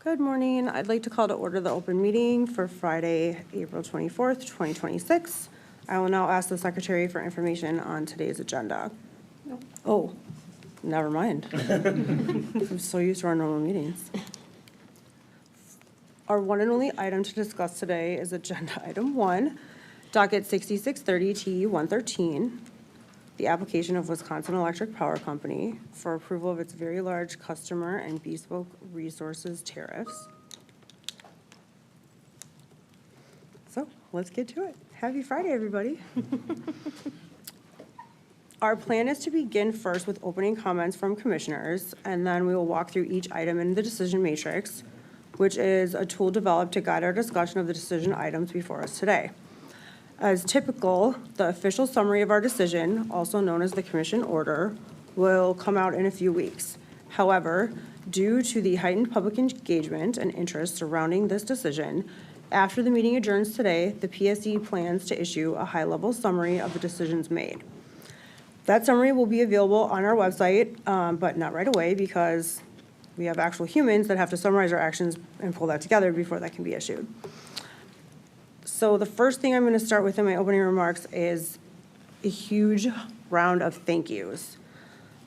Good morning. I'd like to call to order the open meeting for Friday, April 24th, 2026. I will now ask the secretary for information on today's agenda. No. Oh, never mind. I'm so used to our normal meetings. Our one and only item to discuss today is agenda item 1, docket 6630 T 113, the application of Wisconsin Electric Power Company for approval of its very large customer and Bespoke resources tariffs. So let's get to it. Happy Friday, everybody. Our plan is to begin first with opening comments from commissioners, and then we will walk through each item in the decision matrix, which is a tool developed to guide our discussion of the decision items before us today. As typical, the official summary of our decision, also known as the commission order, will come out in a few weeks. However, due to the heightened public engagement and interest surrounding this decision, after the meeting adjourns today, the PSC plans to issue a high-level summary of the decisions made. That summary will be available on our website, but not right away because we have actual humans that have to summarize our actions and pull that together before that can be issued. So the first thing I'm going to start with in my opening remarks is a huge round of thank yous.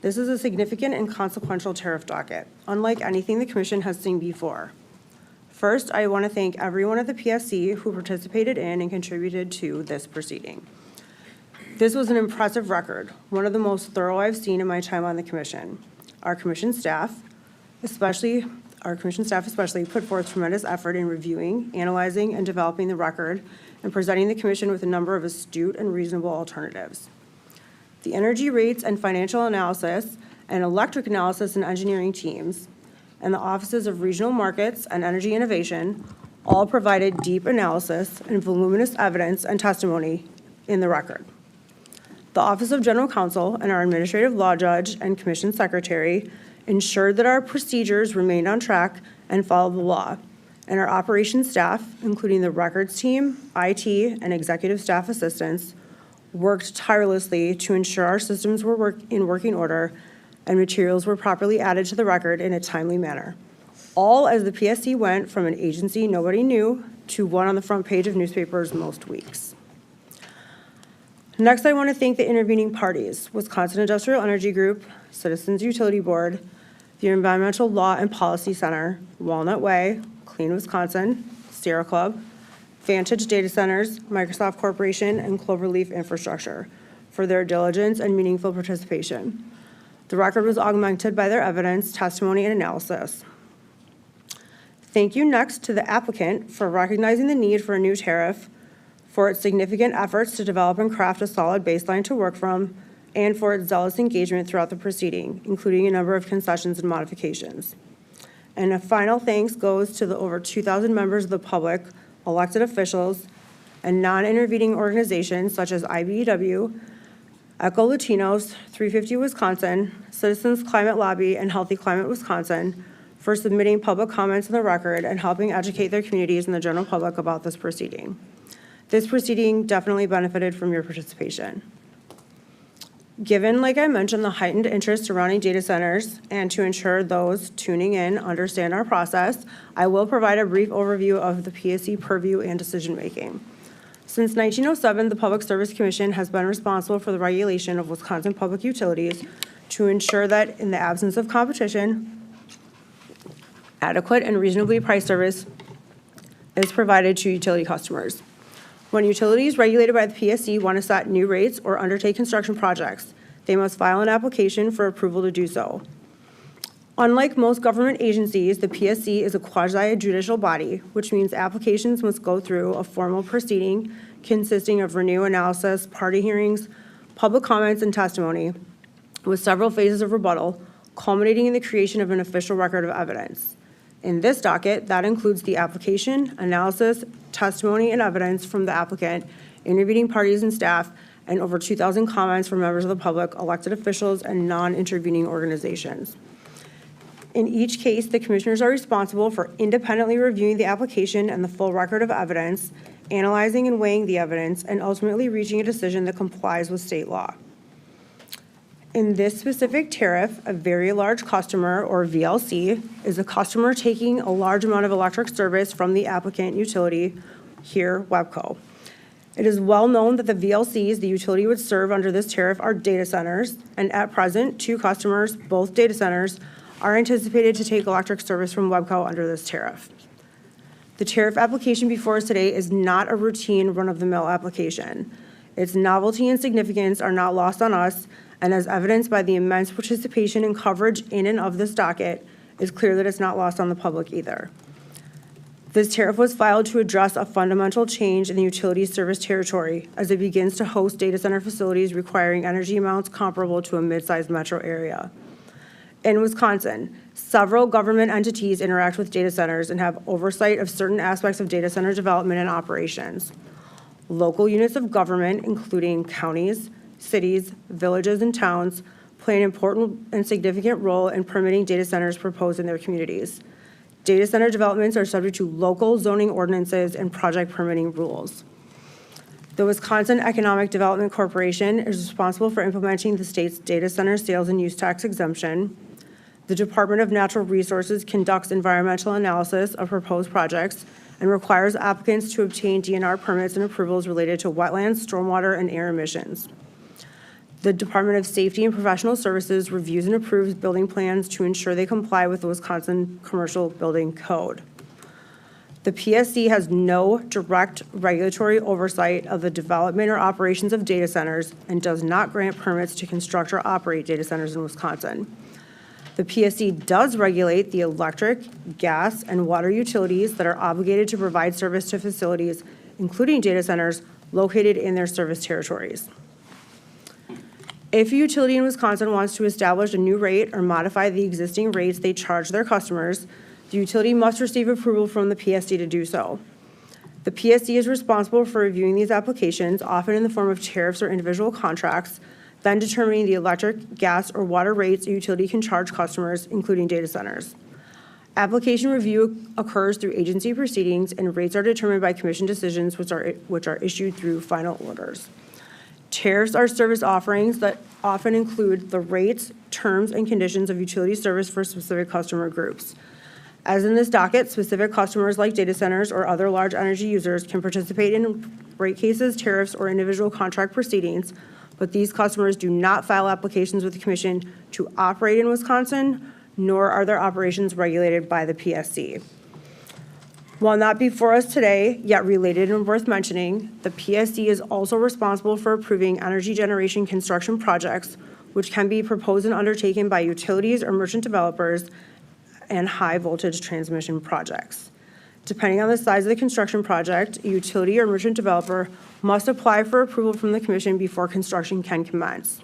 This is a significant and consequential tariff docket, unlike anything the commission has seen before. First, I want to thank everyone at the PSC who participated in and contributed to this proceeding. This was an impressive record, one of the most thorough I've seen in my time on the commission. Our commission staff especially put forth tremendous effort in reviewing, analyzing, and developing the record and presenting the commission with a number of astute and reasonable alternatives. The energy rates and financial analysis and electric analysis and engineering teams and the offices of regional markets and energy innovation all provided deep analysis and voluminous evidence and testimony in the record. The Office of General Counsel and our administrative law judge and commission secretary ensured that our procedures remained on track and followed the law, and our operations staff, including the records team, IT, and executive staff assistants, worked tirelessly to ensure our systems were in working order and materials were properly added to the record in a timely manner. All as the PSC went from an agency nobody knew to one on the front page of newspapers most weeks. Next, I want to thank the intervening parties, Wisconsin Industrial Energy Group, Citizens Utility Board, the Environmental Law and Policy Center, Walnut Way, Clean Wisconsin, Sierra Club, Vantage Data Centers, Microsoft Corporation, and Cloverleaf Infrastructure for their diligence and meaningful participation. The record was augmented by their evidence, testimony, and analysis. Thank you next to the applicant for recognizing the need for a new tariff, for its significant efforts to develop and craft a solid baseline to work from, and for its zealous engagement throughout the proceeding, including a number of concessions and modifications. And a final thanks goes to the over 2,000 members of the public, elected officials, and non-intervening organizations such as IBEW, Echo Latinos, 350 Wisconsin, Citizens Climate Lobby, and Healthy Climate Wisconsin for submitting public comments in the record and helping educate their communities and the general public about this proceeding. This proceeding definitely benefited from your participation. Given, like I mentioned, the heightened interest surrounding data centers and to ensure those tuning in understand our process, I will provide a brief overview of the PSC purview and decision-making. Since 1907, the Public Service Commission has been responsible for the regulation of Wisconsin public utilities to ensure that in the absence of competition, adequate and reasonably priced service is provided to utility customers. When utilities regulated by the PSC want to set new rates or undertake construction projects, they must file an application for approval to do so. Unlike most government agencies, the PSC is a quasi-judicial body, which means applications must go through a formal proceeding consisting of review analysis, party hearings, public comments, and testimony, with several phases of rebuttal, culminating in the creation of an official record of evidence. In this docket, that includes the application, analysis, testimony, and evidence from the applicant, intervening parties and staff, and over 2,000 comments from members of the public, elected officials, and non-intervening organizations. In each case, the commissioners are responsible for independently reviewing the application and the full record of evidence, analyzing and weighing the evidence, and ultimately reaching a decision that complies with state law. In this specific tariff, a very large customer, or VLC, is a customer taking a large amount of electric service from the applicant utility, here WEBCO. It is well known that the VLCs the utility would serve under this tariff are data centers, and at present, 2 customers, both data centers, are anticipated to take electric service from WEBCO under this tariff. The tariff application before us today is not a routine run-of-the-mill application. Its novelty and significance are not lost on us, and as evidenced by the immense participation and coverage in and of this docket, it's clear that it's not lost on the public either. This tariff was filed to address a fundamental change in the utility's service territory as it begins to host data center facilities requiring energy amounts comparable to a mid-sized metro area. In Wisconsin, several government entities interact with data centers and have oversight of certain aspects of data center development and operations. Local units of government, including counties, cities, villages, and towns, play an important and significant role in permitting data centers proposed in their communities. Data center developments are subject to local zoning ordinances and project permitting rules. The Wisconsin Economic Development Corporation is responsible for implementing the state's data center sales and use tax exemption. The Department of Natural Resources conducts environmental analysis of proposed projects and requires applicants to obtain DNR permits and approvals related to wetlands, stormwater, and air emissions. The Department of Safety and Professional Services reviews and approves building plans to ensure they comply with the Wisconsin Commercial Building Code. The PSC has no direct regulatory oversight of the development or operations of data centers and does not grant permits to construct or operate data centers in Wisconsin. The PSC does regulate the electric, gas, and water utilities that are obligated to provide service to facilities, including data centers, located in their service territories. If a utility in Wisconsin wants to establish a new rate or modify the existing rates they charge their customers, the utility must receive approval from the PSC to do so. The PSC is responsible for reviewing these applications, often in the form of tariffs or individual contracts, then determining the electric, gas, or water rates a utility can charge customers, including data centers. Application review occurs through agency proceedings, and rates are determined by commission decisions, which are issued through final orders. Tariffs are service offerings that often include the rates, terms, and conditions of utility service for specific customer groups. As in this docket, specific customers like data centers or other large energy users can participate in rate cases, tariffs, or individual contract proceedings, but these customers do not file applications with the Commission to operate in Wisconsin, nor are their operations regulated by the PSC. While not before us today, yet related and worth mentioning, the PSC is also responsible for approving energy generation construction projects, which can be proposed and undertaken by utilities or merchant developers, and high voltage transmission projects. Depending on the size of the construction project, a utility or merchant developer must apply for approval from the Commission before construction can commence.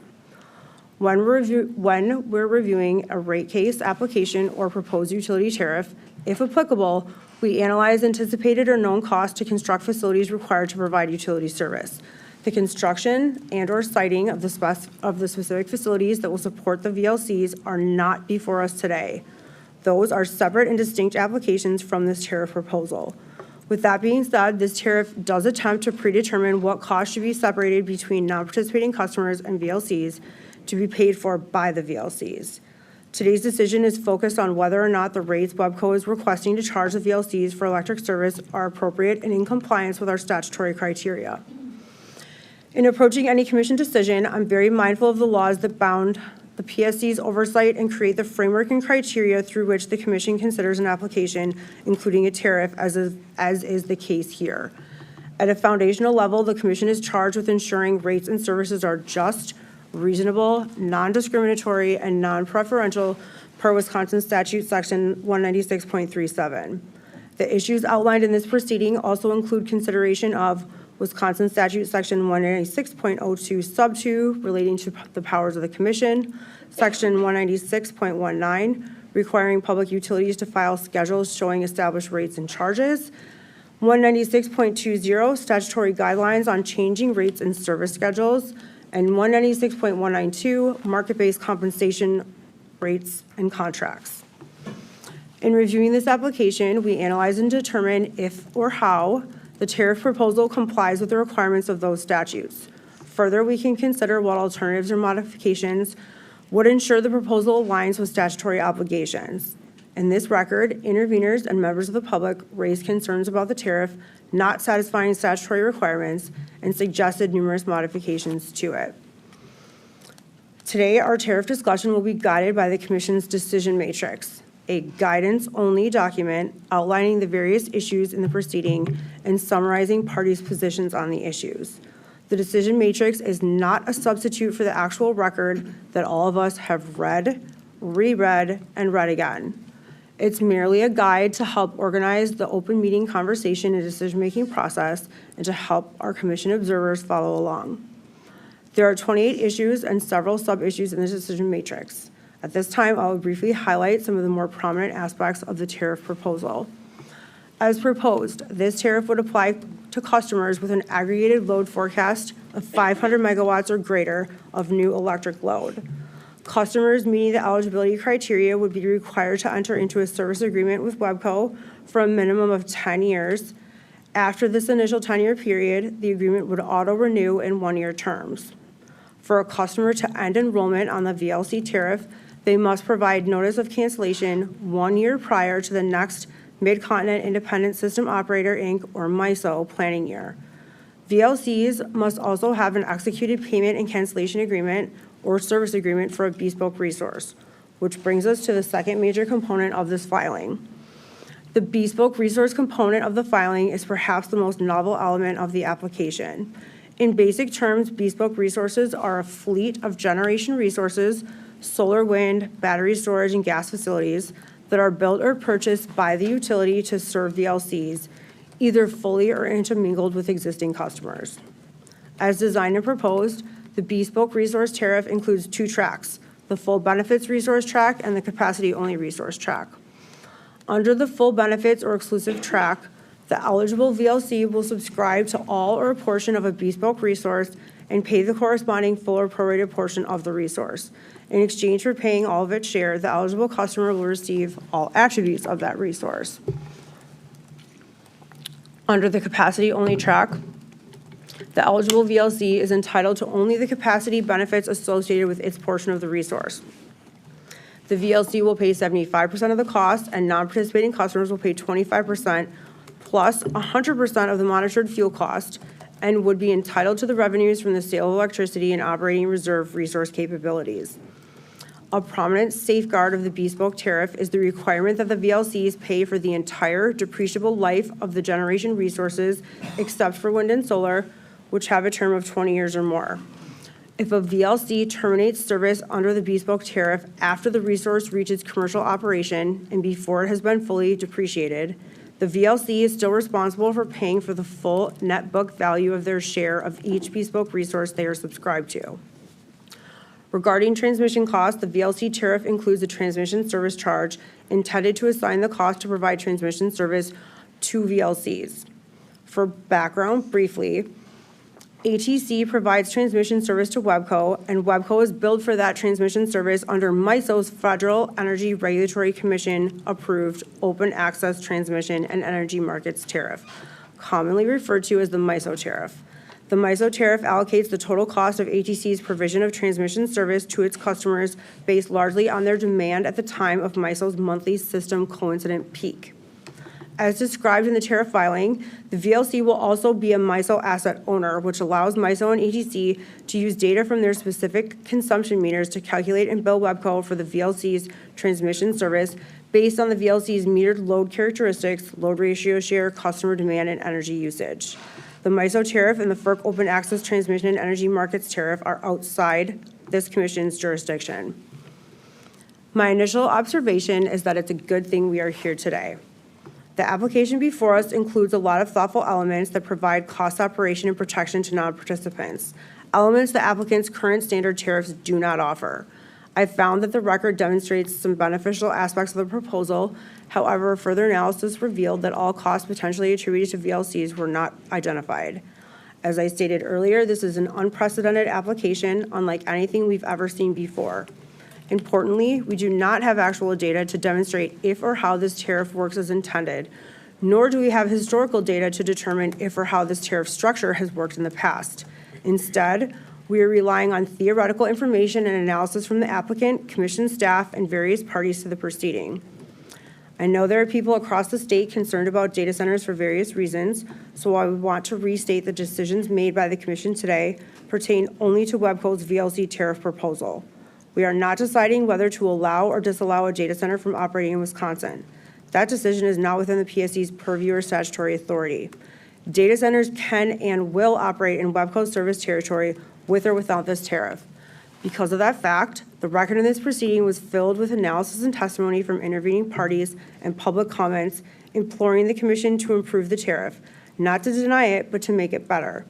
When we're reviewing a rate case application or proposed utility tariff, if applicable, we analyze anticipated or known costs to construct facilities required to provide utility service. The construction and/or siting of the specific facilities that will support the VLCs are not before us today. Those are separate and distinct applications from this tariff proposal. With that being said, this tariff does attempt to predetermine what costs should be separated between non-participating customers and VLCs to be paid for by the VLCs. Today's decision is focused on whether or not the rates WEBCO is requesting to charge the VLCs for electric service are appropriate and in compliance with our statutory criteria. In approaching any Commission decision, I'm very mindful of the laws that bound the PSC's oversight and create the framework and criteria through which the Commission considers an application, including a tariff, as is the case here. At a foundational level, the Commission is charged with ensuring rates and services are just, reasonable, non-discriminatory, and non-preferential per Wisconsin Statute Section 196.37. The issues outlined in this proceeding also include consideration of Wisconsin Statute Section 196.02 sub 2 relating to the powers of the Commission, Section 196.19 requiring public utilities to file schedules showing established rates and charges, 196.20 statutory guidelines on changing rates and service schedules, and 196.192 market-based compensation rates and contracts. In reviewing this application, we analyze and determine if or how the tariff proposal complies with the requirements of those statutes. Further, we can consider what alternatives or modifications would ensure the proposal aligns with statutory obligations. In this record, interveners and members of the public raised concerns about the tariff not satisfying statutory requirements and suggested numerous modifications to it. Today, our tariff discussion will be guided by the Commission's decision matrix, a guidance-only document outlining the various issues in the proceeding and summarizing parties' positions on the issues. The decision matrix is not a substitute for the actual record that all of us have read, reread, and read again. It's merely a guide to help organize the open meeting conversation and decision-making process and to help our Commission observers follow along. There are 28 issues and several sub-issues in the decision matrix. At this time, I will briefly highlight some of the more prominent aspects of the tariff proposal. As proposed, this tariff would apply to customers with an aggregated load forecast of 500 megawatts or greater of new electric load. Customers meeting the eligibility criteria would be required to enter into a service agreement with WEBCO for a minimum of 10 years. After this initial 10-year period, the agreement would auto-renew in one-year terms. For a customer to end enrollment on the VLC tariff, they must provide notice of cancellation 1 year prior to the next Mid-Continent Independent System Operator, Inc., or MISO planning year. VLCs must also have an executed payment and cancellation agreement or service agreement for a bespoke resource, which brings us to the second major component of this filing. The bespoke resource component of the filing is perhaps the most novel element of the application. In basic terms, bespoke resources are a fleet of generation resources, solar, wind, battery storage, and gas facilities that are built or purchased by the utility to serve VLCs, either fully or intermingled with existing customers. As designed and proposed, the bespoke resource tariff includes two tracks, the full benefits resource track and the capacity-only resource track. Under the full benefits or exclusive track, the eligible VLC will subscribe to all or a portion of a bespoke resource and pay the corresponding full or prorated portion of the resource. In exchange for paying all of its share, the eligible customer will receive all attributes of that resource. Under the capacity-only track, the eligible VLC is entitled to only the capacity benefits associated with its portion of the resource. The VLC will pay 75% of the cost, and non-participating customers will pay 25% plus 100% of the monitored fuel cost, and would be entitled to the revenues from the sale of electricity and operating reserve resource capabilities. A prominent safeguard of the bespoke tariff is the requirement that the VLCs pay for the entire depreciable life of the generation resources, except for wind and solar, which have a term of 20 years or more. If a VLC terminates service under the bespoke tariff after the resource reaches commercial operation and before it has been fully depreciated, the VLC is still responsible for paying for the full net book value of their share of each bespoke resource they are subscribed to. Regarding transmission costs, the VLC tariff includes a transmission service charge intended to assign the cost to provide transmission service to VLCs. For background, briefly, ATC provides transmission service to WEBCO, and WEBCO is billed for that transmission service under MISO's Federal Energy Regulatory Commission approved Open Access Transmission and Energy Markets Tariff, commonly referred to as the MISO tariff. The MISO tariff allocates the total cost of ATC's provision of transmission service to its customers based largely on their demand at the time of MISO's monthly system coincident peak. As described in the tariff filing, the VLC will also be a MISO asset owner, which allows MISO and ATC to use data from their specific consumption meters to calculate and bill WEBCO for the VLC's transmission service based on the VLC's metered load characteristics, load ratio share, customer demand, and energy usage. The MISO tariff and the FERC Open Access Transmission and Energy Markets tariff are outside this Commission's jurisdiction. My initial observation is that it's a good thing we are here today. The application before us includes a lot of thoughtful elements that provide cost separation and protection to non-participants, elements the applicant's current standard tariffs do not offer. I found that the record demonstrates some beneficial aspects of the proposal. However, further analysis revealed that all costs potentially attributed to VLCs were not identified. As I stated earlier, this is an unprecedented application, unlike anything we've ever seen before. Importantly, we do not have actual data to demonstrate if or how this tariff works as intended, nor do we have historical data to determine if or how this tariff structure has worked in the past. Instead, We are relying on theoretical information and analysis from the applicant, commission staff, and various parties to the proceeding. I know there are people across the state concerned about data centers for various reasons, so I would want to restate the decisions made by the commission today pertain only to Webco's VLC tariff proposal. We are not deciding whether to allow or disallow a data center from operating in Wisconsin. That decision is not within the PSC's purview or statutory authority. Data centers can and will operate in Webco's service territory with or without this tariff. Because of that fact, the record in this proceeding was filled with analysis and testimony from intervening parties and public comments imploring the commission to improve the tariff, not to deny it, but to make it better.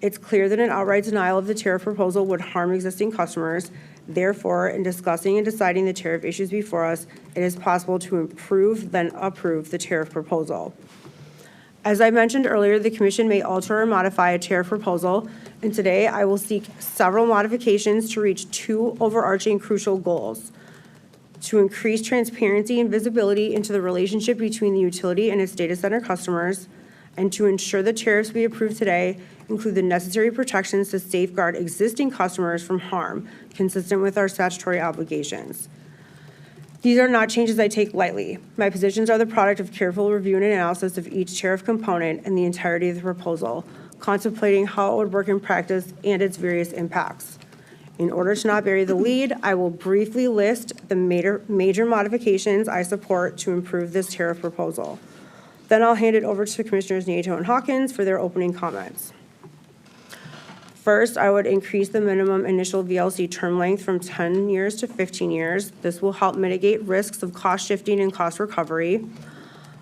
It's clear that an outright denial of the tariff proposal would harm existing customers. Therefore, in discussing and deciding the tariff issues before us, it is possible to improve, then approve the tariff proposal. As I mentioned earlier, the commission may alter or modify a tariff proposal, and today I will seek several modifications to reach two overarching crucial goals: to increase transparency and visibility into the relationship between the utility and its data center customers, and to ensure the tariffs we approve today include the necessary protections to safeguard existing customers from harm, consistent with our statutory obligations. These are not changes I take lightly. My positions are the product of careful review and analysis of each tariff component and the entirety of the proposal, contemplating how it would work in practice and its various impacts. In order to not bury the lead, I will briefly list the major modifications I support to improve this tariff proposal. Then I'll hand it over to Commissioners Nieto and Hawkins for their opening comments. First, I would increase the minimum initial VLC term length from 10 years to 15 years. This will help mitigate risks of cost shifting and cost recovery.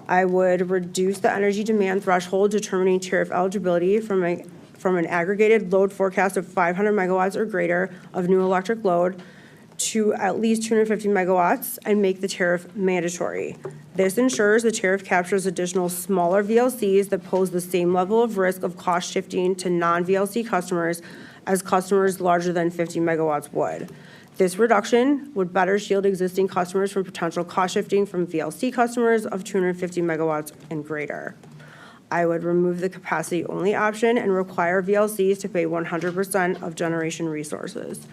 I would reduce the energy demand threshold determining tariff eligibility from an aggregated load forecast of 500 megawatts or greater of new electric load to at least 250 megawatts and make the tariff mandatory. This ensures the tariff captures additional smaller VLCs that pose the same level of risk of cost shifting to non-VLC customers as customers larger than 50 megawatts would. This reduction would better shield existing customers from potential cost shifting from VLC customers of 250 megawatts and greater. I would remove the capacity-only option and require VLCs to pay 100% of generation resources.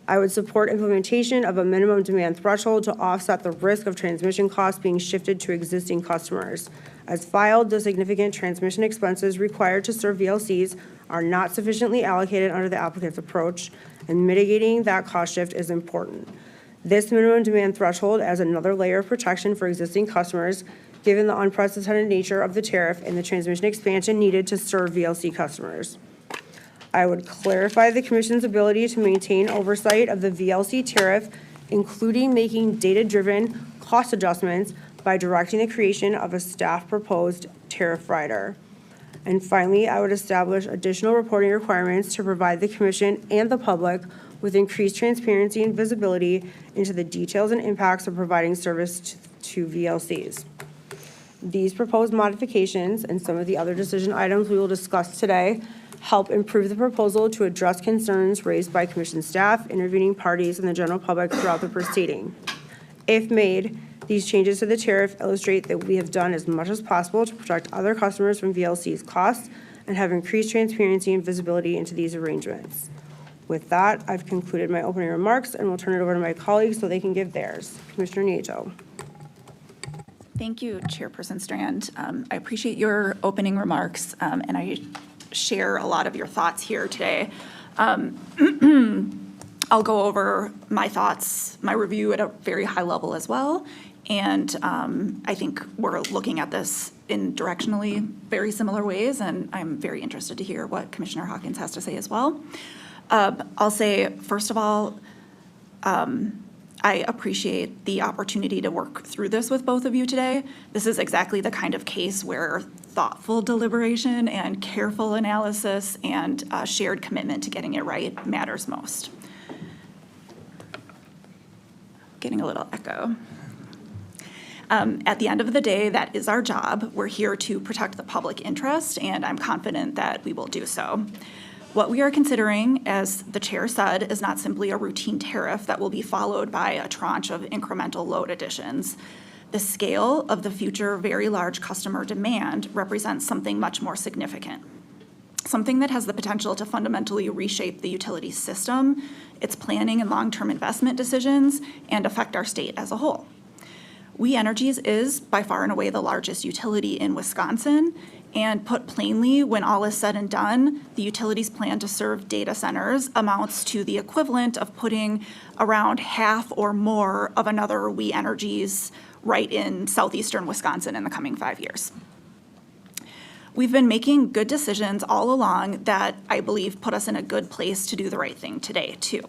I would support implementation of a minimum demand threshold to offset the risk of transmission costs being shifted to existing customers. As filed, the significant transmission expenses required to serve VLCs are not sufficiently allocated under the applicant's approach, and mitigating that cost shift is important. This minimum demand threshold adds another layer of protection for existing customers, given the unprecedented nature of the tariff and the transmission expansion needed to serve VLC customers. I would clarify the commission's ability to maintain oversight of the VLC tariff, including making data-driven cost adjustments by directing the creation of a staff-proposed tariff rider. And finally, I would establish additional reporting requirements to provide the commission and the public with increased transparency and visibility into the details and impacts of providing service to VLCs. These proposed modifications and some of the other decision items we will discuss today help improve the proposal to address concerns raised by commission staff, intervening parties, and the general public throughout the proceeding. If made, these changes to the tariff illustrate that we have done as much as possible to protect other customers from VLC's costs and have increased transparency and visibility into these arrangements. With that, I've concluded my opening remarks and will turn it over to my colleagues so they can give theirs. Commissioner Nieto. Thank you, Chairperson Strand. I appreciate your opening remarks, and I share a lot of your thoughts here today. I'll go over my thoughts, my review at a very high level as well, and I think we're looking at this in directionally very similar ways, and I'm very interested to hear what Commissioner Hawkins has to say as well. I'll say, first of all, I appreciate the opportunity to work through this with both of you today. This is exactly the kind of case where thoughtful deliberation and careful analysis and shared commitment to getting it right matters most. Getting a little echo. At the end of the day, that is our job. We're here to protect the public interest, and I'm confident that we will do so. What we are considering, as the chair said, is not simply a routine tariff that will be followed by a tranche of incremental load additions. The scale of the future very large customer demand represents something much more significant. something that has the potential to fundamentally reshape the utility system, its planning and long-term investment decisions, and affect our state as a whole. We Energies is by far and away the largest utility in Wisconsin, and put plainly, when all is said and done, the utility's plan to serve data centers amounts to the equivalent of putting around half or more of another We Energies right in southeastern Wisconsin in the coming 5 years. We've been making good decisions all along that I believe put us in a good place to do the right thing today, too.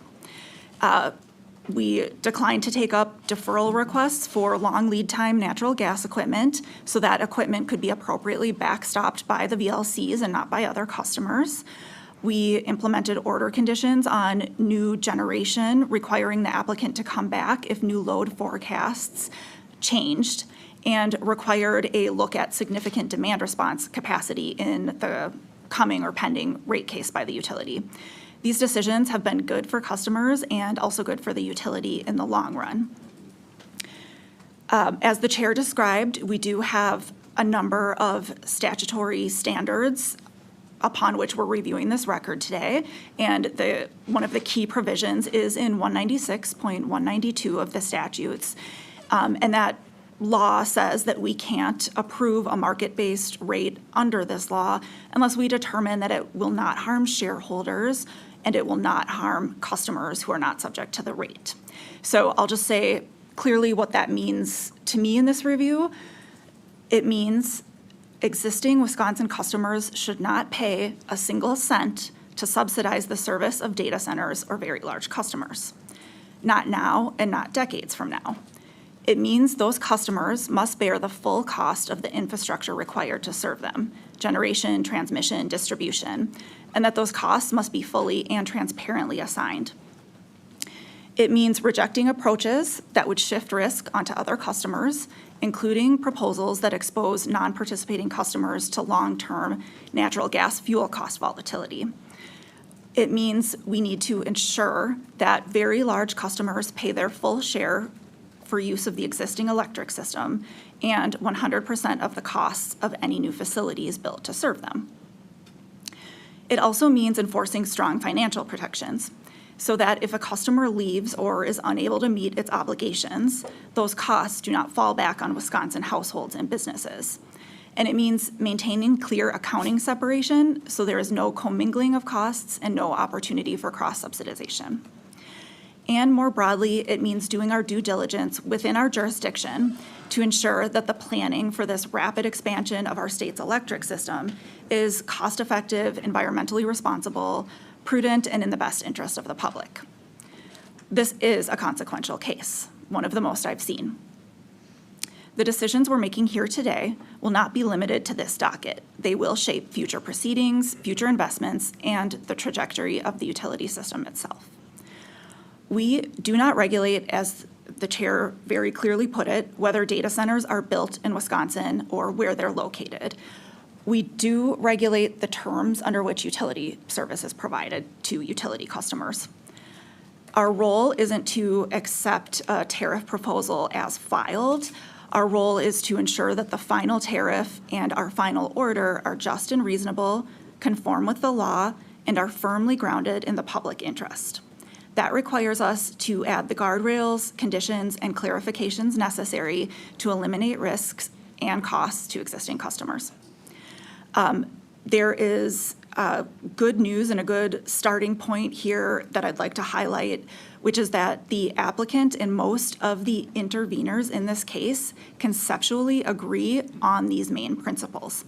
We declined to take up deferral requests for long lead time natural gas equipment, so that equipment could be appropriately backstopped by the VLCs and not by other customers. We implemented order conditions on new generation, requiring the applicant to come back if new load forecasts changed, and required a look at significant demand response capacity in the coming or pending rate case by the utility. These decisions have been good for customers and also good for the utility in the long run. As the chair described, we do have a number of statutory standards upon which we're reviewing this record today, and one of the key provisions is in 196.192 of the statutes, and that law says that we can't approve a market-based rate under this law unless we determine that it will not harm shareholders and it will not harm customers who are not subject to the rate. So I'll just say clearly what that means to me in this review. It means existing Wisconsin customers should not pay a single cent to subsidize the service of data centers or very large customers. Not now and not decades from now. It means those customers must bear the full cost of the infrastructure required to serve them, generation, transmission, distribution, and that those costs must be fully and transparently assigned. It means rejecting approaches that would shift risk onto other customers, including proposals that expose non-participating customers to long-term natural gas fuel cost volatility. It means we need to ensure that very large customers pay their full share for use of the existing electric system and 100% of the costs of any new facilities built to serve them. It also means enforcing strong financial protections so that if a customer leaves or is unable to meet its obligations, those costs do not fall back on Wisconsin households and businesses. And it means maintaining clear accounting separation so there is no commingling of costs and no opportunity for cross-subsidization. And more broadly, it means doing our due diligence within our jurisdiction to ensure that the planning for this rapid expansion of our state's electric system is cost-effective, environmentally responsible, prudent, and in the best interest of the public. This is a consequential case, one of the most I've seen. The decisions we're making here today will not be limited to this docket. They will shape future proceedings, future investments, and the trajectory of the utility system itself. We do not regulate, as the chair very clearly put it, whether data centers are built in Wisconsin or where they're located. We do regulate the terms under which utility service is provided to utility customers. Our role isn't to accept a tariff proposal as filed. Our role is to ensure that the final tariff and our final order are just and reasonable, conform with the law, and are firmly grounded in the public interest. That requires us to add the guardrails, conditions, and clarifications necessary to eliminate risks and costs to existing customers. There is good news and a good starting point here that I'd like to highlight, which is that the applicant and most of the interveners in this case conceptually agree on these main principles.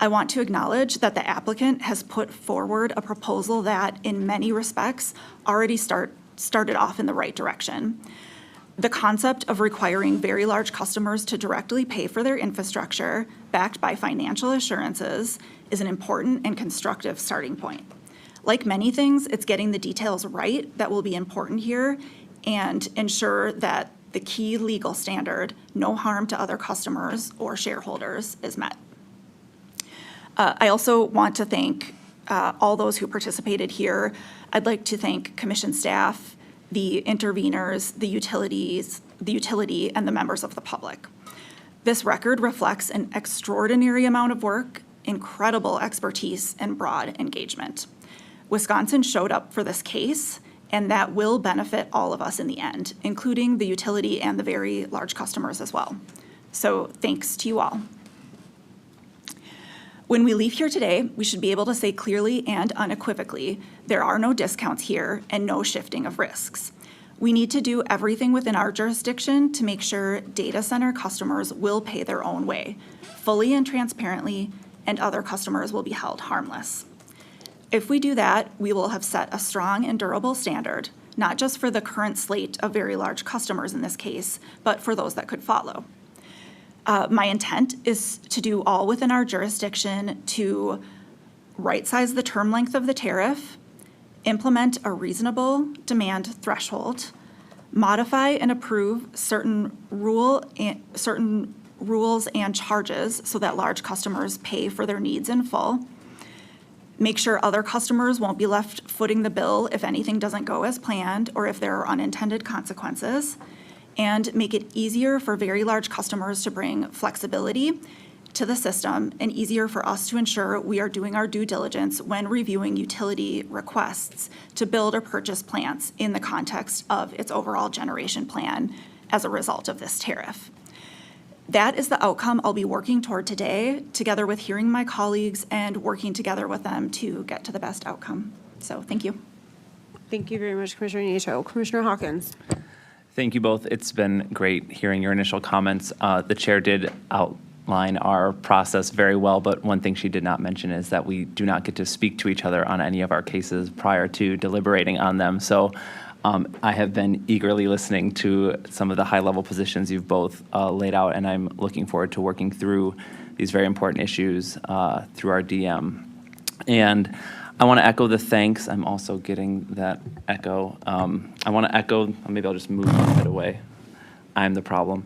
I want to acknowledge that the applicant has put forward a proposal that, in many respects, already started off in the right direction. The concept of requiring very large customers to directly pay for their infrastructure, backed by financial assurances, is an important and constructive starting point. Like many things, it's getting the details right that will be important here and ensure that the key legal standard, no harm to other customers or shareholders, is met. I also want to thank all those who participated here. I'd like to thank commission staff, the interveners, the utility, and the members of the public. This record reflects an extraordinary amount of work incredible expertise and broad engagement. Wisconsin showed up for this case, and that will benefit all of us in the end, including the utility and the very large customers as well. So thanks to you all. When we leave here today, we should be able to say clearly and unequivocally, there are no discounts here and no shifting of risks. We need to do everything within our jurisdiction to make sure data center customers will pay their own way, fully and transparently, and other customers will be held harmless. If we do that, we will have set a strong and durable standard, not just for the current slate of very large customers in this case, but for those that could follow. My intent is to do all within our jurisdiction to right-size the term length of the tariff, implement a reasonable demand threshold, modify and approve certain rules and charges so that large customers pay for their needs in full, make sure other customers won't be left footing the bill if anything doesn't go as planned or if there are unintended consequences, and make it easier for very large customers to bring flexibility to the system and easier for us to ensure we are doing our due diligence when reviewing utility requests to build or purchase plants in the context of its overall generation plan as a result of this tariff. That is the outcome I'll be working toward today, together with hearing my colleagues and working together with them to get to the best outcome. So thank you. Thank you very much, Commissioner Nato. Commissioner Hawkins. Thank you both. It's been great hearing your initial comments. The chair did outline our process very well, but one thing she did not mention is that we do not get to speak to each other on any of our cases prior to deliberating on them. So I have been eagerly listening to some of the high-level positions you've both laid out, and I'm looking forward to working through these very important issues through our DM. And I want to echo the thanks. I'm also getting that echo. I want to echo, maybe I'll just move a bit away. I'm the problem.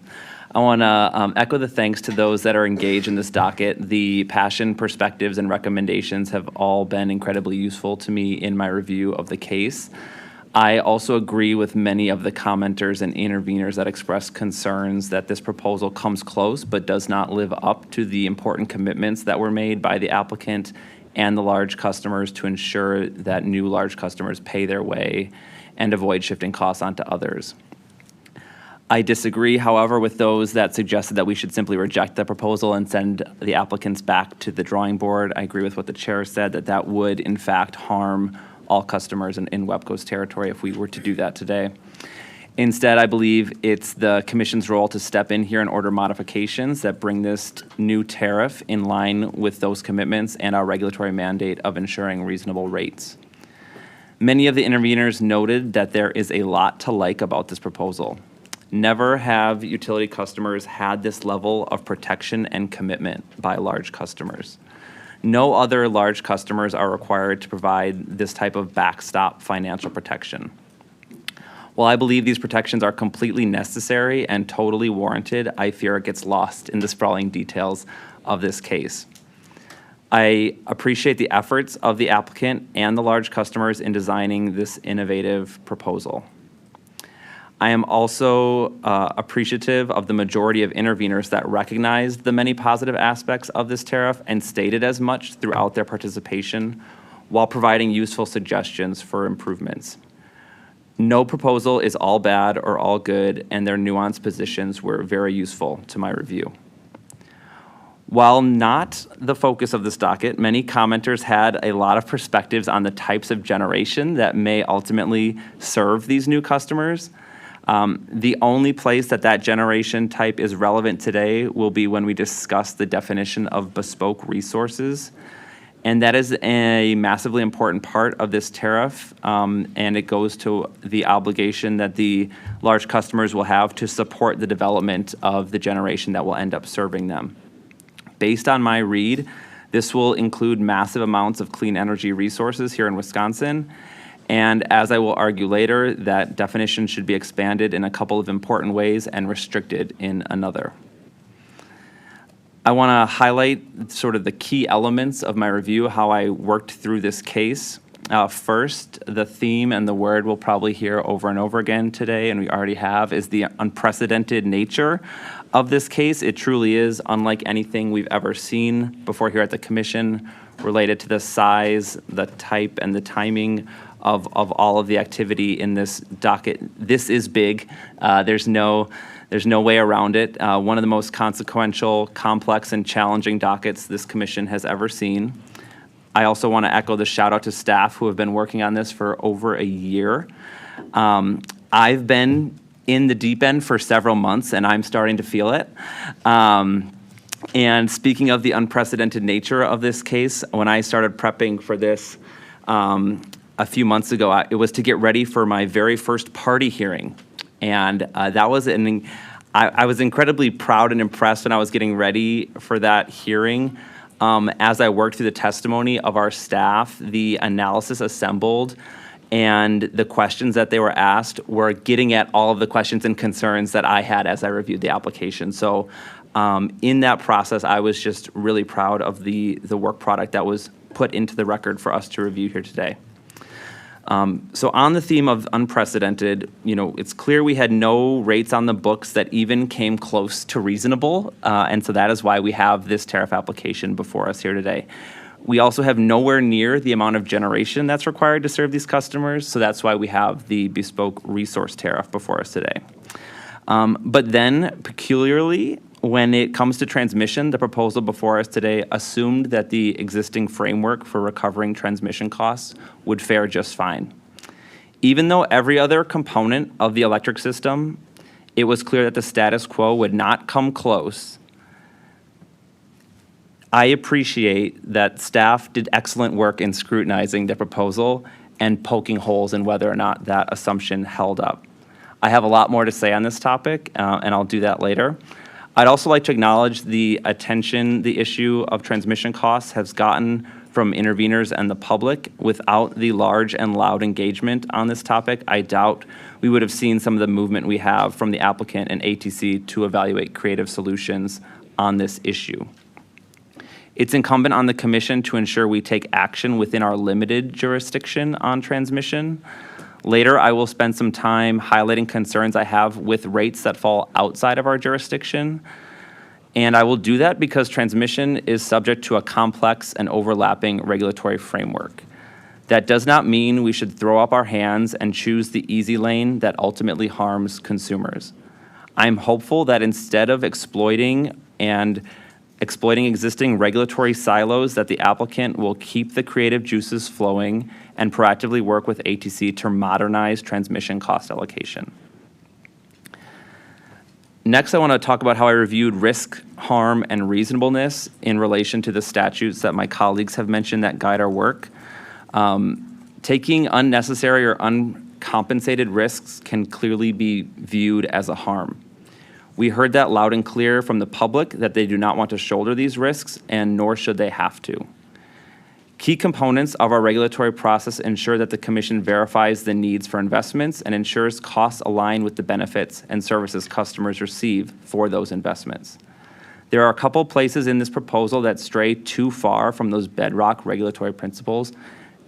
I want to echo the thanks to those that are engaged in this docket. The passion, perspectives, and recommendations have all been incredibly useful to me in my review of the case. I also agree with many of the commenters and interveners that express concerns that this proposal comes close but does not live up to the important commitments that were made by the applicant and the large customers to ensure that new large customers pay their way and avoid shifting costs onto others. I disagree, however, with those that suggested that we should simply reject the proposal and send the applicants back to the drawing board. I agree with what the chair said, that that would in fact harm all customers in WEPCO's territory if we were to do that today. Instead, I believe it's the Commission's role to step in here and order modifications that bring this new tariff in line with those commitments and our regulatory mandate of ensuring reasonable rates. Many of the interveners noted that there is a lot to like about this proposal. Never have utility customers had this level of protection and commitment by large customers. No other large customers are required to provide this type of backstop financial protection. While I believe these protections are completely necessary and totally warranted, I fear it gets lost in the sprawling details of this case. I appreciate the efforts of the applicant and the large customers in designing this innovative proposal. I am also appreciative of the majority of interveners that recognized the many positive aspects of this tariff and stated as much throughout their participation while providing useful suggestions for improvements. No proposal is all bad or all good, and their nuanced positions were very useful to my review. While not the focus of this docket, many commenters had a lot of perspectives on the types of generation that may ultimately serve these new customers. The only place that generation type is relevant today will be when we discuss the definition of bespoke resources. And that is a massively important part of this tariff, and it goes to the obligation that the large customers will have to support the development of the generation that will end up serving them. Based on my read, this will include massive amounts of clean energy resources here in Wisconsin, and as I will argue later, that definition should be expanded in a couple of important ways and restricted in another. I want to highlight sort of the key elements of my review, how I worked through this case. First, the theme and the word we'll probably hear over and over again today, and we already have, is the unprecedented nature of this case. It truly is unlike anything we've ever seen before here at the commission, related to the size, the type, and the timing of all of the activity in this docket. This is big. There's no way around it. One of the most consequential, complex, and challenging dockets this commission has ever seen. I also want to echo the shout out to staff who have been working on this for over a year. I've been in the deep end for several months, and I'm starting to feel it. And speaking of the unprecedented nature of this case, when I started prepping for this a few months ago, it was to get ready for my very first party hearing. And that was I was incredibly proud and impressed when I was getting ready for that hearing. As I worked through the testimony of our staff, the analysis assembled, and the questions that they were asked were getting at all of the questions and concerns that I had as I reviewed the application. So in that process, I was just really proud of the work product that was put into the record for us to review here today. So on the theme of unprecedented, it's clear we had no rates on the books that even came close to reasonable, and so that is why we have this tariff application before us here today. We also have nowhere near the amount of generation that's required to serve these customers, so that's why we have the Bespoke resource tariff before us today. But then, peculiarly, when it comes to transmission, the proposal before us today assumed that the existing framework for recovering transmission costs would fare just fine. Even though every other component of the electric system, it was clear that the status quo would not come close. I appreciate that staff did excellent work in scrutinizing the proposal and poking holes in whether or not that assumption held up. I have a lot more to say on this topic, and I'll do that later. I'd also like to acknowledge the attention the issue of transmission costs has gotten from interveners and the public. Without the large and loud engagement on this topic, I doubt we would have seen some of the movement we have from the applicant and ATC to evaluate creative solutions on this issue. It's incumbent on the commission to ensure we take action within our limited jurisdiction on transmission. Later, I will spend some time highlighting concerns I have with rates that fall outside of our jurisdiction. And I will do that because transmission is subject to a complex and overlapping regulatory framework. That does not mean we should throw up our hands and choose the easy lane that ultimately harms consumers. I'm hopeful that instead of exploiting existing regulatory silos, that the applicant will keep the creative juices flowing and proactively work with ATC to modernize transmission cost allocation. Next, I want to talk about how I reviewed risk, harm, and reasonableness in relation to the statutes that my colleagues have mentioned that guide our work. Taking unnecessary or uncompensated risks can clearly be viewed as a harm. We heard that loud and clear from the public that they do not want to shoulder these risks, and nor should they have to. Key components of our regulatory process ensure that the Commission verifies the needs for investments and ensures costs align with the benefits and services customers receive for those investments. There are a couple places in this proposal that stray too far from those bedrock regulatory principles,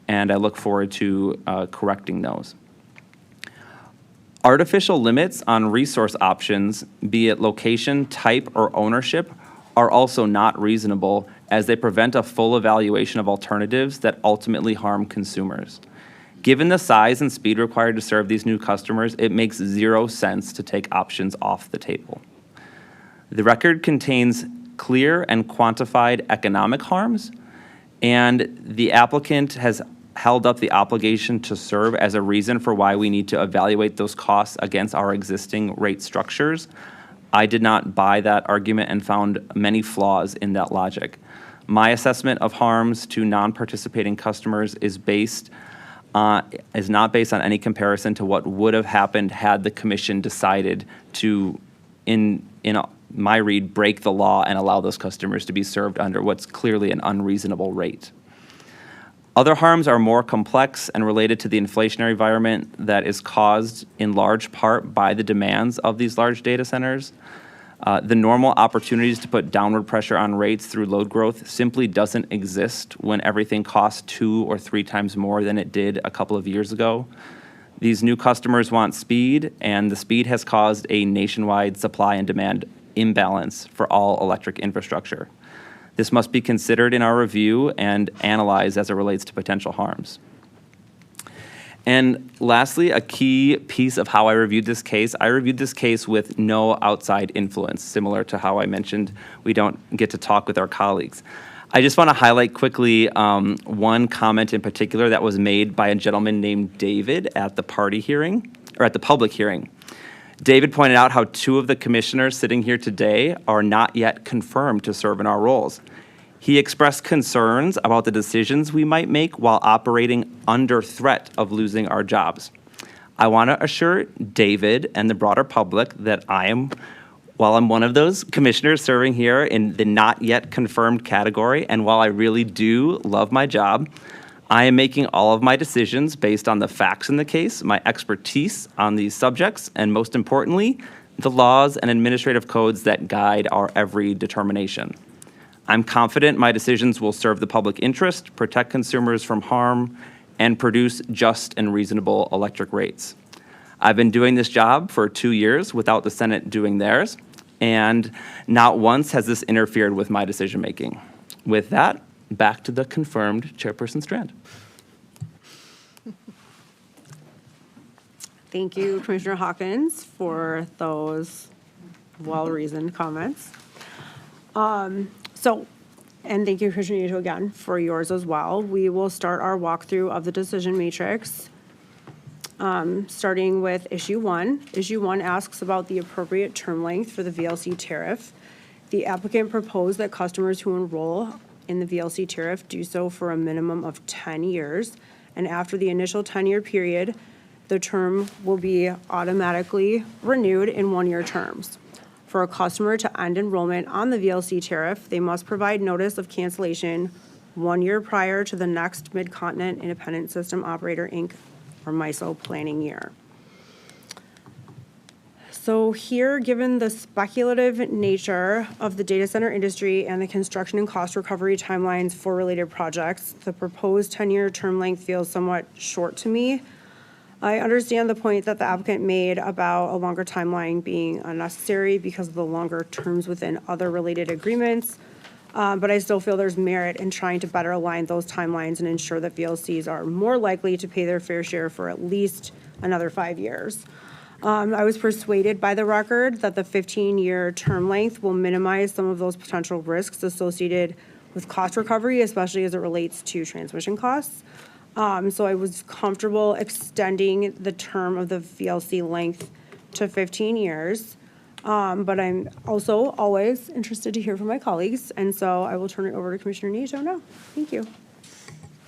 and I look forward to correcting those. Artificial limits on resource options, be it location, type, or ownership, are also not reasonable, as they prevent a full evaluation of alternatives that ultimately harm consumers. Given the size and speed required to serve these new customers, it makes zero sense to take options off the table. The record contains clear and quantified economic harms, and the applicant has held up the obligation to serve as a reason for why we need to evaluate those costs against our existing rate structures. I did not buy that argument and found many flaws in that logic. My assessment of harms to non-participating customers is not based on any comparison to what would have happened had the Commission decided to, in my read, break the law and allow those customers to be served under what's clearly an unreasonable rate. Other harms are more complex and related to the inflationary environment that is caused in large part by the demands of these large data centers. The normal opportunities to put downward pressure on rates through load growth simply doesn't exist when everything costs 2 or 3 times more than it did a couple of years ago. These new customers want speed, and the speed has caused a nationwide supply and demand imbalance for all electric infrastructure. This must be considered in our review and analyzed as it relates to potential harms. And lastly, a key piece of how I reviewed this case with no outside influence, similar to how I mentioned we don't get to talk with our colleagues. I just want to highlight quickly one comment in particular that was made by a gentleman named David at the public hearing. David pointed out how 2 of the commissioners sitting here today are not yet confirmed to serve in our roles. He expressed concerns about the decisions we might make while operating under threat of losing our jobs. I want to assure David and the broader public that while I'm one of those commissioners serving here in the not yet confirmed category, and while I really do love my job, I am making all of my decisions based on the facts in the case, my expertise on these subjects, and most importantly, the laws and administrative codes that guide our every determination. I'm confident my decisions will serve the public interest, protect consumers from harm, and produce just and reasonable electric rates. I've been doing this job for 2 years without the Senate doing theirs, and not once has this interfered with my decision-making. With that, back to the confirmed Chairperson Strand. Thank you, Commissioner Hawkins, for those well-reasoned comments. And thank you, Commissioner Nato, again, for yours as well. We will start our walkthrough of the decision matrix, starting with issue 1. Issue 1 asks about the appropriate term length for the VLC tariff. The applicant proposed that customers who enroll in the VLC tariff do so for a minimum of 10 years, and after the initial 10-year period, the term will be automatically renewed in 1-year terms. For a customer to end enrollment on the VLC tariff, they must provide notice of cancellation 1 year prior to the next Mid-Continent Independent System Operator, Inc., or MISO planning year. So here, given the speculative nature of the data center industry and the construction and cost recovery timelines for related projects, the proposed 10-year term length feels somewhat short to me. I understand the point that the applicant made about a longer timeline being unnecessary because of the longer terms within other related agreements, but I still feel there's merit in trying to better align those timelines and ensure that VLCs are more likely to pay their fair share for at least another 5 years. I was persuaded by the record that the 15-year term length will minimize some of those potential risks associated with cost recovery, especially as it relates to transmission costs. So I was comfortable extending the term of the VLC length to 15 years. But I'm also always interested to hear from my colleagues, and so I will turn it over to Commissioner Nato now. Thank you.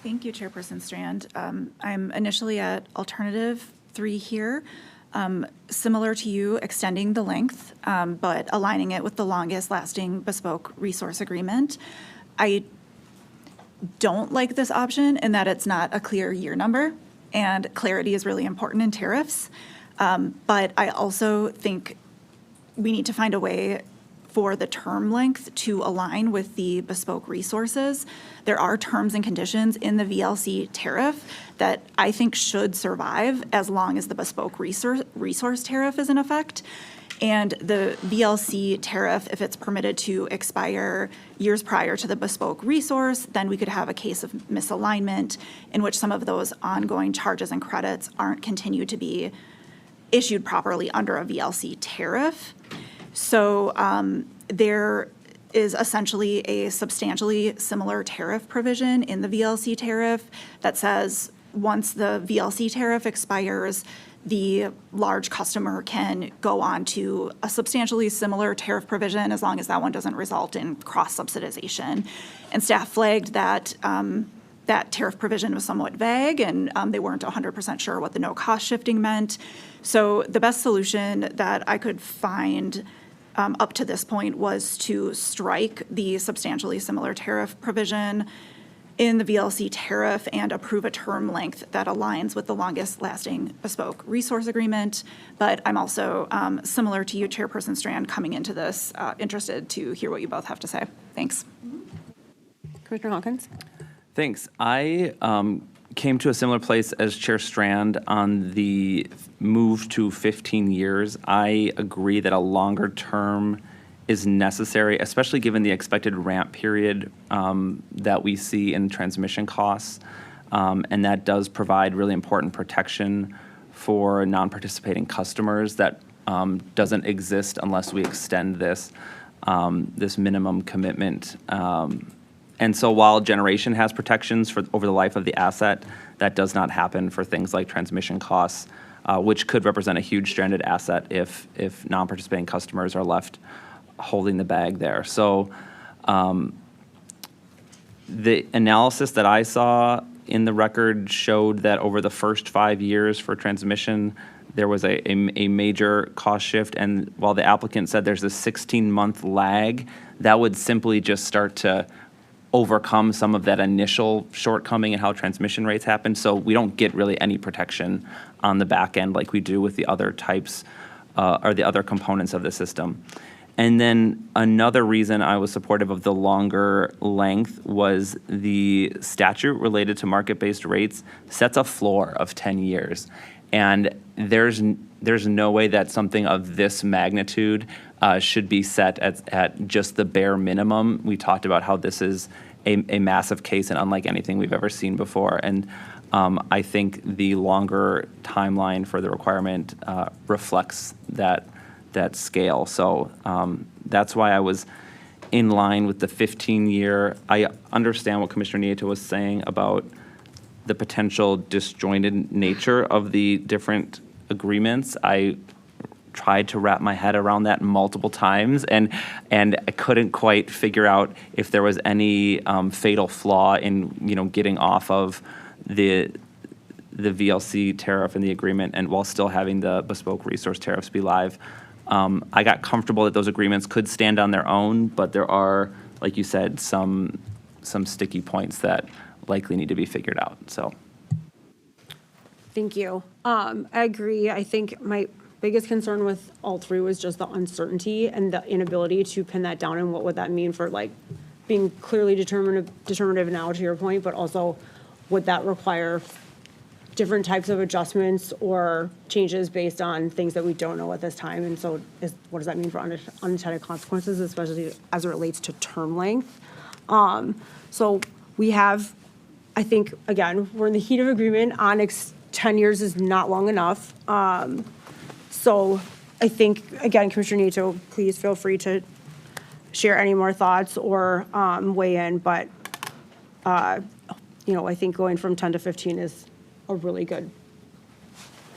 Thank you, Chairperson Strand. I'm initially at alternative 3 here. Similar to you, extending the length, but aligning it with the longest lasting bespoke resource agreement. I don't like this option in that it's not a clear year number, and clarity is really important in tariffs. But I also think we need to find a way for the term length to align with the bespoke resources. There are terms and conditions in the VLC tariff that I think should survive as long as the bespoke resource tariff is in effect. And the VLC tariff, if it's permitted to expire years prior to the bespoke resource, then we could have a case of misalignment in which some of those ongoing charges and credits aren't continued to be issued properly under a VLC tariff. So there is essentially a substantially similar tariff provision in the VLC tariff that says once the VLC tariff expires, the large customer can go on to a substantially similar tariff provision as long as that one doesn't result in cross-subsidization. And staff flagged that that tariff provision was somewhat vague, and they weren't 100% sure what the no-cost shifting meant. So the best solution that I could find up to this point was to strike the substantially similar tariff provision in the VLC tariff and approve a term length that aligns with the longest lasting bespoke resource agreement. But I'm also, similar to you, Chairperson Strand, coming into this interested to hear what you both have to say. Thanks. Commissioner Hawkins? Thanks. I came to a similar place as Chair Strand on the move to 15 years. I agree that a longer term is necessary, especially given the expected ramp period that we see in transmission costs. And that does provide really important protection for non-participating customers that doesn't exist unless we extend this, this minimum commitment. And so while generation has protections for over the life of the asset, that does not happen for things like transmission costs, which could represent a huge stranded asset if non-participating customers are left holding the bag there. So the analysis that I saw in the record showed that over the first 5 years for transmission, there was a major cost shift. And while the applicant said there's a 16-month lag, that would simply just start to overcome some of that initial shortcoming in how transmission rates happen. So we don't get really any protection on the back end like we do with the other types or the other components of the system. And then another reason I was supportive of the longer length was the statute related to market-based rates sets a floor of 10 years. And there's no way that something of this magnitude should be set at just the bare minimum. We talked about how this is a massive case and unlike anything we've ever seen before. And I think the longer timeline for the requirement reflects that scale. So that's why I was in line with the 15-year. I understand what Commissioner Nieto was saying about the potential disjointed nature of the different agreements. I tried to wrap my head around that multiple times, and I couldn't quite figure out if there was any fatal flaw in getting off of the VLC tariff and the agreement, and while still having the bespoke resource tariffs be live. I got comfortable that those agreements could stand on their own, but there are, like you said, some sticky points that likely need to be figured out. So, Thank you. I agree. I think my biggest concern with all three was just the uncertainty and the inability to pin that down, and what would that mean for being clearly determinative now, to your point, but also would that require different types of adjustments or changes based on things that we don't know at this time. And so what does that mean for unintended consequences, especially as it relates to term length? So we have, I think, again, we're in the heat of agreement on 10 years is not long enough. So I think, again, Commissioner Nieto, please feel free to share any more thoughts or weigh in. But, I think going from 10 to 15 is a really good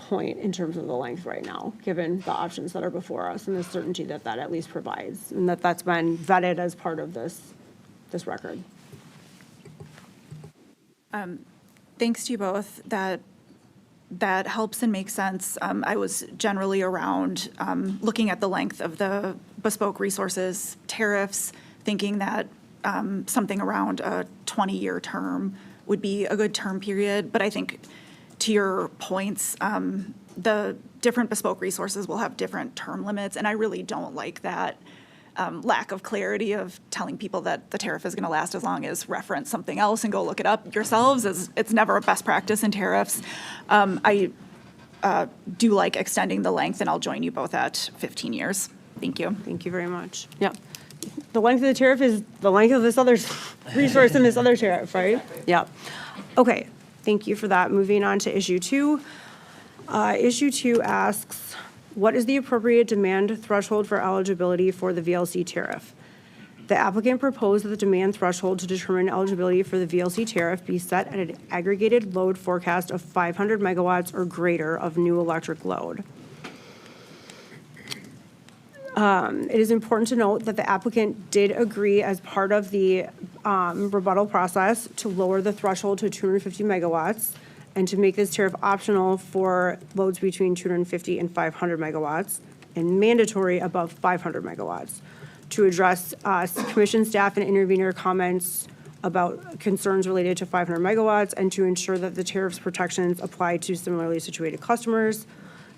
point in terms of the length right now, given the options that are before us and the certainty that at least provides, and that's been vetted as part of this record. Thanks to you both. That helps and makes sense. I was generally around looking at the length of the bespoke resources tariffs, thinking that something around a 20-year term would be a good term period. But I think to your points, the different bespoke resources will have different term limits, and I really don't like that lack of clarity of telling people that the tariff is going to last as long as reference something else and go look it up yourselves. It's never a best practice in tariffs. I do like extending the length, and I'll join you both at 15 years. Thank you. Thank you very much. Yeah. The length of the tariff is the length of this other resource in this other tariff, right? Exactly. Yeah. Okay. Thank you for that. Moving on to issue 2. Issue 2 asks, what is the appropriate demand threshold for eligibility for the VLC tariff? The applicant proposed that the demand threshold to determine eligibility for the VLC tariff be set at an aggregated load forecast of 500 megawatts or greater of new electric load. It is important to note that the applicant did agree as part of the rebuttal process to lower the threshold to 250 megawatts and to make this tariff optional for loads between 250 and 500 megawatts and mandatory above 500 megawatts to address commission staff and intervener comments about concerns related to 500 megawatts and to ensure that the tariff's protections apply to similarly situated customers.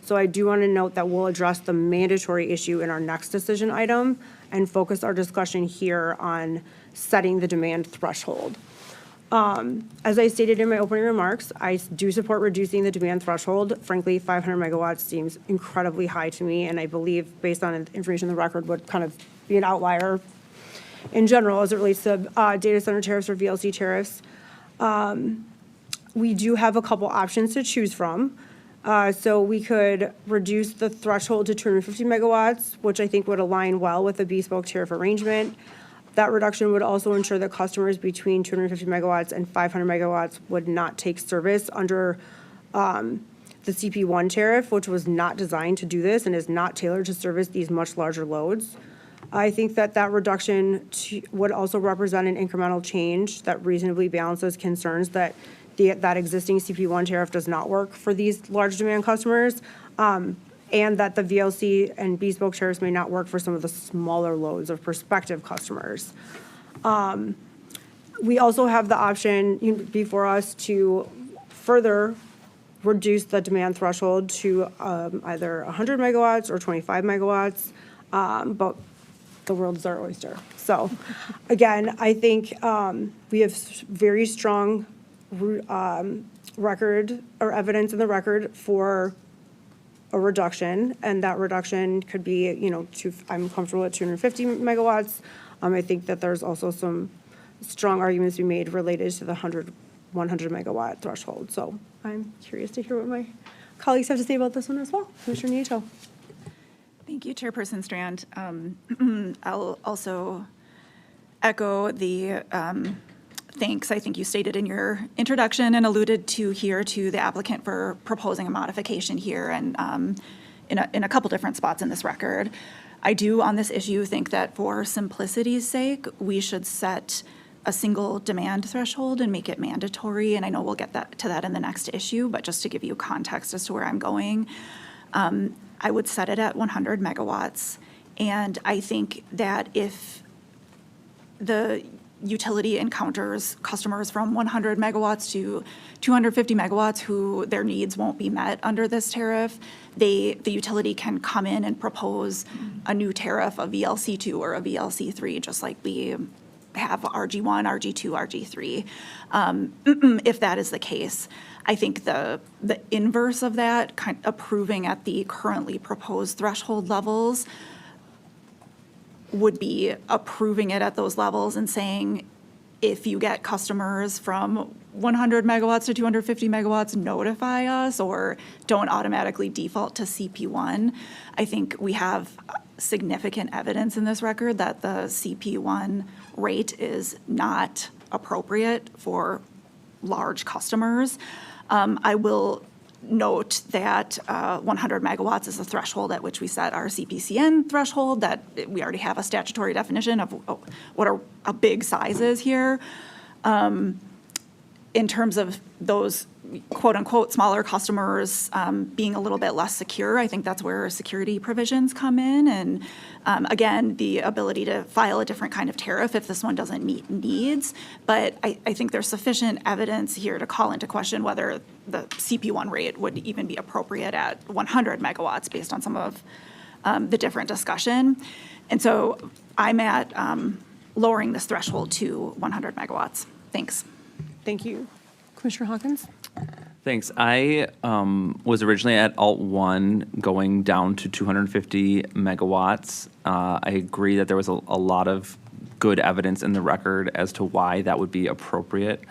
So I do want to note that we'll address the mandatory issue in our next decision item and focus our discussion here on setting the demand threshold. As I stated in my opening remarks, I do support reducing the demand threshold. Frankly, 500 megawatts seems incredibly high to me, and I believe, based on information in the record, would kind of be an outlier in general as it relates to data center tariffs or VLC tariffs. We do have a couple options to choose from. So we could reduce the threshold to 250 megawatts, which I think would align well with the bespoke tariff arrangement. That reduction would also ensure that customers between 250 megawatts and 500 megawatts would not take service under the CP1 tariff, which was not designed to do this and is not tailored to service these much larger loads. I think that that reduction would also represent an incremental change that reasonably balances concerns that that existing CP1 tariff does not work for these large demand customers, and that the VLC and bespoke tariffs may not work for some of the smaller loads of prospective customers. We also have the option before us to further reduce the demand threshold to either 100 megawatts or 25 megawatts, but the world is our oyster. So again, I think we have very strong record or evidence in the record for a reduction, and that reduction could be, I'm comfortable at 250 megawatts. I think that there's also some strong arguments to be made related to the 100 megawatt threshold. So I'm curious to hear what my colleagues have to say about this one as well. Commissioner Nieto. Thank you, Chairperson Strand. I'll also echo the thanks I think you stated in your introduction and alluded to here to the applicant for proposing a modification here and in a couple different spots in this record. I do on this issue think that for simplicity's sake, we should set a single demand threshold and make it mandatory. And I know we'll get to that in the next issue, but just to give you context as to where I'm going, I would set it at 100 megawatts. And I think that if the utility encounters customers from 100 megawatts to 250 megawatts who their needs won't be met under this tariff, the utility can come in and propose a new tariff, a VLC2 or a VLC3, just like we have RG1, RG2, RG3. If that is the case, I think the inverse of that, approving at the currently proposed threshold levels, would be approving it at those levels and saying, if you get customers from 100 megawatts to 250 megawatts, notify us or don't automatically default to CP1. I think we have significant evidence in this record that the CP1 rate is not appropriate for large customers. I will note that 100 megawatts is the threshold at which we set our CPCN threshold, that we already have a statutory definition of what a big size is here. In terms of those quote-unquote smaller customers being a little bit less secure, I think that's where security provisions come in. And again, the ability to file a different kind of tariff if this one doesn't meet needs. But I think there's sufficient evidence here to call into question whether the CP1 rate would even be appropriate at 100 megawatts based on some of the different discussion. And so I'm at lowering this threshold to 100 megawatts. Thanks. Thank you. Commissioner Hawkins? Thanks. I was originally at Alt 1 going down to 250 megawatts. I agree that there was a lot of good evidence in the record as to why that would be appropriate.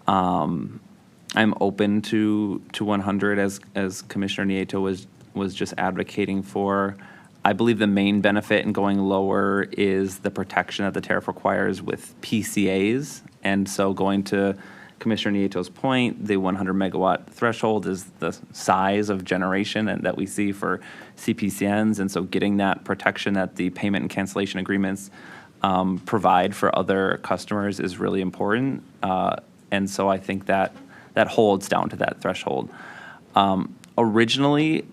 I'm open to 100 as Commissioner Nieto was just advocating for. I believe the main benefit in going lower is the protection that the tariff requires with PCAs. And so going to Commissioner Nieto's point, the 100 megawatt threshold is the size of generation and that we see for CPCNs. And so getting that protection that the payment and cancellation agreements provide for other customers is really important. And so I think that holds down to that threshold. Originally,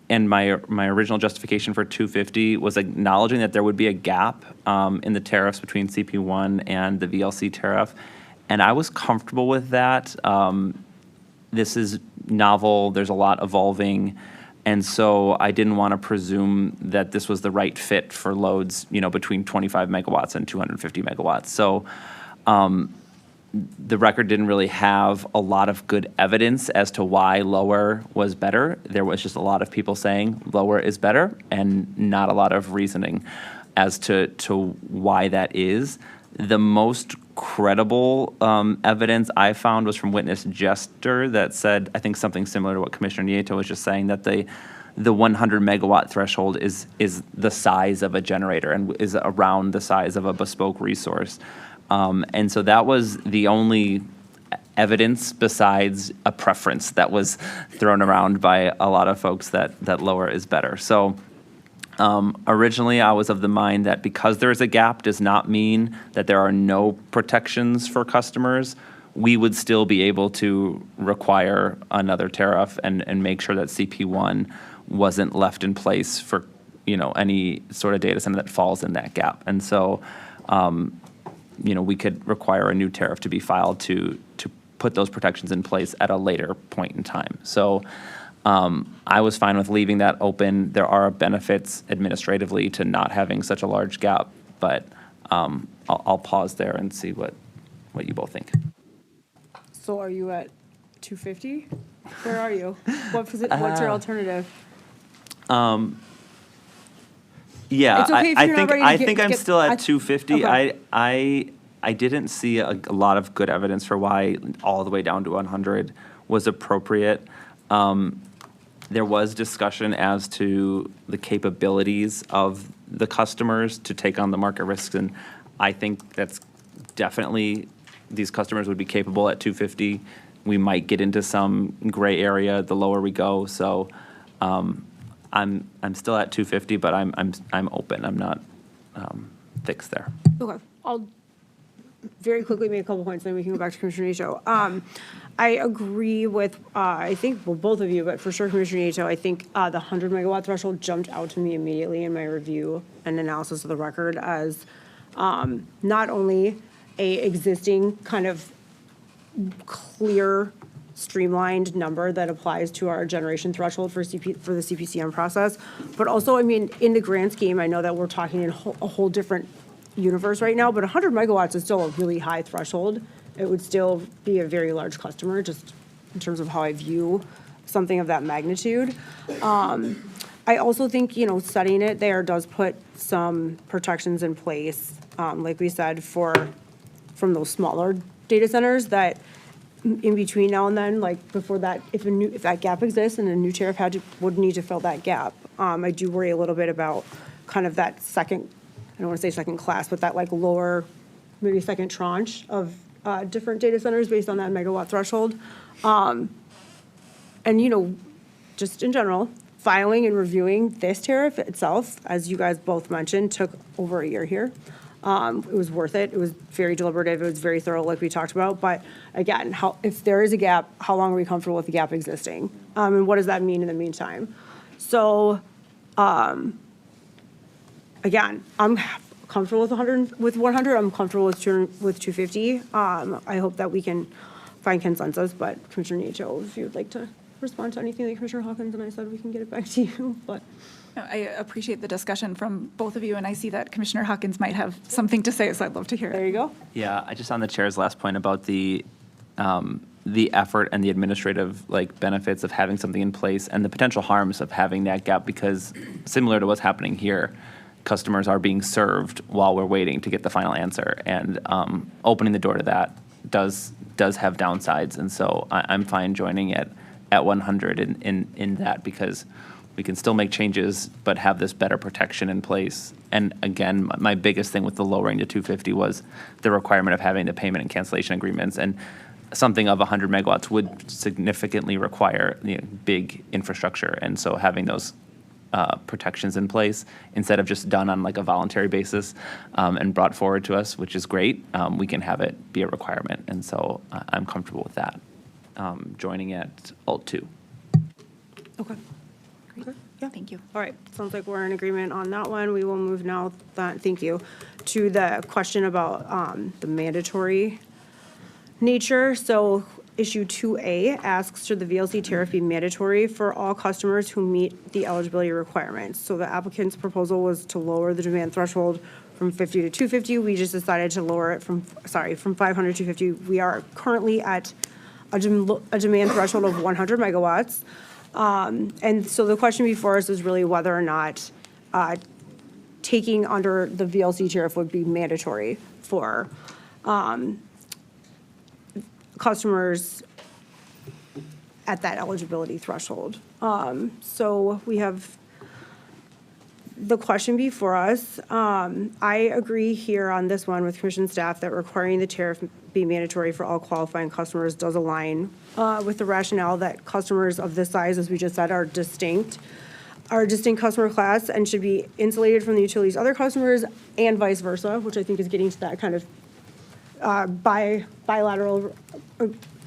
and my original justification for 250 was acknowledging that there would be a gap in the tariffs between CP1 and the VLC tariff. And I was comfortable with that. This is novel. There's a lot evolving. And so I didn't want to presume that this was the right fit for loads, between 25 megawatts and 250 megawatts. So the record didn't really have a lot of good evidence as to why lower was better. There was just a lot of people saying lower is better and not a lot of reasoning. as to why that is. The most credible evidence I found was from witness Jester that said, I think something similar to what Commissioner Nieto was just saying, that the 100 megawatt threshold is the size of a generator and is around the size of a bespoke resource. And so that was the only evidence besides a preference that was thrown around by a lot of folks that lower is better. So originally I was of the mind that because there is a gap does not mean that there are no protections for customers. We would still be able to require another tariff and make sure that CP1 wasn't left in place for, any sort of data center that falls in that gap. And so, we could require a new tariff to be filed to put those protections in place at a later point in time. So I was fine with leaving that open. There are benefits administratively to not having such a large gap, but I'll pause there and see what you both think. So are you at 250? Where are you? What's your alternative? Yeah, It's okay if you're not ready to I think I'm still at 250. Okay. I didn't see a lot of good evidence for why all the way down to 100 was appropriate. There was discussion as to the capabilities of the customers to take on the market risks, and I think that's definitely, these customers would be capable at 250. We might get into some gray area the lower we go. So I'm still at 250, but I'm open. I'm not fixed there. Okay, I'll very quickly make a couple points, then we can go back to Commissioner Nieto. I agree with, I think, well, both of you, but for sure Commissioner Nieto, I think the 100 megawatt threshold jumped out to me immediately in my review and analysis of the record as not only a existing kind of clear, streamlined number that applies to our generation threshold for the CPCN process, but also, I mean, in the grand scheme, I know that we're talking in a whole different universe right now, but 100 megawatts is still a really high threshold. It would still be a very large customer, just in terms of how I view something of that magnitude. I also think, setting it there does put some protections in place, like we said, from those smaller data centers that in between now and then, like before that, if that gap exists and a new tariff would need to fill that gap. I do worry a little bit about kind of that second, I don't want to say second class, but that like lower, maybe second tranche of different data centers based on that megawatt threshold. And, just in general, filing and reviewing this tariff itself, as you guys both mentioned, took over a year here. It was worth it. It was very deliberative. It was very thorough, like we talked about. But again, if there is a gap, how long are we comfortable with the gap existing? And what does that mean in the meantime? So, again, I'm comfortable with 100. I'm comfortable with 250. I hope that we can find consensus. But Commissioner Nieto, if you'd like to respond to anything that Commissioner Hawkins and I said, we can get it back to you. But I appreciate the discussion from both of you, and I see that Commissioner Hawkins might have something to say, so I'd love to hear it. there you go. Yeah, I just on the chair's last point about the effort and the administrative benefits of having something in place and the potential harms of having that gap, because similar to what's happening here, customers are being served while we're waiting to get the final answer, and opening the door to that does have downsides, and so I'm fine joining it at 100 in that, because we can still make changes but have this better protection in place. And again, my biggest thing with the lowering to 250 was the requirement of having the payment and cancellation agreements, and something of 100 megawatts would significantly require big infrastructure, and so having those protections in place instead of just done on a voluntary basis and brought forward to us, which is great, we can have it be a requirement, and so I'm comfortable with that. Joining at Alt 2. Okay. Great. Yeah. Thank you. All right, sounds like we're in agreement on that one. We will move now, thank you, to the question about the mandatory nature. So issue 2A asks, should the VLC tariff be mandatory for all customers who meet the eligibility requirements? So the applicant's proposal was to lower the demand threshold from 50 to 250. We just decided to lower it from 500 to 250. We are currently at a demand threshold of 100 megawatts. And so the question before us is really whether or not taking under the VLC tariff would be mandatory for customers at that eligibility threshold. So we have the question before us. I agree here on this one with commission staff that requiring the tariff be mandatory for all qualifying customers does align with the rationale that customers of this size, as we just said, are a distinct customer class and should be insulated from the utility's other customers and vice versa, which I think is getting to that kind of bilateral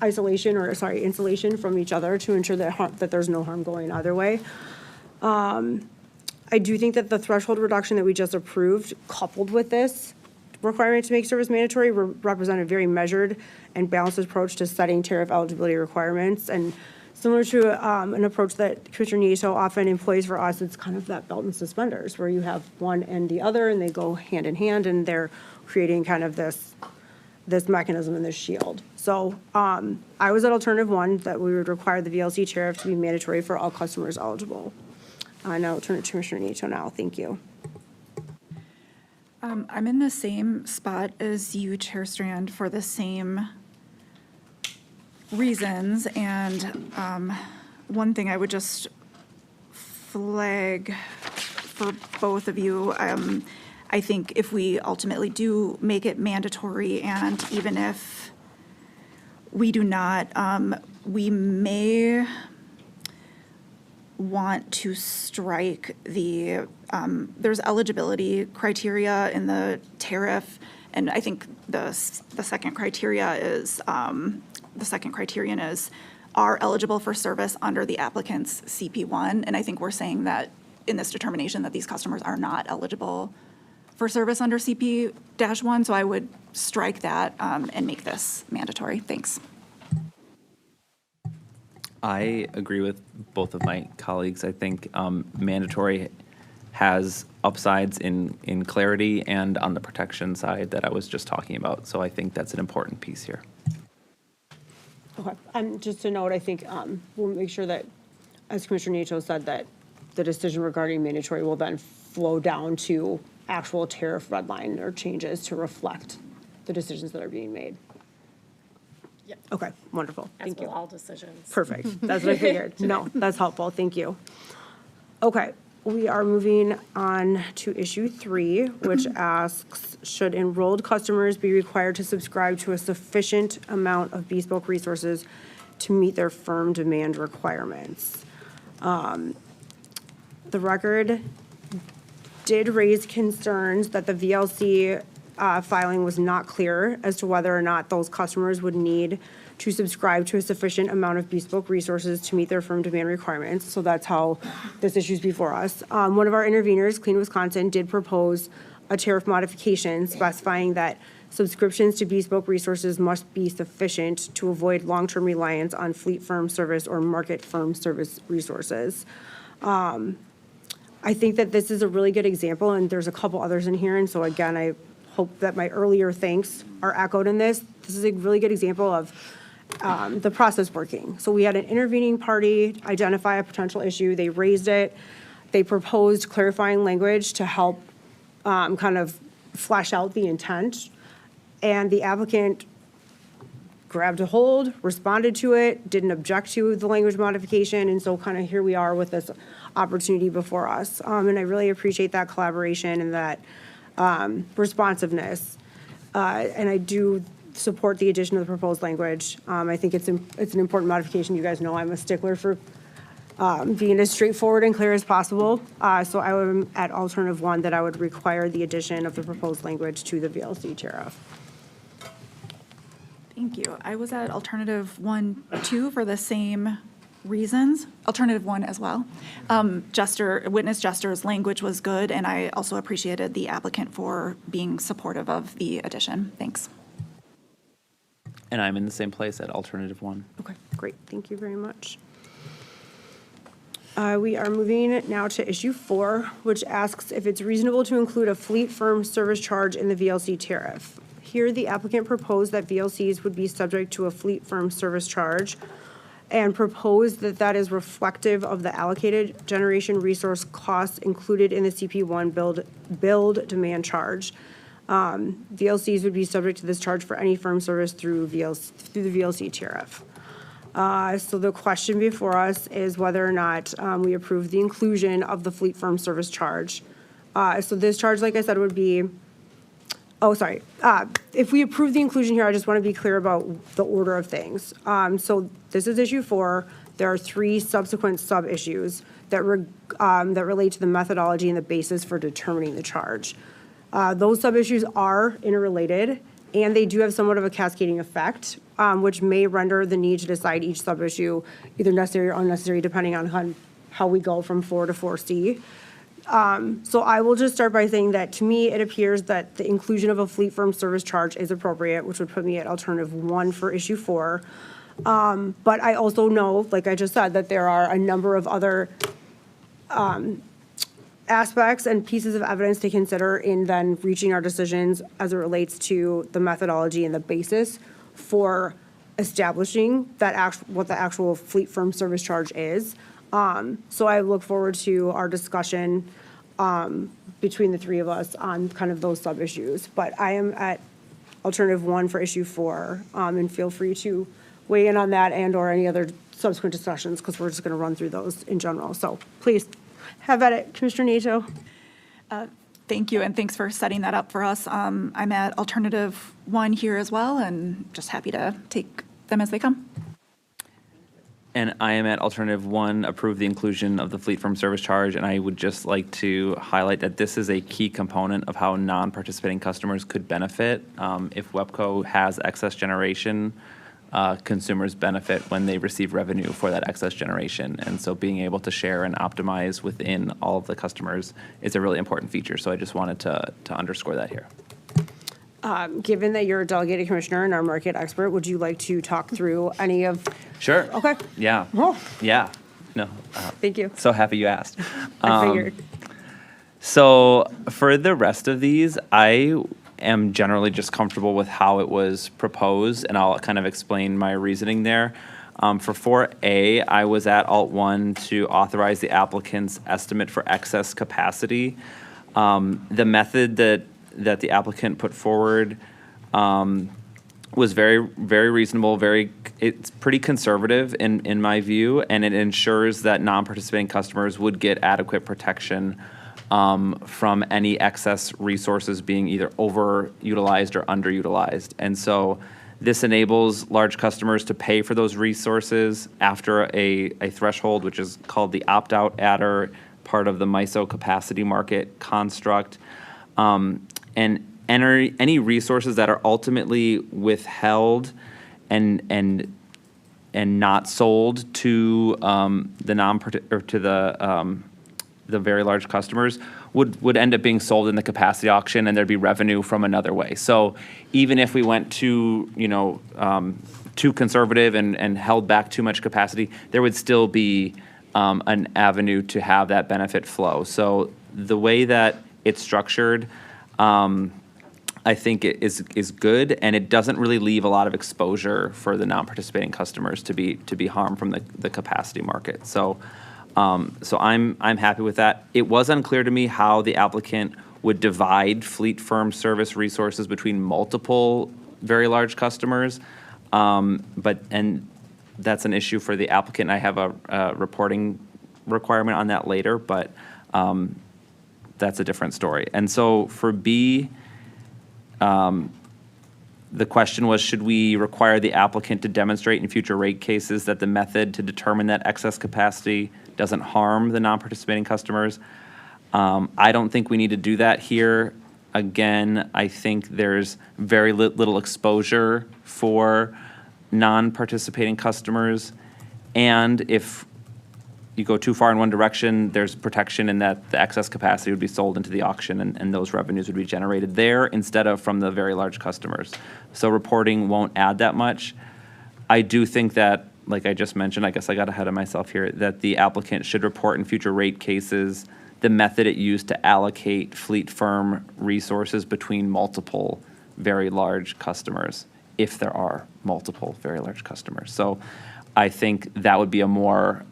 insulation from each other to ensure that there's no harm going either way. I do think that the threshold reduction that we just approved, coupled with this requirement to make service mandatory, represent a very measured and balanced approach to setting tariff eligibility requirements. And similar to an approach that Commissioner Nieto often employs for us, it's kind of that belt and suspenders, where you have one and the other, and they go hand in hand, and they're creating kind of this mechanism and this shield. So I was at alternative one, that we would require the VLC tariff to be mandatory for all customers eligible. And I'll turn it to Commissioner Nieto now. Thank you. I'm in the same spot as you, Chair Strand, for the same reasons. And one thing I would just flag for both of you, I think if we ultimately do make it mandatory, and even if we do not, we may want to strike the, there's eligibility criteria in the tariff, and I think the second criteria is, are eligible for service under the applicant's CP1, and I think we're saying that in this determination that these customers are not eligible for service under CP-1, so I would strike that and make this mandatory. Thanks. I agree with both of my colleagues. I think mandatory has upsides in clarity and on the protection side that I was just talking about. So I think that's an important piece here. Okay. Just to note, I think we'll make sure that, as Commissioner Nieto said, that the decision regarding mandatory will then flow down to actual tariff redline or changes to reflect the decisions that are being made. Yep. Okay, wonderful. Thank As you. will all decisions. Perfect. That's what I figured. No, that's helpful. Thank you. Okay, we are moving on to issue 3, which asks, should enrolled customers be required to subscribe to a sufficient amount of bespoke resources to meet their firm demand requirements? The record did raise concerns that the VLC filing was not clear as to whether or not those customers would need to subscribe to a sufficient amount of bespoke resources to meet their firm demand requirements. So that's how this issue's before us. One of our interveners, Clean Wisconsin, did propose a tariff modification specifying that subscriptions to bespoke resources must be sufficient to avoid long-term reliance on fleet firm service or market firm service resources. I think that this is a really good example, and there's a couple others in here, and so again, I hope that my earlier thanks are echoed in this. This is a really good example of the process working. So we had an intervening party identify a potential issue, they raised it, they proposed clarifying language to help kind of flesh out the intent, and the applicant grabbed a hold, responded to it, didn't object to the language modification, and so kind of here we are with this opportunity before us. And I really appreciate that collaboration and that responsiveness. And I do support the addition of the proposed language. I think it's an important modification. You guys know I'm a stickler for being as straightforward and clear as possible. So I would, at alternative 1, that I would require the addition of the proposed language to the VLC tariff. Thank you. I was at alternative 1, 2 for the same reasons. Alternative 1 as well. Witness Jester's language was good, and I also appreciated the applicant for being supportive of the addition. Thanks. And I'm in the same place at alternative 1. Okay, great. Thank you very much. We are moving now to issue 4, which asks if it's reasonable to include a fleet firm service charge in the VLC tariff. Here, the applicant proposed that VLCs would be subject to a fleet firm service charge and propose that that is reflective of the allocated generation resource costs included in the CP1 build demand charge. VLCs would be subject to this charge for any firm service through the VLC tariff. So the question before us is whether or not we approve the inclusion of the fleet firm service charge. So this charge, like I said, would be, if we approve the inclusion here, I just want to be clear about the order of things. So this is issue 4. There are 3 subsequent sub-issues that relate to the methodology and the basis for determining the charge. Those sub-issues are interrelated, and they do have somewhat of a cascading effect, which may render the need to decide each sub-issue either necessary or unnecessary, depending on how we go from 4 to 4C. So I will just start by saying that, to me, it appears that the inclusion of a fleet firm service charge is appropriate, which would put me at alternative 1 for issue 4. But I also know, like I just said, that there are a number of other aspects and pieces of evidence to consider in then reaching our decisions as it relates to the methodology and the basis for establishing what the actual fleet firm service charge is. So I look forward to our discussion between the 3 of us on kind of those sub-issues. But I am at alternative 1 for issue 4, and feel free to weigh in on that and/or any other subsequent discussions, because we're just going to run through those in general. So please, have at it, Commissioner Nato. Thank you, and thanks for setting that up for us. I'm at alternative 1 here as well, and just happy to take them as they come. And I am at alternative 1, approve the inclusion of the fleet firm service charge. And I would just like to highlight that this is a key component of how non-participating customers could benefit. If WEPCO has excess generation, consumers benefit when they receive revenue for that excess generation. And so being able to share and optimize within all of the customers is a really important feature. So I just wanted to underscore that here. Given that you're a delegated commissioner and our market expert, would you like to talk through any of? Sure. Okay. Yeah. Oh, Yeah. No. thank you. So happy you asked. I figured. So for the rest of these, I am generally just comfortable with how it was proposed, and I'll kind of explain my reasoning there. For 4A, I was at Alt 1 to authorize the applicant's estimate for excess capacity. The method that the applicant put forward was very, very reasonable, it's pretty conservative in my view, and it ensures that non-participating customers would get adequate protection from any excess resources being either overutilized or underutilized. And so this enables large customers to pay for those resources after a threshold, which is called the opt-out adder, part of the MISO capacity market construct. And any resources that are ultimately withheld and not sold to the very large customers would end up being sold in the capacity auction, and there'd be revenue from another way. So even if we went too conservative and held back too much capacity, there would still be an avenue to have that benefit flow. So the way that it's structured, I think it is good, and it doesn't really leave a lot of exposure for the non-participating customers to be harmed from the capacity market. So I'm happy with that. It was unclear to me how the applicant would divide fleet firm service resources between multiple very large customers, and that's an issue for the applicant. I have a reporting requirement on that later, but that's a different story. And so for B, the question was, should we require the applicant to demonstrate in future rate cases that the method to determine that excess capacity doesn't harm the non-participating customers? I don't think we need to do that here. Again, I think there's very little exposure for non-participating customers. And if you go too far in one direction, there's protection in that the excess capacity would be sold into the auction, and those revenues would be generated there instead of from the very large customers. So reporting won't add that much. I do think that, like I just mentioned, I guess I got ahead of myself here, that the applicant should report in future rate cases the method it used to allocate fleet firm resources between multiple very large customers, if there are multiple very large customers. So I think that would be a more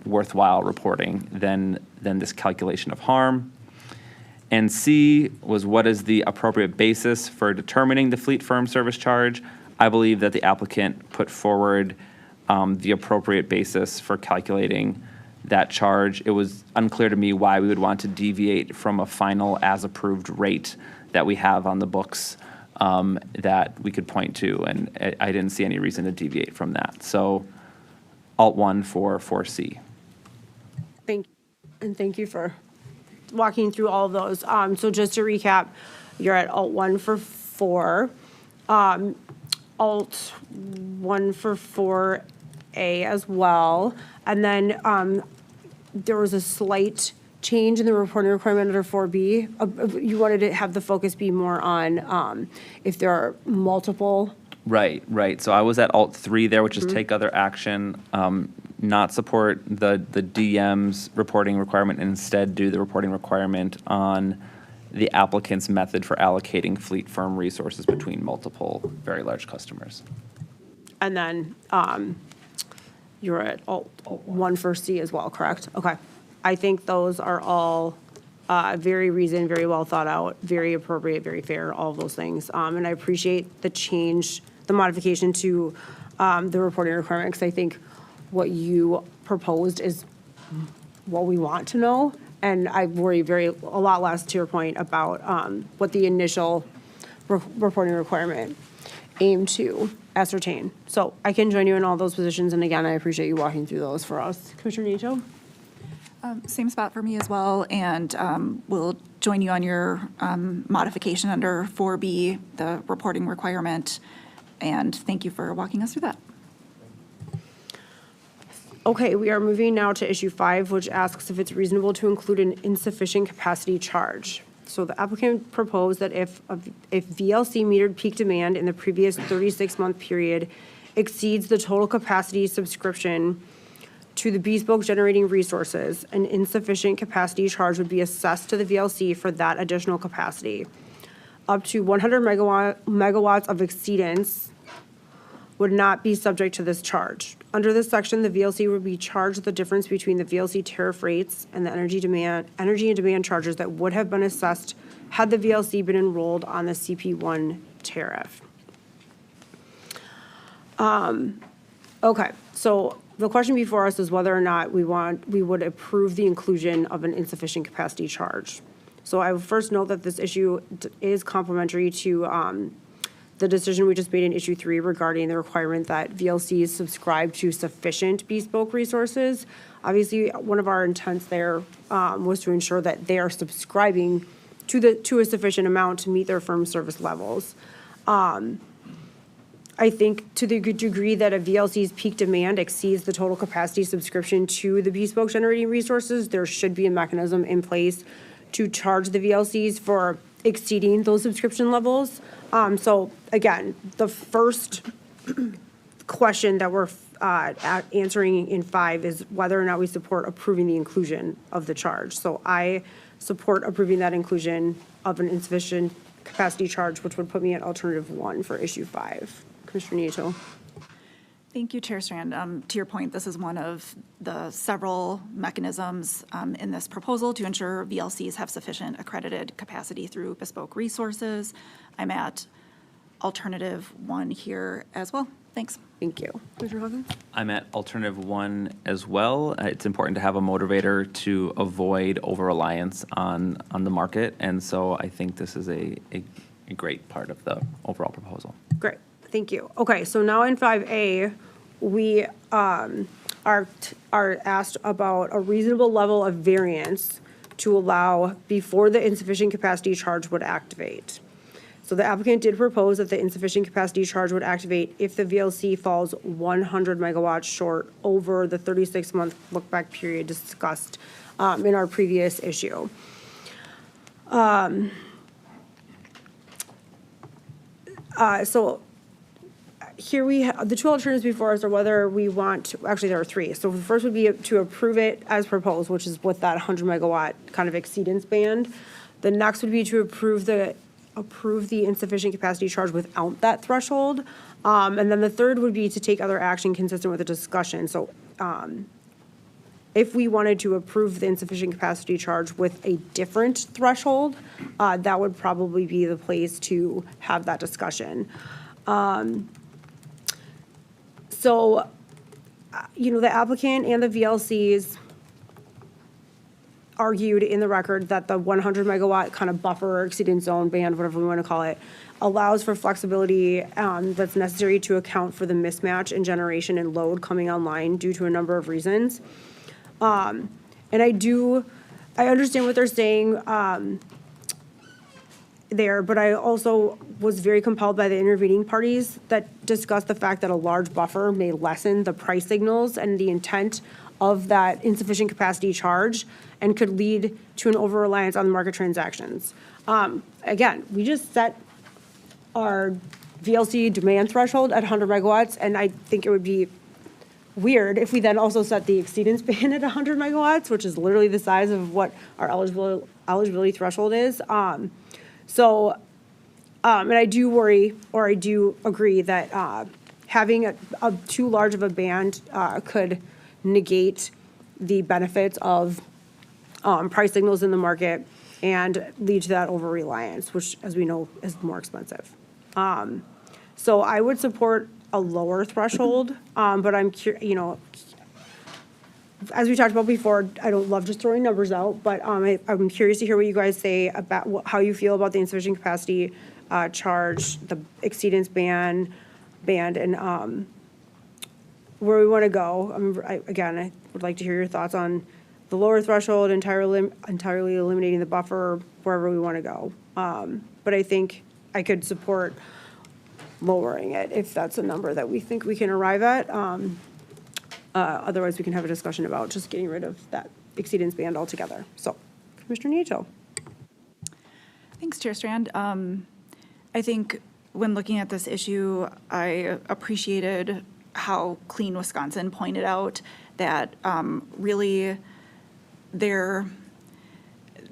worthwhile reporting than this calculation of harm. And C was, what is the appropriate basis for determining the fleet firm service charge? I believe that the applicant put forward the appropriate basis for calculating that charge. It was unclear to me why we would want to deviate from a final as-approved rate that we have on the books that we could point to, and I didn't see any reason to deviate from that. So Alt 1 for 4C. Thank you for walking through all of those. So just to recap, you're at Alt 1 for 4, Alt 1 for 4A as well, and then there was a slight change in the reporting requirement under 4B. You wanted to have the focus be more on if there are multiple. Right. So I was at Alt 3 there, which is take other action, not support the DM's reporting requirement, and instead do the reporting requirement on the applicant's method for allocating fleet firm resources between multiple very large customers. And then you're at Alt 1 for C as well, correct? Okay. I think those are all very reasoned, very well thought out, very appropriate, very fair, all of those things. And I appreciate the change, the modification to the reporting requirement, because I think what you proposed is what we want to know. And I worry a lot less, to your point, about what the initial reporting requirement aimed to ascertain. So I can join you in all those positions. And again, I appreciate you walking through those for us. Commissioner Nieto? Same spot for me as well, and we'll join you on your modification under 4B, the reporting requirement, and thank you for walking us through that. Okay, we are moving now to issue 5, which asks if it's reasonable to include an insufficient capacity charge. So the applicant proposed that if VLC metered peak demand in the previous 36-month period exceeds the total capacity subscription to the Bespoke generating resources, an insufficient capacity charge would be assessed to the VLC for that additional capacity. Up to 100 megawatts of exceedance would not be subject to this charge. Under this section, the VLC would be charged the difference between the VLC tariff rates and the energy and demand charges that would have been assessed had the VLC been enrolled on the CP1 tariff. Okay, so the question before us is whether or not we would approve the inclusion of an insufficient capacity charge. So I would first note that this issue is complementary to the decision we just made in issue 3 regarding the requirement that VLCs subscribe to sufficient bespoke resources. Obviously, one of our intents there was to ensure that they are subscribing to a sufficient amount to meet their firm service levels. I think to the degree that a VLC's peak demand exceeds the total capacity subscription to the bespoke generating resources, there should be a mechanism in place to charge the VLCs for exceeding those subscription levels. So again, the first question that we're answering in 5 is whether or not we support approving the inclusion of the charge. So I support approving that inclusion of an insufficient capacity charge, which would put me at alternative 1 for issue 5. Commissioner Nieto. Thank you, Chair Strand. To your point, this is one of the several mechanisms in this proposal to ensure VLCs have sufficient accredited capacity through bespoke resources. I'm at alternative 1 here as well. Thanks. Thank you. Commissioner Hawkins? I'm at alternative 1 as well. It's important to have a motivator to avoid over-reliance on the market, and so I think this is a great part of the overall proposal. Great. Thank you. Okay, so now in 5A, we are asked about a reasonable level of variance to allow before the insufficient capacity charge would activate. So the applicant did propose that the insufficient capacity charge would activate if the VLC falls 100 megawatts short over the 36-month look-back period discussed in our previous issue. So here we have, the 2 alternatives before us are whether we want to, actually there are 3. So the first would be to approve it as proposed, which is with that 100 megawatt kind of exceedance band. The next would be to approve the approve the insufficient capacity charge without that threshold. And then the third would be to take other action consistent with the discussion. So if we wanted to approve the insufficient capacity charge with a different threshold, that would probably be the place to have that discussion. So, the applicant and the VLCs argued in the record that the 100 megawatt kind of buffer or exceedance zone band, whatever we want to call it, allows for flexibility that's necessary to account for the mismatch in generation and load coming online due to a number of reasons. And I understand what they're saying there, but I also was very compelled by the intervening parties that discussed the fact that a large buffer may lessen the price signals and the intent of that insufficient capacity charge and could lead to an over-reliance on market transactions. Again, we just set our VLC demand threshold at 100 megawatts, and I think it would be weird if we then also set the exceedance band at 100 megawatts, which is literally the size of what our eligibility threshold is. And I do worry, or I do agree that having a too large of a band could negate the benefits of price signals in the market and lead to that over-reliance, which, as we know, is more expensive. So I would support a lower threshold, but I'm as we talked about before, I don't love just throwing numbers out, but I'm curious to hear what you guys say about how you feel about the insufficient capacity charge, the exceedance band, and where we want to go. I would like to hear your thoughts on the lower threshold, entirely eliminating the buffer, wherever we want to go. But I think I could support lowering it if that's a number that we think we can arrive at. Otherwise, we can have a discussion about just getting rid of that exceedance band altogether. So, Commissioner Nieto. Thanks, Chair Strand. I think when looking at this issue, I appreciated how Clean Wisconsin pointed out that really there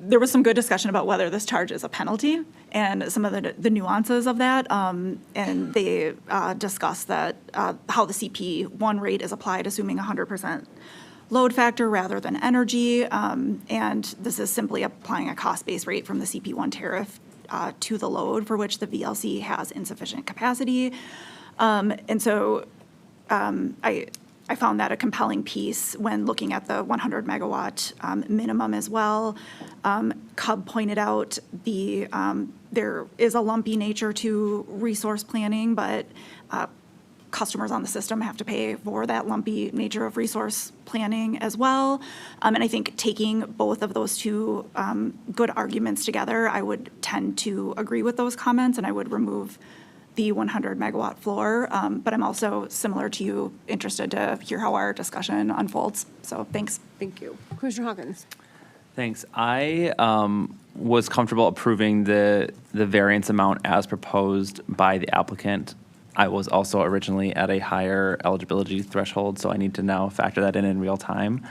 was some good discussion about whether this charge is a penalty and some of the nuances of that. And they discussed that how the CP1 rate is applied, assuming 100% load factor rather than energy. And this is simply applying a cost-based rate from the CP1 tariff to the load for which the VLC has insufficient capacity. And so I found that a compelling piece when looking at the 100 megawatt minimum as well. Cub pointed out there is a lumpy nature to resource planning, but customers on the system have to pay for that lumpy nature of resource planning as well. And I think taking both of those two good arguments together, I would tend to agree with those comments, and I would remove the 100 megawatt floor. But I'm also, similar to you, interested to hear how our discussion unfolds. So thanks. Thank you. Commissioner Hawkins. Thanks. I was comfortable approving the variance amount as proposed by the applicant. I was also originally at a higher eligibility threshold, so I need to now factor that in real time.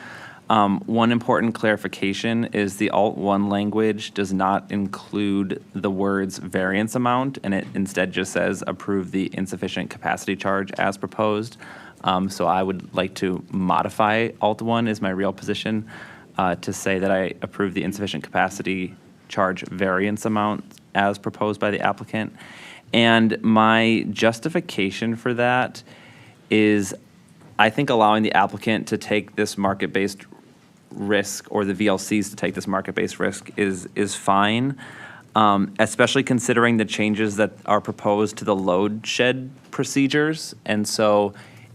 One important clarification is the Alt-1 language does not include the words variance amount, and it instead just says approve the insufficient capacity charge as proposed. So I would like to modify Alt-1 is my real position to say that I approve the insufficient capacity charge variance amount as proposed by the applicant. And my justification for that is I think allowing the applicant to take this market-based risk, or the VLCs to take this market-based risk, is fine, especially considering the changes that are proposed to the load shed procedures. And so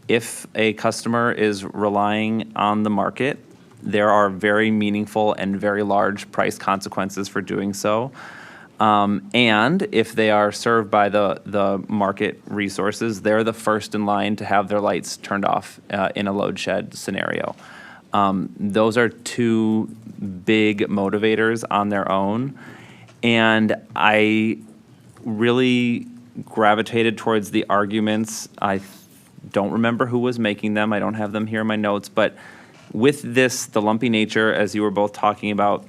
if a customer is relying on the market, there are very meaningful and very large price consequences for doing so. And if they are served by the market resources, they're the first in line to have their lights turned off in a load shed scenario. Those are two big motivators on their own. And I really gravitated towards the arguments. I don't remember who was making them. I don't have them here in my notes. But with this, the lumpy nature, as you were both talking about,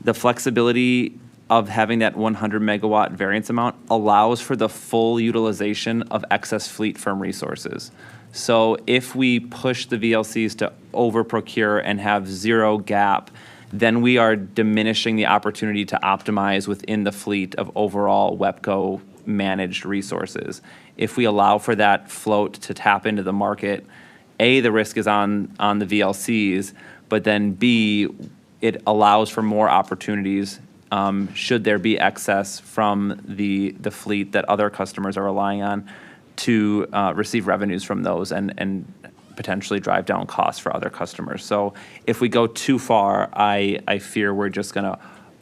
the flexibility of having that 100 megawatt variance amount allows for the full utilization of excess fleet firm resources. So if we push the VLCs to over-procure and have zero gap, then we are diminishing the opportunity to optimize within the fleet of overall WEPCO managed resources. If we allow for that float to tap into the market, A, the risk is on the VLCs, but then B, it allows for more opportunities should there be excess from the fleet that other customers are relying on to receive revenues from those and potentially drive down costs for other customers. So if we go too far, I fear we're just going to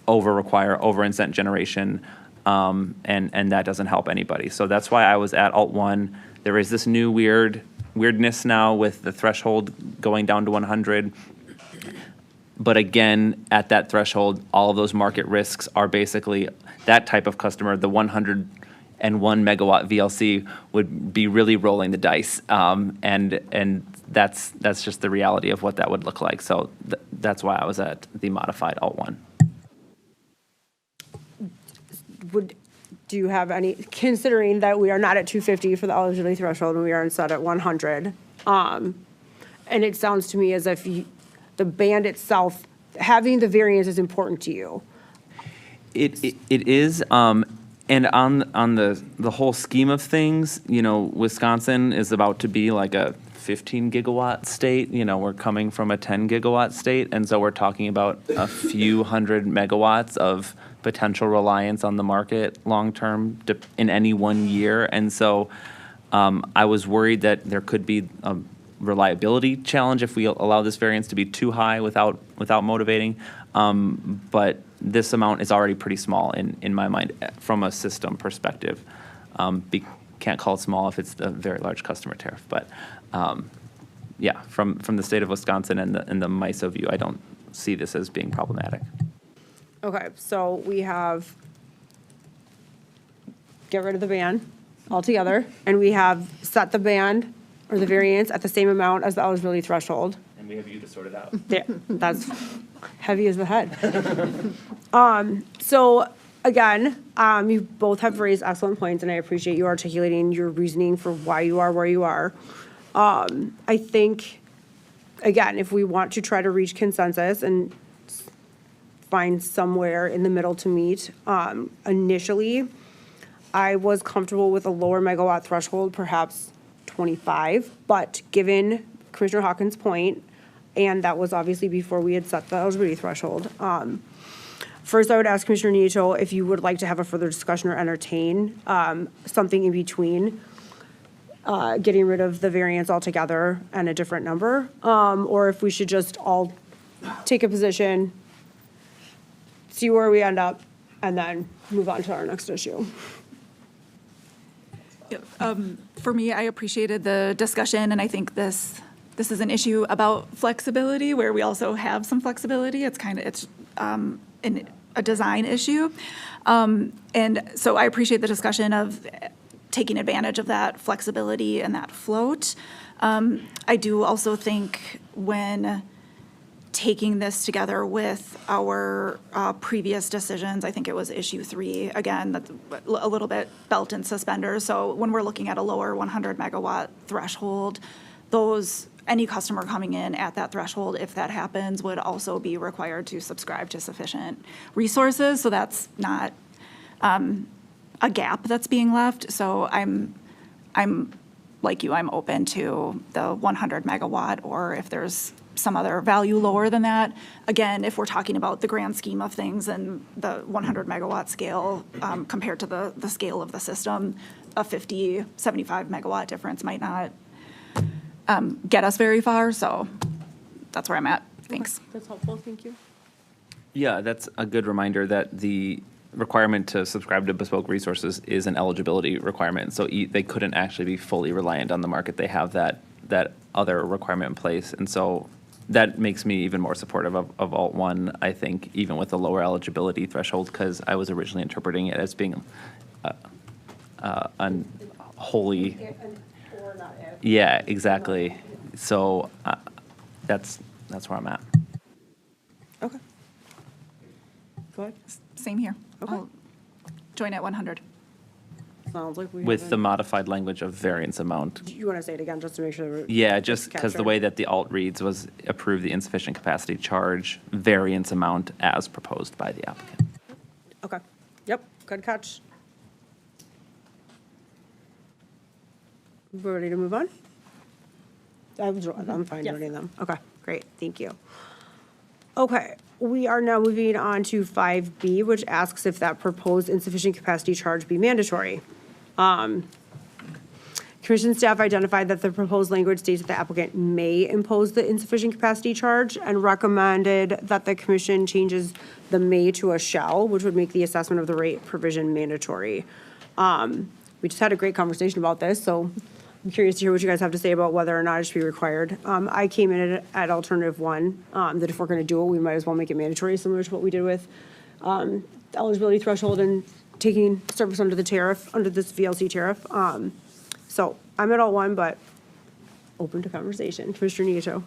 over-require, over-incent generation, and that doesn't help anybody. So that's why I was at Alt 1. There is this new weirdness now with the threshold going down to 100. But again, at that threshold, all of those market risks are basically that type of customer, the 101 megawatt VLC would be really rolling the dice. And that's just the reality of what that would look like. So that's why I was at the modified Alt 1. Do you have any, considering that we are not at 250 for the eligibility threshold and we are instead at 100, and it sounds to me as if the band itself, having the variance is important to you. It is, and on the whole scheme of things, you know, Wisconsin is about to be like a 15 gigawatt state. You know, we're coming from a 10 gigawatt state, and so we're talking about a few hundred megawatts of potential reliance on the market long-term in any one year. And so I was worried that there could be a reliability challenge if we allow this variance to be too high without motivating. But this amount is already pretty small in my mind from a system perspective. Can't call it small if it's a very large customer tariff. But yeah, from the state of Wisconsin and the MISO view, I don't see this as being problematic. Okay, so we have get rid of the ban altogether, and we have set the band or the variance at the same amount as the eligibility threshold. And we have you to sort it out. Yeah, that's heavy as the head. So again, you both have raised excellent points, and I appreciate you articulating your reasoning for why you are where you are. I think, again, if we want to try to reach consensus and find somewhere in the middle to meet, initially, I was comfortable with a lower megawatt threshold, perhaps 25, but given Commissioner Hawkins' point, and that was obviously before we had set the eligibility threshold. First, I would ask Commissioner Nieto if you would like to have a further discussion or entertain something in between getting rid of the variance altogether and a different number, or if we should just all take a position, see where we end up, and then move on to our next issue. For me, I appreciated the discussion, and I think this is an issue about flexibility where we also have some flexibility. It's a design issue. And so I appreciate the discussion of taking advantage of that flexibility and that float. I do also think when taking this together with our previous decisions, I think it was issue 3, again, that's a little bit belt and suspenders. So when we're looking at a lower 100 megawatt threshold, any customer coming in at that threshold, if that happens, would also be required to subscribe to sufficient resources. So that's not a gap that's being left. So I'm like you, I'm open to the 100 megawatt, or if there's some other value lower than that. Again, if we're talking about the grand scheme of things and the 100 megawatt scale compared to the scale of the system, a 50, 75 megawatt difference might not get us very far. So that's where I'm at. Thanks. That's helpful. Thank you. Yeah, that's a good reminder that the requirement to subscribe to Bespoke resources is an eligibility requirement. So they couldn't actually be fully reliant on the market. They have that other requirement in place. And so that makes me even more supportive of Alt 1, I think, even with the lower eligibility threshold, because I was originally interpreting it as being unholy. Yeah, exactly. So that's where I'm at. Okay. Go ahead. Same here. I'll join at 100. Sounds like we With the haven't- modified language of variance amount. Do you want to say it again, just to make sure? that Yeah, it's just because the captured? way that the alt reads was approve the insufficient capacity charge variance amount as proposed by the applicant. Okay, yep, good catch. We're ready to move on? I'm fine Yes. joining them. Okay, great, thank you. Okay, we are now moving on to 5B, which asks if that proposed insufficient capacity charge be mandatory. Commission staff identified that the proposed language states that the applicant may impose the insufficient capacity charge and recommended that the commission changes the may to a shall, which would make the assessment of the rate provision mandatory. We just had a great conversation about this, so I'm curious to hear what you guys have to say about whether or not it should be required. I came in at alternative one, that if we're gonna do it, we might as well make it mandatory, similar to what we did with the eligibility threshold and taking service under the tariff, under this VLC tariff. So I'm at alt one, but open to conversation. Commissioner Nieto.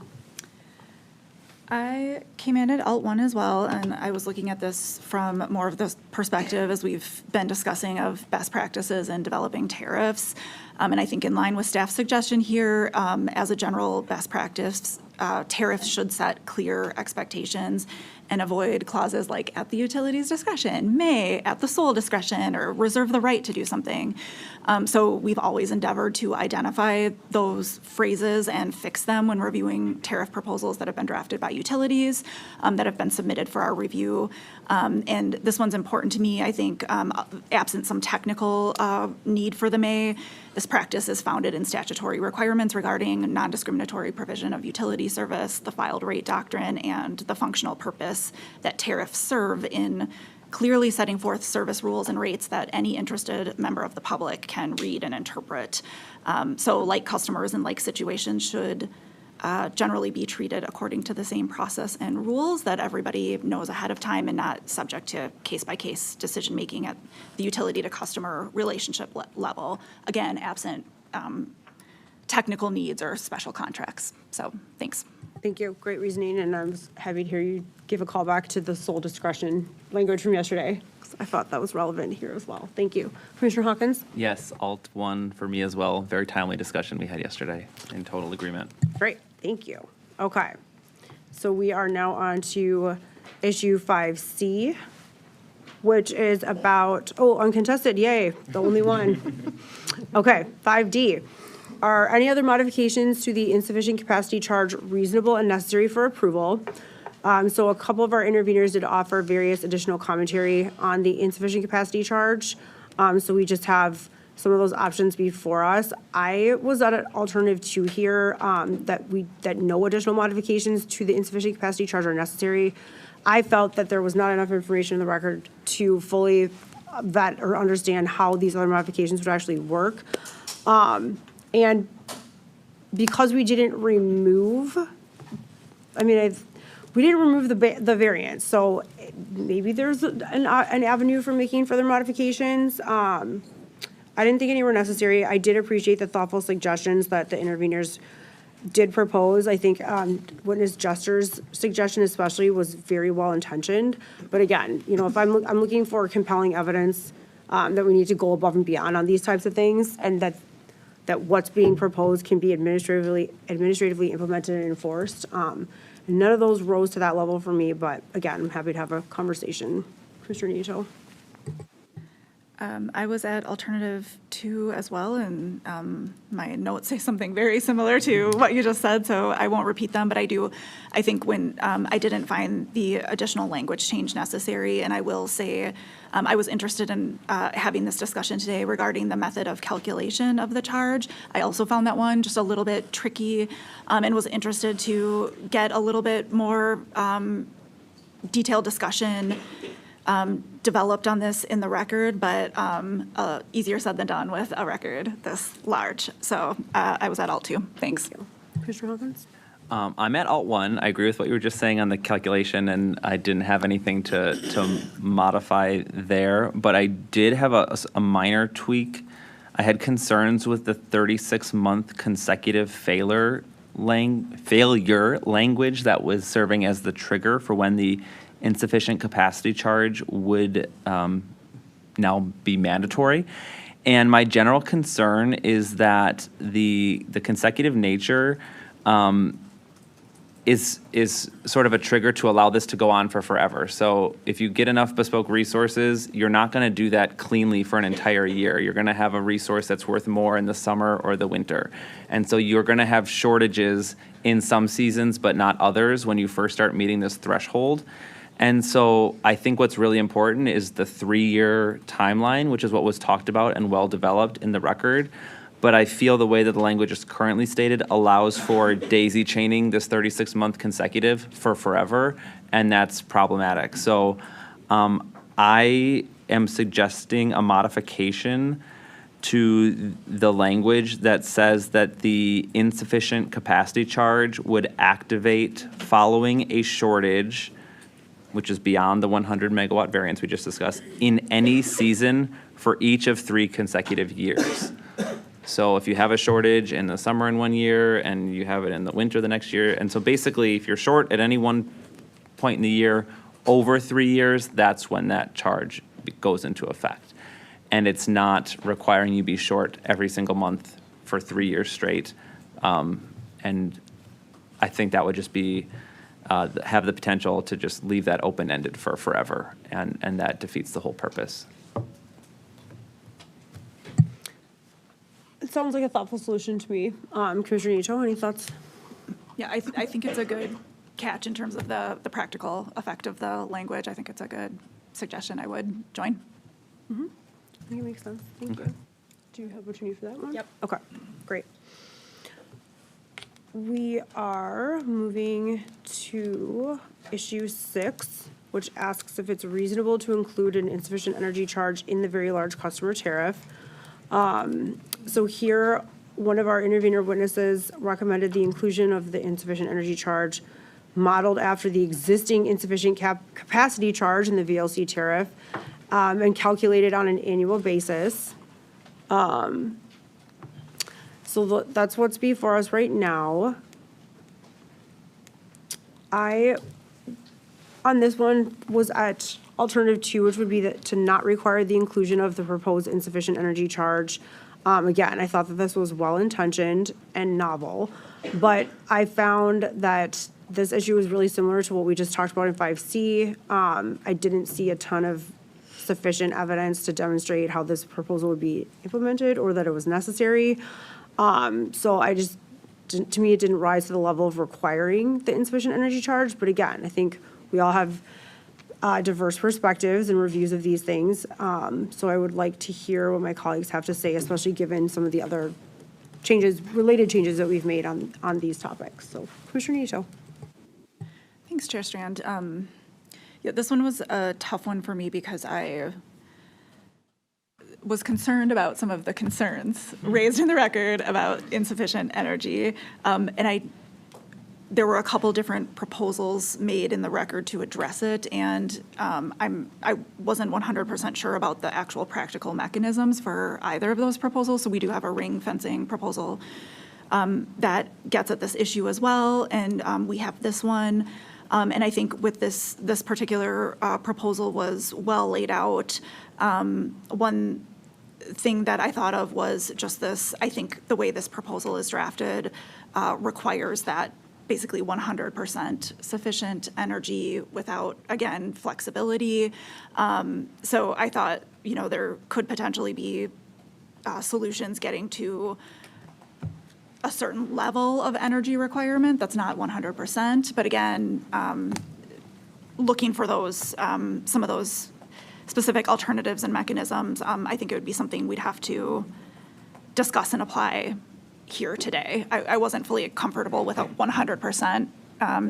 I came in at alt one as well, and I was looking at this from more of the perspective, as we've been discussing, of best practices and developing tariffs. And I think in line with staff's suggestion here, as a general best practice, tariffs should set clear expectations and avoid clauses like at the utility's discretion, may, at the sole discretion, or reserve the right to do something. So we've always endeavored to identify those phrases and fix them when reviewing tariff proposals that have been drafted by utilities, that have been submitted for our review. And this one's important to me, I think, absent some technical need for the may. This practice is founded in statutory requirements regarding non-discriminatory provision of utility service, the filed rate doctrine, and the functional purpose that tariffs serve in clearly setting forth service rules and rates that any interested member of the public can read and interpret. So like customers in like situations should generally be treated according to the same process and rules that everybody knows ahead of time and not subject to case-by-case decision-making at the utility to customer relationship level. Again, absent technical needs or special contracts. So, thanks. Thank you. Great reasoning, and I was happy to hear you give a call back to the sole discretion language from yesterday, 'cause I thought that was relevant here as well. Thank you. Commissioner Hawkins? Yes, alt one for me as well. Very timely discussion we had yesterday. In total agreement. Great, thank you. Okay. So we are now on to issue 5C, which is about, uncontested, yay, the only one. Okay, 5D. Are any other modifications to the insufficient capacity charge reasonable and necessary for approval? So a couple of our interveners did offer various additional commentary on the insufficient capacity charge. So we just have some of those options before us. I was at an alternative two here, that no additional modifications to the insufficient capacity charge are necessary. I felt that there was not enough information in the record to fully vet or understand how these other modifications would actually work. And because we didn't remove, we didn't remove the variance, so maybe there's an avenue for making further modifications. I didn't think any were necessary. I did appreciate the thoughtful suggestions that the interveners did propose. I think witness Jester's suggestion especially was very well intentioned. But again, if I'm looking for compelling evidence that we need to go above and beyond on these types of things, and that what's being proposed can be administratively implemented and enforced. None of those rose to that level for me, but again, I'm happy to have a conversation. Commissioner Nieto. I was at alternative 2 as well, and my notes say something very similar to what you just said, so I won't repeat them, but I think when I didn't find the additional language change necessary, and I will say I was interested in having this discussion today regarding the method of calculation of the charge. I also found that one just a little bit tricky, and was interested to get a little bit more detailed discussion developed on this in the record, but easier said than done with a record this large. So I was at alt 2. Thanks. Commissioner Hawkins? I'm at alt one. I agree with what you were just saying on the calculation, and I didn't have anything to modify there, but I did have a minor tweak. I had concerns with the 36-month consecutive failure language that was serving as the trigger for when the insufficient capacity charge would now be mandatory. And my general concern is that the consecutive nature is sort of a trigger to allow this to go on for forever. So if you get enough bespoke resources, you're not going to do that cleanly for an entire year. You're going to have a resource that's worth more in the summer or the winter. And so you're going to have shortages in some seasons, but not others when you first start meeting this threshold. And so I think what's really important is the 3-year timeline, which is what was talked about and well-developed in the record. But I feel the way that the language is currently stated allows for daisy chaining this 36-month consecutive for forever, and that's problematic. So I am suggesting a modification to the language that says that the insufficient capacity charge would activate following a shortage, which is beyond the 100 megawatt variance we just discussed, in any season for each of 3 consecutive years. So if you have a shortage in the summer in 1 year and you have it in the winter the next year, and so basically if you're short at any one point in the year over 3 years, that's when that charge goes into effect. And it's not requiring you be short every single month for 3 years straight. And I think that would just be, have the potential to just leave that open-ended for forever, and that defeats the whole purpose. It sounds like a thoughtful solution to me. Commissioner Nieto, any thoughts? Yeah, I think it's a good catch in terms of the practical effect of the language. I think it's a good suggestion. I would join. I think it makes sense. Thank you. Do you have what you need for that one? Yep. Okay, great. We are moving to issue 6, which asks if it's reasonable to include an insufficient energy charge in the very large customer tariff. So here, one of our intervener witnesses recommended the inclusion of the insufficient energy charge modeled after the existing insufficient capacity charge in the VLC tariff, and calculated on an annual basis. So that's what's before us right now. On this one, was at alternative 2, which would be to not require the inclusion of the proposed insufficient energy charge. Again, I thought that this was well-intentioned and novel, but I found that this issue was really similar to what we just talked about in 5C. I didn't see a ton of sufficient evidence to demonstrate how this proposal would be implemented or that it was necessary. So to me, it didn't rise to the level of requiring the insufficient energy charge. But again, I think we all have diverse perspectives and reviews of these things. So I would like to hear what my colleagues have to say, especially given some of the other related changes that we've made on these topics. So Commissioner Nieto. Thanks, Chair Strand. Yeah, this one was a tough one for me because I was concerned about some of the concerns raised in the record about insufficient energy. There were a couple different proposals made in the record to address it, and I wasn't 100% sure about the actual practical mechanisms for either of those proposals. So we do have a ring fencing proposal that gets at this issue as well, and we have this one. And I think with this particular proposal was well laid out. One thing that I thought of was just this, I think the way this proposal is drafted requires that basically 100% sufficient energy without, again, flexibility. So I thought, there could potentially be solutions getting to a certain level of energy requirement that's not 100%. But again, looking for those, some of those specific alternatives and mechanisms, I think it would be something we'd have to discuss and apply here today. I wasn't fully comfortable with a 100%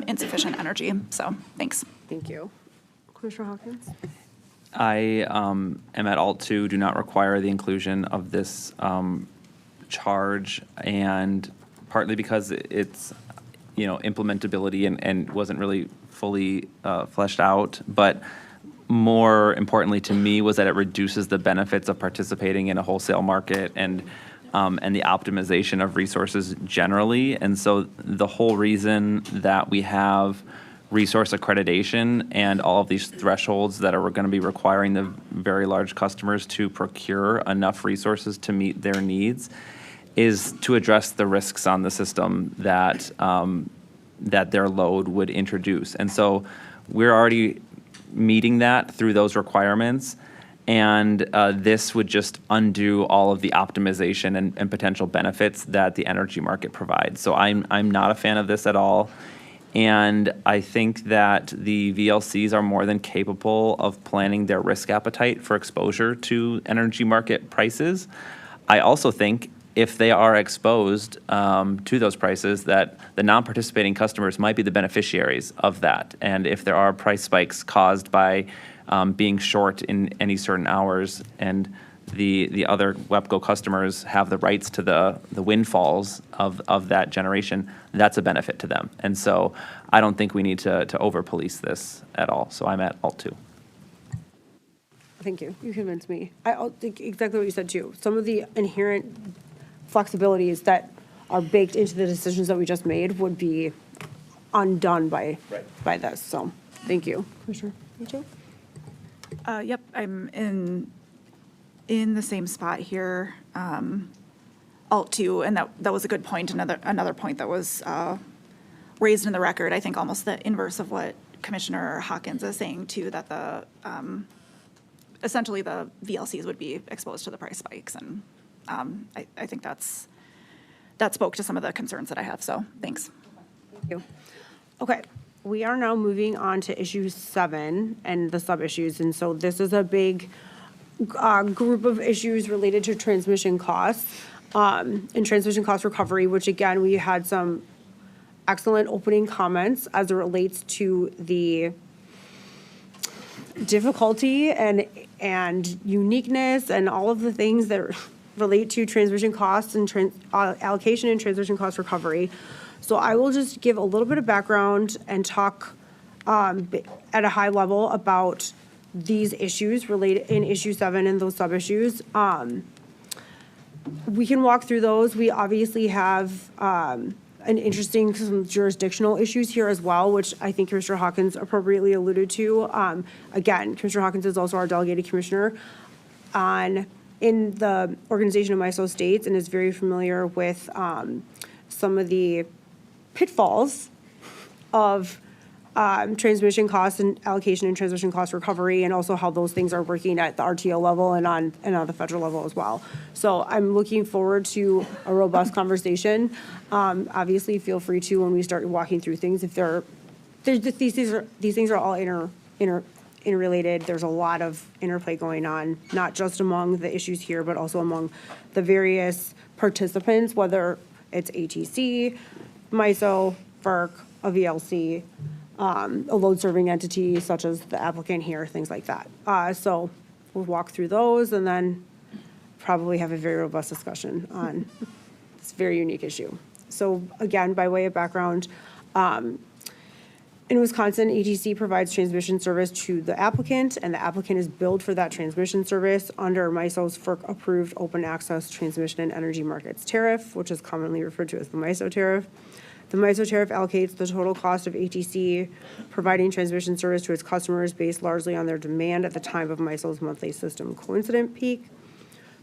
insufficient energy, so thanks. Thank you. Commissioner Hawkins? I am at alt 2, do not require the inclusion of this charge, and partly because it's, implementability and wasn't really fully fleshed out, but more importantly to me was that it reduces the benefits of participating in a wholesale market and the optimization of resources generally. And so the whole reason that we have resource accreditation and all of these thresholds that are going to be requiring the very large customers to procure enough resources to meet their needs is to address the risks on the system that that their load would introduce. And so we're already meeting that through those requirements. And this would just undo all of the optimization and potential benefits that the energy market provides. So I'm not a fan of this at all. And I think that the VLCs are more than capable of planning their risk appetite for exposure to energy market prices. I also think if they are exposed to those prices, that the non-participating customers might be the beneficiaries of that. And if there are price spikes caused by being short in any certain hours, and the other WEPCO customers have the rights to the windfalls of that generation, that's a benefit to them. And so I don't think we need to over-police this at all. So I'm at alt 2. Thank you. You convinced me. I think exactly what you said too. Some of the inherent flexibilities that are baked into the decisions that we just made would be undone by this. So thank you. Commissioner Rachel? Yep, I'm in the same spot here, alt 2, and that was a good point. Another point that was raised in the record, I think almost the inverse of what Commissioner Hawkins is saying too, that the essentially the VLCs would be exposed to the price spikes, and I think that spoke to some of the concerns that I have, so thanks. Thank you. Okay, we are now moving on to issue 7 and the sub-issues. And so this is a big group of issues related to transmission costs and transmission cost recovery, which again, we had some excellent opening comments as it relates to the difficulty and uniqueness and all of the things that relate to transmission costs and allocation and transmission cost recovery. So I will just give a little bit of background and talk at a high level about these issues related in issue 7 and those sub-issues. We can walk through those. We obviously have an interesting some jurisdictional issues here as well, which I think Commissioner Hawkins appropriately alluded to. Again, Commissioner Hawkins is also our delegated commissioner in the organization of MISO states and is very familiar with some of the pitfalls of transmission costs and allocation and transmission cost recovery, and also how those things are working at the RTO level and on the federal level as well. So I'm looking forward to a robust conversation. Obviously, feel free to, when we start walking through things, if these things are all interrelated. There's a lot of interplay going on, not just among the issues here, but also among the various participants, whether it's ATC, MISO, FERC, a VLC, a load-serving entity such as the applicant here, things like that. So we'll walk through those and then probably have a very robust discussion on this very unique issue. So again, by way of background, in Wisconsin, ATC provides transmission service to the applicant, and the applicant is billed for that transmission service under MISO's FERC-approved open access transmission and energy markets tariff, which is commonly referred to as the MISO tariff. The MISO tariff allocates the total cost of ATC providing transmission service to its customers based largely on their demand at the time of MISO's monthly system coincident peak.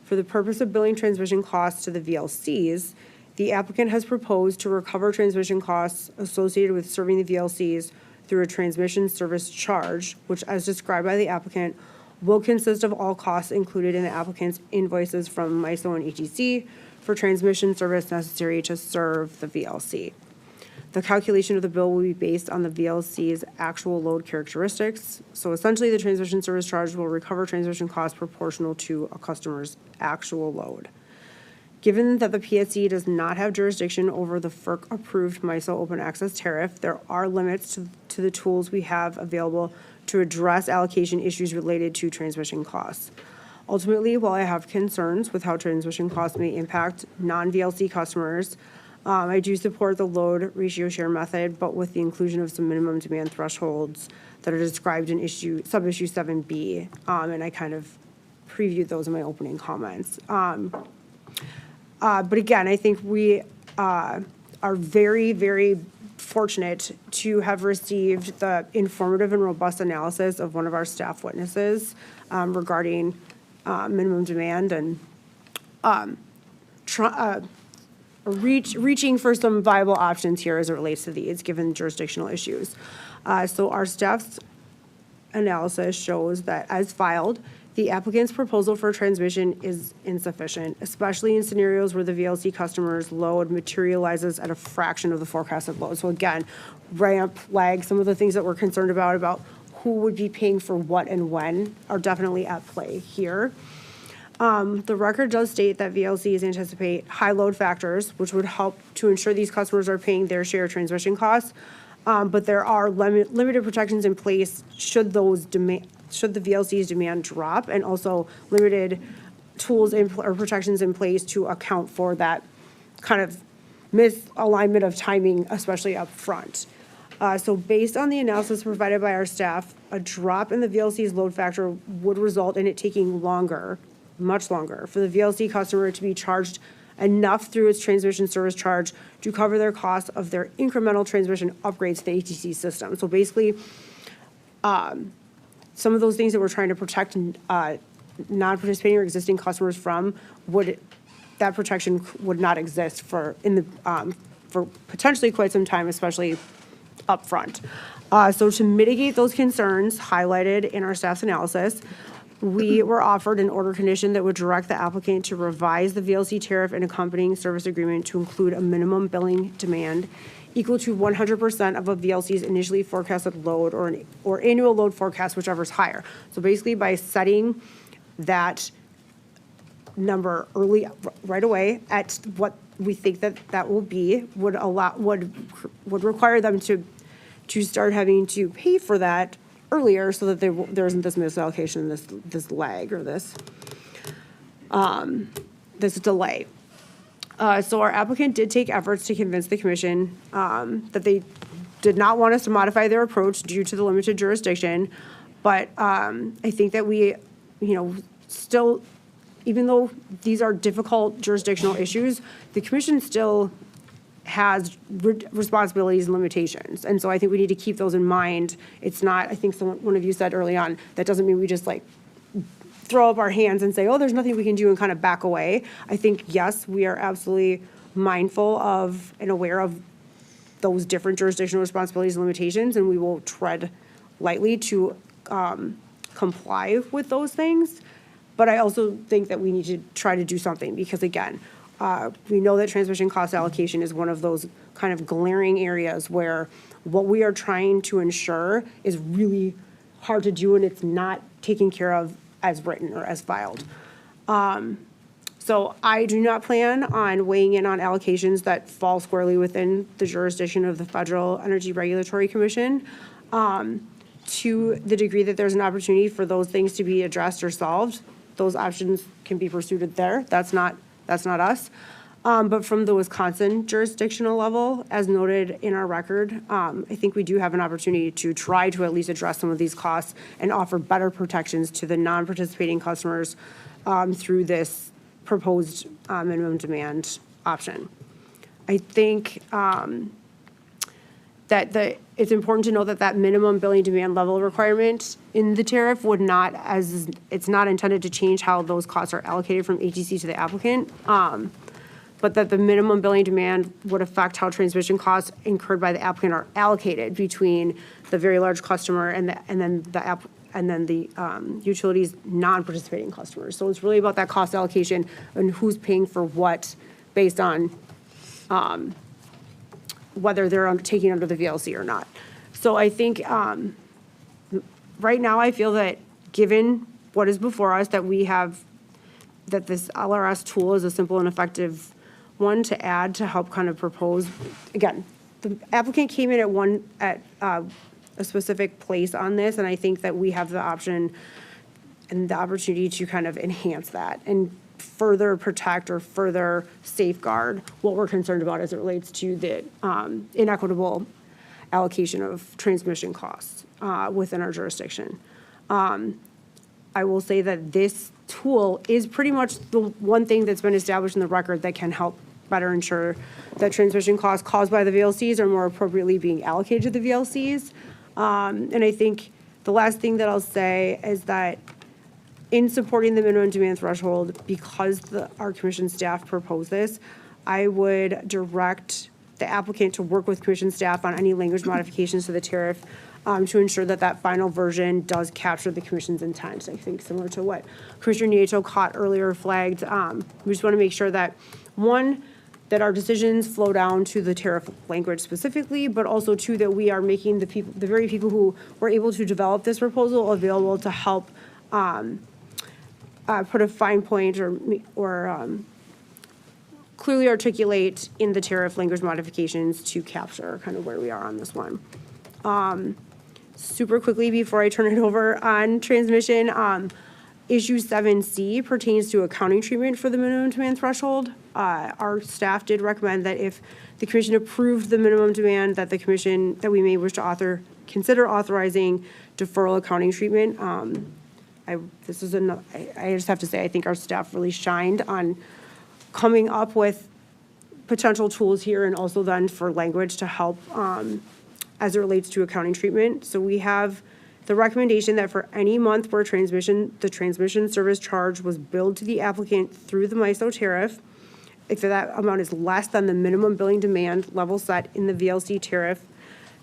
For the purpose of billing transmission costs to the VLCs, the applicant has proposed to recover transmission costs associated with serving the VLCs through a transmission service charge, which, as described by the applicant, will consist of all costs included in the applicant's invoices from MISO and ATC for transmission service necessary to serve the VLC. The calculation of the bill will be based on the VLC's actual load characteristics. So essentially, the transmission service charge will recover transmission costs proportional to a customer's actual load. Given that the PSC does not have jurisdiction over the FERC-approved MISO open access tariff, there are limits to the tools we have available to address allocation issues related to transmission costs. Ultimately, while I have concerns with how transmission costs may impact non-VLC customers, I do support the load ratio share method, but with the inclusion of some minimum demand thresholds that are described in sub-issue 7B, and I kind of previewed those in my opening comments. But again, I think we are very, very fortunate to have received the informative and robust analysis of one of our staff witnesses regarding minimum demand and reaching for some viable options here as it relates to these, given jurisdictional issues. So our staff's analysis shows that as filed, the applicant's proposal for transmission is insufficient, especially in scenarios where the VLC customer's load materializes at a fraction of the forecasted load. So again, ramp, lag, some of the things that we're concerned about who would be paying for what and when are definitely at play here. The record does state that VLCs anticipate high load factors, which would help to ensure these customers are paying their share of transmission costs. But there are limited protections in place should the VLC's demand drop, and also limited tools or protections in place to account for that kind of misalignment of timing, especially up front. So based on the analysis provided by our staff, a drop in the VLC's load factor would result in it taking longer, much longer, for the VLC customer to be charged enough through its transmission service charge to cover their costs of their incremental transmission upgrades to the ATC system. So basically, some of those things that we're trying to protect non-participating or existing customers from that protection would not exist for potentially quite some time, especially upfront. So to mitigate those concerns highlighted in our staff's analysis, we were offered an order condition that would direct the applicant to revise the VLC tariff and accompanying service agreement to include a minimum billing demand equal to 100% of a VLC's initially forecasted load or annual load forecast, whichever is higher. So basically, by setting that number right away at what we think that will be, would require them to start having to pay for that earlier, so that there isn't this misallocation, this lag, or this delay. So our applicant did take efforts to convince the commission that they did not want us to modify their approach due to the limited jurisdiction. But I think that we, still, even though these are difficult jurisdictional issues, the commission still has responsibilities and limitations. And so I think we need to keep those in mind. It's not, I think one of you said early on, that doesn't mean we just throw up our hands and say, oh, there's nothing we can do, and kind of back away. I think, yes, we are absolutely mindful of and aware of those different jurisdictional responsibilities and limitations, and we will tread lightly to comply with those things. But I also think that we need to try to do something, because again, we know that transmission cost allocation is one of those kind of glaring areas where what we are trying to ensure is really hard to do, and it's not taken care of as written or as filed. So I do not plan on weighing in on allocations that fall squarely within the jurisdiction of the Federal Energy Regulatory Commission. To the degree that there's an opportunity for those things to be addressed or solved, those options can be pursued there. That's not us. But from the Wisconsin jurisdictional level, as noted in our record, I think we do have an opportunity to try to at least address some of these costs and offer better protections to the non-participating customers through this proposed minimum demand option. I think that it's important to know that minimum billing demand level requirement in the tariff would not, as it's not intended to change how those costs are allocated from ATC to the applicant, but that the minimum billing demand would affect how transmission costs incurred by the applicant are allocated between the very large customer and then the utilities non-participating customers. So it's really about that cost allocation and who's paying for what based on whether they're taking under the VLC or not. So I think right now I feel that given what is before us, that we have, that this LRS tool is a simple and effective one to add to help kind of propose. Again, the applicant came in at a specific place on this, and I think that we have the option and the opportunity to kind of enhance that and further protect or further safeguard what we're concerned about as it relates to the inequitable allocation of transmission costs within our jurisdiction. I will say that this tool is pretty much the one thing that's been established in the record that can help better ensure that transmission costs caused by the VLCs are more appropriately being allocated to the VLCs. And I think the last thing that I'll say is that in supporting the minimum demand threshold, because our commission staff proposed this, I would direct the applicant to work with commission staff on any language modifications to the tariff to ensure that that final version does capture the commission's intent. I think similar to what Commissioner Nieto caught earlier flagged. We just want to make sure that, one, that our decisions flow down to the tariff language specifically, but also two, that we are making the very people who were able to develop this proposal available to help put a fine point or clearly articulate in the tariff language modifications to capture kind of where we are on this one. Super quickly before I turn it over on transmission, issue 7C pertains to accounting treatment for the minimum demand threshold. Our staff did recommend that if the commission approved the minimum demand, that we may wish to consider authorizing deferral accounting treatment. I just have to say, I think our staff really shined on coming up with potential tools here and also then for language to help as it relates to accounting treatment. So we have the recommendation that for any month where the transmission service charge was billed to the applicant through the MISO tariff, if that amount is less than the minimum billing demand level set in the VLC tariff,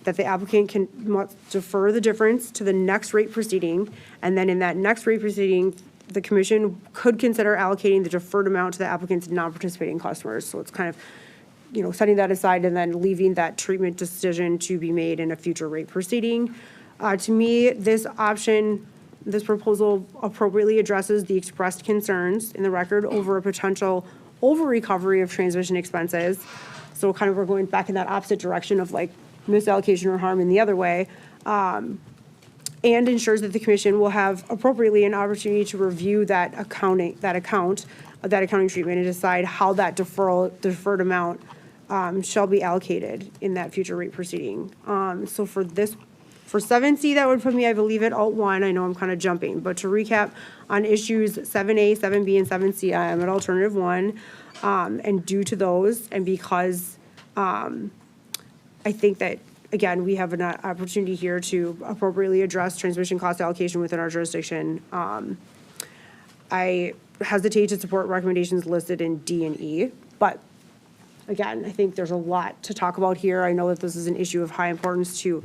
that the applicant must defer the difference to the next rate proceeding, and then in that next rate proceeding, the commission could consider allocating the deferred amount to the applicant's non-participating customers. So it's kind of, setting that aside and then leaving that treatment decision to be made in a future rate proceeding. To me, this proposal appropriately addresses the expressed concerns in the record over a potential over-recovery of transmission expenses. So kind of we're going back in that opposite direction of like misallocation or harm in the other way. And ensures that the commission will have appropriately an opportunity to review that accounting treatment and decide how that deferred amount shall be allocated in that future rate proceeding. So for 7C, that would put me, I believe, at alt 1. I know I'm kind of jumping, but to recap on issues 7A, 7B, and 7C, I am at alternative 1. And due to those, and because I think that, again, we have an opportunity here to appropriately address transmission cost allocation within our jurisdiction, I hesitate to support recommendations listed in D and E, but again, I think there's a lot to talk about here. I know that this is an issue of high importance to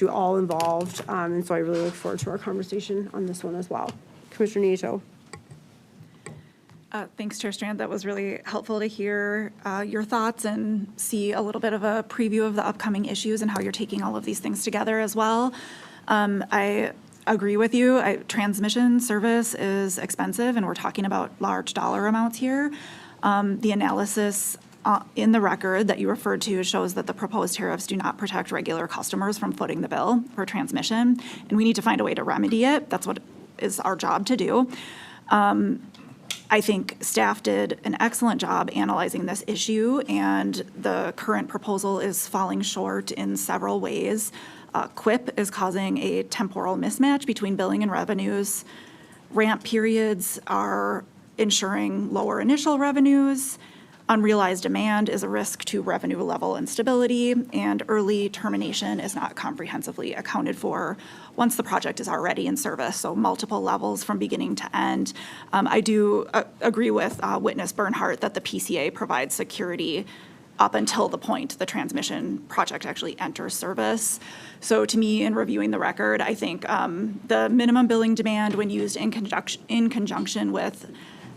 all involved, and so I really look forward to our conversation on this one as well. Commissioner Nieto. Thanks, Chair Strand. That was really helpful to hear your thoughts and see a little bit of a preview of the upcoming issues and how you're taking all of these things together as well. I agree with you. Transmission service is expensive, and we're talking about large dollar amounts here. The analysis in the record that you referred to shows that the proposed tariffs do not protect regular customers from footing the bill for transmission, and we need to find a way to remedy it. That's what is our job to do. I think staff did an excellent job analyzing this issue, and the current proposal is falling short in several ways. QIP is causing a temporal mismatch between billing and revenues. Ramp periods are ensuring lower initial revenues. Unrealized demand is a risk to revenue level instability, and early termination is not comprehensively accounted for once the project is already in service, so multiple levels from beginning to end. I do agree with Witness Bernhardt that the PCA provides security up until the point the transmission project actually enters service. So to me, in reviewing the record, I think the minimum billing demand when used in conjunction with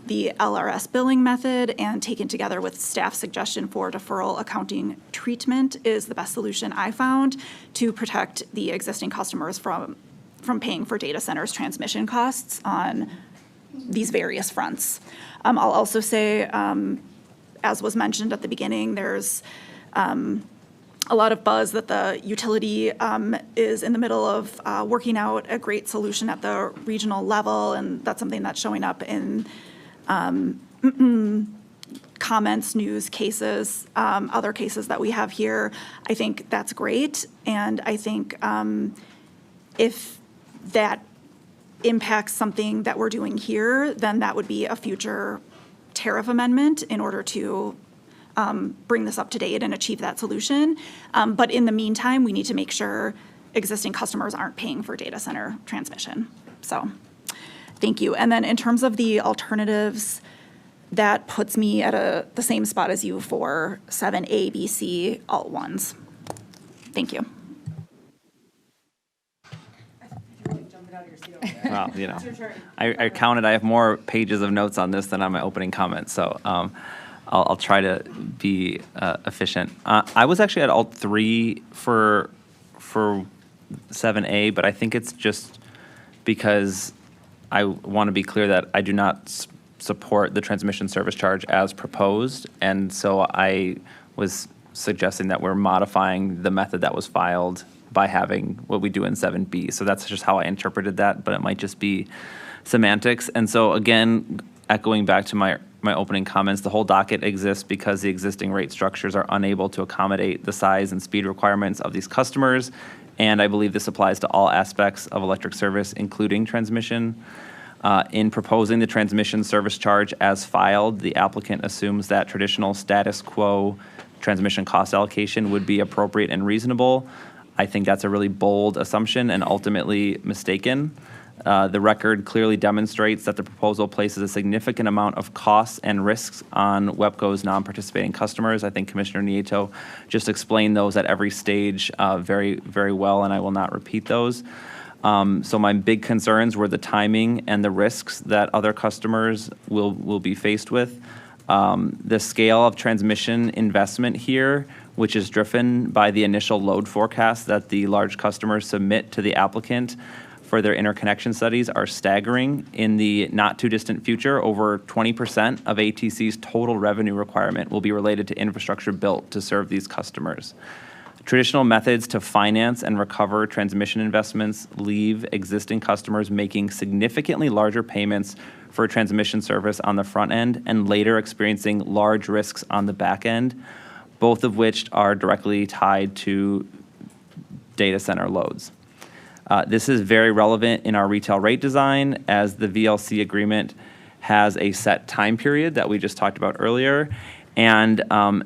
the LRS billing method and taken together with staff suggestion for deferral accounting treatment is the best solution I found to protect the existing customers from paying for data centers transmission costs on these various fronts. I'll also say, as was mentioned at the beginning, there's a lot of buzz that the utility is in the middle of working out a great solution at the regional level, and that's something that's showing up in comments, news cases, other cases that we have here. I think that's great, and I think if that impacts something that we're doing here, then that would be a future tariff amendment in order to bring this up to date and achieve that solution. But in the meantime, we need to make sure existing customers aren't paying for data center transmission. So, thank you. And then in terms of the alternatives, that puts me at the same spot as you for 7A, B, C, alt ones. Thank you. Well, you know, I counted, I have more pages of notes on this than on my opening comments, so I'll try to be efficient. I was actually at alt 3 for 7A, but I think it's just because I want to be clear that I do not support the transmission service charge as proposed, and so I was suggesting that we're modifying the method that was filed by having what we do in 7B. So that's just how I interpreted that, but it might just be semantics. And so again, echoing back to my opening comments, the whole docket exists because the existing rate structures are unable to accommodate the size and speed requirements of these customers. And I believe this applies to all aspects of electric service, including transmission. In proposing the transmission service charge as filed, the applicant assumes that traditional status quo transmission cost allocation would be appropriate and reasonable. I think that's a really bold assumption and ultimately mistaken. The record clearly demonstrates that the proposal places a significant amount of costs and risks on WEPCO's non-participating customers. I think Commissioner Nieto just explained those at every stage very, very well, and I will not repeat those. So my big concerns were the timing and the risks that other customers will be faced with. The scale of transmission investment here, which is driven by the initial load forecast that the large customers submit to the applicant for their interconnection studies, are staggering. In the not too distant future, over 20% of ATC's total revenue requirement will be related to infrastructure built to serve these customers. Traditional methods to finance and recover transmission investments leave existing customers making significantly larger payments for transmission service on the front end and later experiencing large risks on the back end, both of which are directly tied to data center loads. This is very relevant in our retail rate design, as the VLC agreement has a set time period that we just talked about earlier, and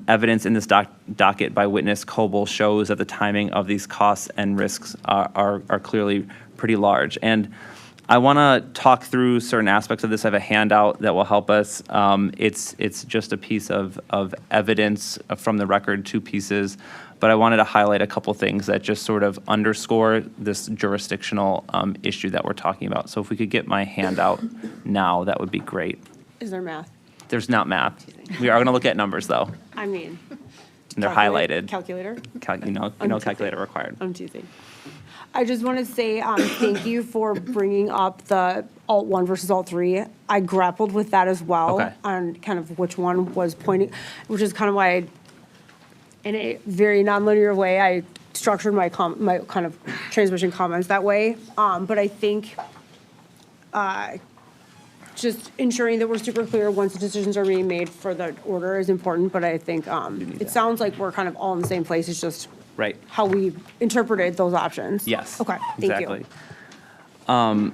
evidence in this docket by witness Coble shows that the timing of these costs and risks are clearly pretty large. And I want to talk through certain aspects of this. I have a handout that will help us. It's just a piece of evidence from the record, 2 pieces, but I wanted to highlight a couple things that just sort of underscore this jurisdictional issue that we're talking about. So if we could get my handout now, that would be great. Is there math? There's not math. We are going to look at numbers, though, I mean. and they're highlighted. Calculator? Calculator required. I'm teasing. I just want to say thank you for bringing up the alt 1 versus alt 3. I grappled with that as well, Okay. on kind of which one was pointing, which is kind of why in a very nonlinear way, I structured my kind of transmission comments that way. But I think just ensuring that we're super clear once the decisions are being made for the order is important. But I think it sounds like we're kind of all in the same place. It's just Right. how we interpreted those options. Yes. Okay, thank Exactly. you.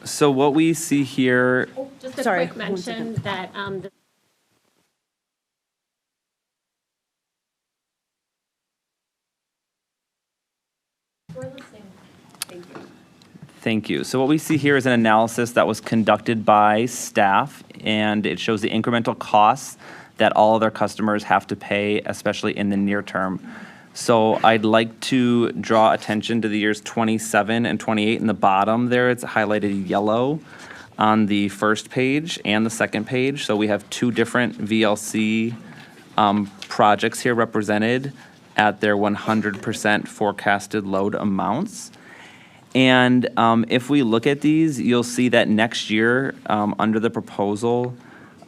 So what we see here, Just a Sorry, quick one mention that we're listening. thank you. So what we see here is an analysis that was conducted by staff, and it shows the incremental costs that all of their customers have to pay, especially in the near term. So I'd like to draw attention to the years 27 and 28 in the bottom there. It's highlighted yellow on the first page and the second page. So we have 2 different VLC projects here represented at their 100% forecasted load amounts. And if we look at these, you'll see that next year, under the proposal,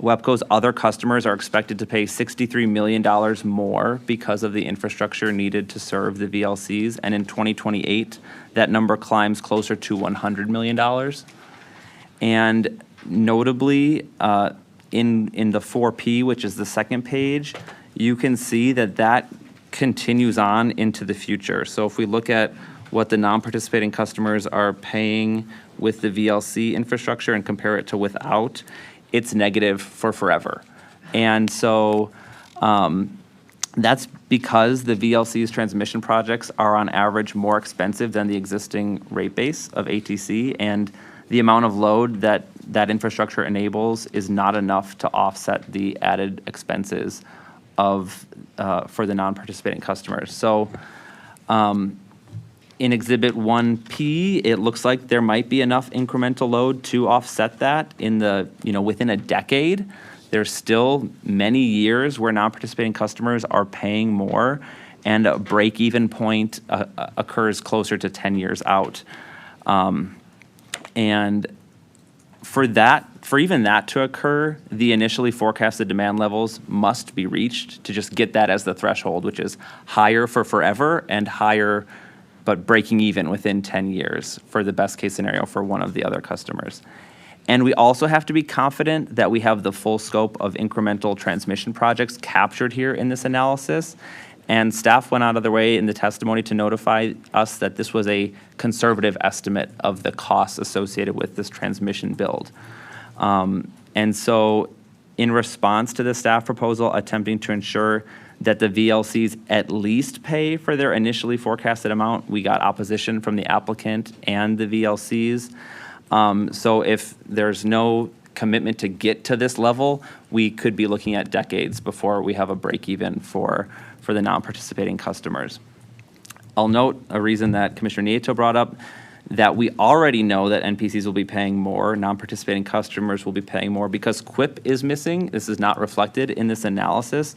WEPCO's other customers are expected to pay $63 million more because of the infrastructure needed to serve the VLCs. And in 2028, that number climbs closer to $100 million. And notably, in the 4P, which is the second page, you can see that continues on into the future. So if we look at what the non-participating customers are paying with the VLC infrastructure and compare it to without, it's negative for forever. And so that's because the VLC's transmission projects are on average more expensive than the existing rate base of ATC, and the amount of load that that infrastructure enables is not enough to offset the added expenses of for the non-participating customers. So in Exhibit 1P, it looks like there might be enough incremental load to offset that in the, within a decade. There's still many years where non-participating customers are paying more, and a break-even point occurs closer to 10 years out. And for even that to occur, the initially forecasted demand levels must be reached to just get that as the threshold, which is higher for forever and higher, but breaking even within 10 years for the best case scenario for one of the other customers. And we also have to be confident that we have the full scope of incremental transmission projects captured here in this analysis. And staff went out of their way in the testimony to notify us that this was a conservative estimate of the costs associated with this transmission build. And so in response to the staff proposal attempting to ensure that the VLCs at least pay for their initially forecasted amount, we got opposition from the applicant and the VLCs. So if there's no commitment to get to this level, we could be looking at decades before we have a break even for the non-participating customers. I'll note a reason that Commissioner Nieto brought up, that we already know that NPCs will be paying more, non-participating customers will be paying more because QIP is missing. This is not reflected in this analysis.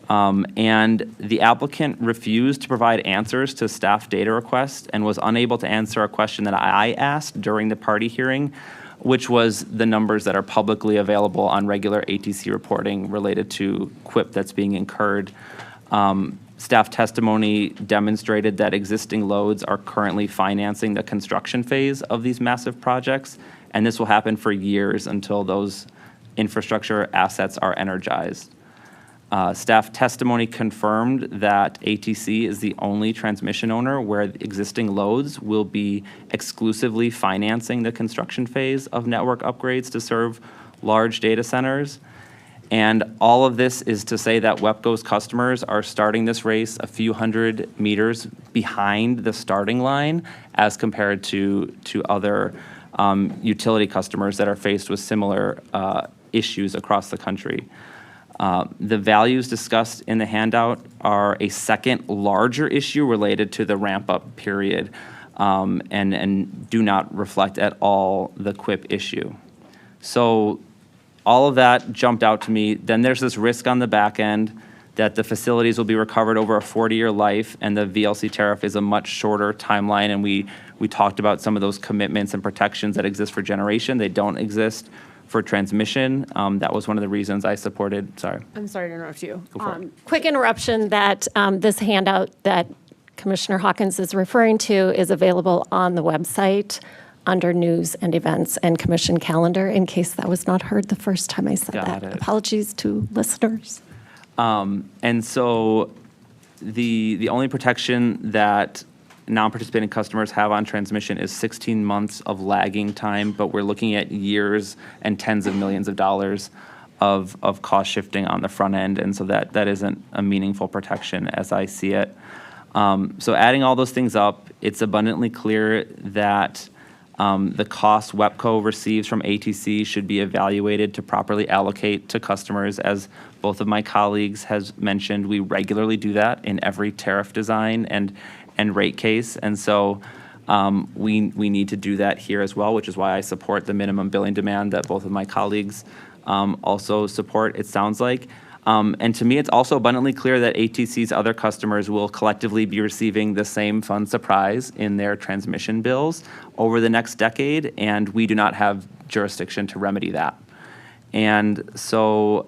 And the applicant refused to provide answers to staff data requests and was unable to answer a question that I asked during the party hearing, which was the numbers that are publicly available on regular ATC reporting related to QIP that's being incurred. Staff testimony demonstrated that existing loads are currently financing the construction phase of these massive projects, and this will happen for years until those infrastructure assets are energized. Staff testimony confirmed that ATC is the only transmission owner where existing loads will be exclusively financing the construction phase of network upgrades to serve large data centers. And all of this is to say that WEPCO's customers are starting this race a few hundred meters behind the starting line as compared to other utility customers that are faced with similar issues across the country. The values discussed in the handout are a second larger issue related to the ramp-up period and do not reflect at all the QIP issue. So all of that jumped out to me. Then there's this risk on the back end that the facilities will be recovered over a 40-year life, and the VLC tariff is a much shorter timeline, and we talked about some of those commitments and protections that exist for generation. They don't exist for transmission. That was one of the reasons I supported, sorry. I'm sorry to interrupt you. Go for it. Quick interruption that this handout that Commissioner Hawkins is referring to is available on the website under News and Events and Commission Calendar, in case that was not heard the first time I said Got that. it. Apologies to listeners. And so the only protection that non-participating customers have on transmission is 16 months of lagging time, but we're looking at years and tens of millions of dollars of cost shifting on the front end, and so that isn't a meaningful protection as I see it. So adding all those things up, it's abundantly clear that the cost WEPCO receives from ATC should be evaluated to properly allocate to customers. As both of my colleagues has mentioned, we regularly do that in every tariff design and rate case. And so we need to do that here as well, which is why I support the minimum billing demand that both of my colleagues also support, it sounds like. And to me, it's also abundantly clear that ATC's other customers will collectively be receiving the same fund surprise in their transmission bills over the next decade, and we do not have jurisdiction to remedy that. And so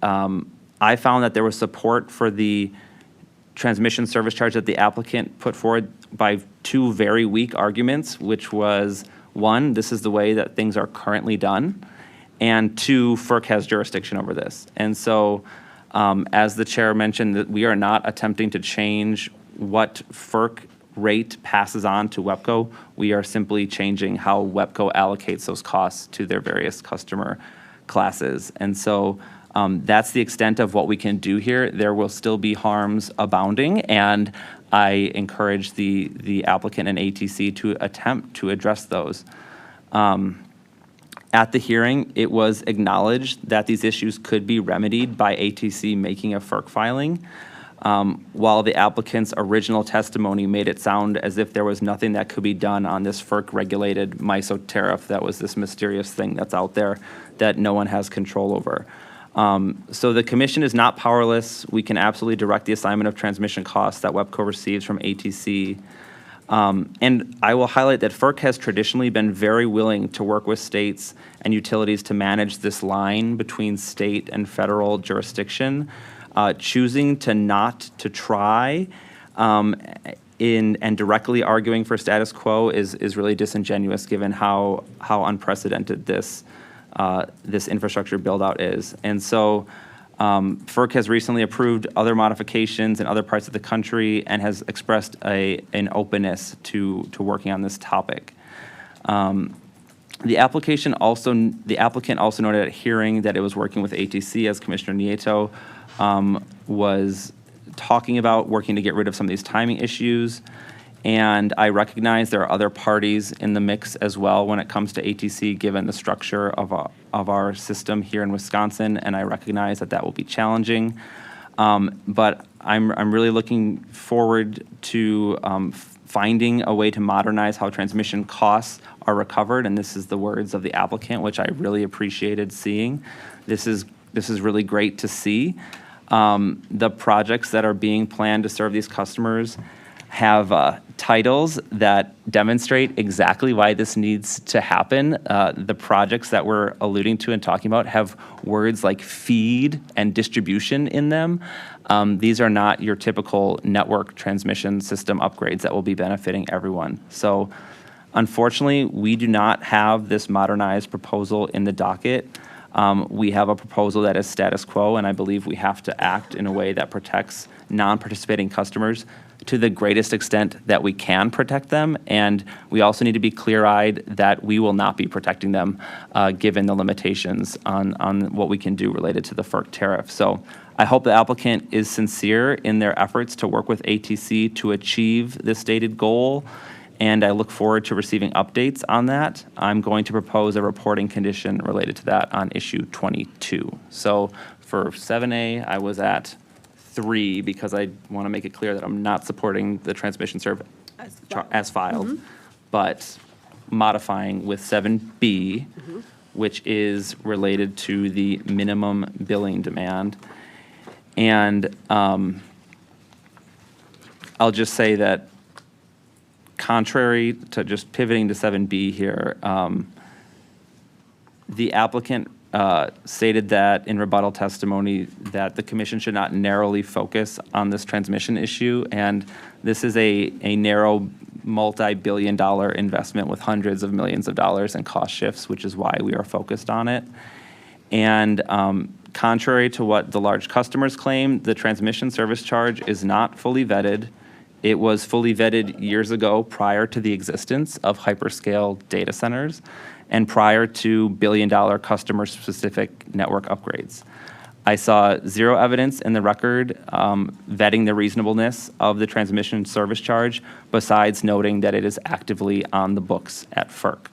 I found that there was support for the transmission service charge that the applicant put forward by two very weak arguments, which was, one, this is the way that things are currently done, and two, FERC has jurisdiction over this. And so, as the chair mentioned, that we are not attempting to change what FERC rate passes on to WEPCO. We are simply changing how WEPCO allocates those costs to their various customer classes. And so, That's the extent of what we can do here. There will still be harms abounding, and I encourage the applicant and ATC to attempt to address those. At the hearing, it was acknowledged that these issues could be remedied by ATC making a FERC filing. While the applicant's original testimony made it sound as if there was nothing that could be done on this FERC-regulated MISO tariff, that was this mysterious thing that's out there that no one has control over. So the commission is not powerless. We can absolutely direct the assignment of transmission costs that WEPCO receives from ATC. And I will highlight that FERC has traditionally been very willing to work with states and utilities to manage this line between state and federal jurisdiction. Choosing to not to try and directly arguing for status quo is really disingenuous given how unprecedented this infrastructure build-out is. And so FERC has recently approved other modifications in other parts of the country and has expressed an openness to working on this topic. The applicant also noted at hearing that it was working with ATC, as Commissioner Nieto was talking about, working to get rid of some of these timing issues. And I recognize there are other parties in the mix as well when it comes to ATC, given the structure of our system here in Wisconsin, and I recognize that that will be challenging. But I'm really looking forward to finding a way to modernize how transmission costs are recovered, and this is the words of the applicant, which I really appreciated seeing. This is really great to see. The projects that are being planned to serve these customers have titles that demonstrate exactly why this needs to happen. The projects that we're alluding to and talking about have words like feed and distribution in them. These are not your typical network transmission system upgrades that will be benefiting everyone. So unfortunately, we do not have this modernized proposal in the docket. We have a proposal that is status quo, and I believe we have to act in a way that protects non-participating customers to the greatest extent that we can protect them. And we also need to be clear-eyed that we will not be protecting them given the limitations on what we can do related to the FERC tariff. So I hope the applicant is sincere in their efforts to work with ATC to achieve this stated goal, and I look forward to receiving updates on that. I'm going to propose a reporting condition related to that on issue 22. So for 7A, I was at 3 because I want to make it clear that I'm not supporting the transmission serve as filed, but modifying with 7B, which is related to the minimum billing demand. And I'll just say that contrary to just pivoting to 7B here, the applicant stated that in rebuttal testimony that the commission should not narrowly focus on this transmission issue, and this is a narrow multi-billion-dollar investment with hundreds of millions of dollars in cost shifts, which is why we are focused on it. And contrary to what the large customers claim, the transmission service charge is not fully vetted. It was fully vetted years ago prior to the existence of hyperscale data centers and prior to billion-dollar customer-specific network upgrades. I saw zero evidence in the record vetting the reasonableness of the transmission service charge, besides noting that it is actively on the books at FERC.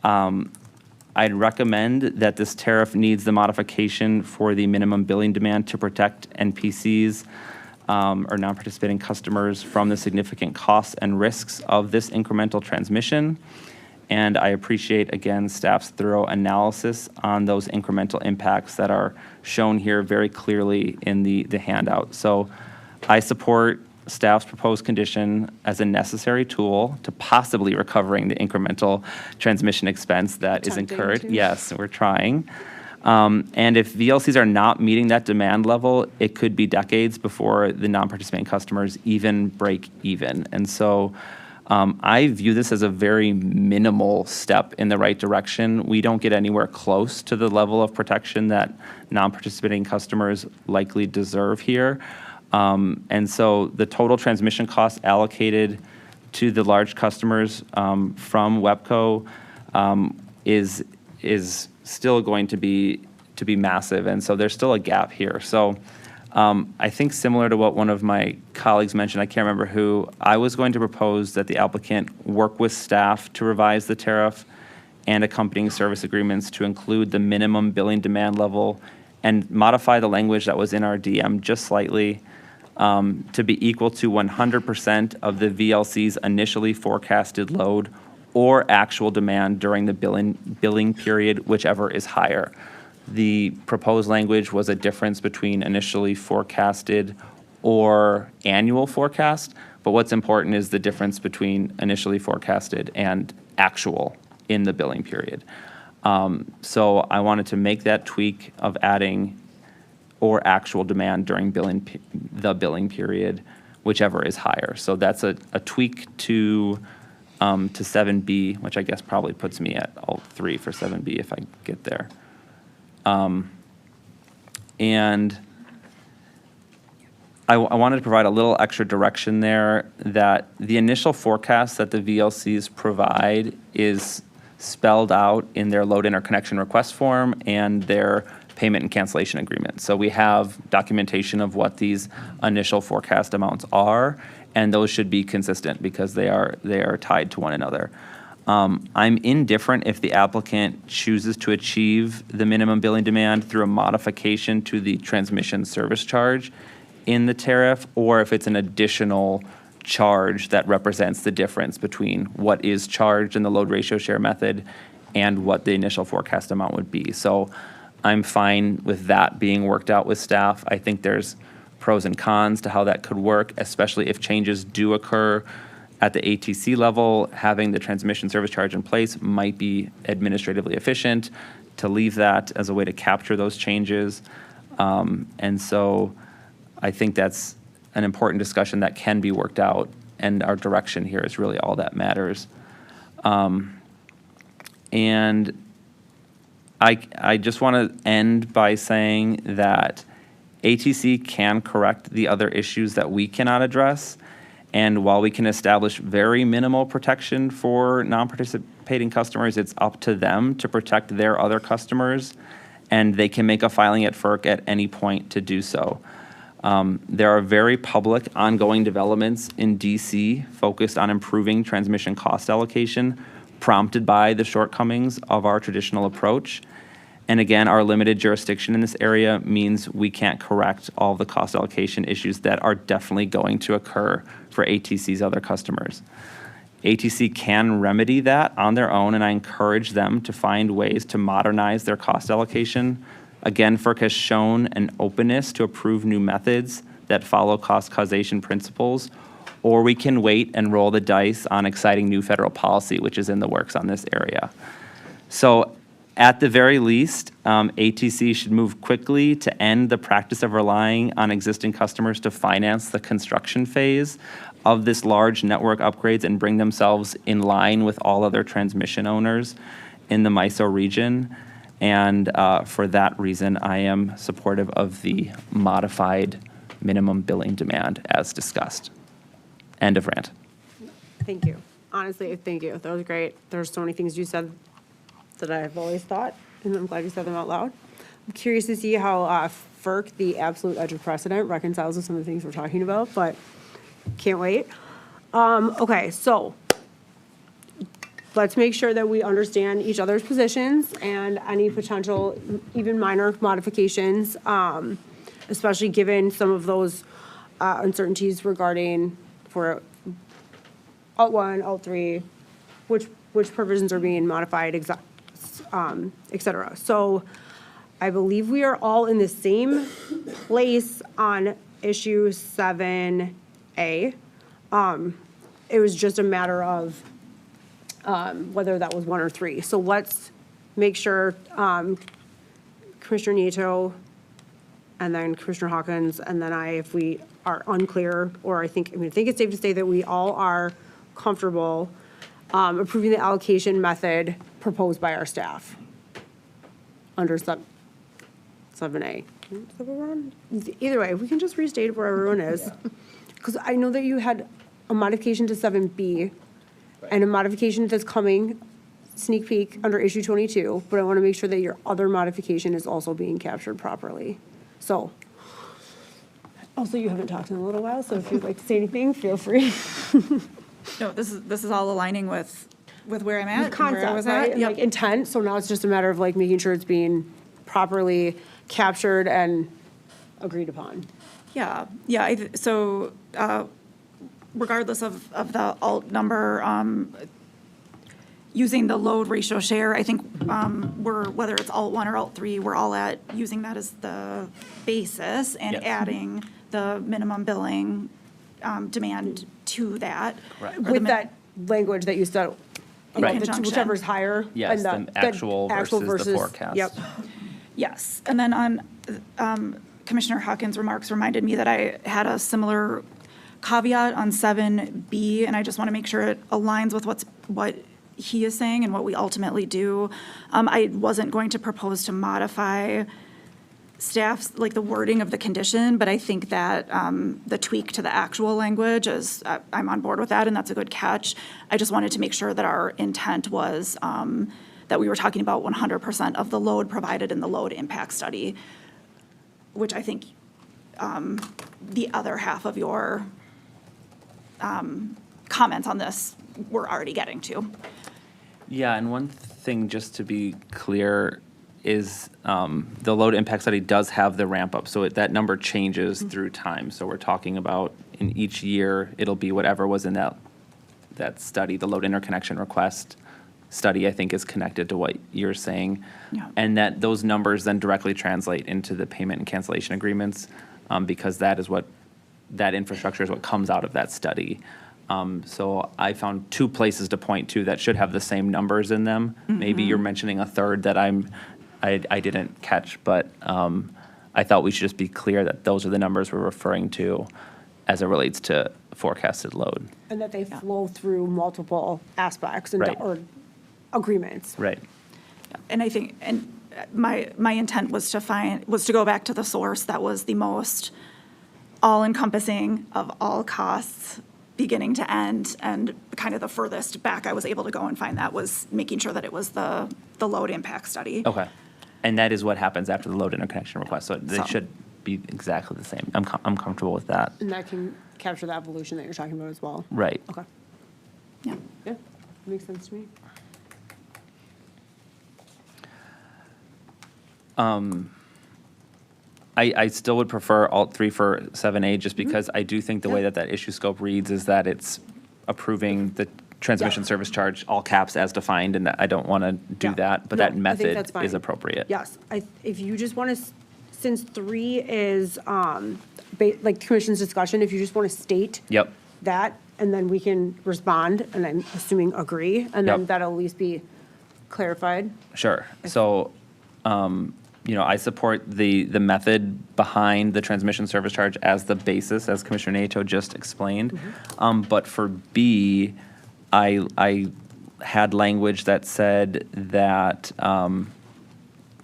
I'd recommend that this tariff needs the modification for the minimum billing demand to protect NPCs or non-participating customers from the significant costs and risks of this incremental transmission. And I appreciate, again, staff's thorough analysis on those incremental impacts that are shown here very clearly in the handout. So I support staff's proposed condition as a necessary tool to possibly recovering the incremental transmission expense that is incurred. Yes, we're trying. And if VLCs are not meeting that demand level, it could be decades before the non-participating customers even break even. And so I view this as a very minimal step in the right direction. We don't get anywhere close to the level of protection that non-participating customers likely deserve here. And so the total transmission costs allocated to the large customers from WEPCO is still going to be to be massive, and so there's still a gap here. So I think similar to what one of my colleagues mentioned, I can't remember who, I was going to propose that the applicant work with staff to revise the tariff and accompanying service agreements to include the minimum billing demand level and modify the language that was in our DM just slightly to be equal to 100% of the VLC's initially forecasted load or actual demand during the billing period, whichever is higher. The proposed language was a difference between initially forecasted or annual forecast, but what's important is the difference between initially forecasted and actual in the billing period. So I wanted to make that tweak of adding or actual demand during the billing period, whichever is higher. So that's a tweak to 7B, which I guess probably puts me at alt 3 for 7B if I get there. And I wanted to provide a little extra direction there that the initial forecast that the VLCs provide is spelled out in their load interconnection request form and their payment and cancellation agreement. So we have documentation of what these initial forecast amounts are, and those should be consistent because they are tied to one another. I'm indifferent if the applicant chooses to achieve the minimum billing demand through a modification to the transmission service charge in the tariff, or if it's an additional charge that represents the difference between what is charged in the load ratio share method and what the initial forecast amount would be. So I'm fine with that being worked out with staff. I think there's pros and cons to how that could work, especially if changes do occur at the ATC level. Having the transmission service charge in place might be administratively efficient to leave that as a way to capture those changes. And so I think that's an important discussion that can be worked out, and our direction here is really all that matters. And I just want to end by saying that ATC can correct the other issues that we cannot address. And while we can establish very minimal protection for non-participating customers, it's up to them to protect their other customers, and they can make a filing at FERC at any point to do so. There are very public ongoing developments in DC focused on improving transmission cost allocation, prompted by the shortcomings of our traditional approach. And again, our limited jurisdiction in this area means we can't correct all the cost allocation issues that are definitely going to occur for ATC's other customers. ATC can remedy that on their own, and I encourage them to find ways to modernize their cost allocation. Again, FERC has shown an openness to approve new methods that follow cost causation principles, or we can wait and roll the dice on exciting new federal policy, which is in the works on this area. So at the very least, ATC should move quickly to end the practice of relying on existing customers to finance the construction phase of this large network upgrades and bring themselves in line with all other transmission owners in the MISO region. And for that reason, I am supportive of the modified minimum billing demand as discussed. End of rant. Thank you. Honestly, thank you. That was great. There's so many things you said that I've always thought, and I'm glad you said them out loud. I'm curious to see how FERC, the absolute edge of precedent, reconciles with some of the things we're talking about, but can't wait. Okay, so let's make sure that we understand each other's positions and any potential, even minor modifications, especially given some of those uncertainties regarding for Alt 1, Alt 3, which provisions are being modified, et cetera. So I believe we are all in the same place on issue 7A. It was just a matter of whether that was 1 or 3. So let's make sure Commissioner Nieto and then Commissioner Hawkins and then if we are unclear, or I think it's safe to say that we all are comfortable approving the allocation method proposed by our staff under 7A. Either way, we can just restate where everyone is. Because I know that you had a modification to 7B and a modification that's coming sneak peek under issue 22, but I want to make sure that your other modification is also being captured properly. So, also, you haven't talked in a little while, so if you'd like to say anything, feel free. No, this is all aligning with where I'm at. and where I Concept, was right? at. And Yep. like intent, so now it's just a matter of like making sure it's being properly captured and agreed upon. Yeah, so regardless of the alt number, using the load ratio share, I think whether it's alt 1 or alt 3, we're all at using that as the basis and Yes. adding the minimum billing demand to that. Correct. or the With min- that language that you said, Right. Conjunction. whichever's higher. Yes, and the actual versus the forecast. Yep. Yes, and then on Commissioner Hawkins' remarks reminded me that I had a similar caveat on 7B, and I just want to make sure it aligns with what he is saying and what we ultimately do. I wasn't going to propose to modify staff's, like the wording of the condition, but I think that the tweak to the actual language is, I'm on board with that, and that's a good catch. I just wanted to make sure that our intent was that we were talking about 100% of the load provided in the load impact study, which I think the other half of your comments on this we're already getting to. Yeah, and one thing, just to be clear, is the load impact study does have the ramp up, so that number changes through time. So we're talking about in each year, it'll be whatever was in that study. The load interconnection request study, I think, is connected to what you're saying. Yeah. And that those numbers then directly translate into the payment and cancellation agreements, because that infrastructure is what comes out of that study. So I found 2 places to point to that should have the same numbers in them. Maybe you're mentioning a third that I didn't catch, but I thought we should just be clear that those are the numbers we're referring to as it relates to forecasted load. And that they flow through multiple aspects and Right. or agreements. Right. And I think, and my intent was to go back to the source that was the most all-encompassing of all costs, beginning to end, and kind of the furthest back I was able to go and find that was making sure that it was the load impact study. Okay. And that is what happens after the load interconnection request, so they So- should be exactly the same. I'm comfortable with that. And that can capture the evolution that you're talking about as well. Right. Okay. Yeah. Yeah, makes sense to me. I still would prefer alt 3 for 7A, just because I do think the way that issue scope reads is that it's approving the transmission service charge, all caps as defined, and I don't want to do Yeah. that, but No, that I think method that's fine. is appropriate. Yes, if you just want to, since 3 is, like commission's discussion, if you just want to state Yep. that, and then we can respond, and I'm assuming agree, and then Yep. that'll at least be clarified. Sure. So, I support the method behind the transmission service charge as the basis, as Commissioner Nato just explained. But for B, I had language that said that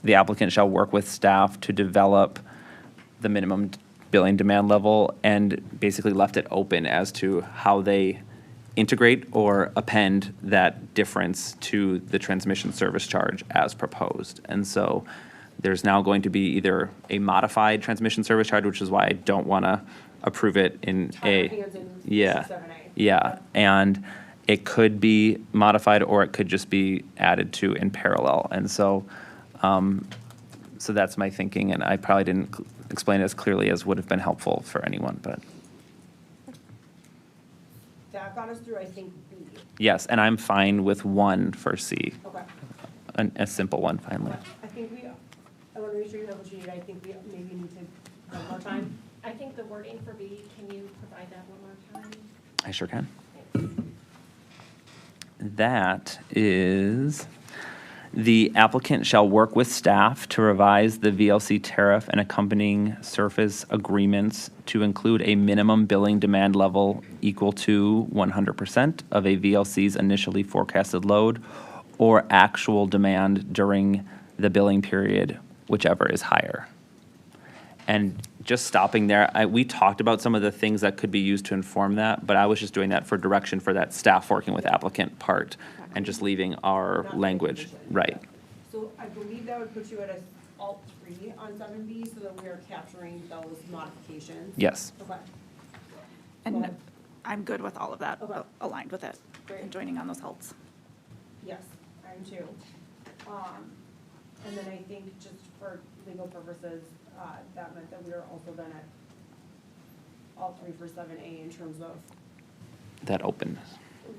the applicant shall work with staff to develop the minimum billing demand level, and basically left it open as to how they integrate or append that difference to the transmission service charge as proposed. And so there's now going to be either a modified transmission service charge, which is why I don't want to approve it in A. Yeah, yeah, and it could be modified, or it could just be added to in parallel. And so, so that's my thinking, and I probably didn't explain it as clearly as would have been helpful for anyone, but That got us through, I think, B. yes, and I'm fine with 1 for C, Okay. a simple one finally. I think I want to make sure you have what you need. I think we maybe need to one more time. I think the wording for B, can you provide that one more time? I sure can. That is, the applicant shall work with staff to revise the VLC tariff and accompanying surface agreements to include a minimum billing demand level equal to 100% of a VLC's initially forecasted load or actual demand during the billing period, whichever is higher. And just stopping there, we talked about some of the things that could be used to inform that, but I was just doing that for direction for that staff working with applicant part and just leaving our language, right. So I believe that would put you at a alt 3 on 7B, so that we are capturing those modifications. Yes. Okay. And Go ahead. I'm good with all of that, Okay. aligned with it, Great. and joining on those halts. Yes, I am too. And then I think just for legal purposes, that meant that we were also then at all 3 for 7A in terms of. That openness.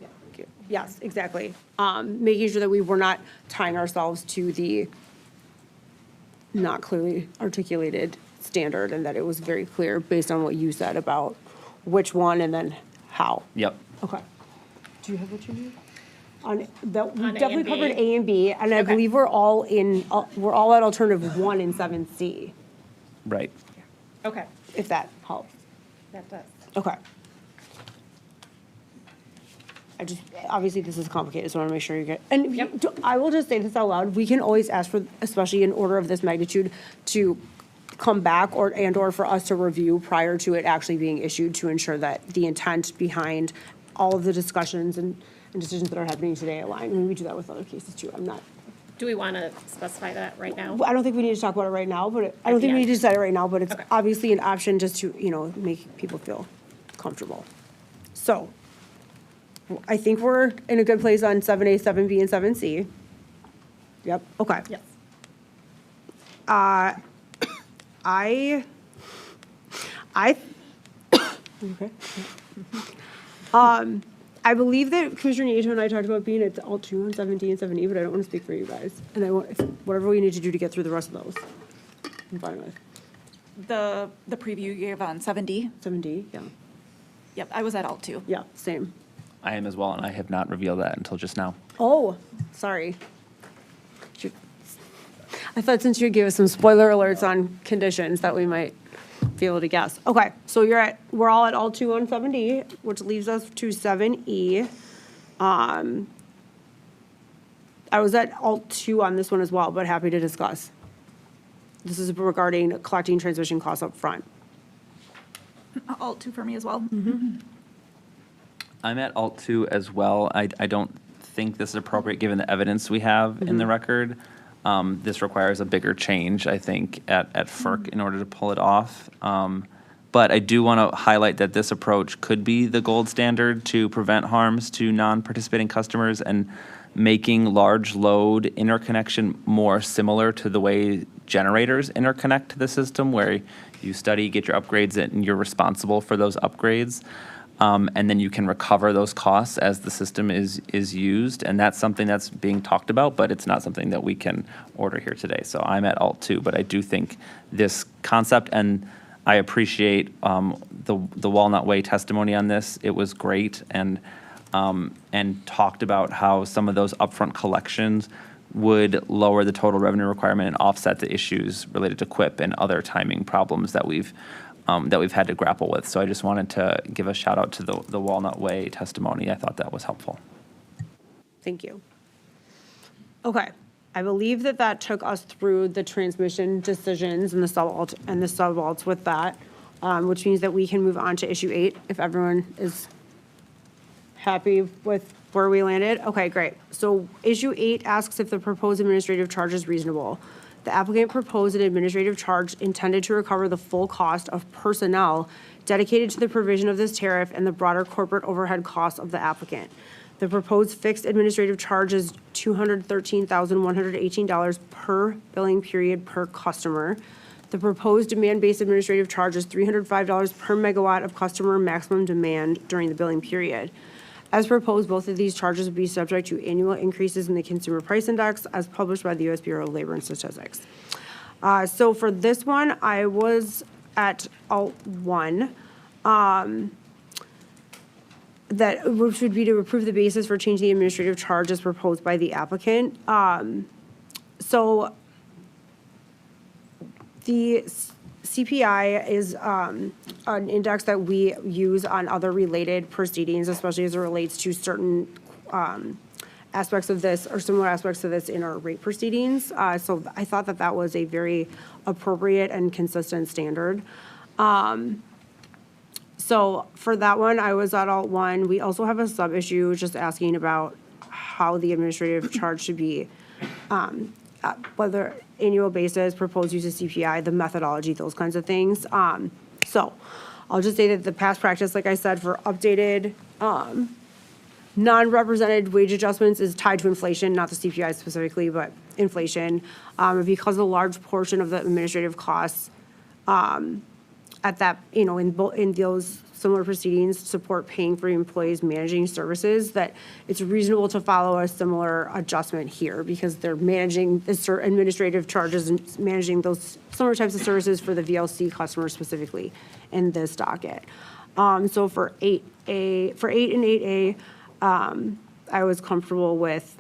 Yeah, thank you. Yes, exactly. Making sure that we were not tying ourselves to the not clearly articulated standard, and that it was very clear based on what you said about which one and then how. Yep. Okay. Do you have what you need? On that, we On A and definitely B? covered A and B, and I Okay. believe we're all at alternative 1 in 7C, Right. Okay. if that helps. That does. Okay. Obviously, this is complicated, so I want to make sure you get, and I will just say this out loud, we can always ask for, especially in order of this magnitude, to come back or for us to review prior to it actually being issued to ensure that the intent behind all of the discussions and decisions that are happening today align. I mean, we do that with other cases too. Do we want to specify that right now? I don't think we need to talk about it right now, but I don't the think we end. need to decide it right now, but it's Okay. obviously an option just to, make people feel comfortable. So, I think we're in a good place on 7A, 7B, and 7C. Yep, okay. Yes. Okay. I believe that Commissioner Nieto and I talked about being at all 2 on 7D and 7E, but I don't want to speak for you guys. And I want, whatever we need to do to get through the rest of those, I'm fine with. The preview you gave on 7D, 7D, yeah. yep, I was at alt 2. Yeah, same. I am as well, and I have not revealed that until just now. Oh, sorry. I thought since you gave us some spoiler alerts on conditions that we might be able to guess. Okay, so we're all at all 2 on 7D, which leaves us to 7E. I was at all 2 on this one as well, but happy to discuss. This is regarding collecting transmission costs up front. Alt 2 for me as well. I'm at alt 2 as well. I don't think this is appropriate given the evidence we have in the record. This requires a bigger change, I think, at FERC in order to pull it off. But I do want to highlight that this approach could be the gold standard to prevent harms to non-participating customers and making large load interconnection more similar to the way generators interconnect to the system, where you study, get your upgrades, and you're responsible for those upgrades. And then you can recover those costs as the system is used. And that's something that's being talked about, but it's not something that we can order here today. So I'm at alt 2, but I do think this concept, and I appreciate the Walnut Way testimony on this. It was great, and talked about how some of those upfront collections would lower the total revenue requirement and offset the issues related to QIP and other timing problems that we've had to grapple with. So I just wanted to give a shout out to the Walnut Way testimony. I thought that was helpful. Thank you. Okay, I believe that took us through the transmission decisions and the subalts with that, which means that we can move on to issue 8 if everyone is happy with where we landed. Okay, great. So issue 8 asks if the proposed administrative charge is reasonable. The applicant proposed an administrative charge intended to recover the full cost of personnel dedicated to the provision of this tariff and the broader corporate overhead costs of the applicant. The proposed fixed administrative charge is $213,118 per billing period per customer. The proposed demand-based administrative charge is $305 per megawatt of customer maximum demand during the billing period. As proposed, both of these charges would be subject to annual increases in the Consumer Price Index as published by the U.S. Bureau of Labor and Statistics. So for this one, I was at alt 1, which would be to approve the basis for changing the administrative charge as proposed by the applicant. So the CPI is an index that we use on other related proceedings, especially as it relates to certain aspects of this or similar aspects of this in our rate proceedings. So I thought that was a very appropriate and consistent standard. So for that one, I was at alt one. We also have a sub-issue just asking about how the administrative charge should be, whether annual basis, proposed use of CPI, the methodology, those kinds of things. So I'll just say that the past practice, like I said, for updated, non-represented wage adjustments is tied to inflation, not the CPI specifically, but inflation. Because a large portion of the administrative costs, at that, in those similar proceedings, support paying for employees managing services, that it's reasonable to follow a similar adjustment here because they're managing the administrative charges and managing those similar types of services for the VLC customers specifically in this docket. So for 8 and 8A, I was comfortable with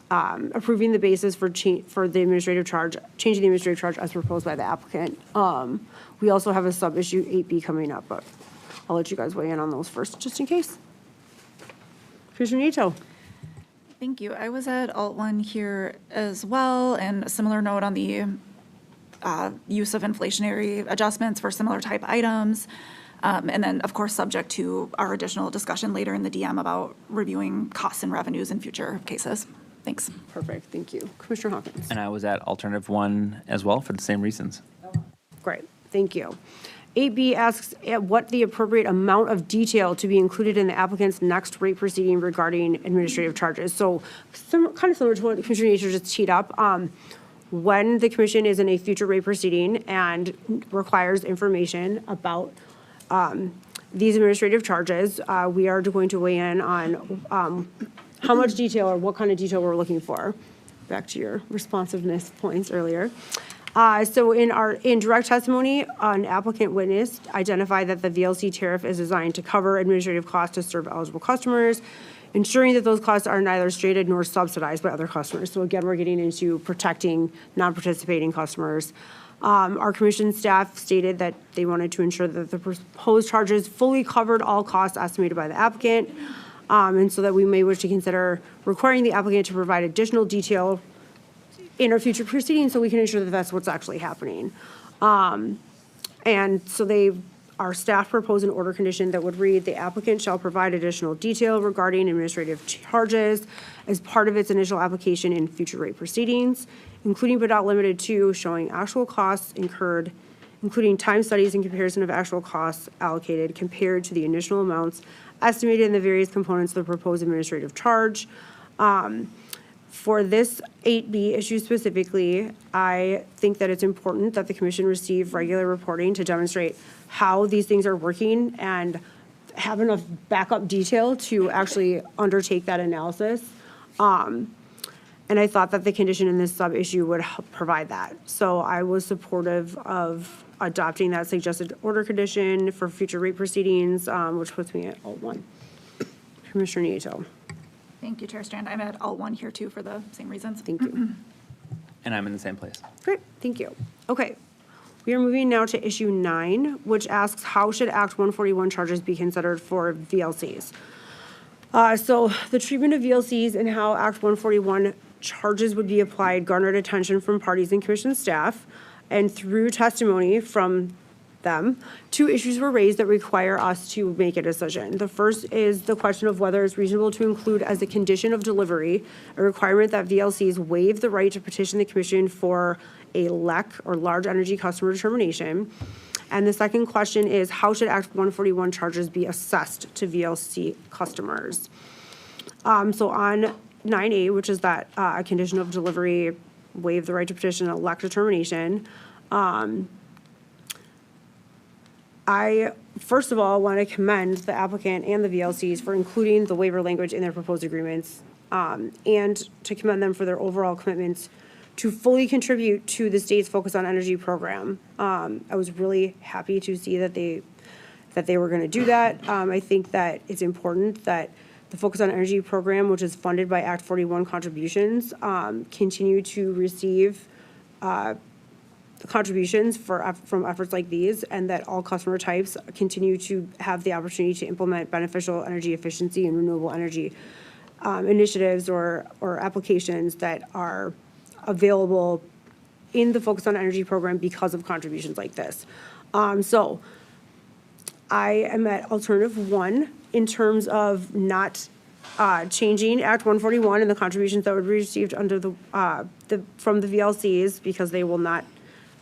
approving the basis for the administrative charge, changing the administrative charge as proposed by the applicant. We also have a sub-issue 8B coming up, but I'll let you guys weigh in on those first, just in case. Commissioner Nieto. Thank you. I was at alt one here as well, and a similar note on the use of inflationary adjustments for similar type items. And then, of course, subject to our additional discussion later in the DM about reviewing costs and revenues in future cases. Thanks. Perfect, thank you. Commissioner Hawkins. And I was at alternative 1 as well for the same reasons. Great, thank you. 8B asks what the appropriate amount of detail to be included in the applicant's next rate proceeding regarding administrative charges. So kind of similar to what Commissioner Nieto just teed up. When the commission is in a future rate proceeding and requires information about these administrative charges, we are going to weigh in on how much detail or what kind of detail we're looking for. Back to your responsiveness points earlier. So in direct testimony, an applicant witness identified that the VLC tariff is designed to cover administrative costs to serve eligible customers, ensuring that those costs are neither stated nor subsidized by other customers. So again, we're getting into protecting non-participating customers. Our commission staff stated that they wanted to ensure that the proposed charges fully covered all costs estimated by the applicant, and so that we may wish to consider requiring the applicant to provide additional detail in our future proceedings so we can ensure that that's what's actually happening. And so our staff proposed an order condition that would read, the applicant shall provide additional detail regarding administrative charges as part of its initial application in future rate proceedings, including but not limited to showing actual costs incurred, including time studies and comparison of actual costs allocated compared to the initial amounts estimated in the various components of the proposed administrative charge. For this 8B issue specifically, I think that it's important that the commission receive regular reporting to demonstrate how these things are working and have enough backup detail to actually undertake that analysis. And I thought that the condition in this sub-issue would help provide that. So I was supportive of adopting that suggested order condition for future rate proceedings, which puts me at alt one. Commissioner Nieto. Thank you, Chair Strand. I'm at alt one here too for the same reasons. Thank you. And I'm in the same place. Great, thank you. Okay, we are moving now to issue 9, which asks how should Act 141 charges be considered for VLCs? So the treatment of VLCs and how Act 141 charges would be applied garnered attention from parties and commission staff, and through testimony from them, 2 issues were raised that require us to make a decision. The first is the question of whether it's reasonable to include as a condition of delivery a requirement that VLCs waive the right to petition the commission for a LEC or large energy customer determination. And the second question is how should Act 141 charges be assessed to VLC customers? So on 9A, which is that a condition of delivery, waive the right to petition a LEC determination, I, first of all, want to commend the applicant and the VLCs for including the waiver language in their proposed agreements, and to commend them for their overall commitments to fully contribute to the state's Focus on Energy program. I was really happy to see that they were going to do that. I think that it's important that the Focus on Energy program, which is funded by Act 41 contributions, continue to receive contributions from efforts like these, and that all customer types continue to have the opportunity to implement beneficial energy efficiency and renewable energy initiatives or applications that are available in the Focus on Energy program because of contributions like this. So I am at alternative 1 in terms of not changing Act 141 and the contributions that would be received under from the VLCs, because they will not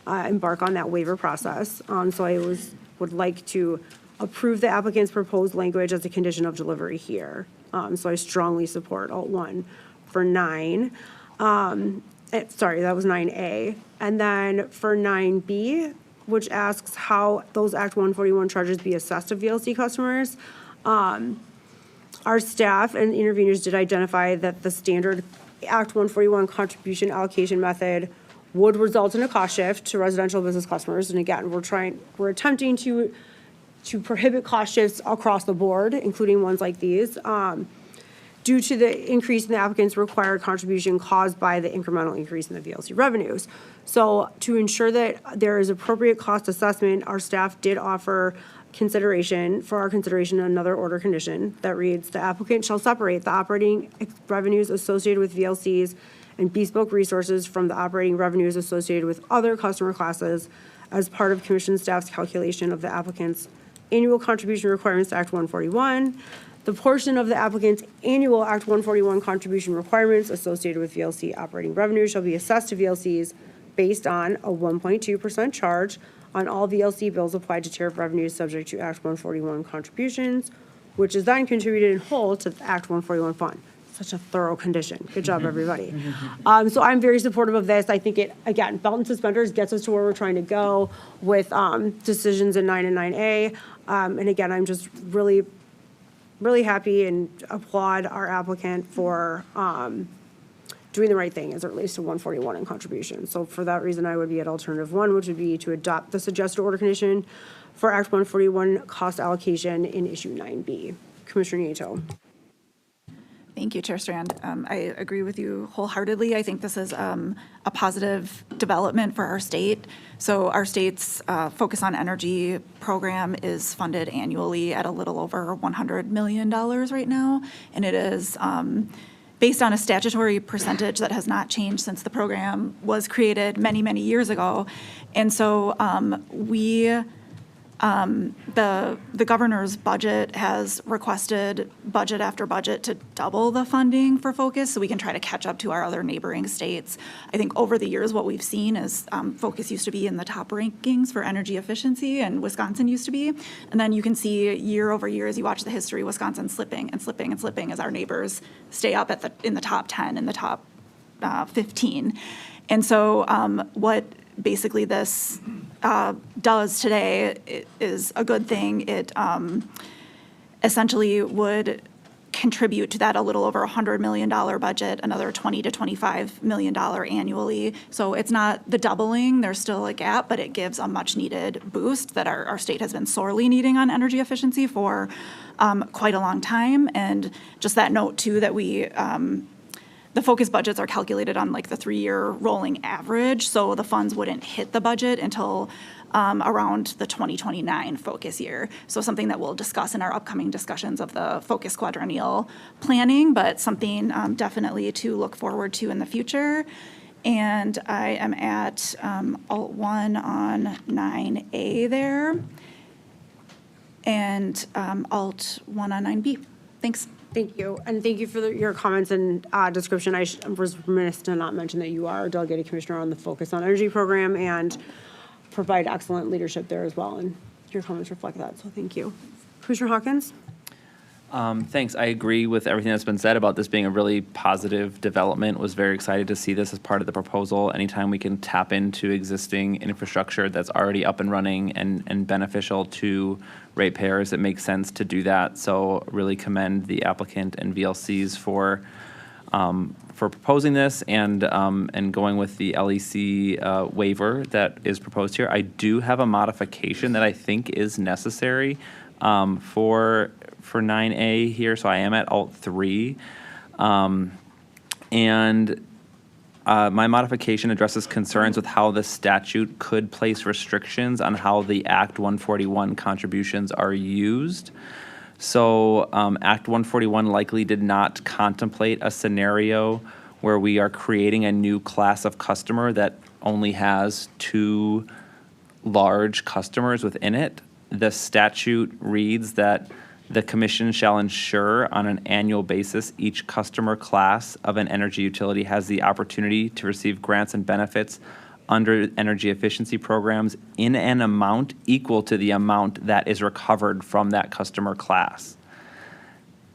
embark on that waiver process. So I would like to approve the applicant's proposed language as a condition of delivery here. So I strongly support Alt 1 for 9. Sorry, that was 9A. And then for 9B, which asks how those Act 141 charges be assessed to VLC customers, our staff and interveners did identify that the standard Act 141 contribution allocation method would result in a cost shift to residential business customers. And again, we're attempting to prohibit cost shifts across the board, including ones like these, due to the increase in the applicant's required contribution caused by the incremental increase in the VLC revenues. So to ensure that there is appropriate cost assessment, our staff did offer consideration another order condition that reads: the applicant shall separate the operating revenues associated with VLCs and bespoke resources from the operating revenues associated with other customer classes as part of commission staff's calculation of the applicant's annual contribution requirements to Act 141. The portion of the applicant's annual Act 141 contribution requirements associated with VLC operating revenue shall be assessed to VLCs based on a 1.2% charge on all VLC bills applied to tariff revenues subject to Act 141 contributions, which is then contributed in whole to the Act 141 fund. Such a thorough condition. Good job, everybody. So I'm very supportive of this. I think it, again, belt and suspenders gets us to where we're trying to go with decisions in 9 and 9A. And again, I'm just really happy and applaud our applicant for doing the right thing as it relates to 141 and contribution. So for that reason, I would be at alternative 1, which would be to adopt the suggested order condition for Act 141 cost allocation in issue 9B. Commissioner Nieto. Thank you, Chair Strand. I agree with you wholeheartedly. I think this is a positive development for our state. So our state's Focus on Energy program is funded annually at a little over $100 million right now, and it is based on a statutory percentage that has not changed since the program was created many, many years ago. And so the governor's budget has requested budget after budget to double the funding for Focus so we can try to catch up to our other neighboring states. I think over the years what we've seen is Focus used to be in the top rankings for energy efficiency, and Wisconsin used to be. And then you can see year over year as you watch the history, Wisconsin slipping and slipping and slipping as our neighbors stay up in the top 10, in the top 15. And so what basically this does today is a good thing. It essentially would contribute to that a little over $100 million budget, another $20 to $25 million annually. So it's not the doubling, there's still a gap, but it gives a much needed boost that our state has been sorely needing on energy efficiency for quite a long time. And just that note too, that the Focus budgets are calculated on like the 3-year rolling average, so the funds wouldn't hit the budget until around the 2029 Focus year. So something that we'll discuss in our upcoming discussions of the Focus quadrennial planning, but something definitely to look forward to in the future. And I am at Alt 1 on 9A there, and Alt 1 on 9B. Thanks. Thank you, and thank you for your comments and description. I was remiss to not mention that you are a delegated commissioner on the Focus on Energy program and provide excellent leadership there as well, and your comments reflect that, so thank you. Commissioner Hawkins? Thanks. I agree with everything that's been said about this being a really positive development. Was very excited to see this as part of the proposal. Anytime we can tap into existing infrastructure that's already up and running and beneficial to ratepayers, it makes sense to do that. So really commend the applicant and VLCs for proposing this and going with the LEC waiver that is proposed here. I do have a modification that I think is necessary for 9A here, so I am at Alt 3. And my modification addresses concerns with how the statute could place restrictions on how the Act 141 contributions are used. So Act 141 likely did not contemplate a scenario where we are creating a new class of customer that only has two large customers within it, the statute reads that the commission shall ensure on an annual basis each customer class of an energy utility has the opportunity to receive grants and benefits under energy efficiency programs in an amount equal to the amount that is recovered from that customer class.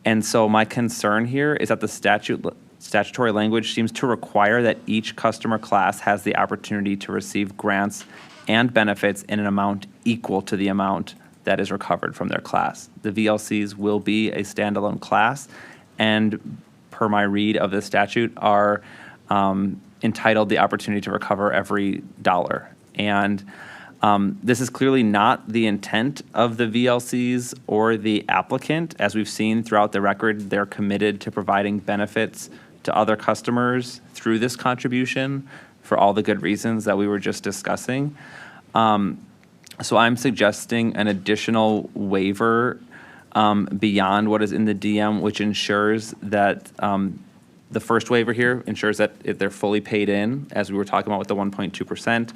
And so my concern here is that the statutory language seems to require that each customer class has the opportunity to receive grants and benefits in an amount equal to the amount that is recovered from their class. The VLCs will be a standalone class, and per my read of the statute, are entitled the opportunity to recover every dollar. And this is clearly not the intent of the VLCs or the applicant. As we've seen throughout the record, they're committed to providing benefits to other customers through this contribution for all the good reasons that we were just discussing. So I'm suggesting an additional waiver beyond what is in the DM, which ensures that the first waiver here ensures that if they're fully paid in, as we were talking about with the 1.2%.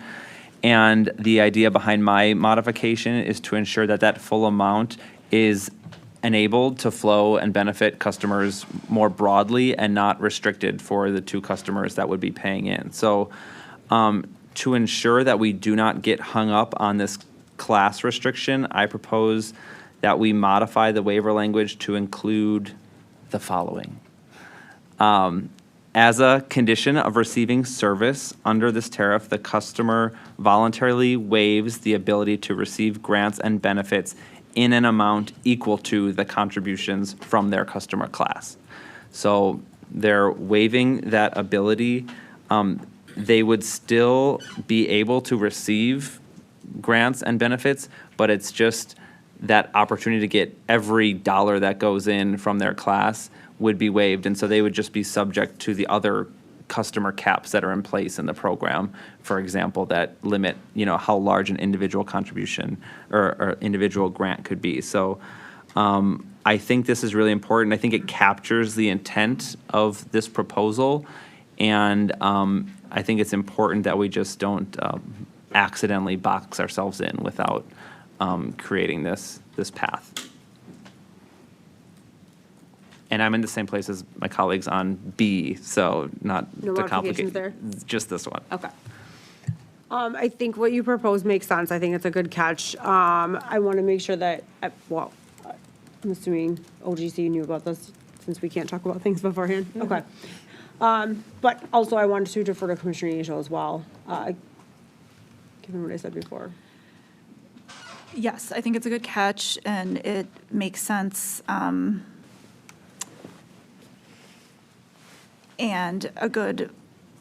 And the idea behind my modification is to ensure that that full amount is enabled to flow and benefit customers more broadly and not restricted for the 2 customers that would be paying in. So to ensure that we do not get hung up on this class restriction, I propose that we modify the waiver language to include the following. As a condition of receiving service under this tariff, the customer voluntarily waives the ability to receive grants and benefits in an amount equal to the contributions from their customer class. So they're waiving that ability. They would still be able to receive grants and benefits, but it's just that opportunity to get every dollar that goes in from their class would be waived, and so they would just be subject to the other customer caps that are in place in the program, for example, that limit, how large an individual contribution or individual grant could be. So I think this is really important. I think it captures the intent of this proposal, and I think it's important that we just don't accidentally box ourselves in without creating this path. And I'm in the same place as my colleagues on B, so not No to modifications complicate. there? Just this one. Okay. I think what you propose makes sense. I think it's a good catch. I want to make sure that, I'm assuming OGC knew about this since we can't talk about things beforehand. Okay. But also I wanted to defer to Commissioner Angel as well, given what I said before. Yes, I think it's a good catch, and it makes sense. And a good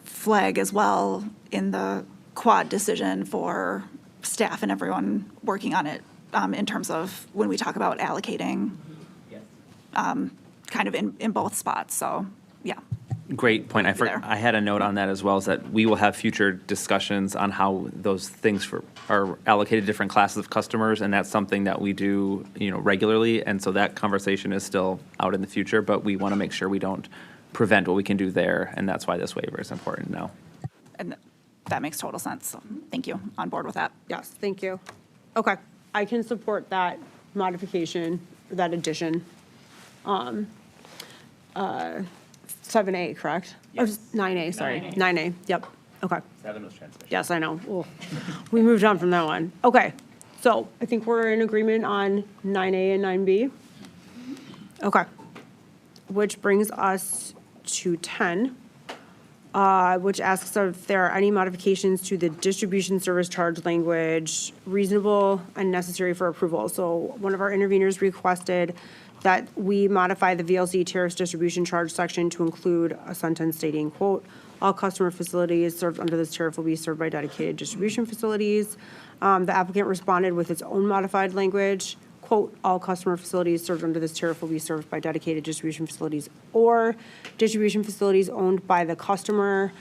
flag as well in the quad decision for staff and everyone working on it in terms of when we talk about allocating kind of in both spots. So, yeah. Great point. There. I had a note on that as well, is that we will have future discussions on how those things are allocated to different classes of customers, and that's something that we do, regularly. And so that conversation is still out in the future, but we want to make sure we don't prevent what we can do there, and that's why this waiver is important now. And that makes total sense. So thank you. On board with that. Yes, thank you. Okay, I can support that modification, that addition. 7A, correct? Yes. 9A, sorry. 9A, yep, okay. 7 was transmission. Yes, I know. Ugh. We moved on from that one. Okay, so I think we're in agreement on 9A and 9B. Okay, which brings us to 10, which asks if there are any modifications to the distribution service charge language reasonable and necessary for approval. So one of our interveners requested that we modify the VLC tariffs distribution charge section to include a sentence stating, quote, all customer facilities served under this tariff will be served by dedicated distribution facilities. The applicant responded with its own modified language, quote, all customer facilities served under this tariff will be served by dedicated distribution facilities or distribution facilities owned by the customer.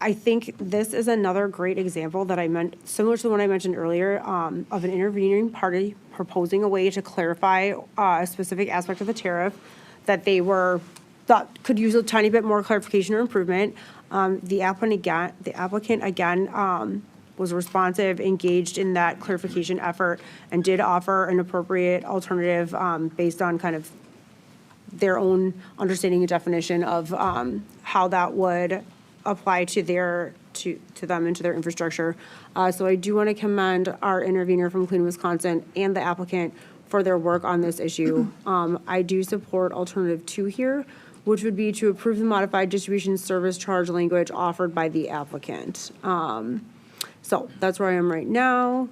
I think this is another great example that I meant, similar to the one I mentioned earlier, of an intervening party proposing a way to clarify a specific aspect of the tariff that they thought could use a tiny bit more clarification or improvement. The applicant again was responsive, engaged in that clarification effort, and did offer an appropriate alternative based on kind of their own understanding and definition of how that would apply to them and to their infrastructure. So I do want to commend our intervener from Clean Wisconsin and the applicant for their work on this issue. I do support alternative 2 here, which would be to approve the modified distribution service charge language offered by the applicant. So that's where I am right now.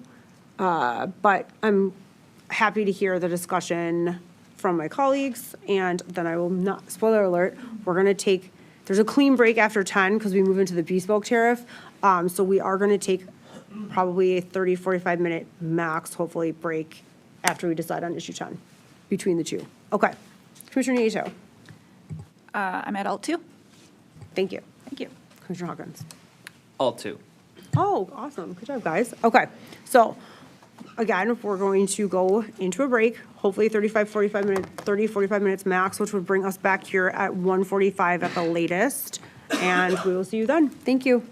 But I'm happy to hear the discussion from my colleagues, and then I will not, spoiler alert, there's a clean break after 10 because we move into the Bespoke tariff. So we are going to take probably a 30, 45-minute max, hopefully, break after we decide on issue 10 between the two. Okay. Commissioner Nieto. I'm at alt 2. Thank you. Thank you. Commissioner Hawkins. All two. Oh, awesome. Good job, guys. Okay. So again, we're going to go into a break, hopefully 45 minutes max, which would bring us back here at 1:45 at the latest. And we will see you then. Thank you.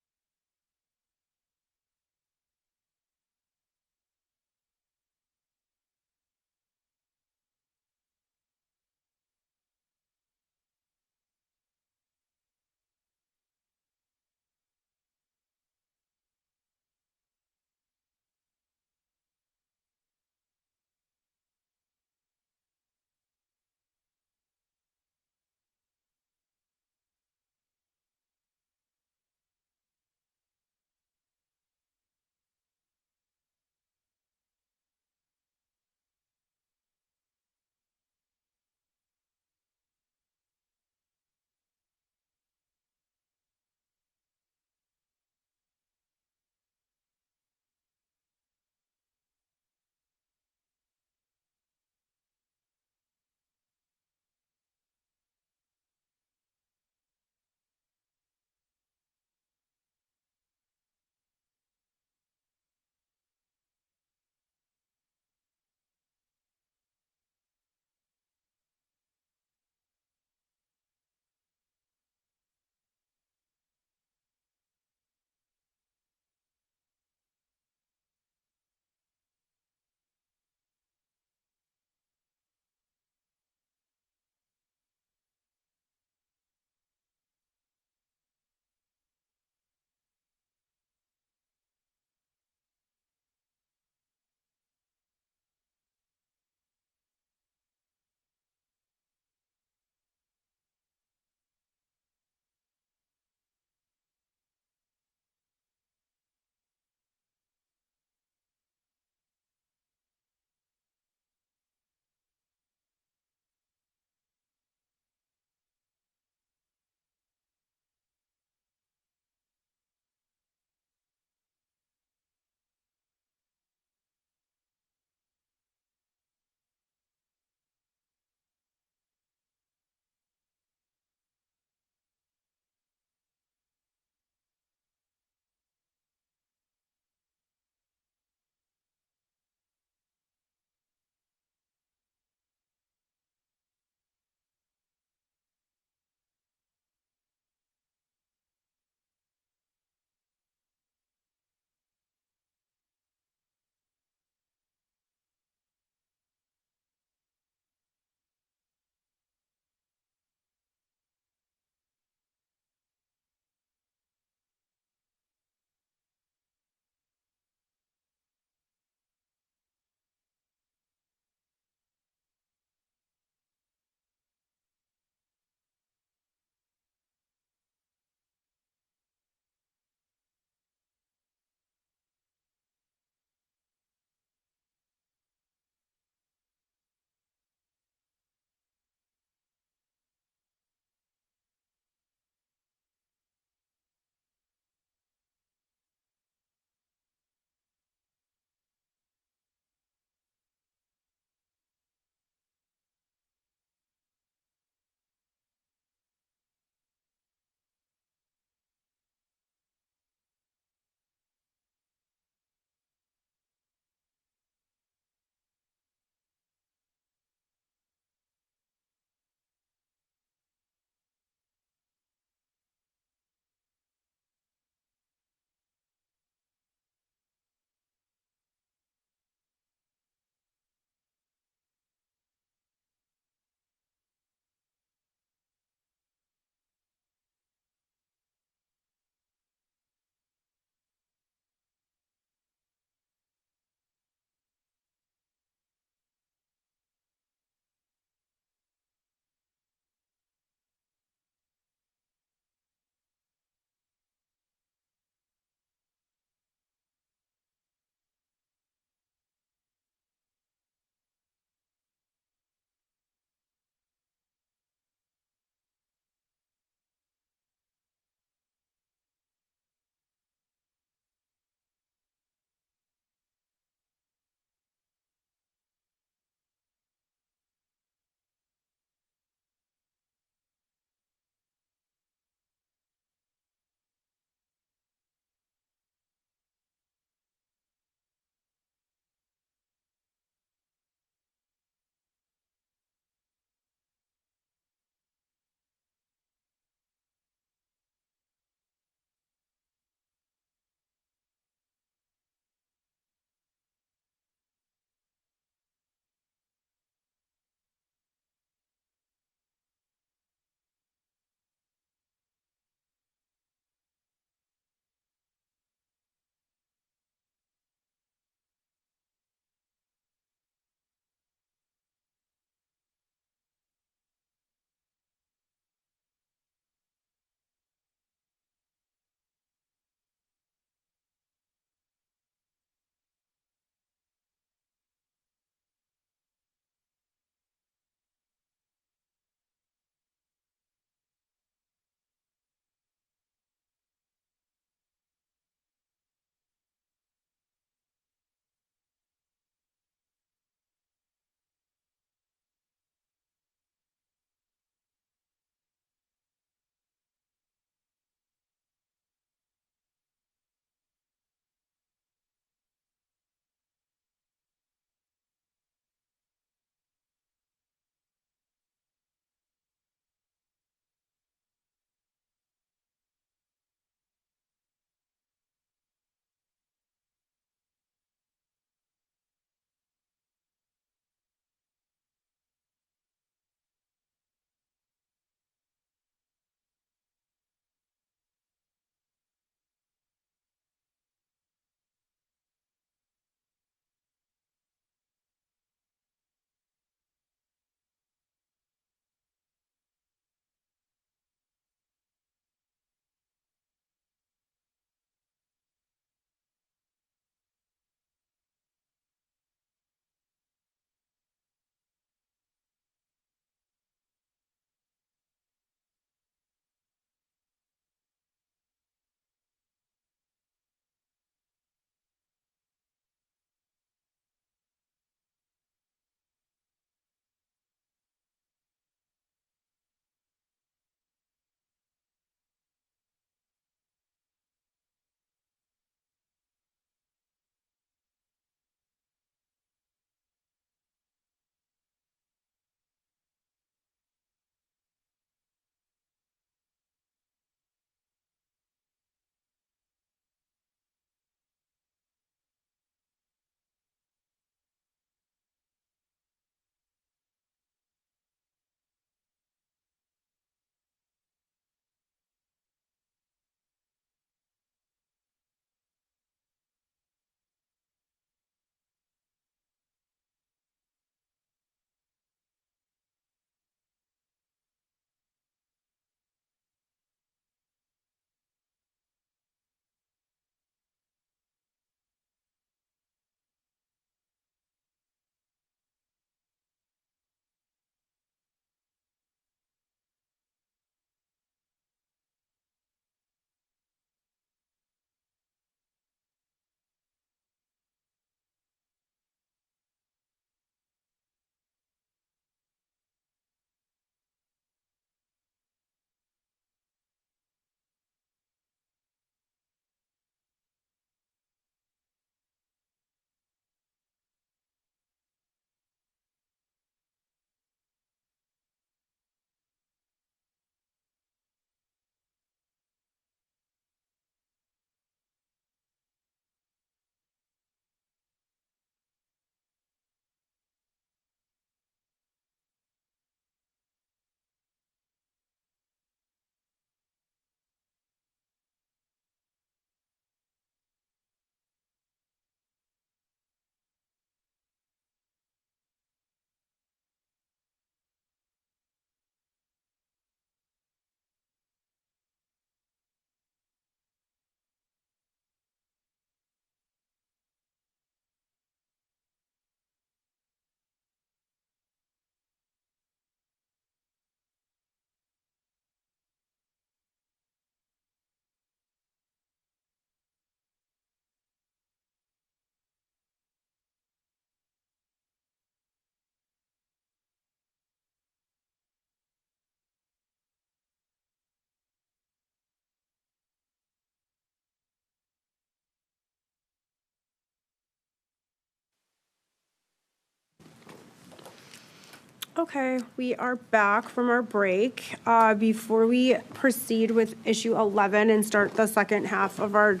Okay, we are back from our break. Before we proceed with issue 11 and start the second half of our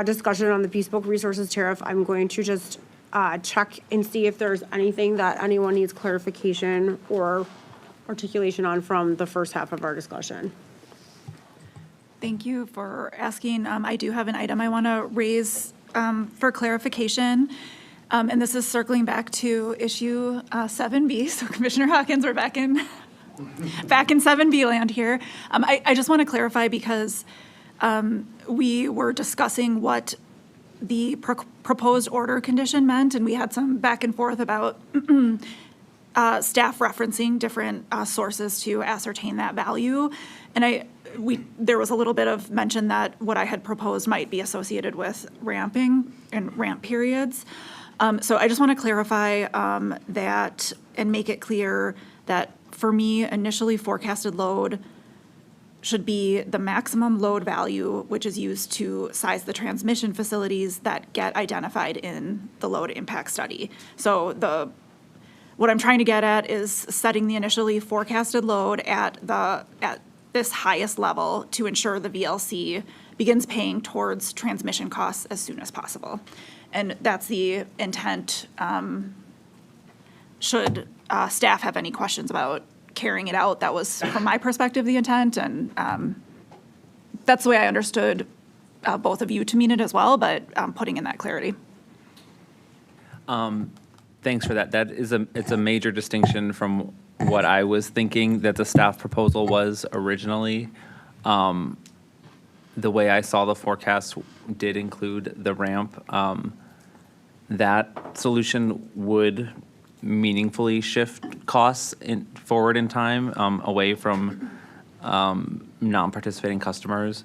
discussion on the Bespoke Resources Tariff, I'm going to just check and see if there's anything that anyone needs clarification or articulation on from the first half of our discussion. Thank you for asking. I do have an item I want to raise for clarification. And this is circling back to issue 7B. So Commissioner Hawkins, we're back in 7B land here. I just want to clarify because we were discussing what the proposed order condition meant, and we had some back and forth about staff referencing different sources to ascertain that value. And there was a little bit of mention that what I had proposed might be associated with ramping and ramp periods. So I just want to clarify that and make it clear that for me, initially forecasted load should be the maximum load value, which is used to size the transmission facilities that get identified in the load impact study. So what I'm trying to get at is setting the initially forecasted load at this highest level to ensure the VLC begins paying towards transmission costs as soon as possible. And that's the intent. Should staff have any questions about carrying it out, that was, from my perspective, the intent. And that's the way I understood both of you to mean it as well, but putting in that clarity. Thanks for that. It's a major distinction from what I was thinking that the staff proposal was originally. The way I saw the forecast did include the ramp. That solution would meaningfully shift costs forward in time, away from non-participating customers.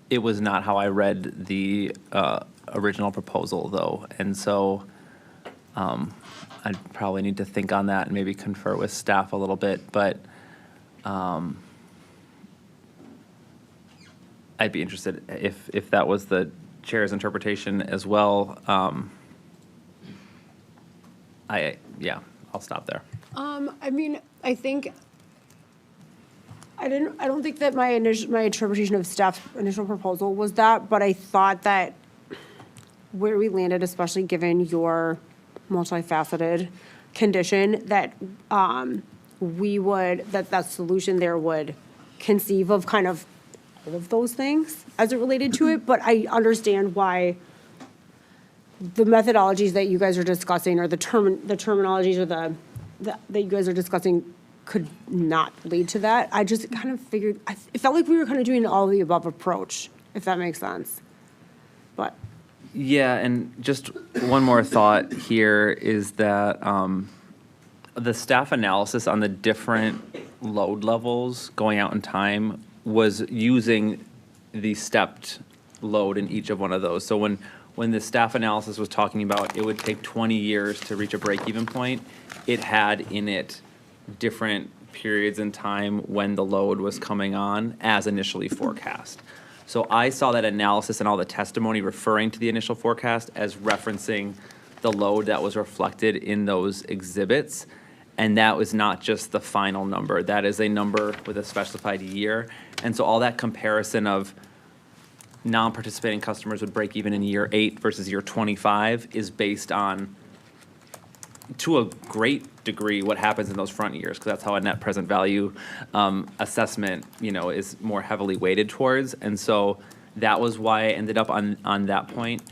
It was not how I read the original proposal, though, and so I'd probably need to think on that and maybe confer with staff a little bit, but I'd be interested if that was the chair's interpretation as well. I'll stop there. I mean, I think, I don't think that my interpretation of staff's initial proposal was that, but I thought that where we landed, especially given your multifaceted condition, that that solution there would conceive of kind of all of those things as it related to it, but I understand why the methodologies that you guys are discussing, or the terminologies, or that you guys are discussing could not lead to that. I just kind of figured, it felt like we were kind of doing an all of the above approach, if that makes sense. But Yeah, and just one more thought here is that the staff analysis on the different load levels going out in time was using the stepped load in each of one of those. So when the staff analysis was talking about it would take 20 years to reach a break-even point, it had in it different periods in time when the load was coming on as initially forecast. So I saw that analysis and all the testimony referring to the initial forecast as referencing the load that was reflected in those exhibits. And that was not just the final number. That is a number with a specified year. And so all that comparison of non-participating customers would break even in year 8 versus year 25 is based on, to a great degree, what happens in those front years, because that's how a net present value assessment, is more heavily weighted towards. And so that was why I ended up on that point.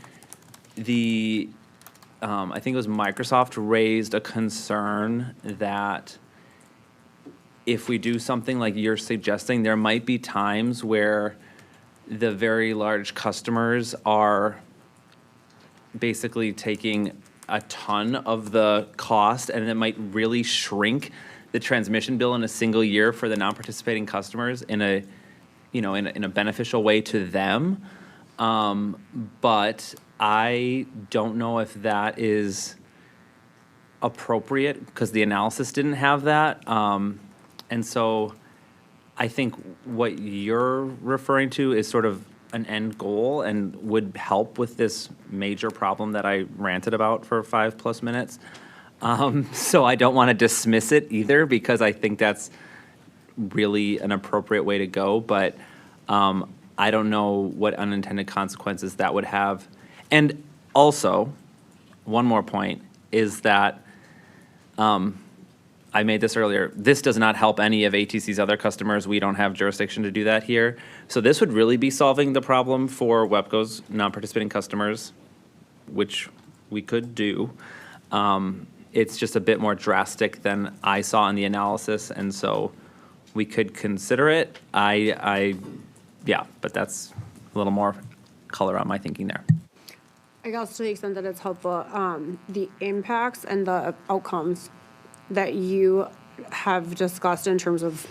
I think it was Microsoft raised a concern that if we do something like you're suggesting, there might be times where the very large customers are basically taking a ton of the cost, and it might really shrink the transmission bill in a single year for the non-participating customers in a beneficial way to them. But I don't know if that is appropriate because the analysis didn't have that. And so I think what you're referring to is sort of an end goal and would help with this major problem that I ranted about for 5+ minutes. So I don't want to dismiss it either, because I think that's really an appropriate way to go. But I don't know what unintended consequences that would have. And also, one more point is that I made this earlier. This does not help any of ATC's other customers. We don't have jurisdiction to do that here. So this would really be solving the problem for WEPCO's non-participating customers, which we could do. It's just a bit more drastic than I saw in the analysis, and so we could consider it. Yeah, but that's a little more color on my thinking there. I guess to the extent that it's helpful, the impacts and the outcomes that you have discussed in terms of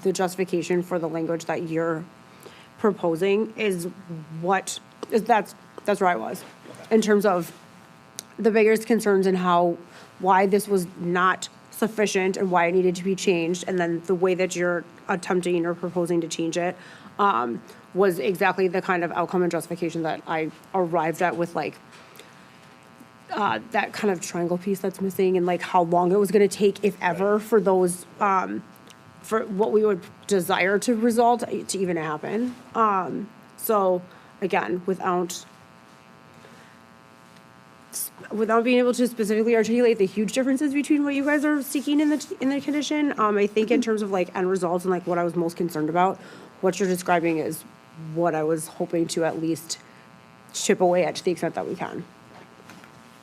the justification for the language that you're proposing that's where I was. In terms of the biggest concerns and why this was not sufficient and why it needed to be changed, and then the way that you're attempting or proposing to change it, was exactly the kind of outcome and justification that I arrived at with that kind of triangle piece that's missing, and how long it was going to take, if ever, for those, for what we would desire to result to even happen. So again, without being able to specifically articulate the huge differences between what you guys are seeking in the condition, I think in terms of end results and what I was most concerned about, what you're describing is what I was hoping to at least chip away at to the extent that we can.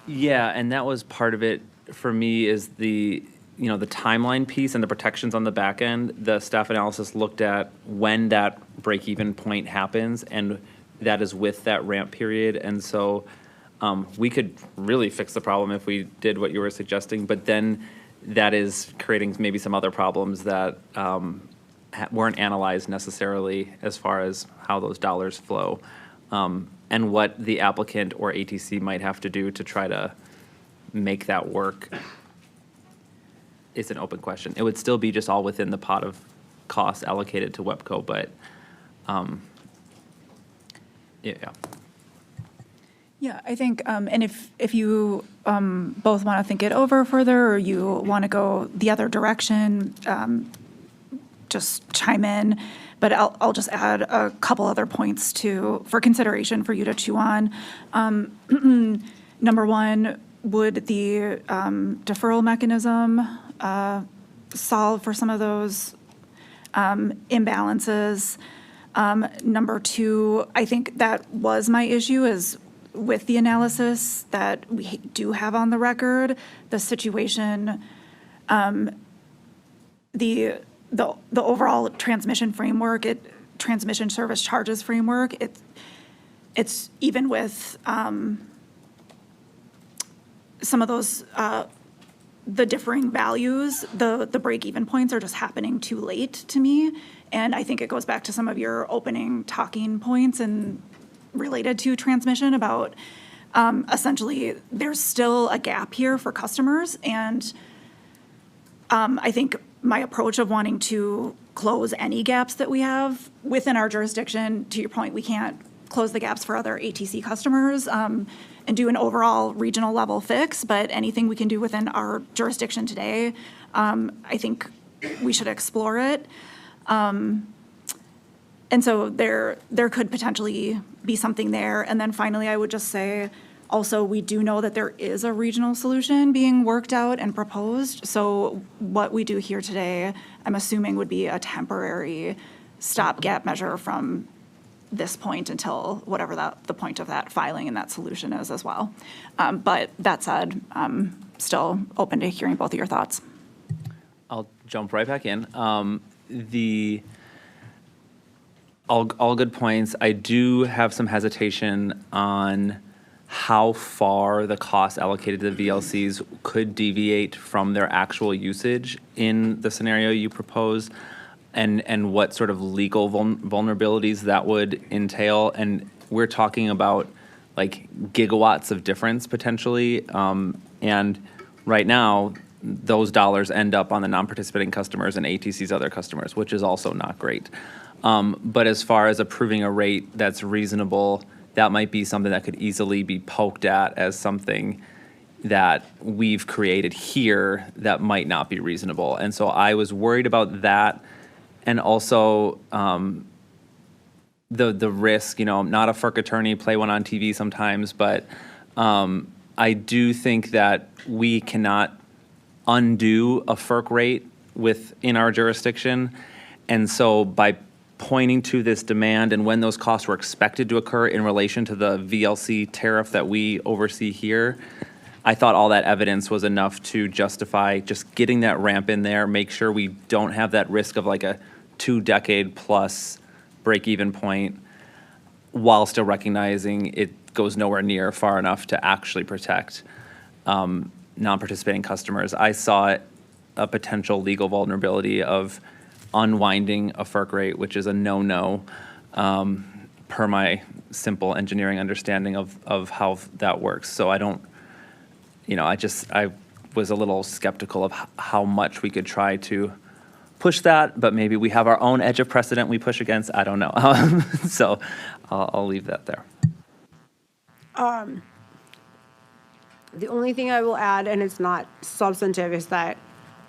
Yeah, and that was part of it for me, is the timeline piece and the protections on the back end. The staff analysis looked at when that break-even point happens, and that is with that ramp period. And so we could really fix the problem if we did what you were suggesting, but then that is creating maybe some other problems that weren't analyzed necessarily as far as how those dollars flow. And what the applicant or ATC might have to do to try to make that work is an open question. It would still be just all within the pot of costs allocated to WEPCO, but yeah. Yeah, I think, and if you both want to think it over further, or you want to go the other direction, just chime in. But I'll just add a couple other points for consideration for you to chew on. Number one, would the deferral mechanism solve for some of those imbalances? Number two, I think that was my issue, is with the analysis that we do have on the record, the situation, the overall transmission framework, transmission service charges framework, it's even with some of those, the differing values, the break-even points are just happening too late to me. And I think it goes back to some of your opening talking points and related to transmission about essentially there's still a gap here for customers. And I think my approach of wanting to close any gaps that we have within our jurisdiction, to your point, we can't close the gaps for other ATC customers and do an overall regional level fix, but anything we can do within our jurisdiction today, I think we should explore it. And so there could potentially be something there. And then finally, I would just say, also, we do know that there is a regional solution being worked out and proposed. So what we do here today, I'm assuming, would be a temporary stopgap measure from this point until whatever the point of that filing and that solution is as well. But that said, I'm still open to hearing both of your thoughts. I'll jump right back in. All good points. I do have some hesitation on how far the costs allocated to the VLCs could deviate from their actual usage in the scenario you propose, and what sort of legal vulnerabilities that would entail. And we're talking about like gigawatts of difference potentially. And right now, those dollars end up on the non-participating customers and ATC's other customers, which is also not great. But as far as approving a rate that's reasonable, that might be something that could easily be poked at as something that we've created here that might not be reasonable. And so I was worried about that, and also the risk. I'm not a FERC attorney, play one on TV sometimes, but I do think that we cannot undo a FERC rate within our jurisdiction. And so by pointing to this demand and when those costs were expected to occur in relation to the VLC tariff that we oversee here, I thought all that evidence was enough to justify just getting that ramp in there, make sure we don't have that risk of like a 2-decade-plus break-even point, while still recognizing it goes nowhere near far enough to actually protect non-participating customers. I saw a potential legal vulnerability of unwinding a FERC rate, which is a no-no, per my simple engineering understanding of how that works. So I don't, I was a little skeptical of how much we could try to push that, but maybe we have our own edge of precedent we push against. I don't know. So I'll leave that there. The only thing I will add, and it's not substantive, is that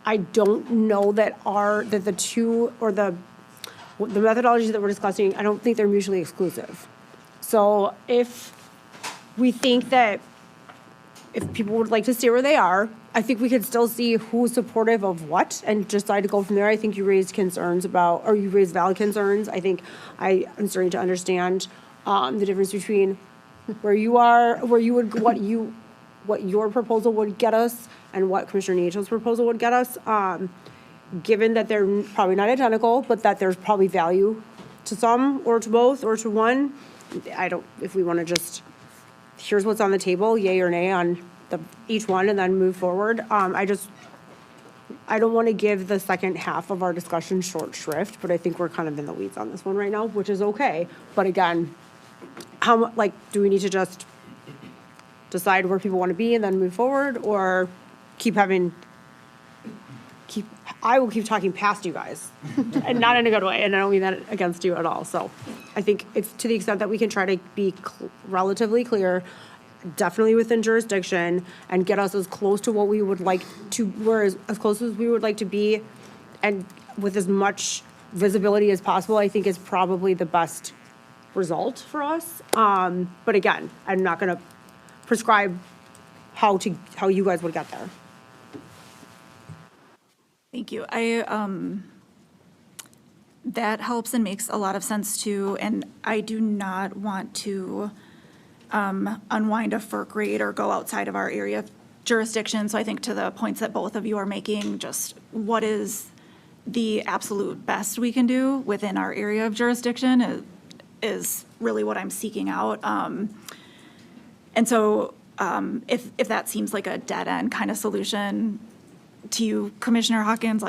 I don't know that the two, or the methodologies that we're discussing, I don't think they're mutually exclusive. So if we think that if people would like to stay where they are, I think we could still see who's supportive of what and decide to go from there. I think you raised valid concerns. I think I am starting to understand the difference between where you are, what your proposal would get us and what Commissioner Nietzsche's proposal would get us, given that they're probably not identical, but that there's probably value to some or to both or to one. If we want to just, here's what's on the table, yay or nay on each one, and then move forward. I don't want to give the second half of our discussion short shrift, but I think we're kind of in the weeds on this one right now, which is okay. But again, do we need to just decide where people want to be and then move forward, or I will keep talking past you guys, and not in a good way, and I don't mean that against you at all. So I think it's to the extent that we can try to be relatively clear, definitely within jurisdiction, and get us as close to what we would like to, as close as we would like to be, and with as much visibility as possible, I think is probably the best result for us. But again, I'm not going to prescribe how you guys would get there. Thank you. That helps and makes a lot of sense too, and I do not want to unwind a FERC rate or go outside of our area of jurisdiction. So I think to the points that both of you are making, just what is the absolute best we can do within our area of jurisdiction is really what I'm seeking out. And so if that seems like a dead end kind of solution to you, Commissioner Hawkins,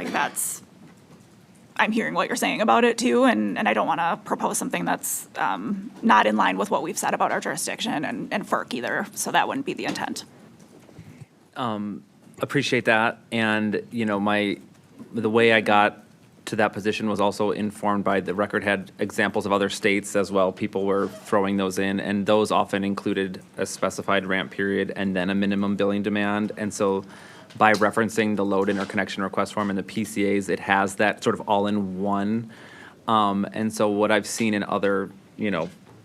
I'm hearing what you're saying about it too, and I don't want to propose something that's not in line with what we've said about our jurisdiction and FERC either, so that wouldn't be the intent. Appreciate that, and the way I got to that position was also informed by the record had examples of other states as well. People were throwing those in, and those often included a specified ramp period and then a minimum billing demand. And so by referencing the load interconnection request form and the PCAs, it has that sort of all-in-one. And so what I've seen in other,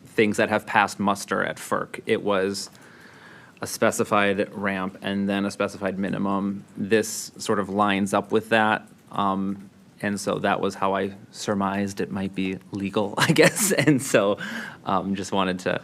things that have passed muster at FERC, it was a specified ramp and then a specified minimum. This sort of lines up with that. And so that was how I surmised it might be legal, I guess. And so just wanted to,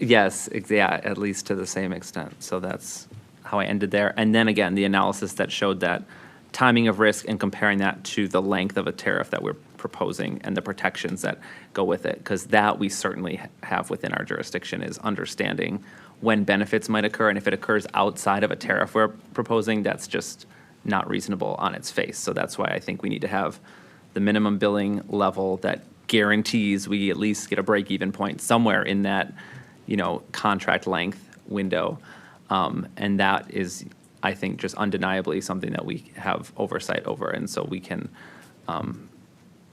yes, yeah, at least to the same extent. So that's how I ended there. And then again, the analysis that showed that timing of risk and comparing that to the length of a tariff that we're proposing and the protections that go with it, because that we certainly have within our jurisdiction is understanding when benefits might occur. And if it occurs outside of a tariff we're proposing, that's just not reasonable on its face. So that's why I think we need to have the minimum billing level that guarantees we at least get a break-even point somewhere in that, contract length window. And that is I think, just undeniably something that we have oversight over, and so we can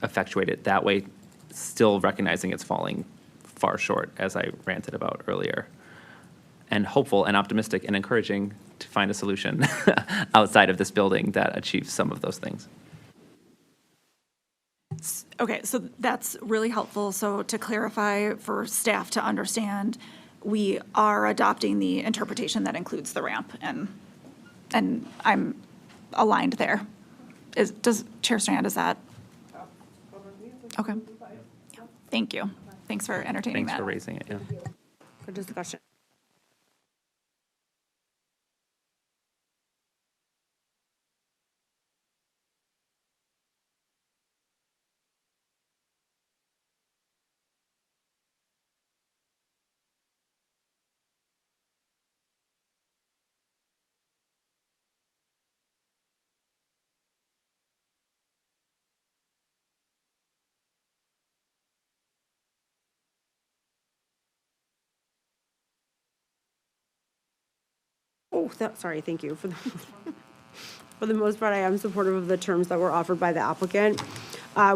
effectuate it that way, still recognizing it's falling far short, as I ranted about earlier, and hopeful and optimistic and encouraging to find a solution outside of this building that achieves some of those things. Okay, so that's really helpful. So to clarify for staff to understand, we are adopting the interpretation that includes the ramp, and I'm aligned there. Does Chair Strand, is that? Okay. Yeah, thank you. Thanks for entertaining Thanks that. for raising it, yeah. Good discussion. Oh, sorry, thank you. For the most part, I am supportive of the terms that were offered by the applicant,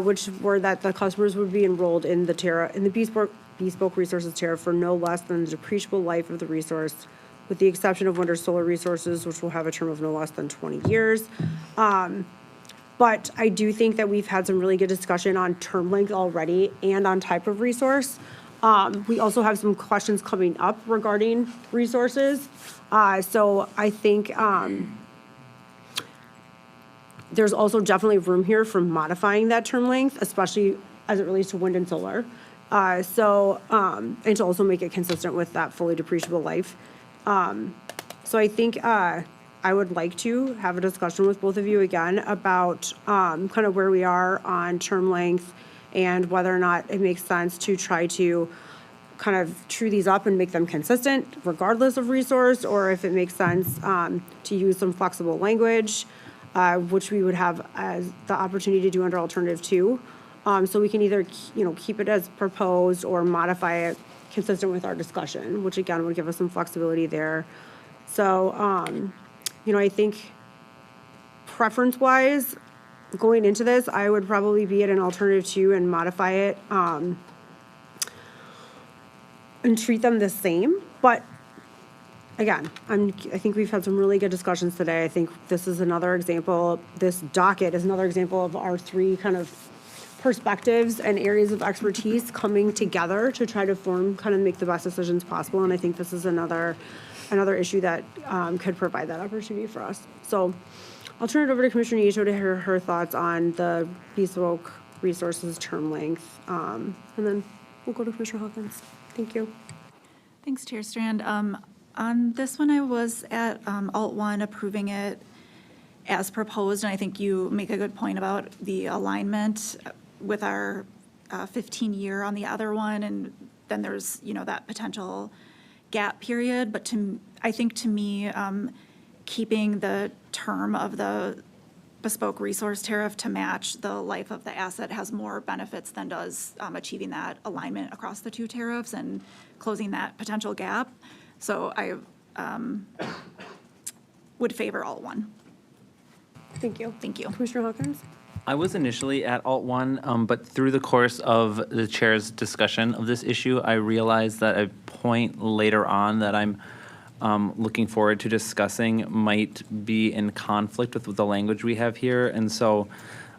which were that the customers would be enrolled in the Bespoke Resources tariff for no less than the depreciable life of the resource, with the exception of winter solar resources, which will have a term of no less than 20 years. But I do think that we've had some really good discussion on term length already and on type of resource. We also have some questions coming up regarding resources. So I think there's also definitely room here for modifying that term length, especially as it relates to wind and solar. And to also make it consistent with that fully depreciable life. So I think I would like to have a discussion with both of you again about kind of where we are on term length and whether or not it makes sense to try to kind of true these up and make them consistent regardless of resource, or if it makes sense to use some flexible language, which we would have as the opportunity to do under alternative 2. So we can either, keep it as proposed or modify it consistent with our discussion, which again would give us some flexibility there. So, I think preference-wise, going into this, I would probably be at an alternative 2 and modify it and treat them the same. But again, I think we've had some really good discussions today. I think this is another example, this docket is another example of our 3 kind of perspectives and areas of expertise coming together to try to make the best decisions possible. And I think this is another issue that could provide that opportunity for us. So I'll turn it over to Commissioner Nieto to hear her thoughts on the Bespoke Resources term length. And then we'll go to Commissioner Hawkins. Thank you. Thanks, Chair Strand. On this one, I was at Alt 1 approving it as proposed, and I think you make a good point about the alignment with our 15-year on the other one, and then there's, that potential gap period. But I think to me, keeping the term of the bespoke resource tariff to match the life of the asset has more benefits than does achieving that alignment across the 2 tariffs and closing that potential gap. So I would favor Alt 1. Thank you. Thank you. Commissioner Hawkins? I was initially at Alt 1, but through the course of the chair's discussion of this issue, I realized that a point later on that I'm looking forward to discussing might be in conflict with the language we have here. And so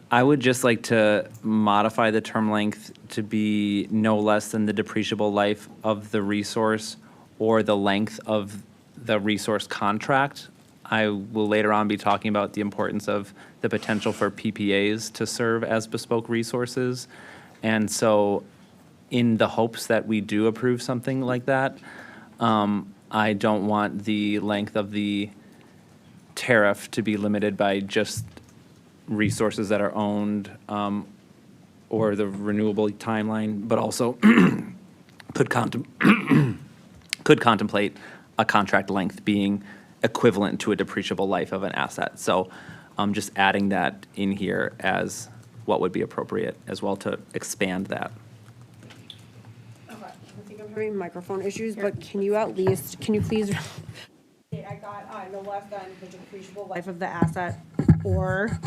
I would just like to modify the term length to be no less than the depreciable life of the resource or the length of the resource contract. I will later on be talking about the importance of the potential for PPAs to serve as bespoke resources. And so in the hopes that we do approve something like that, I don't want the length of the tariff to be limited by just resources that are owned or the renewable timeline, but also could contemplate a contract length being equivalent to a depreciable life of an asset. So I'm just adding that in here as what would be appropriate as well to expand that. Okay. I think I'm having microphone issues, but can you please, I I got no less than the depreciable life of the asset or.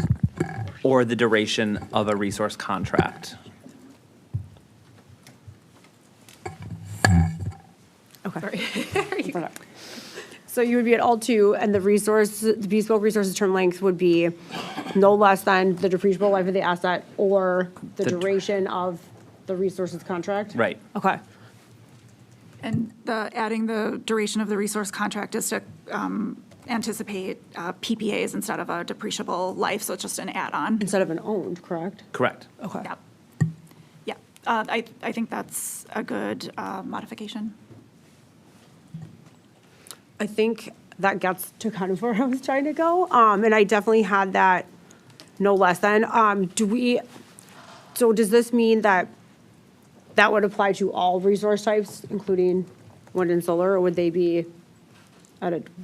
Or the duration of a resource contract. Okay. So you would be at all two, and the bespoke resources term length would be no less than the depreciable life of the asset or the duration of the resources contract? Right. Okay. And adding the duration of the resource contract is to anticipate PPAs instead of a depreciable life, so it's just an add-on. Instead of an owned, correct? Correct. Okay. Yep. Yeah, I think that's a good modification. I think that gets to kind of where I was trying to go. And I definitely had that no less than. So does this mean that that would apply to all resource types, including wind and solar, or would they be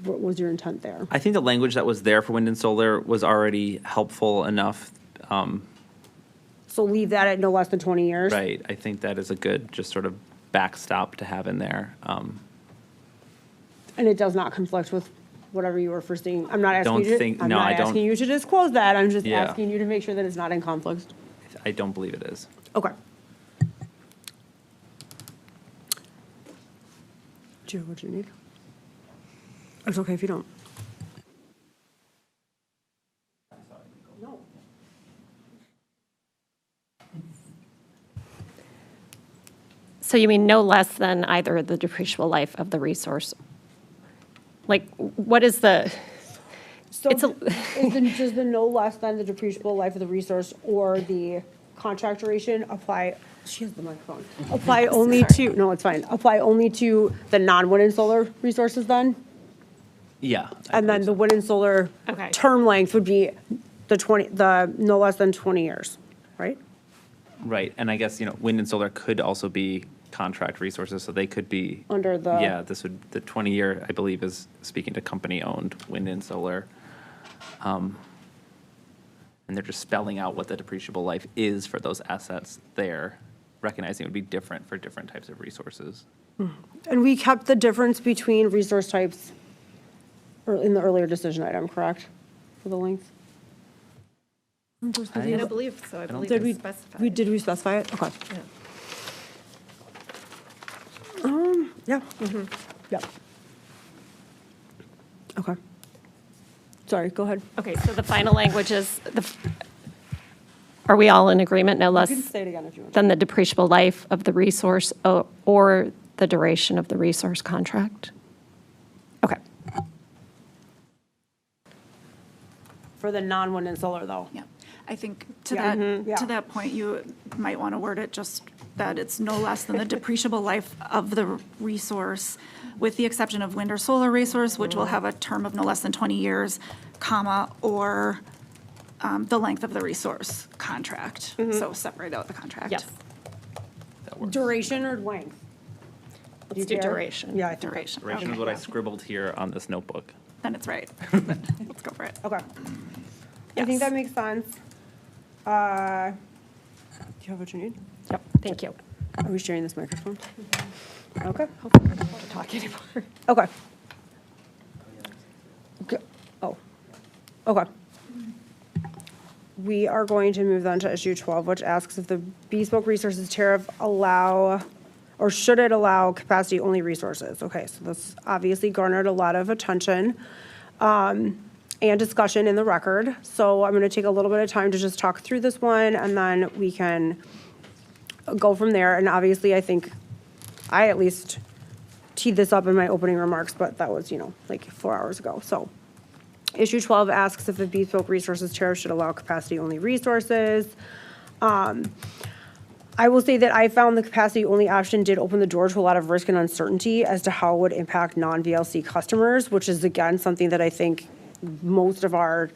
what was your intent there? I think the language that was there for wind and solar was already helpful enough. So leave that at no less than 20 years? Right. I think that is a good just sort of backstop to have in there. And it does not conflict with whatever you were foreseeing? I'm not asking Don't you to, think- I'm no, not I don't- asking you to disclose that. I'm just Yeah. asking you to make sure that it's not in conflict. I don't believe it is. Okay. Do you have what you need? It's okay if you don't. No. So you mean no less than either the depreciable life of the resource? Like, what is the, So It's a- does the no less than the depreciable life of the resource or the contract duration apply? She has the microphone. Apply only to, no, it's fine. Apply only to the non-wind and solar resources then? Yeah. And then the wind and solar Okay. term length would be the no less than 20 years, right? Right, and I guess, wind and solar could also be contract resources, so they could be. Under the- Yeah, the 20-year, I believe, is speaking to company-owned wind and solar. And they're just spelling out what the depreciable life is for those assets there, recognizing it would be different for different types of resources. And we kept the difference between resource types in the earlier decision item, correct? For the length? I don't believe so, I believe Did it's specified. did we specify it? Okay. Yeah. Yep. Okay. Sorry, go ahead. Okay, so the final language is, are we all in agreement, no You less can say it again if you want. than the depreciable life of the resource or the duration of the resource contract? Okay. For the non-wind and solar, though. Yeah, I think to Yeah. that, Yeah. to that point, you might want to word it just that it's no less than the depreciable life of the resource, with the exception of wind or solar resource, which will have a term of no less than 20 years, comma, or the length of the resource contract. So separate out the contract. Yes. That works. Duration or length? Let's do care? duration. Yeah, I think. Duration. Duration is what I scribbled here on this notebook. Then it's right. Let's go for it. Okay. I think Yes. that makes sense. Do you have what you need? Yep, thank you. Are we sharing this microphone? Okay. Hopefully I don't have to talk anymore. Okay. Oh, okay. We are going to move on to issue 12, which asks if the bespoke resources tariff should it allow capacity-only resources? Okay, so this obviously garnered a lot of attention and discussion in the record. So I'm going to take a little bit of time to just talk through this one, and then we can go from there. And obviously, I think I at least teed this up in my opening remarks, but that was, like 4 hours ago. So issue 12 asks if the bespoke resources tariff should allow capacity-only resources. I will say that I found the capacity-only option did open the door to a lot of risk and uncertainty as to how it would impact non-VLC customers, which is, again, something that I think most of our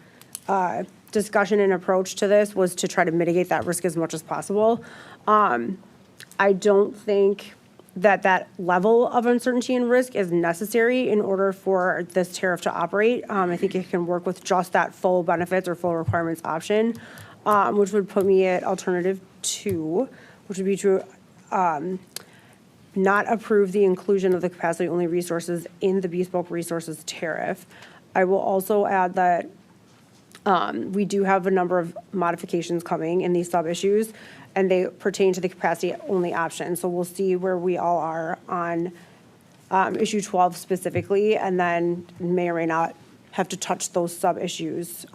discussion and approach to this was to try to mitigate that risk as much as possible. I don't think that level of uncertainty and risk is necessary in order for this tariff to operate. I think it can work with just that full benefits or full requirements option, which would put me at alternative 2, which would be to not approve the inclusion of the capacity-only resources in the bespoke resources tariff. I will also add that we do have a number of modifications coming in these sub-issues, and they pertain to the capacity-only option. So we'll see where we all are on issue 12 specifically, and then may or may not have to touch those sub-issues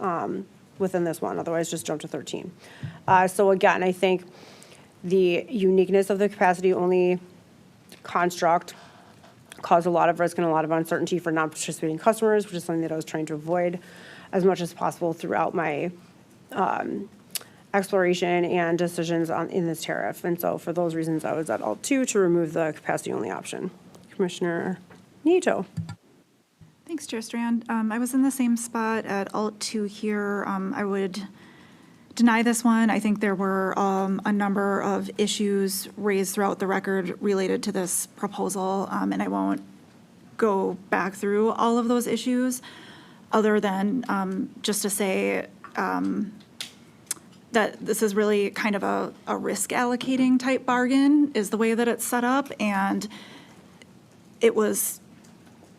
within this one, otherwise just jump to 13. So again, I think the uniqueness of the capacity-only construct caused a lot of risk and a lot of uncertainty for non-participating customers, which is something that I was trying to avoid as much as possible throughout my exploration and decisions in this tariff. And so for those reasons, I was at Alt 2 to remove the capacity-only option. Commissioner Nieto. Thanks, Chair Strand. I was in the same spot at Alt 2 here. I would deny this one. I think there were a number of issues raised throughout the record related to this proposal, and I won't go back through all of those issues other than just to say that this is really kind of a risk allocating type bargain is the way that it's set up, and it was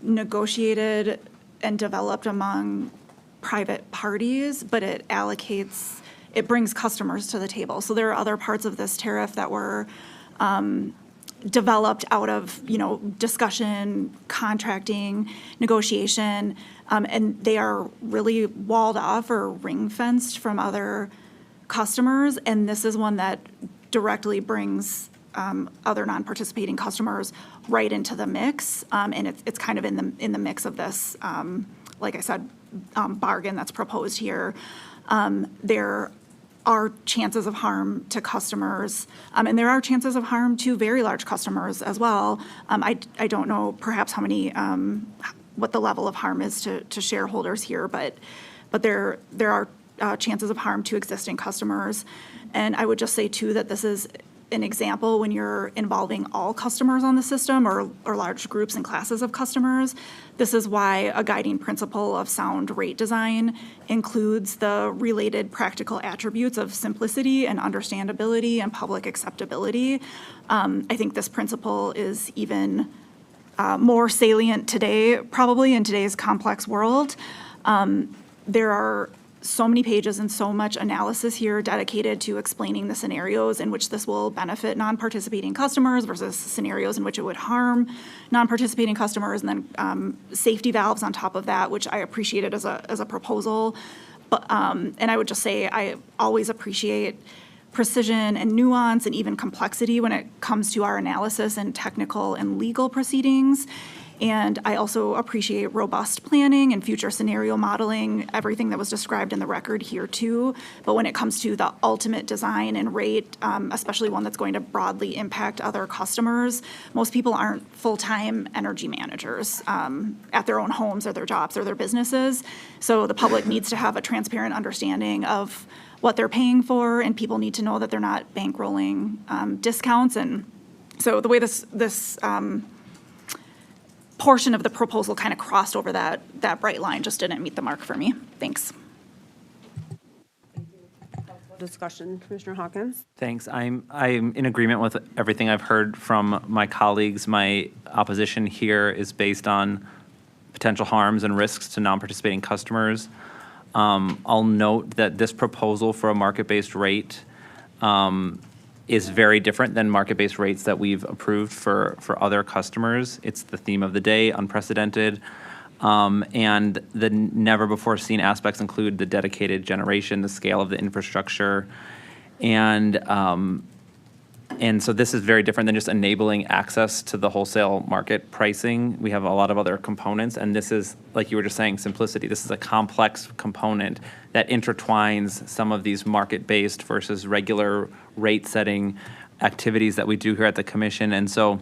negotiated and developed among private parties, but it brings customers to the table. So there are other parts of this tariff that were developed out of, discussion, contracting, negotiation, and they are really walled off or ring-fenced from other customers, and this is one that directly brings other non-participating customers right into the mix, and it's kind of in the mix of this, like I said, bargain that's proposed here. There are chances of harm to customers, and there are chances of harm to very large customers as well. I don't know perhaps how many, what the level of harm is to shareholders here, but there are chances of harm to existing customers. And I would just say too that this is an example when you're involving all customers on the system or large groups and classes of customers. This is why a guiding principle of sound rate design includes the related practical attributes of simplicity and understandability and public acceptability. I think this principle is even more salient today, probably in today's complex world. There are so many pages and so much analysis here dedicated to explaining the scenarios in which this will benefit non-participating customers versus scenarios in which it would harm non-participating customers, and then safety valves on top of that, which I appreciated as a proposal. But and I would just say I always appreciate precision and nuance and even complexity when it comes to our analysis and technical and legal proceedings. And I also appreciate robust planning and future scenario modeling, everything that was described in the record here too. But when it comes to the ultimate design and rate, especially one that's going to broadly impact other customers, most people aren't full-time energy managers at their own homes or their jobs or their businesses. So the public needs to have a transparent understanding of what they're paying for, and people need to know that they're not bankrolling discounts. And so the way this portion of the proposal kind of crossed over that bright line just didn't meet the mark for me. Thanks. Discussion, Commissioner Hawkins. Thanks. I'm in agreement with everything I've heard from my colleagues. My opposition here is based on potential harms and risks to non-participating customers. I'll note that this proposal for a market-based rate is very different than market-based rates that we've approved for other customers. It's the theme of the day, unprecedented. And the never-before-seen aspects include the dedicated generation, the scale of the infrastructure, and so this is very different than just enabling access to the wholesale market pricing. We have a lot of other components, and this is, like you were just saying, simplicity. This is a complex component that intertwines some of these market-based versus regular rate-setting activities that we do here at the Commission. And so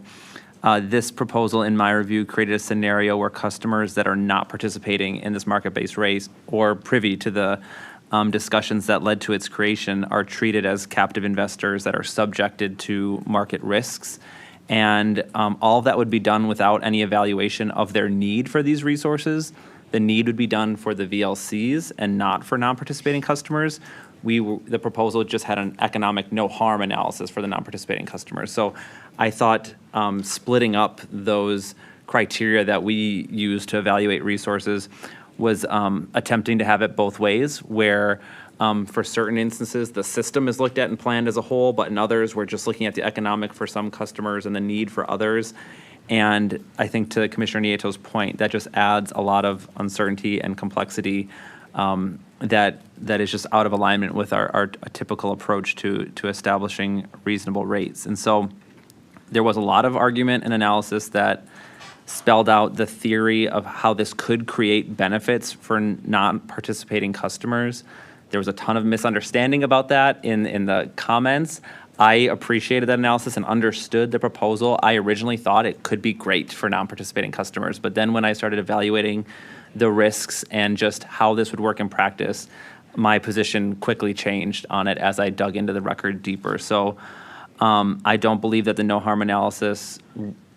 this proposal, in my review, created a scenario where customers that are not participating in this market-based rate or privy to the discussions that led to its creation are treated as captive investors that are subjected to market risks. And all of that would be done without any evaluation of their need for these resources. The need would be done for the VLCs and not for non-participating customers. The proposal just had an economic no harm analysis for the non-participating customers. So I thought splitting up those criteria that we use to evaluate resources was attempting to have it both ways, where for certain instances, the system is looked at and planned as a whole, but in others, we're just looking at the economic for some customers and the need for others. And I think to Commissioner Nieto's point, that just adds a lot of uncertainty and complexity that is just out of alignment with our typical approach to establishing reasonable rates. And so there was a lot of argument and analysis that spelled out the theory of how this could create benefits for non-participating customers. There was a ton of misunderstanding about that in the comments. I appreciated that analysis and understood the proposal. I originally thought it could be great for non-participating customers, but then when I started evaluating the risks and just how this would work in practice, my position quickly changed on it as I dug into the record deeper. So I don't believe that the no harm analysis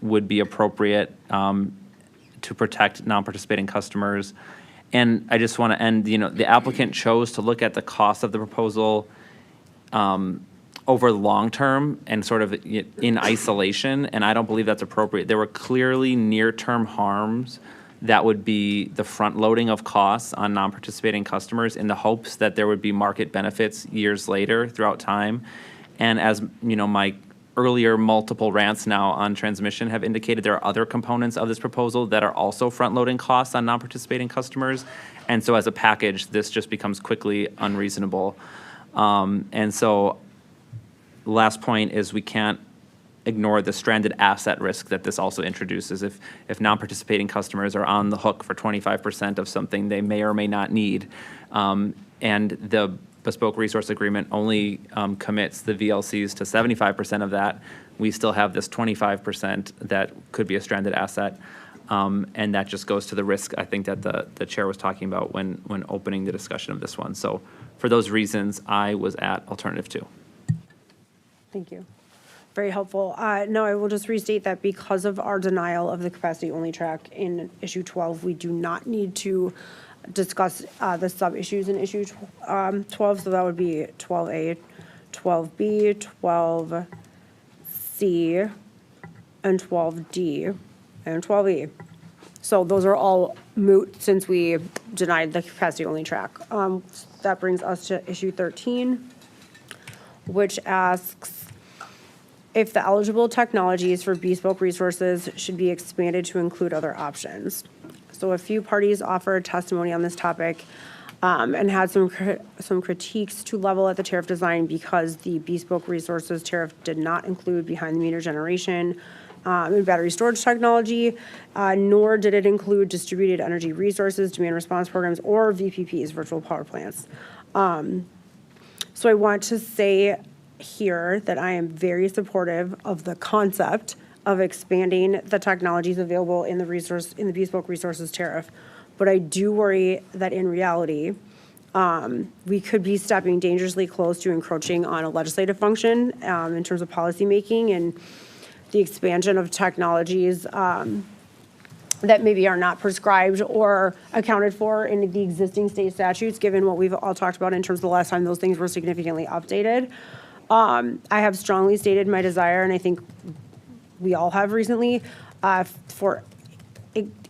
would be appropriate to protect non-participating customers. And I just want to end, the applicant chose to look at the cost of the proposal over the long term and sort of in isolation, and I don't believe that's appropriate. There were clearly near-term harms that would be the front loading of costs on non-participating customers in the hopes that there would be market benefits years later throughout time. And as my earlier multiple rants now on transmission have indicated, there are other components of this proposal that are also front-loading costs on non-participating customers. And so as a package, this just becomes quickly unreasonable. And so last point is we can't ignore the stranded asset risk that this also introduces. If non-participating customers are on the hook for 25% of something they may or may not need, and the Bespoke Resource Agreement only commits the VLCs to 75% of that, we still have this 25% that could be a stranded asset. And that just goes to the risk, I think, that the chair was talking about when opening the discussion of this one. So for those reasons, I was at alternative 2. Thank you. Very helpful. No, I will just restate that because of our denial of the capacity-only track in issue 12, we do not need to discuss the sub-issues in issue 12, so that would be 12A, 12B, 12C, and 12D, and 12E. So those are all moot since we denied the capacity-only track. That brings us to issue 13, which asks if the eligible technologies for bespoke resources should be expanded to include other options. So a few parties offered testimony on this topic and had some critiques to level at the tariff design because the bespoke resources tariff did not include behind-the-meter generation and battery storage technology, nor did it include distributed energy resources, demand response programs, or VPPs, virtual power plants. So I want to say here that I am very supportive of the concept of expanding the technologies available in the bespoke resources tariff. But I do worry that in reality, we could be stepping dangerously close to encroaching on a legislative function in terms of policymaking and the expansion of technologies that maybe are not prescribed or accounted for in the existing state statutes, given what we've all talked about in terms of the last time those things were significantly updated. I have strongly stated my desire, and I think we all have recently, for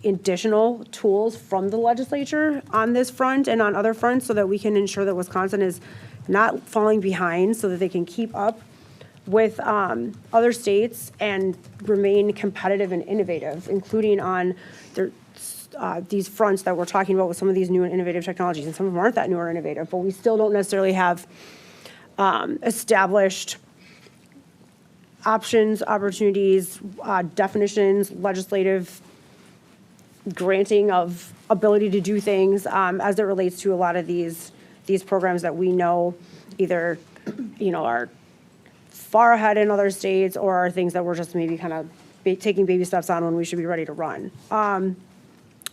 additional tools from the legislature on this front and on other fronts so that we can ensure that Wisconsin is not falling behind so that they can keep up with other states and remain competitive and innovative, including on these fronts that we're talking about with some of these new and innovative technologies. And some of them aren't that new or innovative, but we still don't necessarily have established options, opportunities, definitions, legislative granting of ability to do things as it relates to a lot of these programs that we know either, are far ahead in other states or are things that we're just maybe kind of taking baby steps on when we should be ready to run.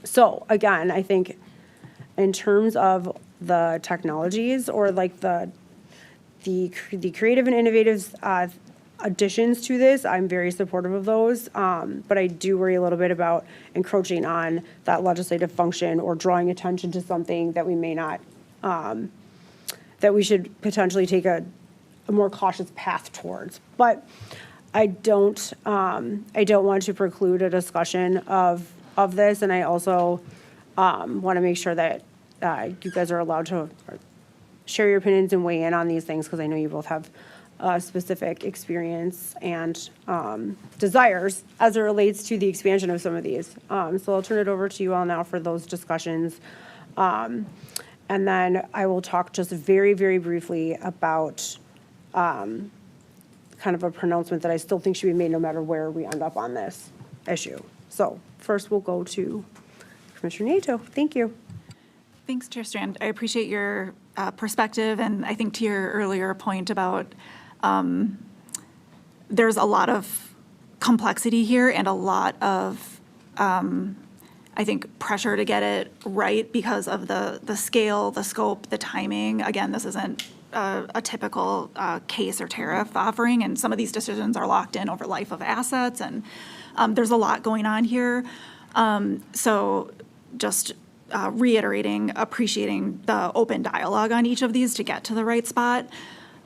So again, I think in terms of the technologies or like the creative and innovative additions to this, I'm very supportive of those. But I do worry a little bit about encroaching on that legislative function or drawing attention to something that we may not, that we should potentially take a more cautious path towards. But I don't want to preclude a discussion of this, and I also want to make sure that you guys are allowed to share your opinions and weigh in on these things, because I know you both have specific experience and desires as it relates to the expansion of some of these. So I'll turn it over to you all now for those discussions. And then I will talk just very, very briefly about kind of a pronouncement that I still think should be made no matter where we end up on this issue. So first we'll go to Commissioner Nieto. Thank you. Thanks, Chair Strand. I appreciate your perspective, and I think to your earlier point about there's a lot of complexity here and a lot of, I think, pressure to get it right because of the scale, the scope, the timing. Again, this isn't a typical case or tariff offering, and some of these decisions are locked in over life of assets, and there's a lot going on here. So just reiterating, appreciating the open dialogue on each of these to get to the right spot.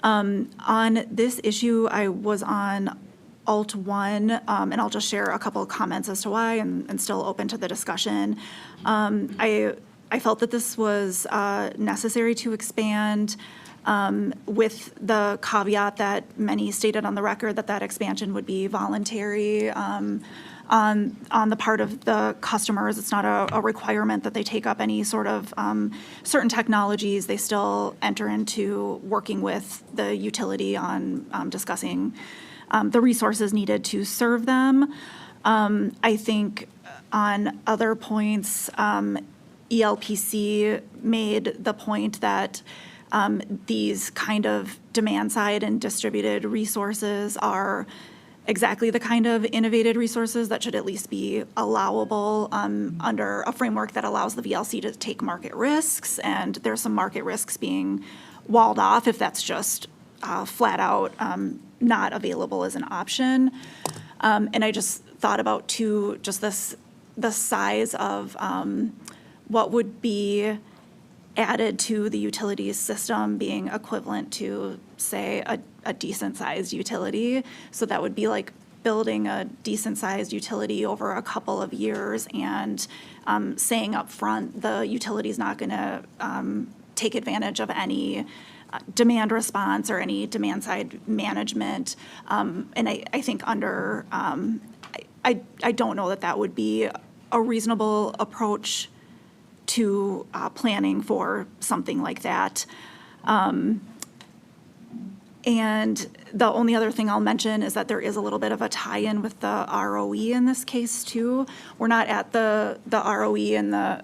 On this issue, I was on Alt 1, and I'll just share a couple of comments as to why, and still open to the discussion. I felt that this was necessary to expand with the caveat that many stated on the record that expansion would be voluntary on the part of the customers. It's not a requirement that they take up any sort of certain technologies. They still enter into working with the utility on discussing the resources needed to serve them. I think on other points, ELPC made the point that these kind of demand side and distributed resources are exactly the kind of innovative resources that should at least be allowable under a framework that allows the VLC to take market risks. And there's some market risks being walled off if that's just flat out not available as an option. And I just thought about too, just the size of what would be added to the utilities system being equivalent to, say, a decent-sized utility. So that would be like building a decent-sized utility over a couple of years and saying up front the utility's not going to take advantage of any demand response or any demand-side management. And I think under, I don't know that would be a reasonable approach to planning for something like that. And the only other thing I'll mention is that there is a little bit of a tie-in with the ROE in this case too. We're not at the ROE and the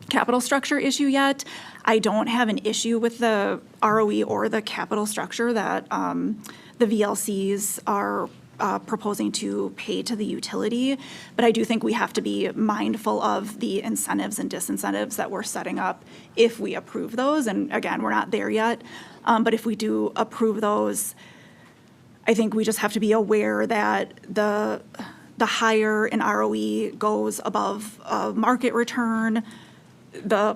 capital structure issue yet. I don't have an issue with the ROE or the capital structure that the VLCs are proposing to pay to the utility, but I do think we have to be mindful of the incentives and disincentives that we're setting up if we approve those. And again, we're not there yet, but if we do approve those, I think we just have to be aware that the higher an ROE goes above a market return, the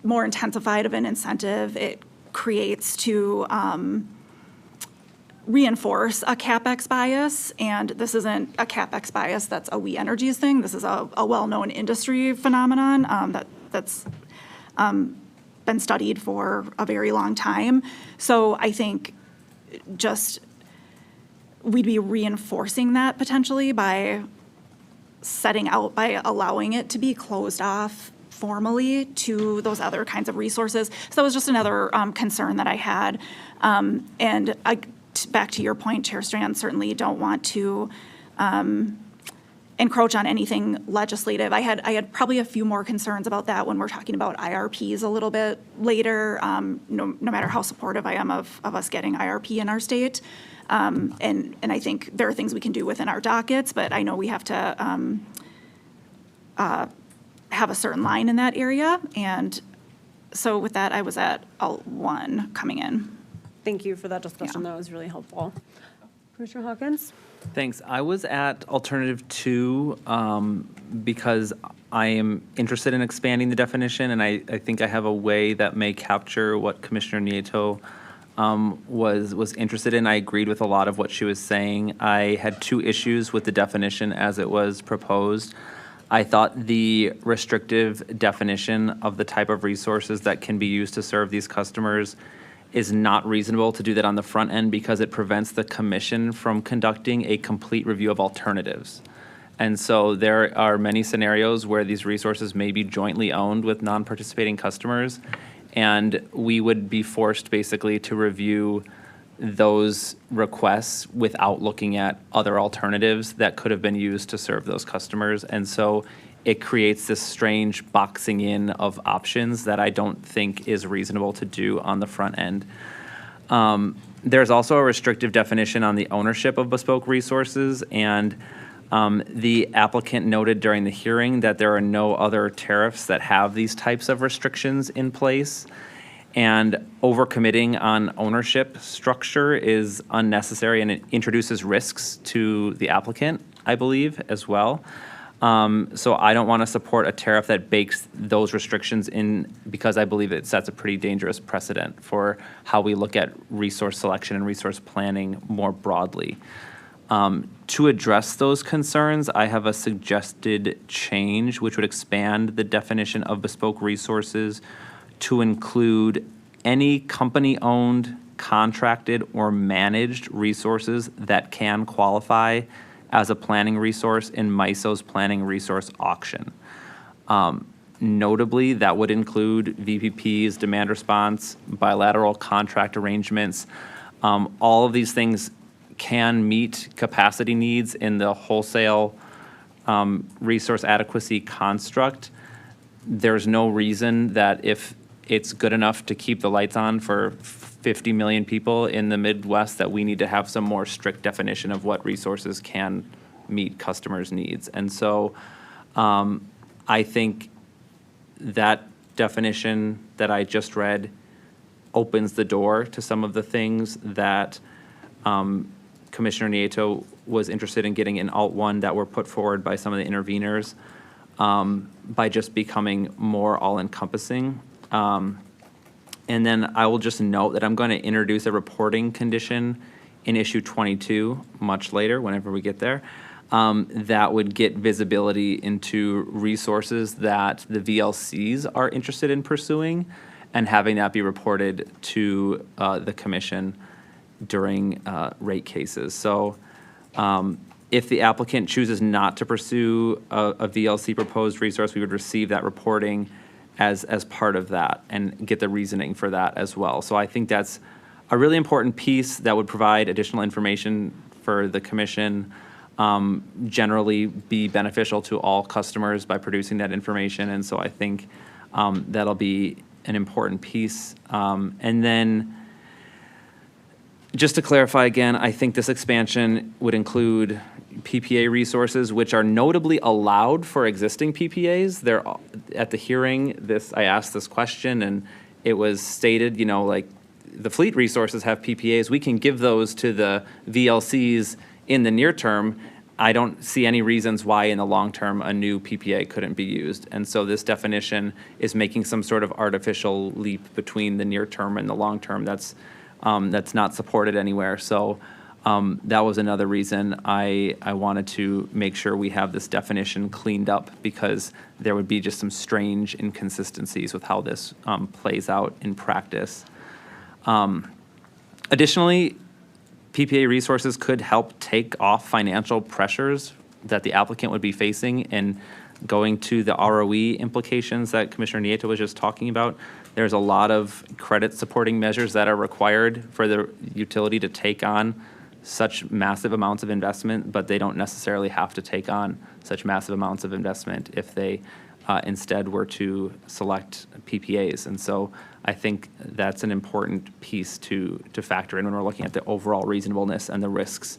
more intensified of an incentive it creates to reinforce a CapEx bias, and this isn't a CapEx bias that's a We Energies thing. This is a well-known industry phenomenon that's been studied for a very long time. So I think just we'd be reinforcing that potentially by allowing it to be closed off formally to those other kinds of resources. So that was just another concern that I had. And back to your point, Chair Strand, certainly don't want to encroach on anything legislative. I had probably a few more concerns about that when we're talking about IRPs a little bit later, no matter how supportive I am of us getting IRP in our state. And I think there are things we can do within our dockets, but I know we have to have a certain line in that area. And so with that, I was at Alt 1 coming in. Thank you for that discussion. Yeah. That was really helpful. Commissioner Hawkins? Thanks. I was at Alternative 2 because I am interested in expanding the definition, and I think I have a way that may capture what Commissioner Nieto was interested in. I agreed with a lot of what she was saying. I had two issues with the definition as it was proposed. I thought the restrictive definition of the type of resources that can be used to serve these customers is not reasonable to do that on the front end because it prevents the commission from conducting a complete review of alternatives. And so there are many scenarios where these resources may be jointly owned with non-participating customers, and we would be forced basically to review those requests without looking at other alternatives that could have been used to serve those customers. And so it creates this strange boxing in of options that I don't think is reasonable to do on the front end. There's also a restrictive definition on the ownership of bespoke resources, and the applicant noted during the hearing that there are no other tariffs that have these types of restrictions in place. And overcommitting on ownership structure is unnecessary, and it introduces risks to the applicant, I believe, as well. So I don't want to support a tariff that bakes those restrictions in because I believe it sets a pretty dangerous precedent for how we look at resource selection and resource planning more broadly. To address those concerns, I have a suggested change which would expand the definition of bespoke resources to include any company-owned, contracted, or managed resources that can qualify as a planning resource in MISO's planning resource auction. Notably, that would include VPPs, demand response, bilateral contract arrangements. All of these things can meet capacity needs in the wholesale resource adequacy construct. There's no reason that if it's good enough to keep the lights on for 50 million people in the Midwest that we need to have some more strict definition of what resources can meet customers' needs. And so I think that definition that I just read opens the door to some of the things that Commissioner Nieto was interested in getting in Alt 1 that were put forward by some of the interveners by just becoming more all-encompassing. And then I will just note that I'm going to introduce a reporting condition in issue 22 much later, whenever we get there, that would get visibility into resources that the VLCs are interested in pursuing and having that be reported to the commission during rate cases. So if the applicant chooses not to pursue a VLC proposed resource, we would receive that reporting as part of that and get the reasoning for that as well. So I think that's a really important piece that would provide additional information for the commission, generally be beneficial to all customers by producing that information. And so I think that'll be an important piece. And then just to clarify again, I think this expansion would include PPA resources, which are notably allowed for existing PPAs. They're at the hearing, I asked this question and it was stated, like the fleet resources have PPAs. We can give those to the VLCs in the near term. I don't see any reasons why in the long term a new PPA couldn't be used. And so this definition is making some sort of artificial leap between the near term and the long term that's not supported anywhere. So that was another reason I wanted to make sure we have this definition cleaned up, because there would be just some strange inconsistencies with how this plays out in practice. Additionally, PPA resources could help take off financial pressures that the applicant would be facing in going to the ROE implications that Commissioner Nieto was just talking about. There's a lot of credit supporting measures that are required for the utility to take on such massive amounts of investment, but they don't necessarily have to take on such massive amounts of investment if they instead were to select PPAs. And so I think that's an important piece to factor in when we're looking at the overall reasonableness and the risks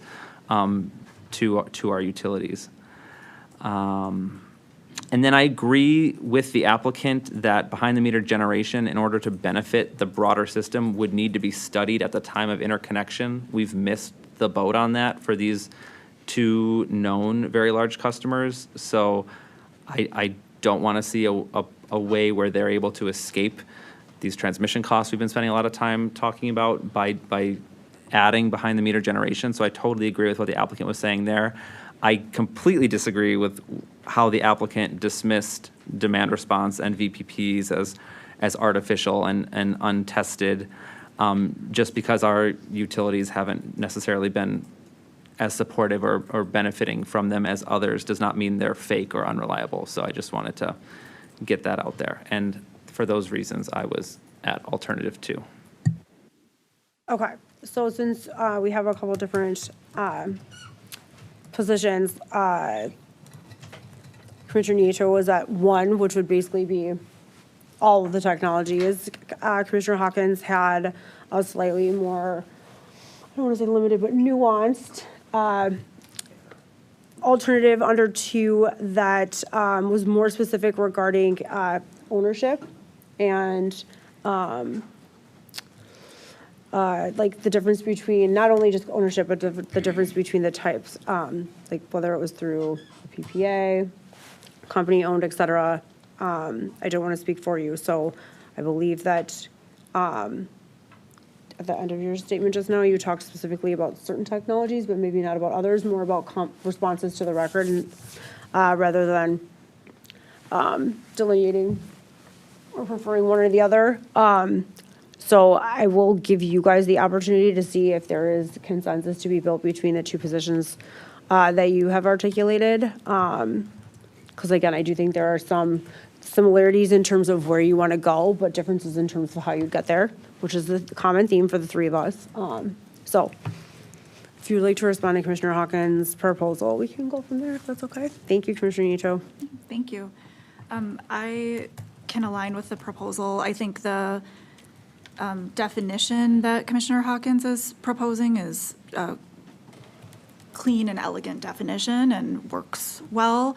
to our utilities. And then I agree with the applicant that behind-the-meter generation, in order to benefit the broader system, would need to be studied at the time of interconnection. We've missed the boat on that for these two known very large customers. So I don't want to see a way where they're able to escape these transmission costs we've been spending a lot of time talking about by adding behind-the-meter generation. So I totally agree with what the applicant was saying there. I completely disagree with how the applicant dismissed demand response and VPPs as artificial and untested, just because our utilities haven't necessarily been as supportive or benefiting from them as others does not mean they're fake or unreliable. So I just wanted to get that out there. And for those reasons, I was at alternative 2. Okay, so since we have a couple different positions, Commissioner Nieto was at 1, which would basically be all of the technologies. Commissioner Hawkins had a slightly more, I don't want to say limited, but nuanced alternative under 2 that was more specific regarding ownership and like the difference between not only just ownership, but the difference between the types, like whether it was through a PPA, company owned, et cetera. I don't want to speak for you, so I believe that at the end of your statement just now, you talked specifically about certain technologies, but maybe not about others, more about responses to the record, and, rather than delineating or preferring one or the other. So I will give you guys the opportunity to see if there is consensus to be built between the 2 positions that you have articulated. Because again, I do think there are some similarities in terms of where you want to go, but differences in terms of how you get there, which is the common theme for the 3 of us. So if you'd like to respond to Commissioner Hawkins' proposal, we can go from there if that's okay. Thank you, Commissioner Nieto. Thank you. I can align with the proposal. I think the definition that Commissioner Hawkins is proposing is a clean and elegant definition and works well.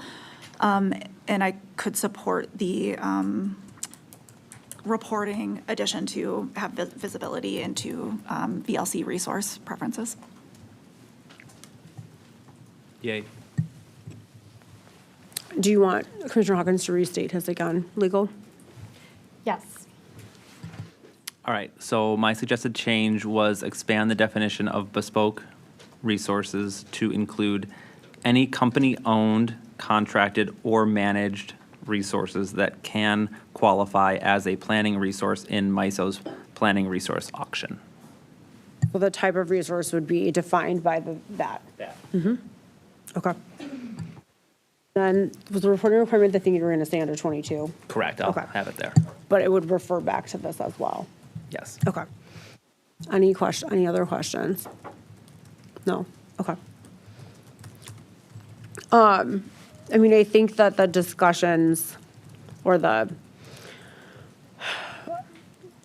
And I could support the reporting addition to have visibility into VLC resource preferences. Yay. Do you want Commissioner Hawkins to restate his again, legal? Yes. All right, so my suggested change was expand the definition of bespoke resources to include any company-owned, contracted, or managed resources that can qualify as a planning resource in MISO's planning resource auction. So the type of resource would be defined by that. Okay. Then was the reporting requirement the thing you were going to say under 22? Correct, I'll Okay. have it there. But it would refer back to this as well. Yes. Okay. Any other questions? No? Okay. I mean, I think that the discussions or the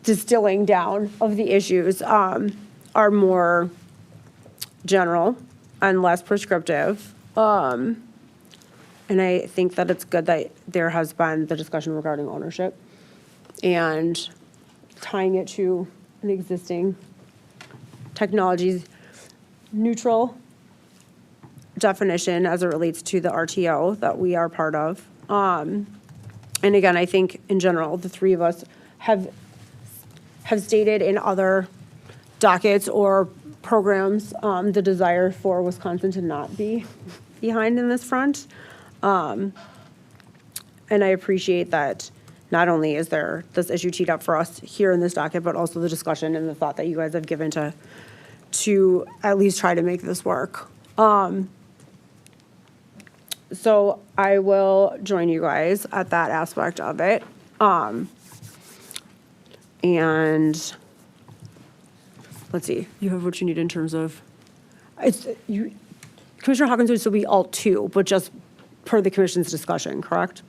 distilling down of the issues are more general and less prescriptive. And I think that it's good that there has been the discussion regarding ownership and tying it to an existing technology neutral definition as it relates to the RTO that we are part of. And again, I think in general, the 3 of us have stated in other dockets or programs the desire for Wisconsin to not be behind in this front. And I appreciate that not only is there this issue teed up for us here in this docket, but also the discussion and the thought that you guys have given to at least try to make this work. So I will join you guys at that aspect of it. And let's see, you have what you need in terms of, Commissioner Hawkins would still be alt 2, but just per the commission's discussion, correct?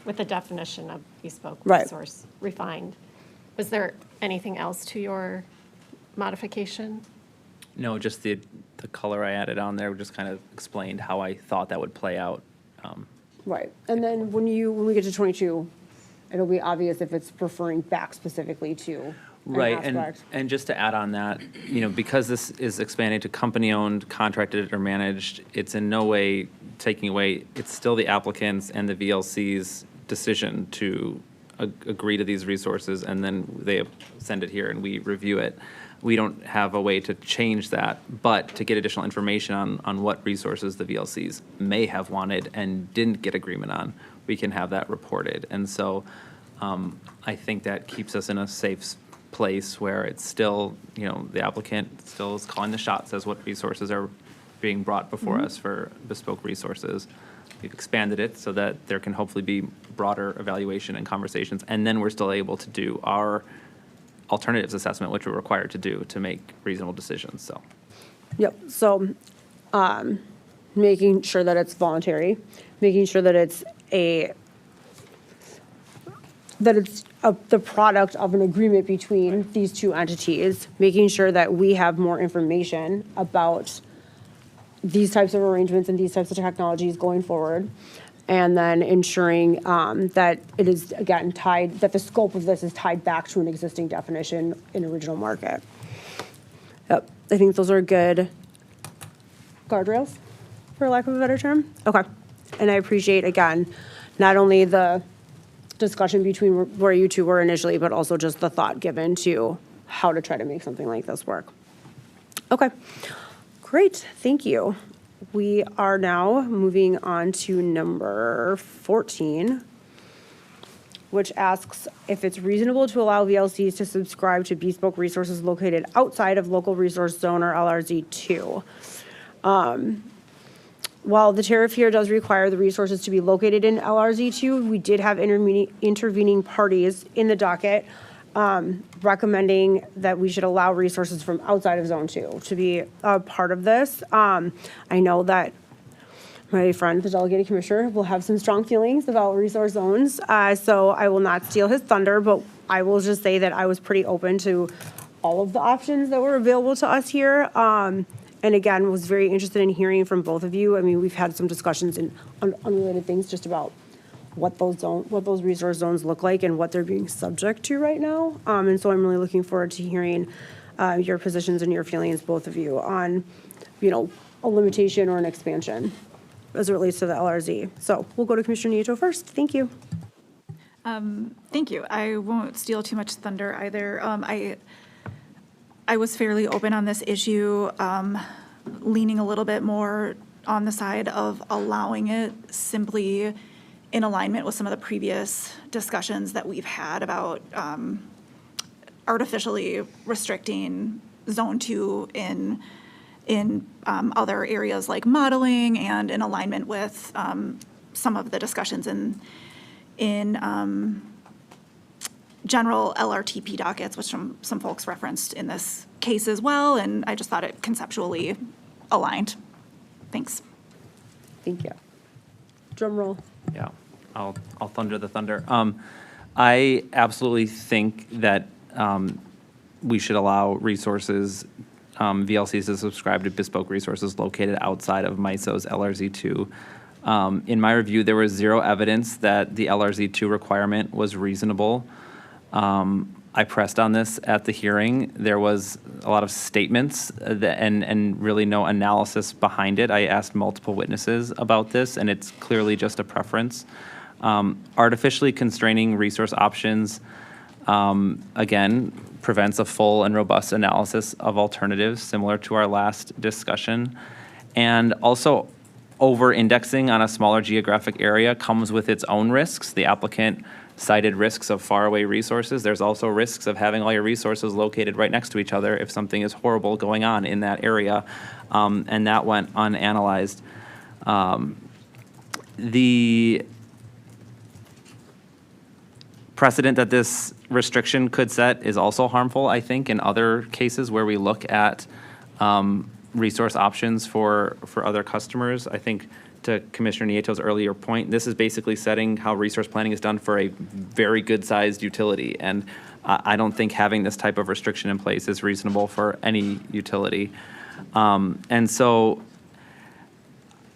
With the definition of bespoke Right. resource refined. Was there anything else to your modification? No, just the color I added on there just kind of explained how I thought that would play out. Right. And then when we get to 22, it'll be obvious if it's referring back specifically to an Right, aspect. and just to add on that, because this is expanding to company-owned, contracted, or managed, it's in no way taking away, it's still the applicant's and the VLC's decision to agree to these resources and then they send it here and we review it. We don't have a way to change that, but to get additional information on what resources the VLCs may have wanted and didn't get agreement on, we can have that reported. And so I think that keeps us in a safe place where it's still, the applicant still is calling the shots as what resources are being brought before us for bespoke resources. We've expanded it so that there can hopefully be broader evaluation and conversations, and then we're still able to do our alternatives assessment, which we're required to do to make reasonable decisions, so. Yep, so making sure that it's voluntary, making sure that it's the product of an agreement between these two entities, making sure that we have more information about these types of arrangements and these types of technologies going forward, and then ensuring that it is, again, that the scope of this is tied back to an existing definition in original market. Yep, I think those are good guardrails, for lack of a better term. Okay, and I appreciate, again, not only the discussion between where you two were initially, but also just the thought given to how to try to make something like this work. Okay, great, thank you. We are now moving on to number 14, which asks if it's reasonable to allow VLCs to subscribe to bespoke resources located outside of local resource zone or LRZ2. While the tariff here does require the resources to be located in LRZ2, we did have intervening parties in the docket recommending that we should allow resources from outside of Zone 2 to be a part of this. I know that my friend, the delegated commissioner, will have some strong feelings about resource zones, so I will not steal his thunder, but I will just say that I was pretty open to all of the options that were available to us here. And again, was very interested in hearing from both of you. I mean, we've had some discussions in unrelated things just about what those resource zones look like and what they're being subject to right now. And so I'm really looking forward to hearing your positions and your feelings, both of you, on, a limitation or an expansion as it relates to the LRZ. So we'll go to Commissioner Nieto first. Thank you. Thank you. I won't steal too much thunder either. I was fairly open on this issue, leaning a little bit more on the side of allowing it simply in alignment with some of the previous discussions that we've had about artificially restricting Zone 2 in other areas like modeling, and in alignment with some of the discussions in general LRTP dockets, which some folks referenced in this case as well, and I just thought it conceptually aligned. Thanks. Thank you. Drum roll. Yeah, I'll thunder the thunder. I absolutely think that we should allow resources, VLCs to subscribe to bespoke resources located outside of MISO's LRZ2. In my review, there was zero evidence that the LRZ2 requirement was reasonable. I pressed on this at the hearing. There was a lot of statements and really no analysis behind it. I asked multiple witnesses about this, and it's clearly just a preference. Artificially constraining resource options, again, prevents a full and robust analysis of alternatives, similar to our last discussion. And also, over-indexing on a smaller geographic area comes with its own risks. The applicant cited risks of faraway resources. There's also risks of having all your resources located right next to each other if something is horrible going on in that area, and that went unanalyzed. The precedent that this restriction could set is also harmful, I think, in other cases where we look at resource options for other customers. I think, to Commissioner Nieto's earlier point, this is basically setting how resource planning is done for a very good-sized utility, and I don't think having this type of restriction in place is reasonable for any utility. And so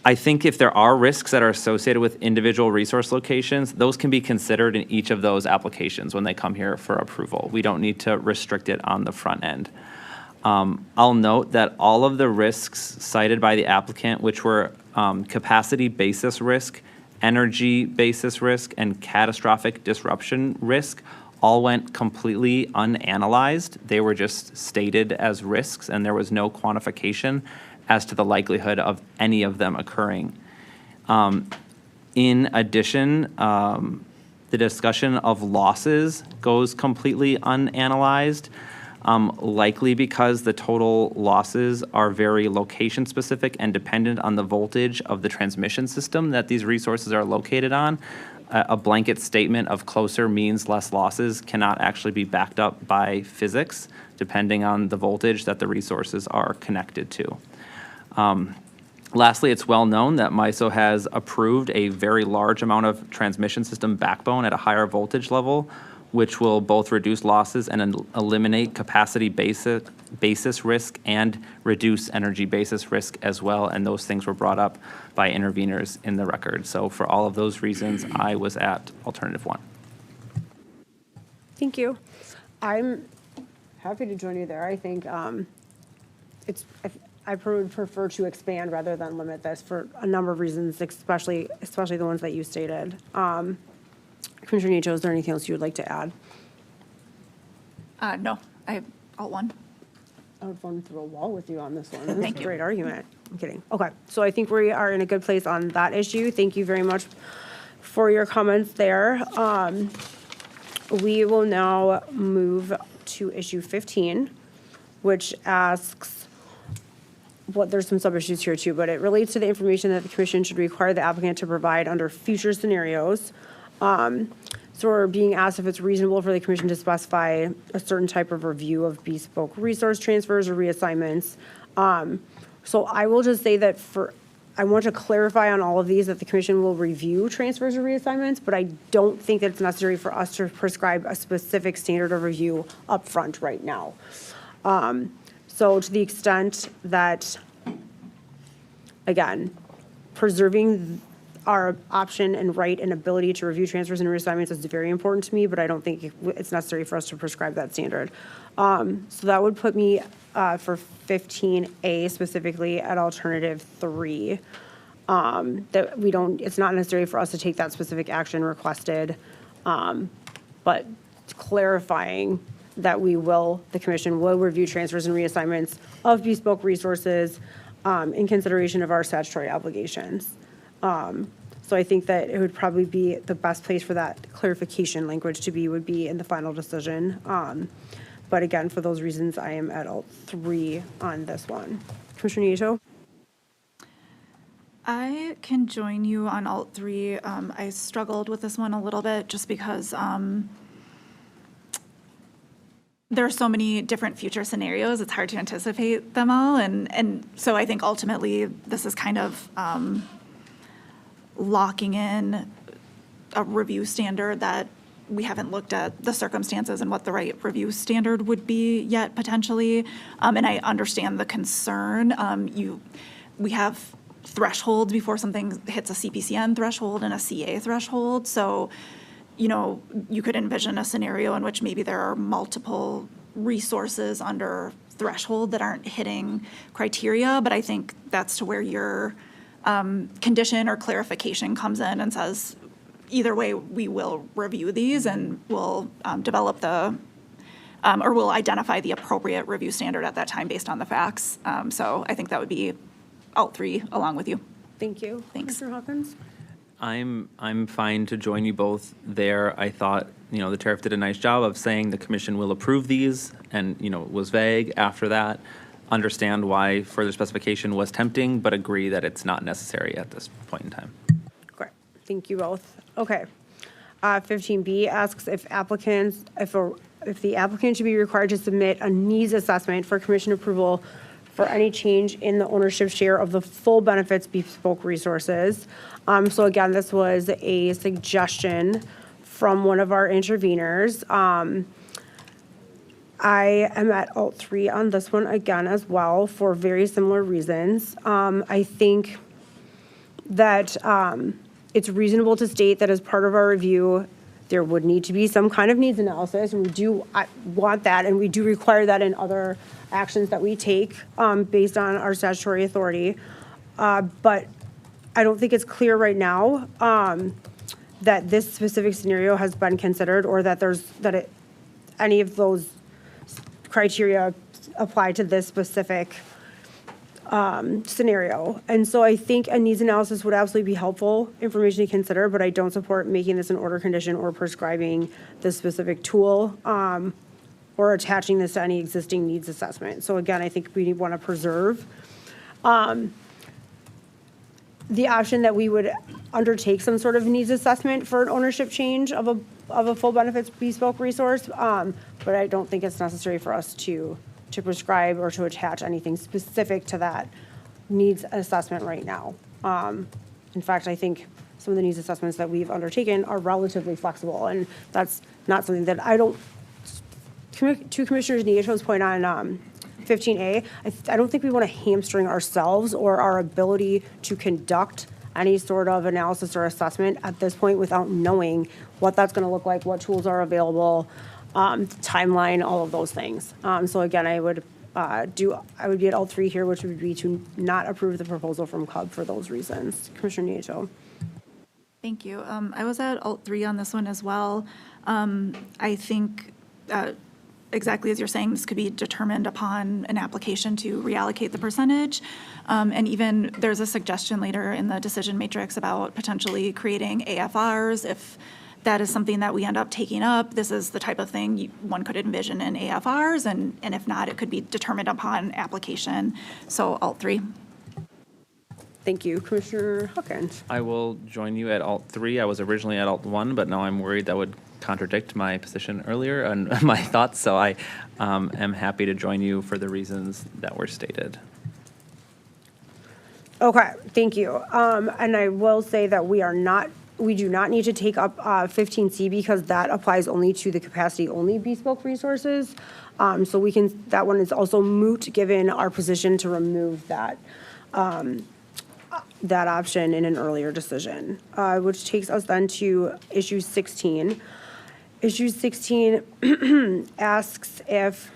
I think if there are risks that are associated with individual resource locations, those can be considered in each of those applications when they come here for approval. We don't need to restrict it on the front end. I'll note that all of the risks cited by the applicant, which were capacity basis risk energy basis risk, and catastrophic disruption risk all went completely unanalyzed. They were just stated as risks, and there was no quantification as to the likelihood of any of them occurring. In addition, the discussion of losses goes completely unanalyzed, likely because the total losses are very location-specific and dependent on the voltage of the transmission system that these resources are located on. A blanket statement of closer means less losses cannot actually be backed up by physics, depending on the voltage that the resources are connected to. Lastly, it's well known that MISO has approved a very large amount of transmission system backbone at a higher voltage level, which will both reduce losses and eliminate capacity basis risk and reduce energy basis risk as well. And those things were brought up by interveners in the record. So for all of those reasons, I was at alternative 1. Thank you. I'm happy to join you there. I think I would prefer to expand rather than limit this for a number of reasons, especially the ones that you stated. Commissioner Nieto, is there anything else you would like to add? No, I have alt 1. I would run through a wall with you on this one. This is Thank a you. great argument. I'm kidding. Okay, so I think we are in a good place on that issue. Thank you very much for your comments there. We will now move to issue 15, which asks, there's some sub-issues here too, but it relates to the information that the commission should require the applicant to provide under future scenarios. So we're being asked if it's reasonable for the commission to specify a certain type of review of bespoke resource transfers or reassignments. So I will just say that I want to clarify on all of these that the commission will review transfers or reassignments, but I don't think that it's necessary for us to prescribe a specific standard of review upfront right now. So to the extent that, again, preserving our option and right and ability to review transfers and reassignments is very important to me, but I don't think it's necessary for us to prescribe that standard. So that would put me for 15A specifically at alternative 3. That it's not necessary for us to take that specific action requested, but clarifying that the commission will review transfers and reassignments of bespoke resources in consideration of our statutory obligations. So I think that it would probably be the best place for that clarification language would be in the final decision. But again, for those reasons, I am at alt 3 on this one. Commissioner Nieto? I can join you on alt 3. I struggled with this one a little bit just because there are so many different future scenarios. It's hard to anticipate them all. And so I think ultimately this is kind of locking in a review standard that we haven't looked at the circumstances and what the right review standard would be yet potentially. And I understand the concern. We have thresholds before something hits a CPCN threshold and a CA threshold. So, you could envision a scenario in which maybe there are multiple resources under threshold that aren't hitting criteria, but I think that's to where your condition or clarification comes in and says, either way, we will review these and we'll develop or we'll identify the appropriate review standard at that time based on the facts. So I think that would be alt 3 along with you. Thank you. Thanks. Commissioner Hawkins? I'm fine to join you both there. I thought, the tariff did a nice job of saying the commission will approve these and, it was vague after that. Understand why further specification was tempting, but agree that it's not necessary at this point in time. Great. Thank you both. Okay. 15B asks if the applicant should be required to submit a needs assessment for commission approval for any change in the ownership share of the full benefits bespoke resources. So again, this was a suggestion from one of our interveners. I am at alt 3 on this one again as well for very similar reasons. I think that it's reasonable to state that as part of our review, there would need to be some kind of needs analysis, and we do want that, and we do require that in other actions that we take based on our statutory authority. But I don't think it's clear right now that this specific scenario has been considered or that any of those criteria apply to this specific scenario. And so I think a needs analysis would absolutely be helpful information to consider, but I don't support making this an order condition or prescribing this specific tool or attaching this to any existing needs assessment. So again, I think we want to preserve the option that we would undertake some sort of needs assessment for an ownership change of a full benefits bespoke resource, but I don't think it's necessary for us to prescribe or to attach anything specific to that needs assessment right now. In fact, I think some of the needs assessments that we've undertaken are relatively flexible, and that's not something that to Commissioner Nietzsche's point on 15A, I don't think we want to hamstring ourselves or our ability to conduct any sort of analysis or assessment at this point without knowing what that's going to look like, what tools are available, timeline, all of those things. So again, I would be at all three here, which would be to not approve the proposal from CUB for those reasons. Commissioner Nietzsche. Thank you. I was at alt 3 on this one as well. I think exactly as you're saying, this could be determined upon an application to reallocate the percentage. And even there's a suggestion later in the decision matrix about potentially creating AFRs. If that is something that we end up taking up, this is the type of thing one could envision in AFRs. And if not, it could be determined upon application. So alt 3. Thank you. Commissioner Hawkins. I will join you at alt 3. I was originally at alt 1, but now I'm worried that would contradict my position earlier and my thoughts, so I am happy to join you for the reasons that were stated. Okay, thank you. And I will say that we do not need to take up 15C because that applies only to the capacity-only bespoke resources. So that one is also moot given our position to remove that option in an earlier decision, which takes us then to issue 16. Issue 16 asks if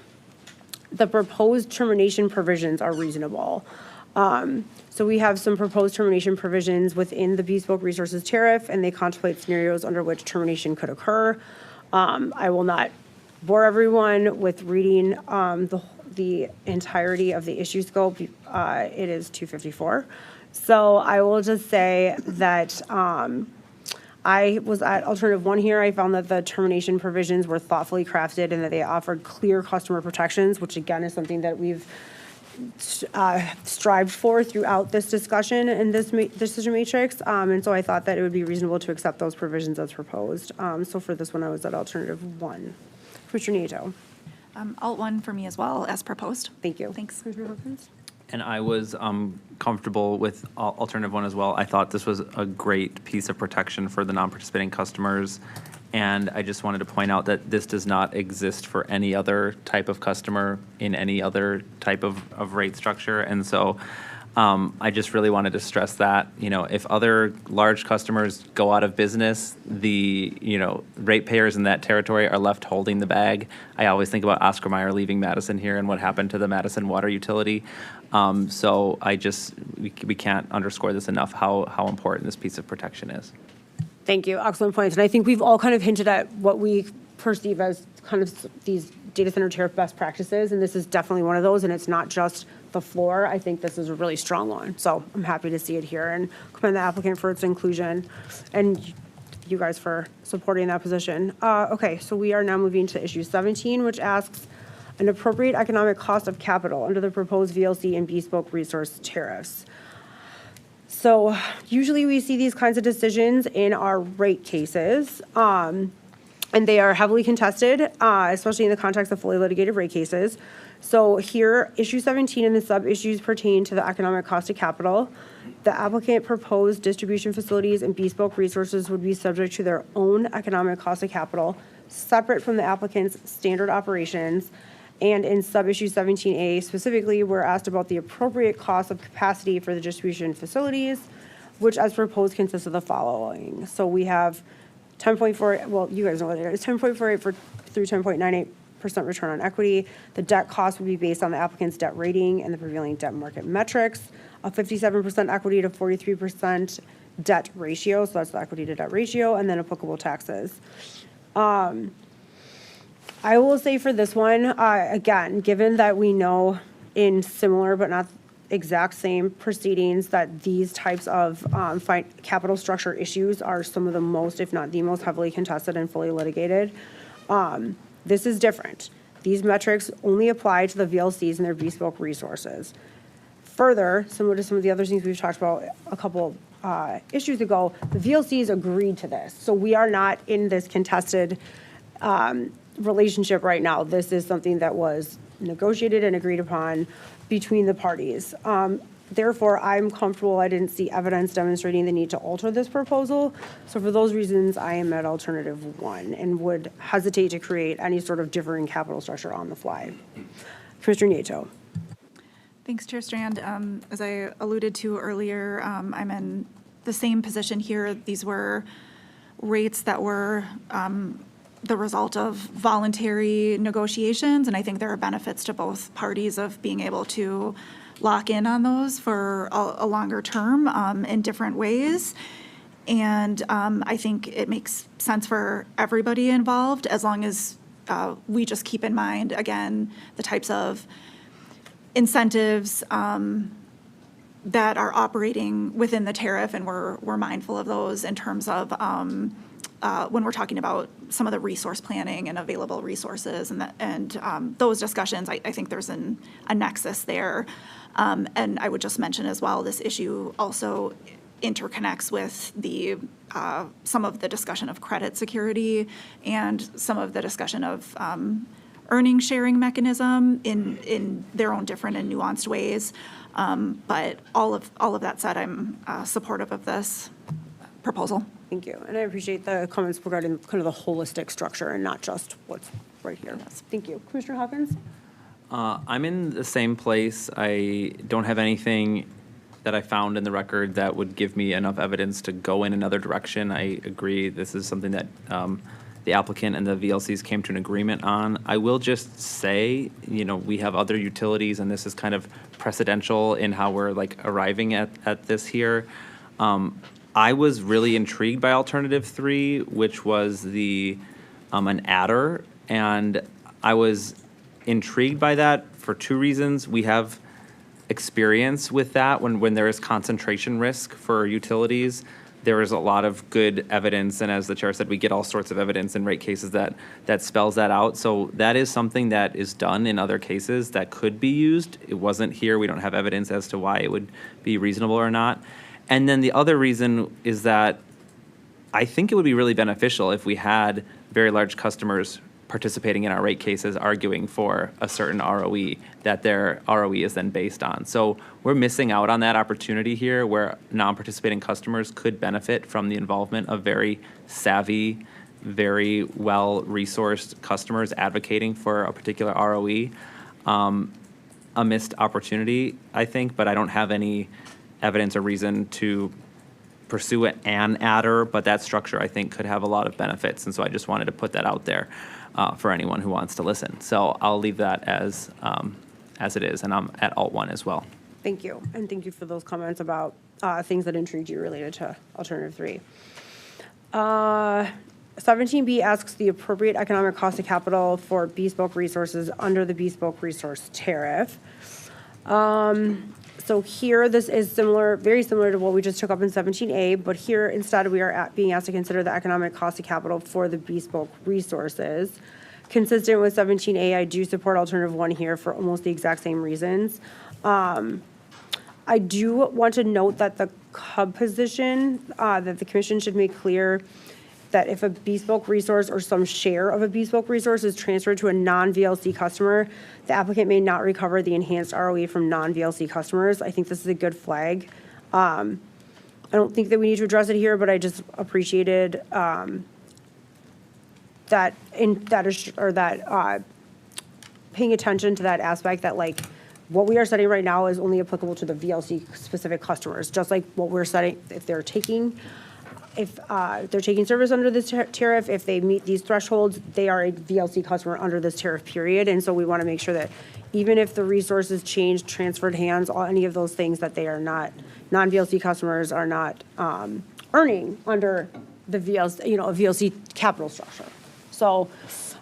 the proposed termination provisions are reasonable. So we have some proposed termination provisions within the bespoke resources tariff, and they contemplate scenarios under which termination could occur. I will not bore everyone with reading the entirety of the issue scope. It is 254. So I will just say that I was at alternative 1 here. I found that the termination provisions were thoughtfully crafted and that they offered clear customer protections, which again is something that we've strived for throughout this discussion in this decision matrix. And so I thought that it would be reasonable to accept those provisions as proposed. So for this one, I was at alternative 1. Commissioner Nieto. Alt 1 for me as well, as proposed. Thank you. Thanks. Commissioner Hawkins. And I was comfortable with alternative 1 as well. I thought this was a great piece of protection for the non-participating customers. And I just wanted to point out that this does not exist for any other type of customer in any other type of rate structure. And so I just really wanted to stress that, if other large customers go out of business, the, ratepayers in that territory are left holding the bag. I always think about Oscar Mayer leaving Madison here and what happened to the Madison water utility. So we can't underscore this enough, how important this piece of protection is. Thank you. Excellent points. And I think we've all kind of hinted at what we perceive as kind of these data center tariff best practices, and this is definitely one of those, and it's not just the floor. I think this is a really strong one. So I'm happy to see it here and commend the applicant for its inclusion and you guys for supporting that position. Okay, so we are now moving to issue 17, which asks an appropriate economic cost of capital under the proposed VLC and bespoke resource tariffs. So usually we see these kinds of decisions in our rate cases, and they are heavily contested, especially in the context of fully litigated rate cases. So here, issue 17 and the sub-issues pertain to the economic cost of capital. The applicant proposed distribution facilities and bespoke resources would be subject to their own economic cost of capital, separate from the applicant's standard operations. And in sub-issue 17A specifically, we're asked about the appropriate cost of capacity for the distribution facilities, which as proposed consists of the following. So we have 10.4, well, you guys know what it is, 10.48 through 10.98 return on equity. The debt cost would be based on the applicant's debt rating and the prevailing debt market metrics. A 57% equity to 43% debt ratio, so that's the equity to debt ratio, and then applicable taxes. I will say for this one, again, given that we know in similar but not exact same proceedings that these types of capital structure issues are some of the most, if not the most heavily contested and fully litigated, this is different. These metrics only apply to the VLCs and their bespoke resources. Further, similar to some of the other things we've talked about a couple issues ago, the VLCs agreed to this. So we are not in this contested relationship right now. This is something that was negotiated and agreed upon between the parties. Therefore, I'm comfortable. I didn't see evidence demonstrating the need to alter this proposal. So for those reasons, I am at alternative 1 and would hesitate to create any sort of differing capital structure on the fly. Commissioner Nieto. Thanks, Chair Strand. As I alluded to earlier, I'm in the same position here. These were rates that were the result of voluntary negotiations, and I think there are benefits to both parties of being able to lock in on those for a longer term in different ways. And I think it makes sense for everybody involved, as long as we just keep in mind, again, the types of incentives that are operating within the tariff, and we're mindful of those in terms of when we're talking about some of the resource planning and available resources and those discussions. I think there's a nexus there. And I would just mention as well, this issue also interconnects with the some of the discussion of credit security and some of the discussion of earnings sharing mechanism in their own different and nuanced ways. But all of that said, I'm supportive of this proposal. Thank you. And I appreciate the comments regarding kind of the holistic structure and not just what's right here. Thank you. Commissioner Hawkins? I'm in the same place. I don't have anything that I found in the record that would give me enough evidence to go in another direction. I agree this is something that the applicant and the VLCs came to an agreement on. I will just say, we have other utilities, and this is kind of precedential in how we're arriving at this here. I was really intrigued by alternative 3, which was an adder, and I was intrigued by that for 2 reasons. We have experience with that when there is concentration risk for utilities. There is a lot of good evidence, and as the chair said, we get all sorts of evidence in rate cases that spells that out. So that is something that is done in other cases that could be used. It wasn't here. We don't have evidence as to why it would be reasonable or not. And then the other reason is that I think it would be really beneficial if we had very large customers participating in our rate cases arguing for a certain ROE that their ROE is then based on. So we're missing out on that opportunity here where non-participating customers could benefit from the involvement of very savvy, very well-resourced customers advocating for a particular ROE. A missed opportunity, I think, but I don't have any evidence or reason to pursue an adder, but that structure I think could have a lot of benefits, and so I just wanted to put that out there for anyone who wants to listen. So I'll leave that as it is, and I'm at Alt 1 as well. Thank you, and thank you for those comments about things that intrigued you related to alternative 3. 17B asks the appropriate economic cost of capital for bespoke resources under the bespoke resource tariff. So here, this is very similar to what we just took up in 17A, but here instead we are being asked to consider the economic cost of capital for the bespoke resources. Consistent with 17A, I do support alternative 1 here for almost the exact same reasons. I do want to note that the CUB position, that the commission should make clear that if a bespoke resource or some share of a bespoke resource is transferred to a non-VLC customer, the applicant may not recover the enhanced ROE from non-VLC customers. I think this is a good flag. I don't think that we need to address it here, but I just appreciated paying attention to that aspect that what we are setting right now is only applicable to the VLC specific customers, just like what we're setting if they're taking if they're taking service under this tariff, if they meet these thresholds, they are a VLC customer under this tariff period. And so we want to make sure that even if the resources change, transferred hands, all any of those things, that they are not, non-VLC customers are not earning under the VLC, a VLC capital structure. So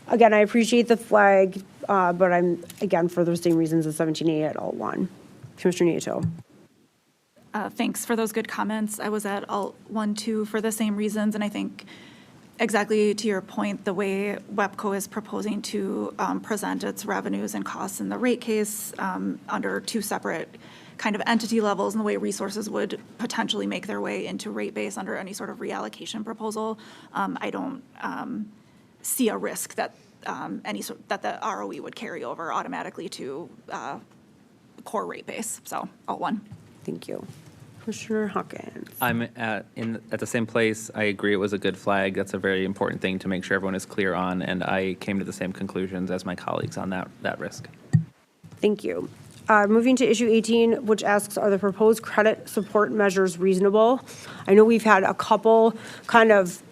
again, I appreciate the flag, but I'm, again, for those same reasons as 17A at alt 1. Commissioner Nieto. Thanks for those good comments. I was at alt 1 too for the same reasons, and I think exactly to your point, the way WEPCO is proposing to present its revenues and costs in the rate case under two separate kind of entity levels, and the way resources would potentially make their way into rate base under any sort of reallocation proposal, I don't see a risk that that the ROE would carry over automatically to core rate base. So alt 1. Thank you. Commissioner Hawkins. I'm at the same place. I agree it was a good flag. That's a very important thing to make sure everyone is clear on, and I came to the same conclusions as my colleagues on that risk. Thank you. Moving to issue 18, which asks, are the proposed credit support measures reasonable? I know we've had a couple kind of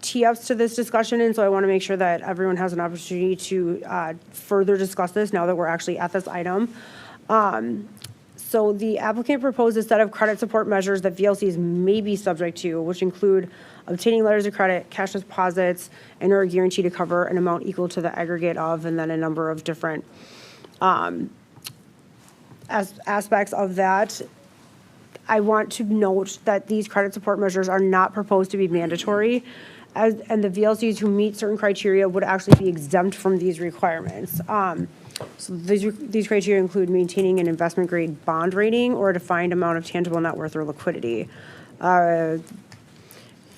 tee-ups to this discussion, and so I want to make sure that everyone has an opportunity to further discuss this now that we're actually at this item. So the applicant proposed a set of credit support measures that VLCs may be subject to, which include obtaining letters of credit, cash deposits, and or a guarantee to cover an amount equal to the aggregate of, and then a number of different aspects of that. I want to note that these credit support measures are not proposed to be mandatory, and the VLCs who meet certain criteria would actually be exempt from these requirements. So these criteria include maintaining an investment-grade bond rating or a defined amount of tangible net worth or liquidity.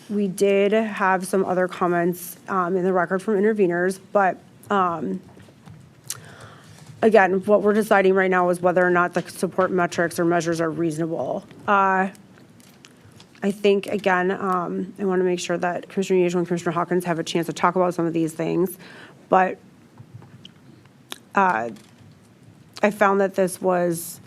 We did have some other comments in the record from interveners, but again, what we're deciding right now is whether or not the support metrics or measures are reasonable. I think, again, I want to make sure that Commissioner Nieto and Commissioner Hawkins have a chance to talk about some of these things, but I found that this was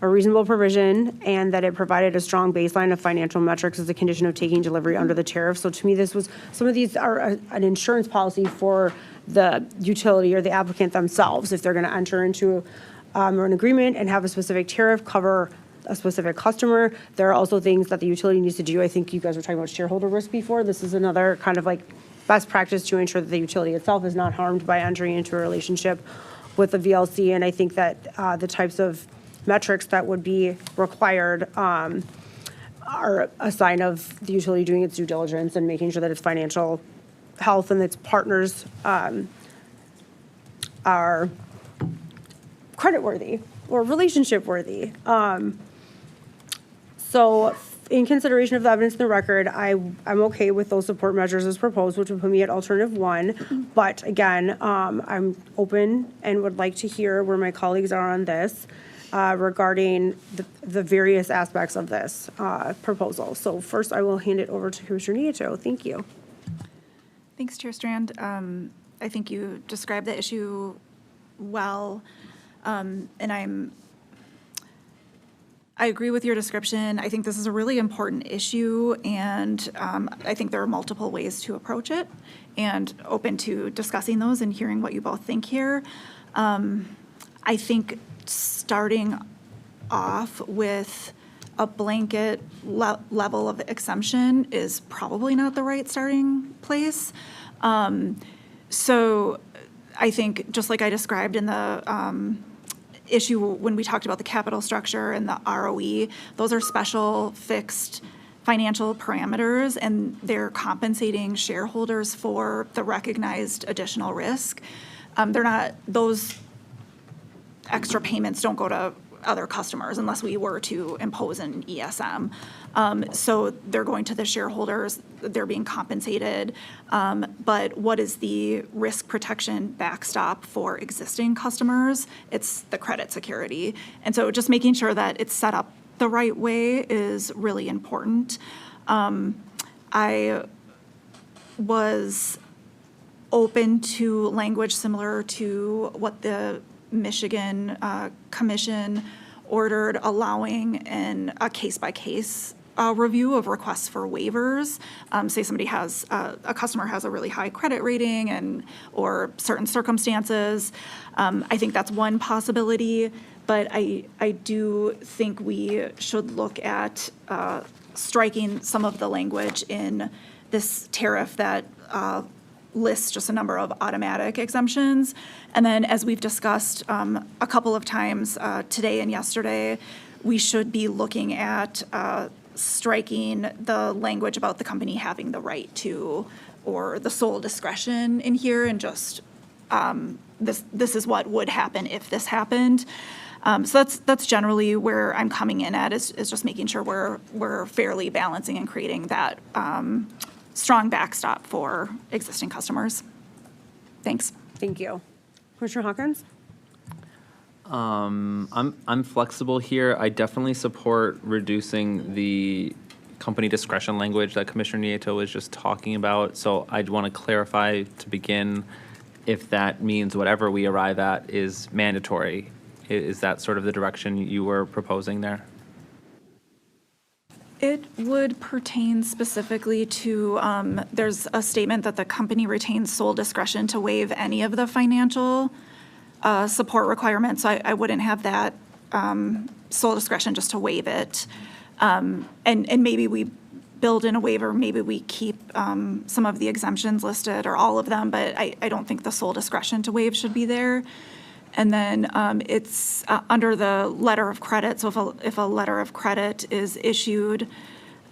a reasonable provision and that it provided a strong baseline of financial metrics as a condition of taking delivery under the tariff. So to me, this was, some of these are an insurance policy for the utility or the applicant themselves. If they're going to enter into an agreement and have a specific tariff cover a specific customer, there are also things that the utility needs to do. I think you guys were talking about shareholder risk before. This is another kind of like best practice to ensure that the utility itself is not harmed by entering into a relationship with the VLC. And I think that the types of metrics that would be required are a sign of the utility doing its due diligence and making sure that its financial health and its partners are creditworthy or relationship worthy. So in consideration of the evidence in the record, I'm okay with those support measures as proposed, which would put me at alternative 1. But again, I'm open and would like to hear where my colleagues are on this regarding the various aspects of this proposal. So first, I will hand it over to Commissioner Nieto. Thank you. Thanks, Chair Strand. I think you described the issue well, and I agree with your description. I think this is a really important issue, and I think there are multiple ways to approach it, and open to discussing those and hearing what you both think here. I think starting off with a blanket level of exemption is probably not the right starting place. So I think, just like I described in the issue when we talked about the capital structure and the ROE, those are special fixed financial parameters, and they're compensating shareholders for the recognized additional risk. They're not, those extra payments don't go to other customers unless we were to impose an ESM. So they're going to the shareholders, they're being compensated. But what is the risk protection backstop for existing customers? It's the credit security. And so just making sure that it's set up the right way is really important. I was open to language similar to what the Michigan Commission ordered, allowing a case-by-case review of requests for waivers. Say somebody has, a customer has a really high credit rating or certain circumstances. I think that's one possibility, but I do think we should look at striking some of the language in this tariff that lists just a number of automatic exemptions. And then, as we've discussed a couple of times today and yesterday, we should be looking at striking the language about the company having the right to, or the sole discretion in here, and just this is what would happen if this happened. So that's generally where I'm coming in at, is just making sure we're fairly balancing and creating that strong backstop for existing customers. Thanks. Thank you. Commissioner Hawkins? I'm flexible here. I definitely support reducing the company discretion language that Commissioner Nieto was just talking about. So I'd want to clarify to begin if that means whatever we arrive at is mandatory. Is that sort of the direction you were proposing there? It would pertain specifically to, there's a statement that the company retains sole discretion to waive any of the financial support requirements. So I wouldn't have that sole discretion just to waive it. And maybe we build in a waiver, maybe we keep some of the exemptions listed or all of them, but I don't think the sole discretion to waive should be there. And then it's under the letter of credit. So if a letter of credit is issued,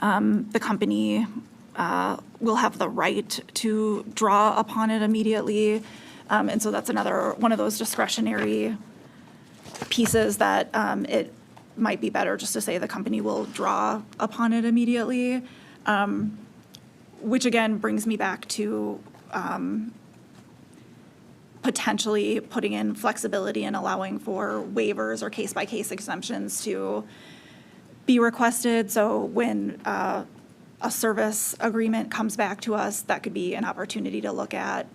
the company will have the right to draw upon it immediately. And so that's another one of those discretionary pieces that it might be better just to say the company will draw upon it immediately, which again brings me back to potentially putting in flexibility and allowing for waivers or case-by-case exemptions to be requested. So when a service agreement comes back to us, that could be an opportunity to look at,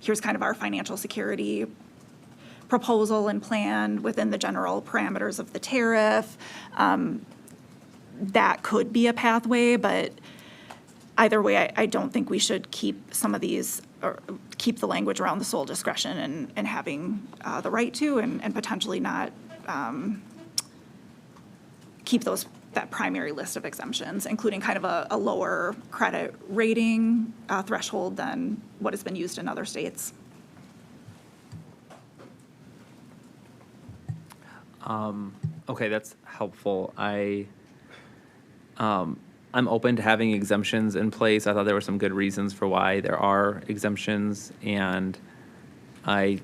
here's kind of our financial security proposal and plan within the general parameters of the tariff. That could be a pathway, but either way, I don't think we should keep some of these, or keep the language around the sole discretion and having the right to, and potentially not keep that primary list of exemptions, including kind of a lower credit rating threshold than what has been used in other states. Okay, that's helpful. I'm open to having exemptions in place. I thought there were some good reasons for why there are exemptions, and I,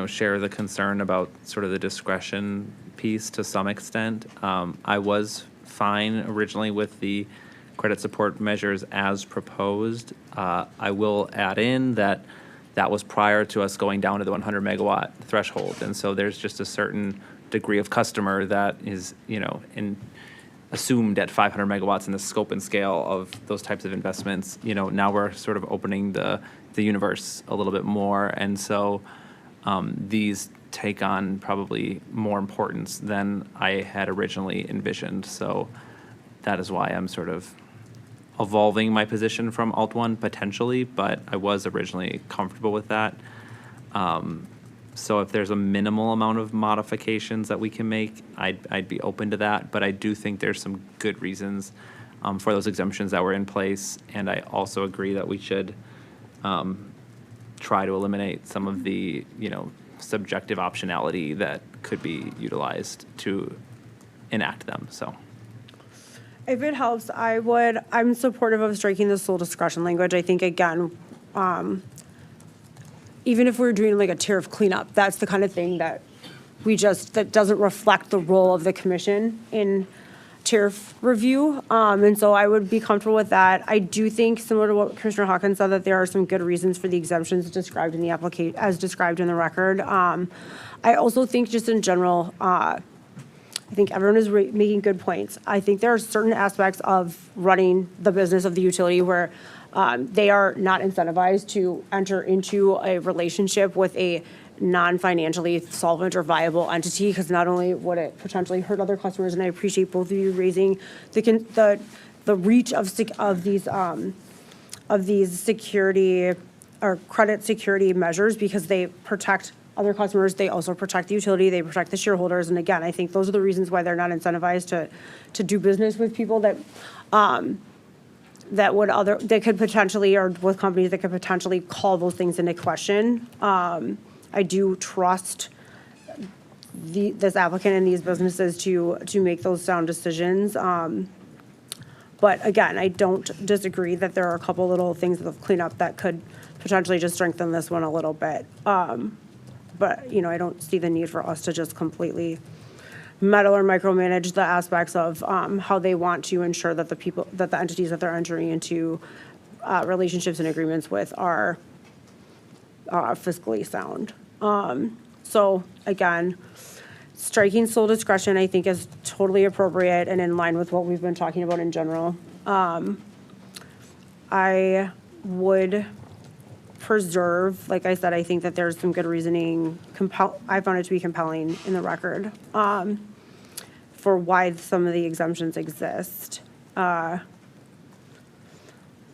share the concern about sort of the discretion piece to some extent. I was fine originally with the credit support measures as proposed. I will add in that was prior to us going down to the 100 megawatt threshold, and so there's just a certain degree of customer that is, assumed at 500 megawatts in the scope and scale of those types of investments. Now we're sort of opening the universe a little bit more, and so these take on probably more importance than I had originally envisioned. So that is why I'm sort of evolving my position from Alt 1 potentially, but I was originally comfortable with that. So if there's a minimal amount of modifications that we can make, I'd be open to that. But I do think there's some good reasons for those exemptions that were in place. And I also agree that we should try to eliminate some of the, subjective optionality that could be utilized to enact them. So If it helps, I'm supportive of striking the sole discretion language. I think, again, even if we're doing like a tariff cleanup, that's the kind of thing that that doesn't reflect the role of the commission in tariff review. And so I would be comfortable with that. I do think, similar to what Commissioner Hawkins said, that there are some good reasons for the exemptions described in the application, as described in the record. I also think just in general, I think everyone is making good points. I think there are certain aspects of running the business of the utility where they are not incentivized to enter into a relationship with a non-financially solvent or viable entity, because not only would it potentially hurt other customers, and I appreciate both of you raising the reach of these security or credit security measures, because they protect other customers, they also protect the utility, they protect the shareholders, and again, I think those are the reasons why they're not incentivized to do business with people that could potentially, or with companies that could potentially call those things into question. I do trust this applicant and these businesses to make those sound decisions. But again, I don't disagree that there are a couple little things of cleanup that could potentially just strengthen this one a little bit. But, you know, I don't see the need for us to just completely meddle or micromanage the aspects of how they want to ensure that the entities that they're entering into relationships and agreements with are fiscally sound. So again, striking sole discretion, I think, is totally appropriate and in line with what we've been talking about in general. I would preserve, like I said, I think that there's some good reasoning, I found it to be compelling in the record, for why some of the exemptions exist. Yeah,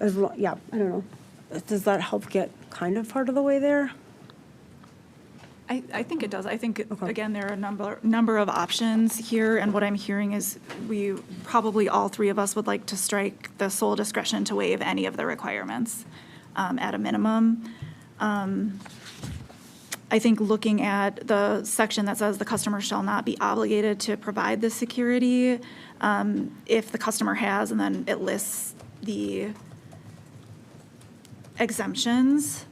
I don't know. Does that help get kind of part of the way there? I think it does. I think, again, there are a number of options here, and what I'm hearing is we probably, all three of us would like to strike the sole discretion to waive any of the requirements at a minimum. I think looking at the section that says the customer shall not be obligated to provide the security, if the customer has, and then it lists the exemptions.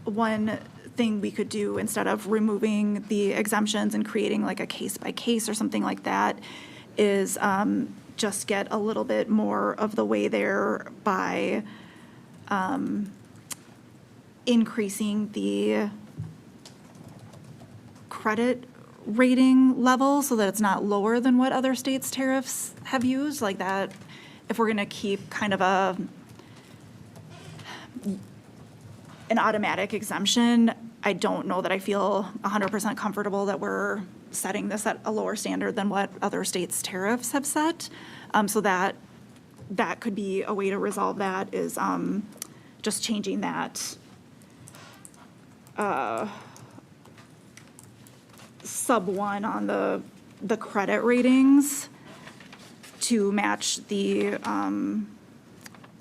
One thing we could do, instead of removing the exemptions and creating like a case by case or something like that, is just get a little bit more of the way there by increasing the credit rating level so that it's not lower than what other states' tariffs have used, like that. If we're going to keep kind of an automatic exemption, I don't know that I feel 100% comfortable that we're setting this at a lower standard than what other states' tariffs have set. So that could be a way to resolve that, is just changing that sub 1 on the credit ratings to match the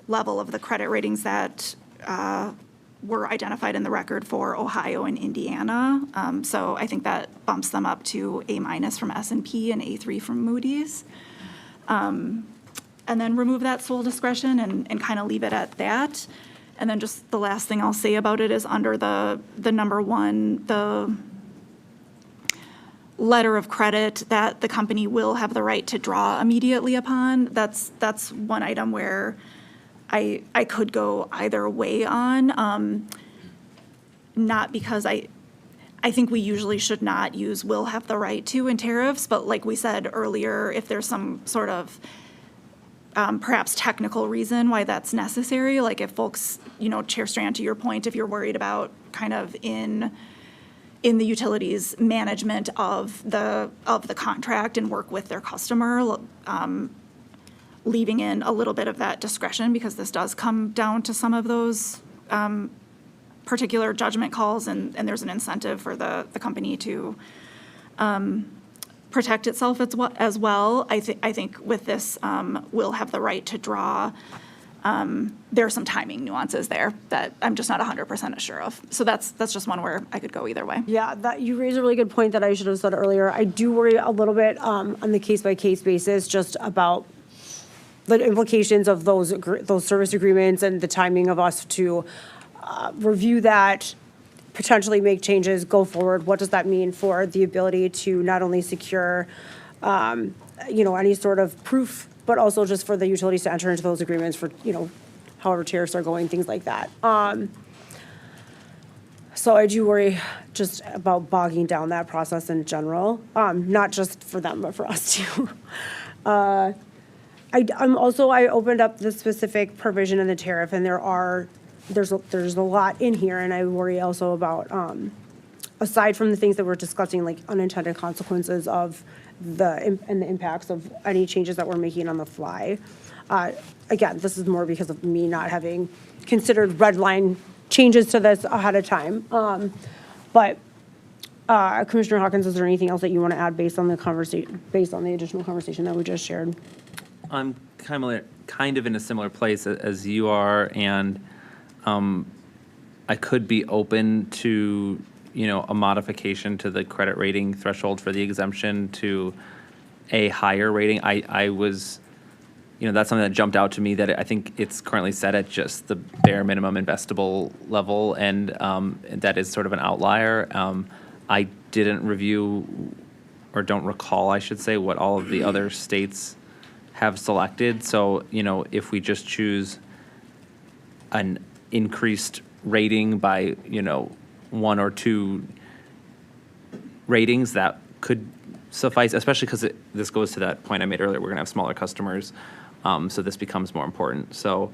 level of the credit ratings that were identified in the record for Ohio and Indiana. So I think that bumps them up to A- from S&P and A3 from Moody's. And then remove that sole discretion and kind of leave it at that. And then just the last thing I'll say about it is under the number 1, the letter of credit that the company will have the right to draw immediately upon. That's one item where I could go either way on, not because I think we usually should not use will have the right to in tariffs, but like we said earlier, if there's some sort of perhaps technical reason why that's necessary, like if folks, Chair Strand, to your point, if you're worried about kind of in the utilities management of the contract and work with their customer, leaving in a little bit of that discretion, because this does come down to some of those particular judgment calls, and there's an incentive for the company to protect itself as well. I think with this, we'll have the right to draw. There are some timing nuances there that I'm just not 100% sure of. So that's just one where I could go either way. Yeah, that you raise a really good point that I should have said earlier. I do worry a little bit on the case-by-case basis just about the implications of those service agreements and the timing of us to review that, potentially make changes, go forward. What does that mean for the ability to not only secure, any sort of proof, but also just for the utilities to enter into those agreements for, however tariffs are going, things like that. So I do worry just about bogging down that process in general, not just for them, but for us too. I opened up the specific provision in the tariff, and there are there's a lot in here, and I worry also about, aside from the things that we're discussing, like unintended consequences of and the impacts of any changes that we're making on the fly. Again, this is more because of me not having considered red line changes to this ahead of time. But Commissioner Hawkins, is there anything else that you want to add based on the additional conversation that we just shared? I'm kind of in a similar place as you are, and I could be open to, a modification to the credit rating threshold for the exemption to a higher rating. I was, that's something that jumped out to me, that I think it's currently set at just the bare minimum investable level, and that is sort of an outlier. I didn't review, or don't recall, I should say, what all of the other states have selected. So, if we just choose an increased rating by, 1 or 2 ratings, that could suffice, especially because this goes to that point I made earlier. We're going to have smaller customers, so this becomes more important. So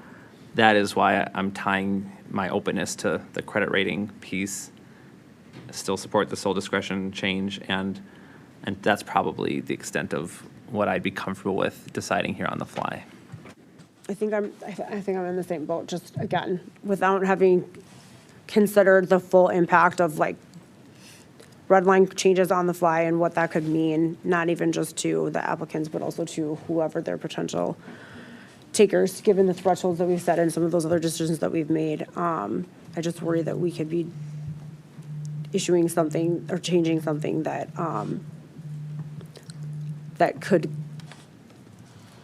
that is why I'm tying my openness to the credit rating piece. Still support the sole discretion change, and that's probably the extent of what I'd be comfortable with deciding here on the fly. I think I'm in the same boat, just again, without having considered the full impact of like red line changes on the fly and what that could mean, not even just to the applicants, but also to whoever their potential takers, given the thresholds that we've set and some of those other decisions that we've made. I just worry that we could be issuing something or changing something that that could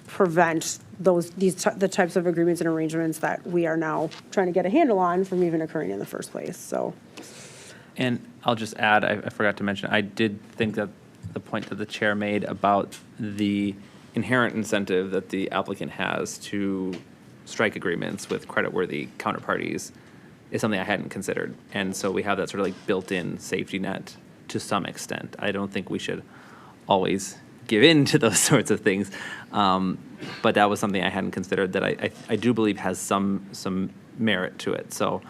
prevent the types of agreements and arrangements that we are now trying to get a handle on from even occurring in the first place. So, And I'll just add, I forgot to mention, I did think that the point that the chair made about the inherent incentive that the applicant has to strike agreements with creditworthy counterparties is something I hadn't considered. And so we have that sort of like built-in safety net to some extent. I don't think we should always give in to those sorts of things. But that was something I hadn't considered that I do believe has some merit to it. So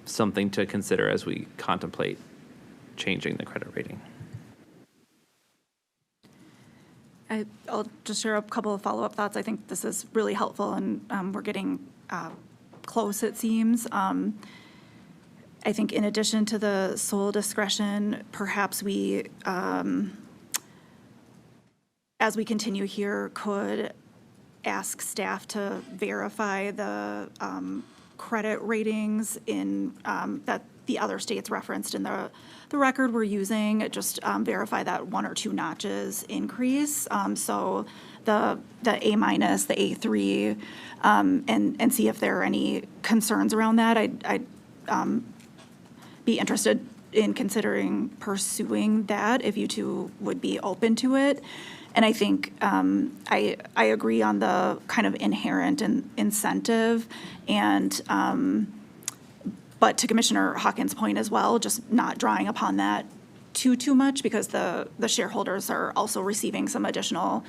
something to consider as we contemplate changing the credit rating. I'll just share a couple of follow-up thoughts. I think this is really helpful, and we're getting close, it seems. I think in addition to the sole discretion, perhaps we, as we continue here, could ask staff to verify the credit ratings in that the other states referenced in the record we're using, just verify that 1 or 2 notches increase. So the A-, the A3, and see if there are any concerns around that. I'd be interested in considering pursuing that if you two would be open to it. And I think I agree on the kind of inherent incentive, and but to Commissioner Hawkins' point as well, just not drawing upon that too much, because the shareholders are also receiving some additional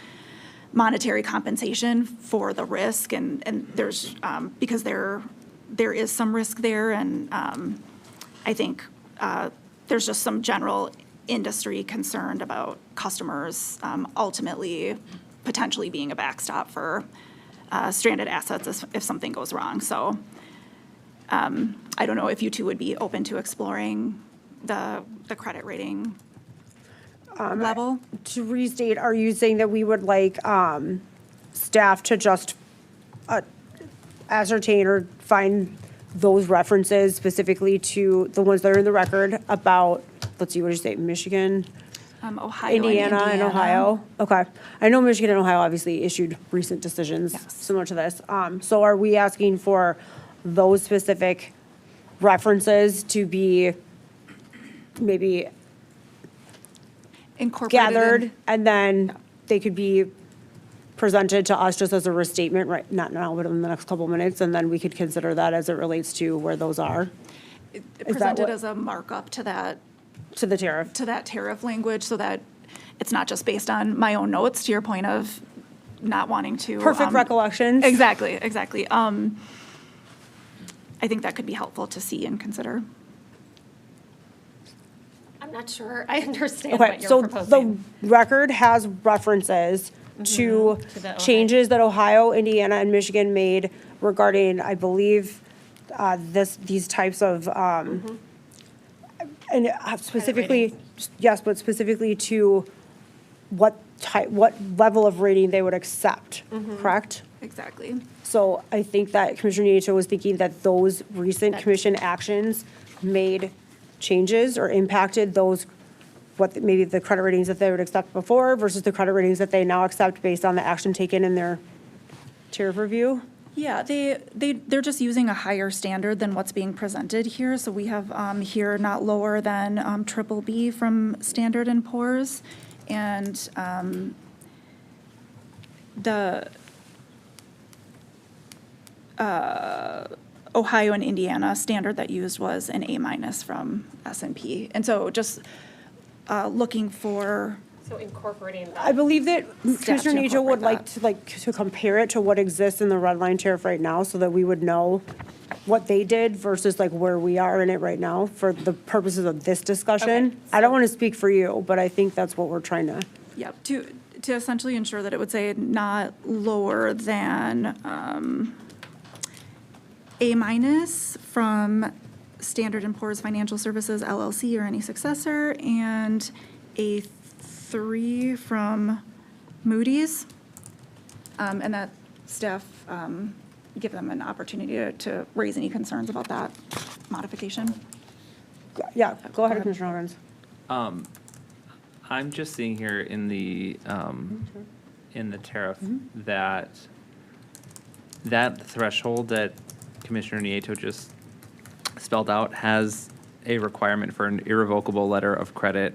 monetary compensation for the risk, and there's because there is some risk there, and I think there's just some general industry concerned about customers ultimately potentially being a backstop for stranded assets if something goes wrong. So I don't know if you two would be open to exploring the credit rating level. to restate, are you saying that we would like staff to just ascertain or find those references specifically to the ones that are in the record about, let's see, what did you say, Michigan, Ohio, Indiana, and Ohio? Okay. I know Michigan and Ohio obviously issued recent decisions similar to this. So are we asking for those specific references to be maybe Incorporated gathered, and then they could be presented to us just as a restatement, right, not now, but in the next couple minutes, and then we could consider that as it relates to where those are? presented what- as a markup to that To the tariff? tariff language, so that it's not just based on my own notes, to your point of not wanting to. Perfect recollections? Exactly. I think that could be helpful to see and consider. I'm not sure I understand Okay, what you're so proposing. the record has references to To the Ohio. changes that Ohio, Indiana, and Michigan made regarding, I believe, these types of, and specifically, yes, but specifically to what level of rating they would accept, correct? Exactly. So I think that Commissioner Nieto was thinking that those recent commission actions made changes or impacted those, what maybe the credit ratings that they would accept before versus the credit ratings that they now accept based on the action taken in their tariff review? Yeah, they're just using a higher standard than what's being presented here. So we have here not lower than triple B from Standard and Poor's. And the Ohio and Indiana standard that used was an A- from S&P. And so just looking for, So incorporating I believe that Commissioner to Nieto would incorporate like to compare it to what exists in the red line tariff right now so that we would know what they did versus like where we are in it right now for the purposes of this discussion. Okay, I don't want to speak for you, but I think that's what we're trying to. yep, to essentially ensure that it would say not lower than A- from Standard and Poor's Financial Services LLC or any successor, and A3 from Moody's. And that staff give them an opportunity to raise any concerns about that modification. Yeah, go ahead, Commissioner Hawkins. I'm just seeing here in the tariff that threshold that Commissioner Nieto just spelled out has a requirement for an irrevocable letter of credit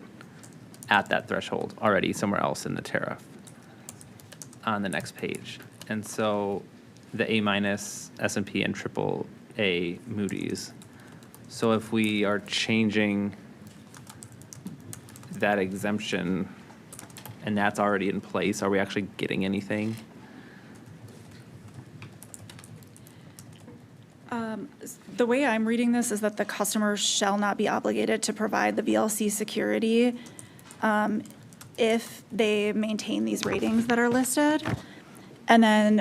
at that threshold already somewhere else in the tariff on the next page. And so the A- S&P and triple A Moody's. So if we are changing that exemption and that's already in place, are we actually getting anything? The way I'm reading this is that the customer shall not be obligated to provide the VLC security if they maintain these ratings that are listed. And then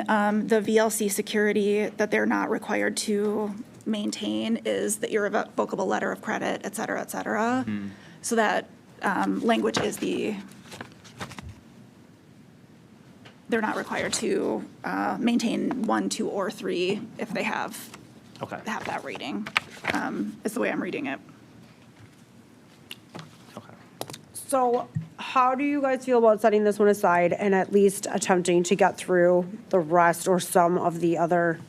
the VLC security that they're not required to maintain is the irrevocable letter of credit, et cetera, et cetera. So that language is they're not required to maintain 1, 2, or 3 if they have that rating, is the way I'm reading it. Okay. So how do you guys feel about setting this one aside and at least attempting to get through the rest or some of the other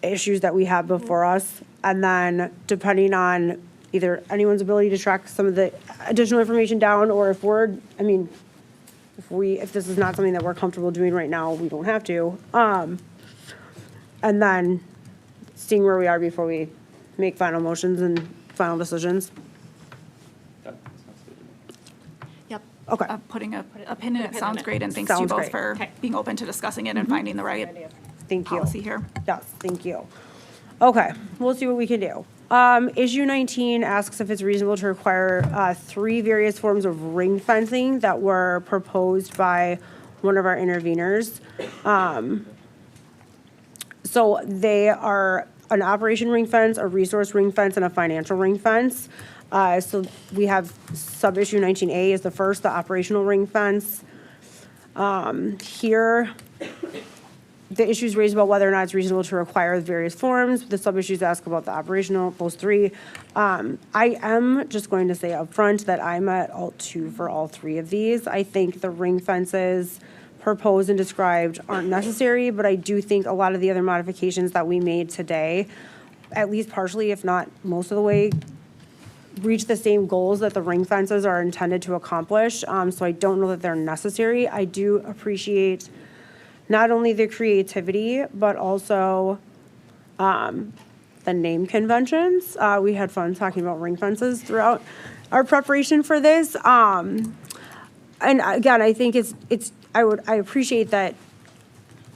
issues that we have before us? And then depending on either anyone's ability to track some of the additional information down, or if if this is not something that we're comfortable doing right now, we don't have to. And then seeing where we are before we make final motions and final decisions. Yep. Okay. Putting a pin in it pin sounds in it. great, and thanks to you Sounds both great. for Okay. being open to discussing it and finding the right Thank you. policy here. Yes, thank you. Okay, we'll see what we can do. Issue 19 asks if it's reasonable to require 3 various forms of ring fencing that were proposed by one of our interveners. So they are an operation ring fence, a resource ring fence, and a financial ring fence. So we have sub-issue 19A is the first, the operational ring fence. Here, the issues raised about whether or not it's reasonable to require various forms. The sub-issues ask about the operational, those 3. I am just going to say upfront that I'm at alt 2 for all 3 of these. I think the ring fences proposed and described aren't necessary, but I do think a lot of the other modifications that we made today, at least partially, if not most of the way, reach the same goals that the ring fences are intended to accomplish. So I don't know that they're necessary. I do appreciate not only the creativity, but also the name conventions. We had fun talking about ring fences throughout our preparation for this. And again, I think I appreciate that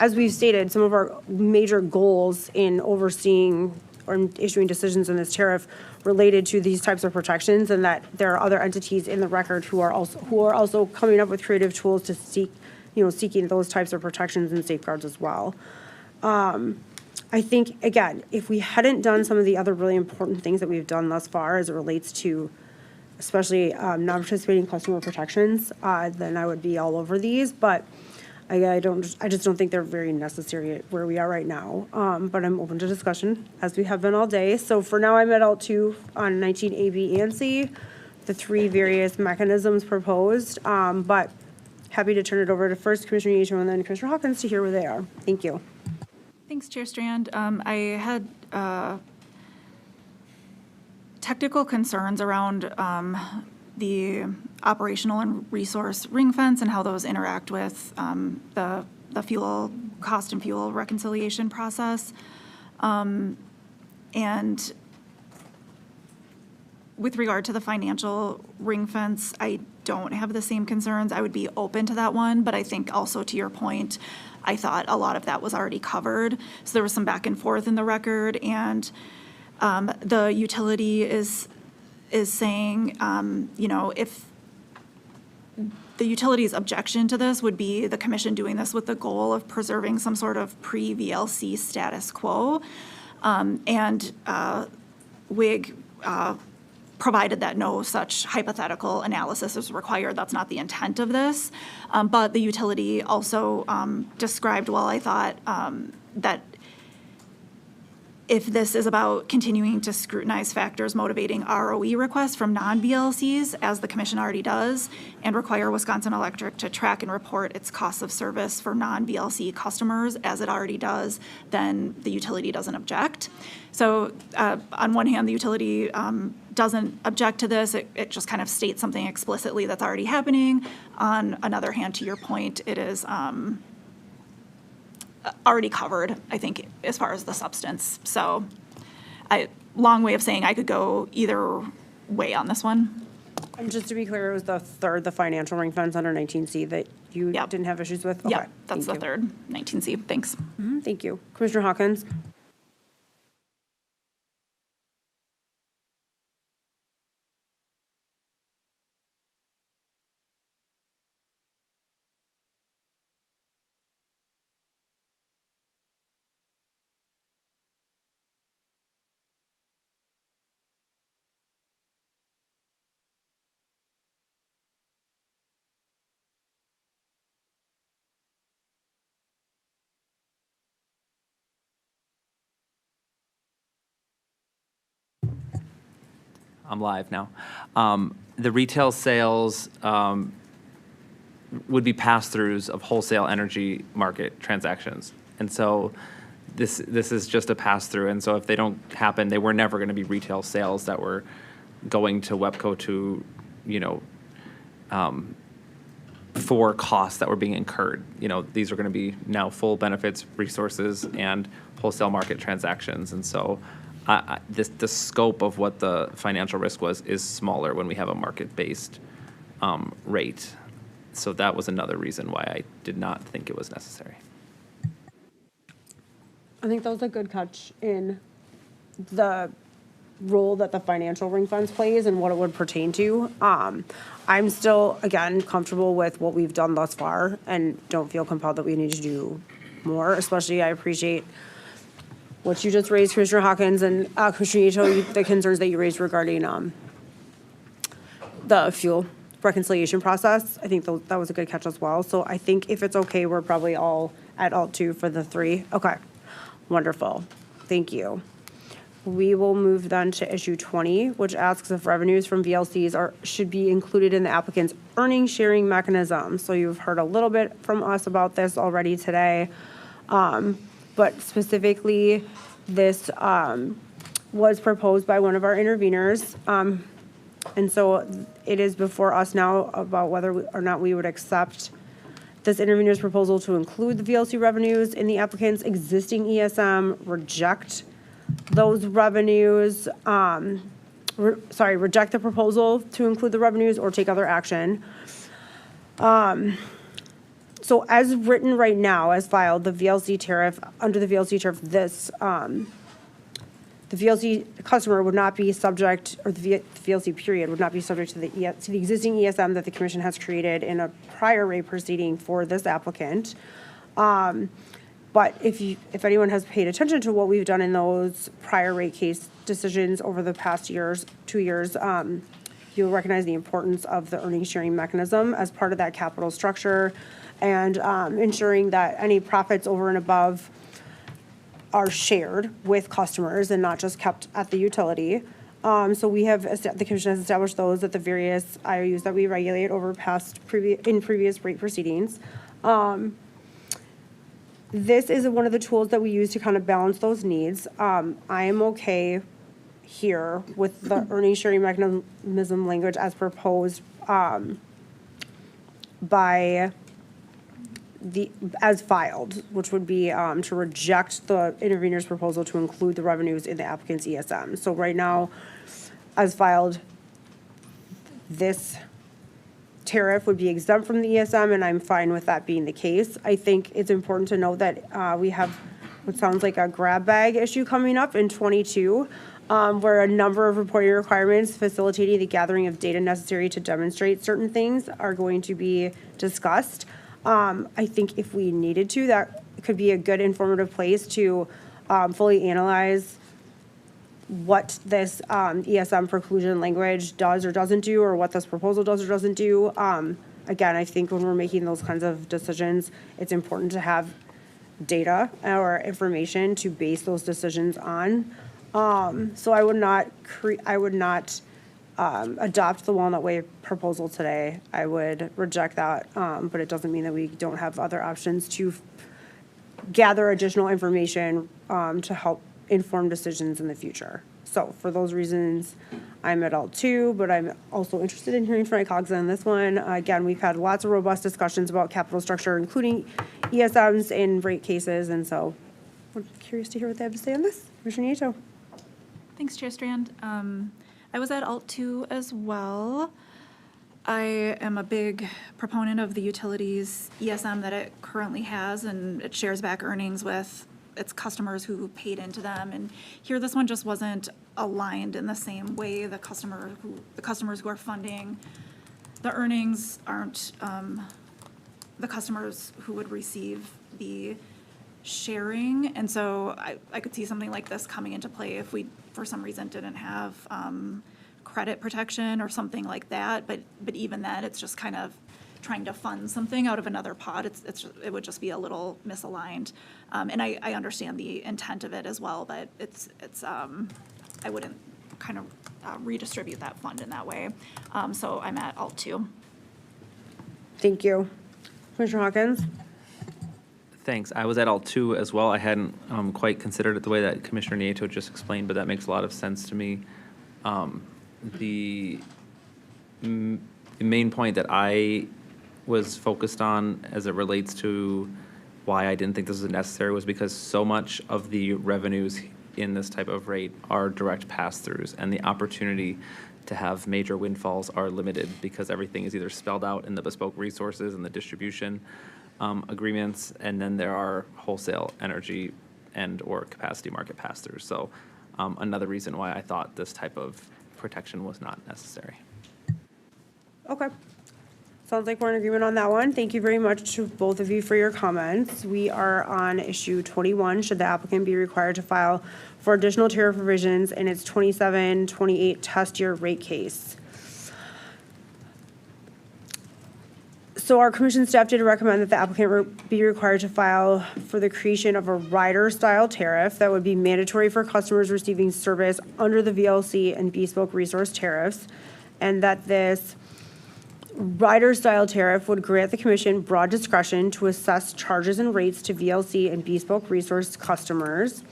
as we've stated, some of our major goals in overseeing or in issuing decisions in this tariff related to these types of protections, and that there are other entities in the record who are also coming up with creative tools to seeking those types of protections and safeguards as well. I think, again, if we hadn't done some of the other really important things that we've done thus far as it relates to especially non-participating customer protections, then I would be all over these. But I just don't think they're very necessary where we are right now. But I'm open to discussion, as we have been all day. So for now, I'm at Alt2 on 19A, B, and C, the three various mechanisms proposed. But happy to turn it over to first Commissioner Yato and then Commissioner Hawkins to hear where they are. Thank you. Thanks, Chair Strand. I had technical concerns around the operational and resource ring fence and how those interact with the fuel cost and fuel reconciliation process. And with regard to the financial ring fence, I don't have the same concerns. I would be open to that one, but I think also to your point, I thought a lot of that was already covered. So there was some back and forth in the record, and the utility is saying, if the utility's objection to this would be the commission doing this with the goal of preserving some sort of pre-VLC status quo, and WIG provided that no such hypothetical analysis is required. That's not the intent of this. But the utility also described well, I thought, that if this is about continuing to scrutinize factors motivating ROE requests from non-VLCs, as the commission already does, and require Wisconsin Electric to track and report its costs of service for non-VLC customers, as it already does, then the utility doesn't object. So on one hand, the utility doesn't object to this. It just kind of states something explicitly that's already happening. On another hand, to your point, it is already covered, I think, as far as the substance. So long way of saying I could go either way on this one. And just to be clear, it was the financial ring fence under 19C that you Yep. didn't have issues with? Yeah, Okay, that's the thank you. third, 19C. Thanks. Thank you. Commissioner Hawkins? I'm live now. The retail sales would be pass-throughs of wholesale energy market transactions. And so this is just a pass-through. And so if they don't happen, they were never going to be retail sales that were going to WEPCO to, for costs that were being incurred. These are going to be now full benefits, resources, and wholesale market transactions. And so the scope of what the financial risk was is smaller when we have a market-based rate. So that was another reason why I did not think it was necessary. I think that was a good catch in the role that the financial ring fence plays and what it would pertain to. I'm still, again, comfortable with what we've done thus far and don't feel compelled that we need to do more. Especially, I appreciate what you just raised, Commissioner Hawkins, and Commissioner Yato, the concerns that you raised regarding the fuel reconciliation process. I think that was a good catch as well. So I think if it's okay, we're probably all at Alt2 for the three. Okay, wonderful. Thank you. We will move then to issue 20, which asks if revenues from VLCs should be included in the applicant's earnings sharing mechanism. So you've heard a little bit from us about this already today. But specifically, this was proposed by one of our interveners. And so it is before us now about whether or not we would accept this intervener's proposal to include the VLC revenues in the applicant's existing ESM, reject those revenues, reject the proposal to include the revenues or take other action. So So as written right now, as filed, the VLC tariff, under the VLC tariff, the VLC customer would not be subject, or the VLC period would not be subject to the existing ESM that the commission has created in a prior rate proceeding for this applicant. But if anyone has paid attention to what we've done in those prior rate case decisions over the past 2 years, you'll recognize the importance of the earnings sharing mechanism as part of that capital structure, and ensuring that any profits over and above are shared with customers and not just kept at the utility. So the commission has established those at the various IOUs that we regulate over previous rate proceedings. This is one of the tools that we use to kind of balance those needs. I am okay here with the earnings sharing mechanism language as proposed as filed, which would be to reject the intervener's proposal to include the revenues in the applicant's ESM. So right now, as filed, this tariff would be exempt from the ESM, and I'm fine with that being the case. I think it's important to note that we have what sounds like a grab bag issue coming up in 22, where a number of reporting requirements facilitating the gathering of data necessary to demonstrate certain things are going to be discussed. I think if we needed to, that could be a good informative place to fully analyze what this ESM preclusion language does or doesn't do, or what this proposal does or doesn't do. Again, I think when we're making those kinds of decisions, it's important to have data or information to base those decisions on. So I would not adopt the Walnut Way proposal today. I would reject that, but it doesn't mean that we don't have other options to gather additional information to help inform decisions in the future. So for those reasons, I'm at L2, but I'm also interested in hearing from my colleagues on this one. Again, we've had lots of robust discussions about capital structure, including ESMs in rate cases, and so we're curious to hear what they have to say on this. Commissioner Nieto. Thanks, Chair Strand. I was at Alt2 as well. I am a big proponent of the utilities ESM that it currently has, and it shares back earnings with its customers who paid into them. And here, this one just wasn't aligned in the same way. The customers who are funding the earnings aren't the customers who would receive the sharing. And so I could see something like this coming into play if we, for some reason, didn't have credit protection or something like that. But even then, it's just kind of trying to fund something out of another pot. It would just be a little misaligned. And I understand the intent of it as well, but it's I wouldn't kind of redistribute that fund in that way. So I'm at Alt 2. Thank you. Commissioner Hawkins? Thanks. I was at L2 as well. I hadn't quite considered it the way that Commissioner Nieto just explained, but that makes a lot of sense to me. The main point that I was focused on as it relates to why I didn't think this was necessary was because so much of the revenues in this type of rate are direct pass-throughs, and the opportunity to have major windfalls are limited because everything is either spelled out in the bespoke resources and the distribution agreements, and then there are wholesale energy and or capacity market pass-throughs. So another reason why I thought this type of protection was not necessary. Okay. Sounds like we're in agreement on that one. Thank you very much to both of you for your comments. We are on issue 21. Should the applicant be required to file for additional tariff provisions in its 27-28 test year rate case? So our commission staff did recommend that the applicant be required to file for the creation of a rider-style tariff that would be mandatory for customers receiving service under the VLC and Bespoke resource tariffs, and that this rider-style tariff would grant the commission broad discretion to assess charges and rates to VLC and Bespoke resource customers.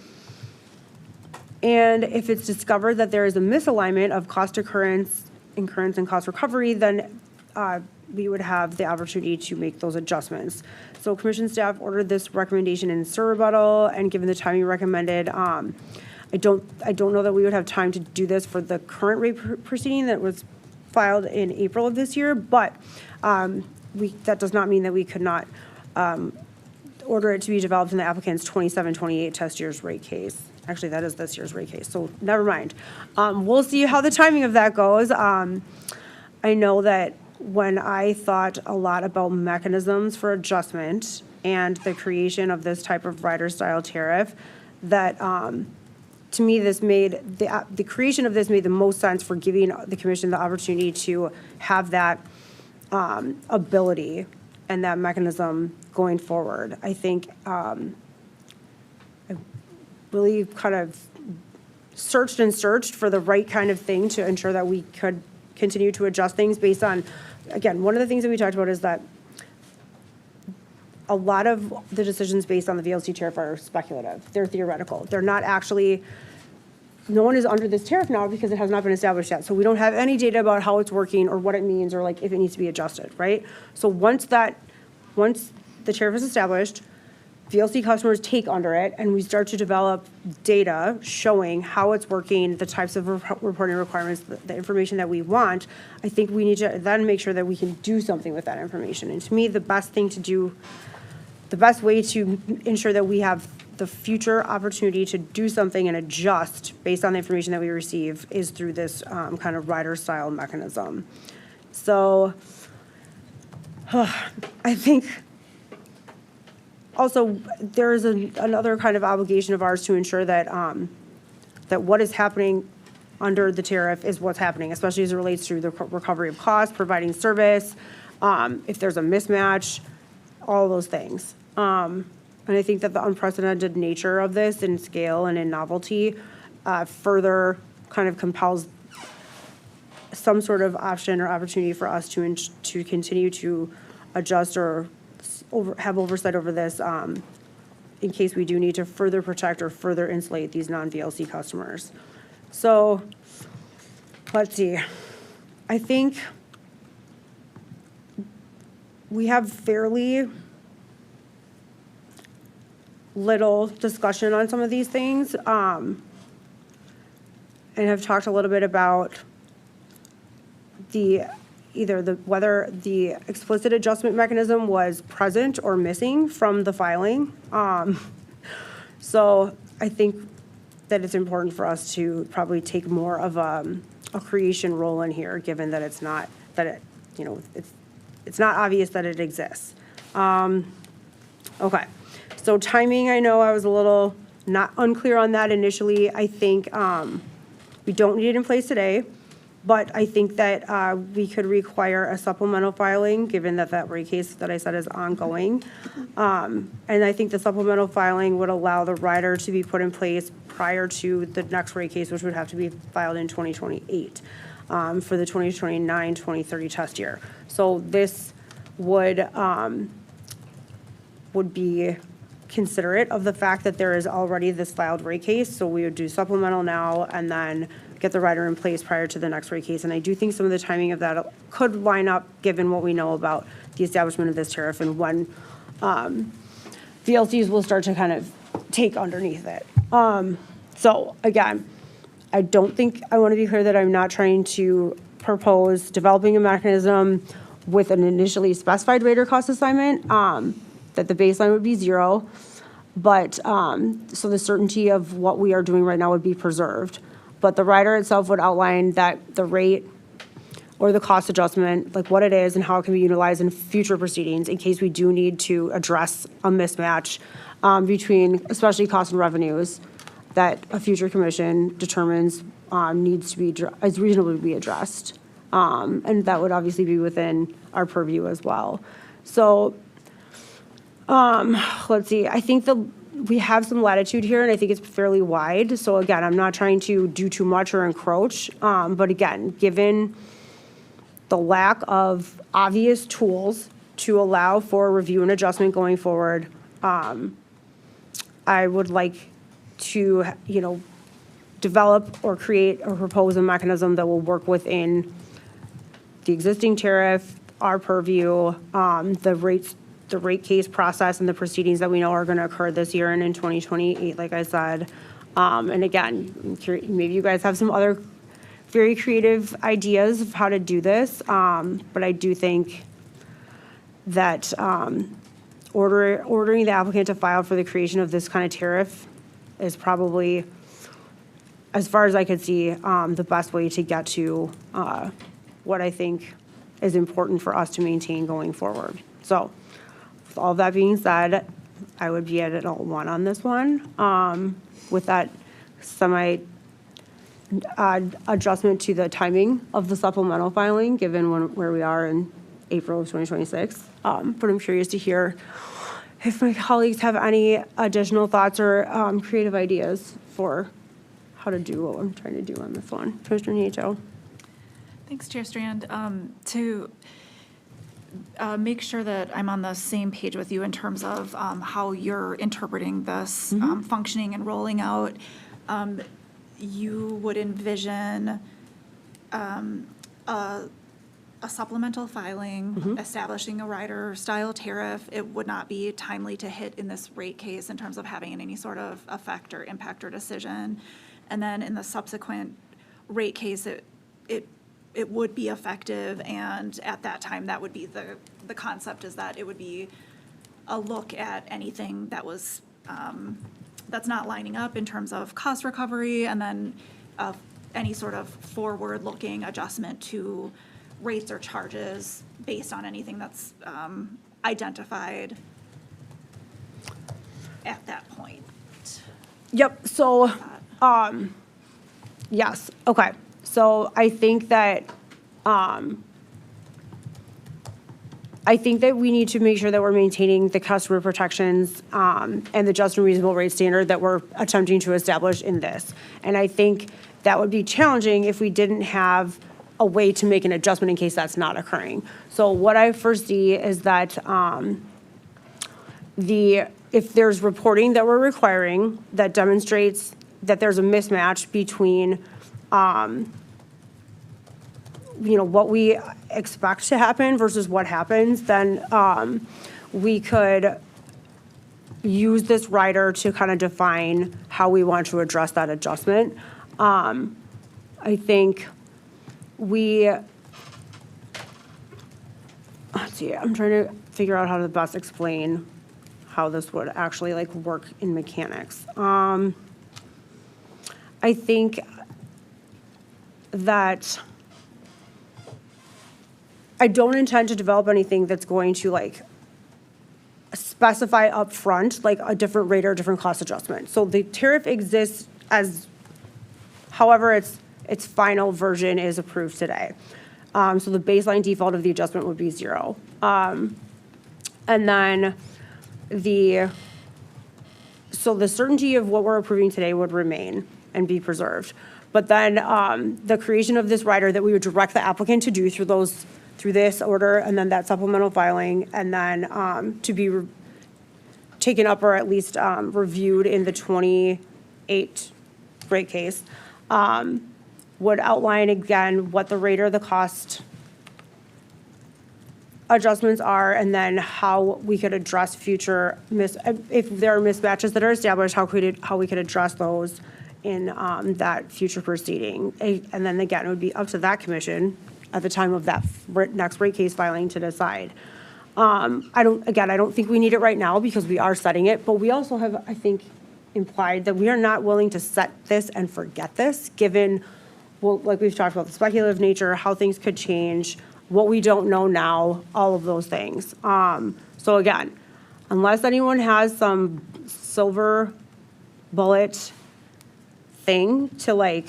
And if it's discovered that there is a misalignment of cost incurrence and cost recovery, then we would have the opportunity to make those adjustments. So commission staff ordered this recommendation in surrebuttal, and given the timing recommended, I don't know that we would have time to do this for the current rate proceeding that was filed in April of this year, but that does not mean that we could not order it to be developed in the applicant's 27-28 test year's rate case. Actually, that is this year's rate case, so never mind. We'll see how the timing of that goes. I know that when I thought a lot about mechanisms for adjustment and the creation of this type of rider-style tariff, that to me, this made, the creation of this made the most sense for giving the commission the opportunity to have that ability and that mechanism going forward. I think I really kind of searched for the right kind of thing to ensure that we could continue to adjust things based on, again, one of the things that we talked about is that a lot of the decisions based on the VLC tariff are speculative. They're theoretical. They're not actually, no one is under this tariff now because it has not been established yet. So we don't have any data about how it's working or what it means or like if it needs to be adjusted, right? So once the tariff is established, VLC customers take under it and we start to develop data showing how it's working, the types of reporting requirements, the information that we want. I think we need to then make sure that we can do something with that information. And to me, the best thing to do, the best way to ensure that we have the future opportunity to do something and adjust based on the information that we receive is through this kind of rider-style mechanism. So I think also there is another kind of obligation of ours to ensure that that what is happening under the tariff is what's happening, especially as it relates to the recovery of costs, providing service, if there's a mismatch, all those things. And I think that the unprecedented nature of this in scale and in novelty further kind of compels some sort of option or opportunity for us to continue to adjust or have oversight over this in case we do need to further protect or further insulate these non-VLC customers. So let's see. I think we have fairly little discussion on some of these things and have talked a little bit about whether the explicit adjustment mechanism was present or missing from the filing. So I think that it's important for us to probably take more of a creation role in here, given that it's not it's not obvious that it exists. Okay. So timing, I know I was a little not unclear on that initially. I think we don't need it in place today, but I think that we could require a supplemental filing, given that that rate case that I said is ongoing. And I think the supplemental filing would allow the rider to be put in place prior to the next rate case, which would have to be filed in 2028 for the 2029-2030 test year. So this would be considerate of the fact that there is already this filed rate case, so we would do supplemental now and then get the rider in place prior to the next rate case. And I do think some of the timing of that could line up given what we know about the establishment of this tariff and when VLCs will start to kind of take underneath it. So again, I want to be clear that I'm not trying to propose developing a mechanism with an initially specified rate or cost assignment, that the baseline would be 0, but so the certainty of what we are doing right now would be preserved. But the rider itself would outline that the rate or the cost adjustment, like what it is and how it can be utilized in future proceedings in case we do need to address a mismatch between especially costs and revenues that a future commission determines needs to be is reasonable to be addressed. And that would obviously be within our purview as well. So let's see, I think we have some latitude here and I think it's fairly wide. So again, I'm not trying to do too much or encroach. But again, given the lack of obvious tools to allow for review and adjustment going forward, I would like to, develop or create or propose a mechanism that will work within the existing tariff, our purview, the rate case process and the proceedings that we know are going to occur this year and in 2028, like I said. And again, maybe you guys have some other very creative ideas of how to do this, but I do think that ordering the applicant to file for the creation of this kind of tariff is probably, as far as I could see, the best way to get to what I think is important for us to maintain going forward. So with all that being said, I would be at an 1 on this one. With that adjustment to the timing of the supplemental filing, given where we are in April of 2026. But I'm curious to hear if my colleagues have any additional thoughts or creative ideas for how to do what I'm trying to do on this one. Commissioner Nieto. Thanks, Chair Strand. To make sure that I'm on the same page with you in terms of how you're interpreting this functioning and rolling out, you would envision a supplemental filing, establishing a rider-style tariff. It would not be timely to hit in this rate case in terms of having any sort of effect or impact or decision. And then in the subsequent rate case, it would be effective, and at that time, that would be the concept is that it would be a look at anything that was that's not lining up in terms of cost recovery, and then any sort of forward-looking adjustment to rates or charges based on anything that's identified at that point. Yep, so, yes, okay. So I think that we need to make sure that we're maintaining the customer protections and the just and reasonable rate standard that we're attempting to establish in this. And I think that would be challenging if we didn't have a way to make an adjustment in case that's not occurring. So what I foresee is that if there's reporting that we're requiring that demonstrates that there's a mismatch between what we expect to happen versus what happens, then we could use this rider to kind of define how we want to address that adjustment. I think let's see, I'm trying to figure out how to best explain how this would actually work in mechanics. I think that I don't intend to develop anything that's going to specify upfront a different rate or a different cost adjustment. So the tariff exists as however its final version is approved today. So the baseline default of the adjustment would be 0. And then the certainty of what we're approving today would remain and be preserved. But then the creation of this rider that we would direct the applicant to do through this order, and then that supplemental filing, and then to be taken up or at least reviewed in the 28 rate case, would outline again what the rate or the cost adjustments are, and then how we could address future if there are mismatches that are established, how we could address those in that future proceeding. And then again, it would be up to that commission at the time of that next rate case filing to decide. I don't think we need it right now because we are setting it, but we also have, I think, implied that we are not willing to set this and forget this, given, like we've talked about, the speculative nature, how things could change, what we don't know now, all of those things. So again, unless anyone has some silver bullet thing to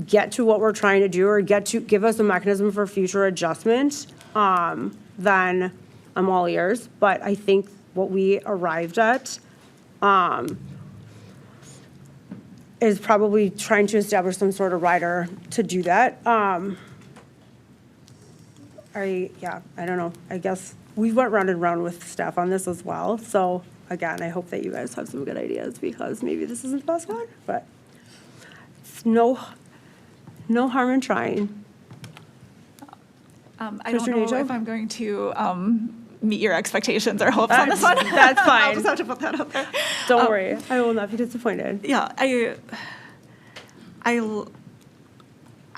get to what we're trying to do or give us a mechanism for future adjustment, then I'm all ears. But I think what we arrived at is probably trying to establish some sort of rider to do that. I don't know. I guess we went round and round with staff on this as well. So again, I hope that you guys have some good ideas because maybe this isn't the best one, but it's no harm in trying. I don't know Nato? if I'm going to meet your expectations or hopes on this one. That's fine. I'll just have to put that out there. Don't worry. I will not be disappointed. Yeah, I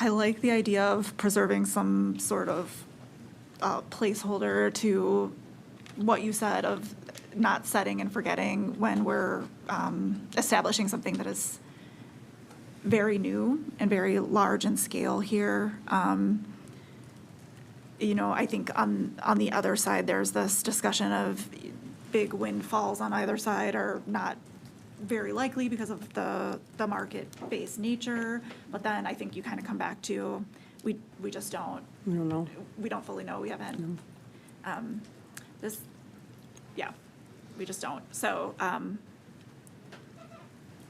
like the idea of preserving some sort of placeholder to what you said of not setting and forgetting when we're establishing something that is very new and very large in scale here. You know, I think on the other side, there's this discussion of big windfalls on either side are not very likely because of the market-based nature. But then I think you kind of come back to, we just don't. I don't know. We don't fully know. We haven't, we just don't. So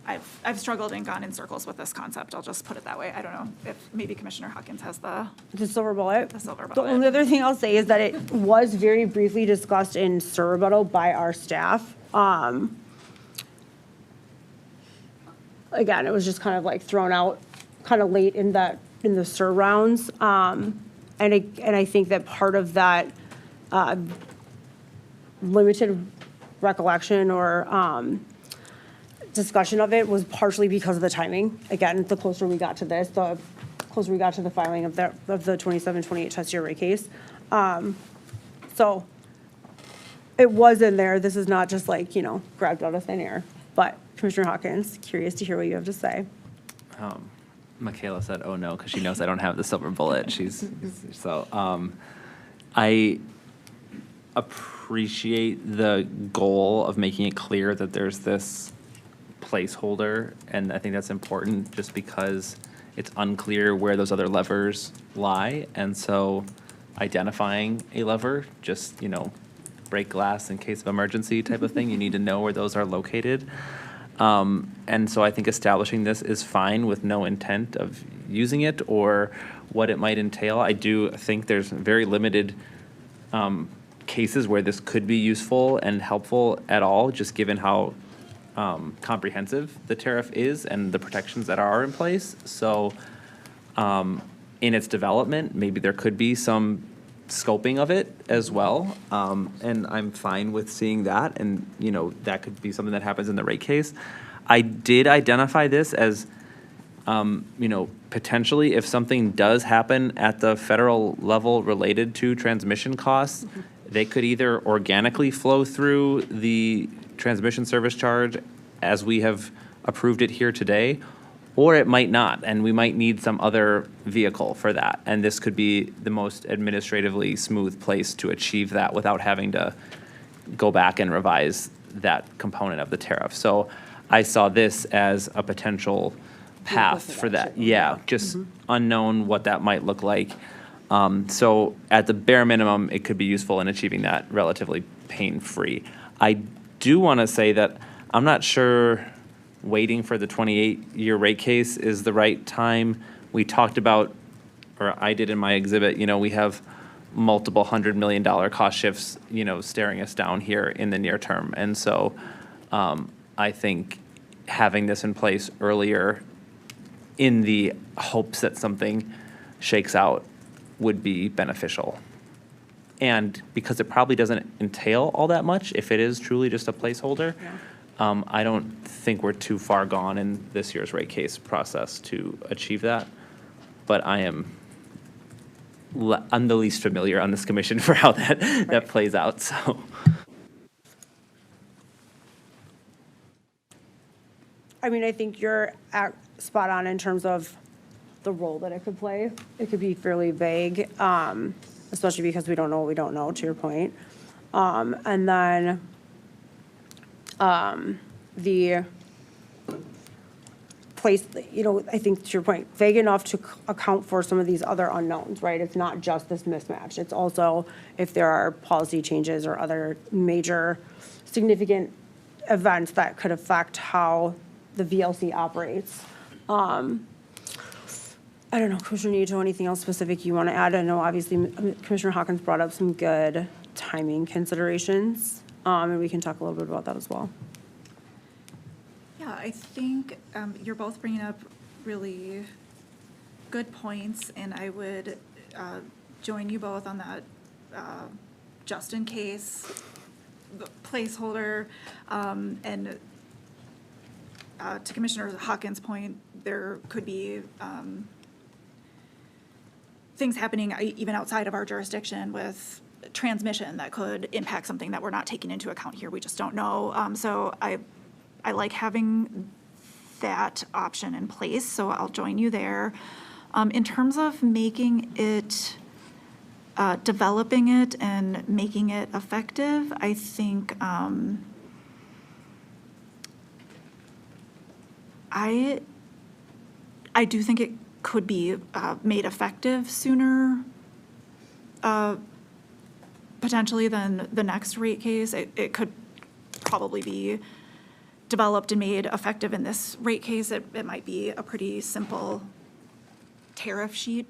I've struggled and gone in circles with this concept. I'll just put it that way. I don't know if maybe Commissioner Hawkins has the silver bullet. silver The bullet. only other thing I'll say is that it was very briefly discussed in SIR rebuttal by our staff. Again, it was just kind of like thrown out kind of late in the SIR rounds. And I think that part of that limited recollection or discussion of it was partially because of the timing. Again, the closer we got to this, the closer we got to the filing of the 27-28 test year rate case. So it was in there. This is not just like, you know, grabbed out of thin air. But Commissioner Hawkins, curious to hear what you have to say. Michaela said, "Oh no," because she knows I don't have the silver bullet. I appreciate the goal of making it clear that there's this placeholder, and I think that's important just because it's unclear where those other levers lie, and so identifying a lever, just, you know, break glass in case of emergency type of thing, you need to know where those are located. And so I think establishing this is fine with no intent of using it or what it might entail. I do think there's very limited cases where this could be useful and helpful at all, just given how comprehensive the tariff is and the protections that are in place. So in its development, maybe there could be some scoping of it as well. And I'm fine with seeing that. And, you know, that could be something that happens in the rate case. I did identify this as, you know, potentially if something does happen at the federal level related to transmission costs, they could either organically flow through the transmission service charge as we have approved it here today, or it might not, and we might need some other vehicle for that. And this could be the most administratively smooth place to achieve that without having to go back and revise that component of the tariff. So I saw this as a potential path for that. Yeah, just unknown what that might look like. So at the bare minimum, it could be useful in achieving that relatively pain-free. I do want to say that I'm not sure waiting for the 28-year rate case is the right time. We talked about, or I did in my exhibit, you know, we have multiple $100 million cost shifts, you know, staring us down here in the near term. And so I think having this in place earlier in the hopes that something shakes out would be beneficial. And because it probably doesn't entail all that much, if it is truly just a placeholder, I don't think we're too far gone in this year's rate case process to achieve that. But I'm the least familiar on this commission for how that plays out, so. I mean, I think you're spot on in terms of the role that it could play. It could be fairly vague, especially because we don't know what we don't know, to your point. And then the place, you know, I think to your point, vague enough to account for some of these other unknowns, right? It's not just this mismatch. It's also if there are policy changes or other major significant events that could affect how the VLC operates. I don't know, Commissioner Nieto, anything else specific you want to add? I know obviously Commissioner Hawkins brought up some good timing considerations, and we can talk a little bit about that as well. Yeah, I think you're both bringing up really good points, and I would join you both on that just in case placeholder. And to Commissioner Hawkins' point, there could be things happening even outside of our jurisdiction with transmission that could impact something that we're not taking into account here. We just don't know. So I like having that option in place, so I'll join you there. In terms of making it, developing it and making it effective, I think I do think it could be made effective sooner, potentially than the next rate case. It could probably be developed and made effective in this rate case. It might be a pretty simple tariff sheet,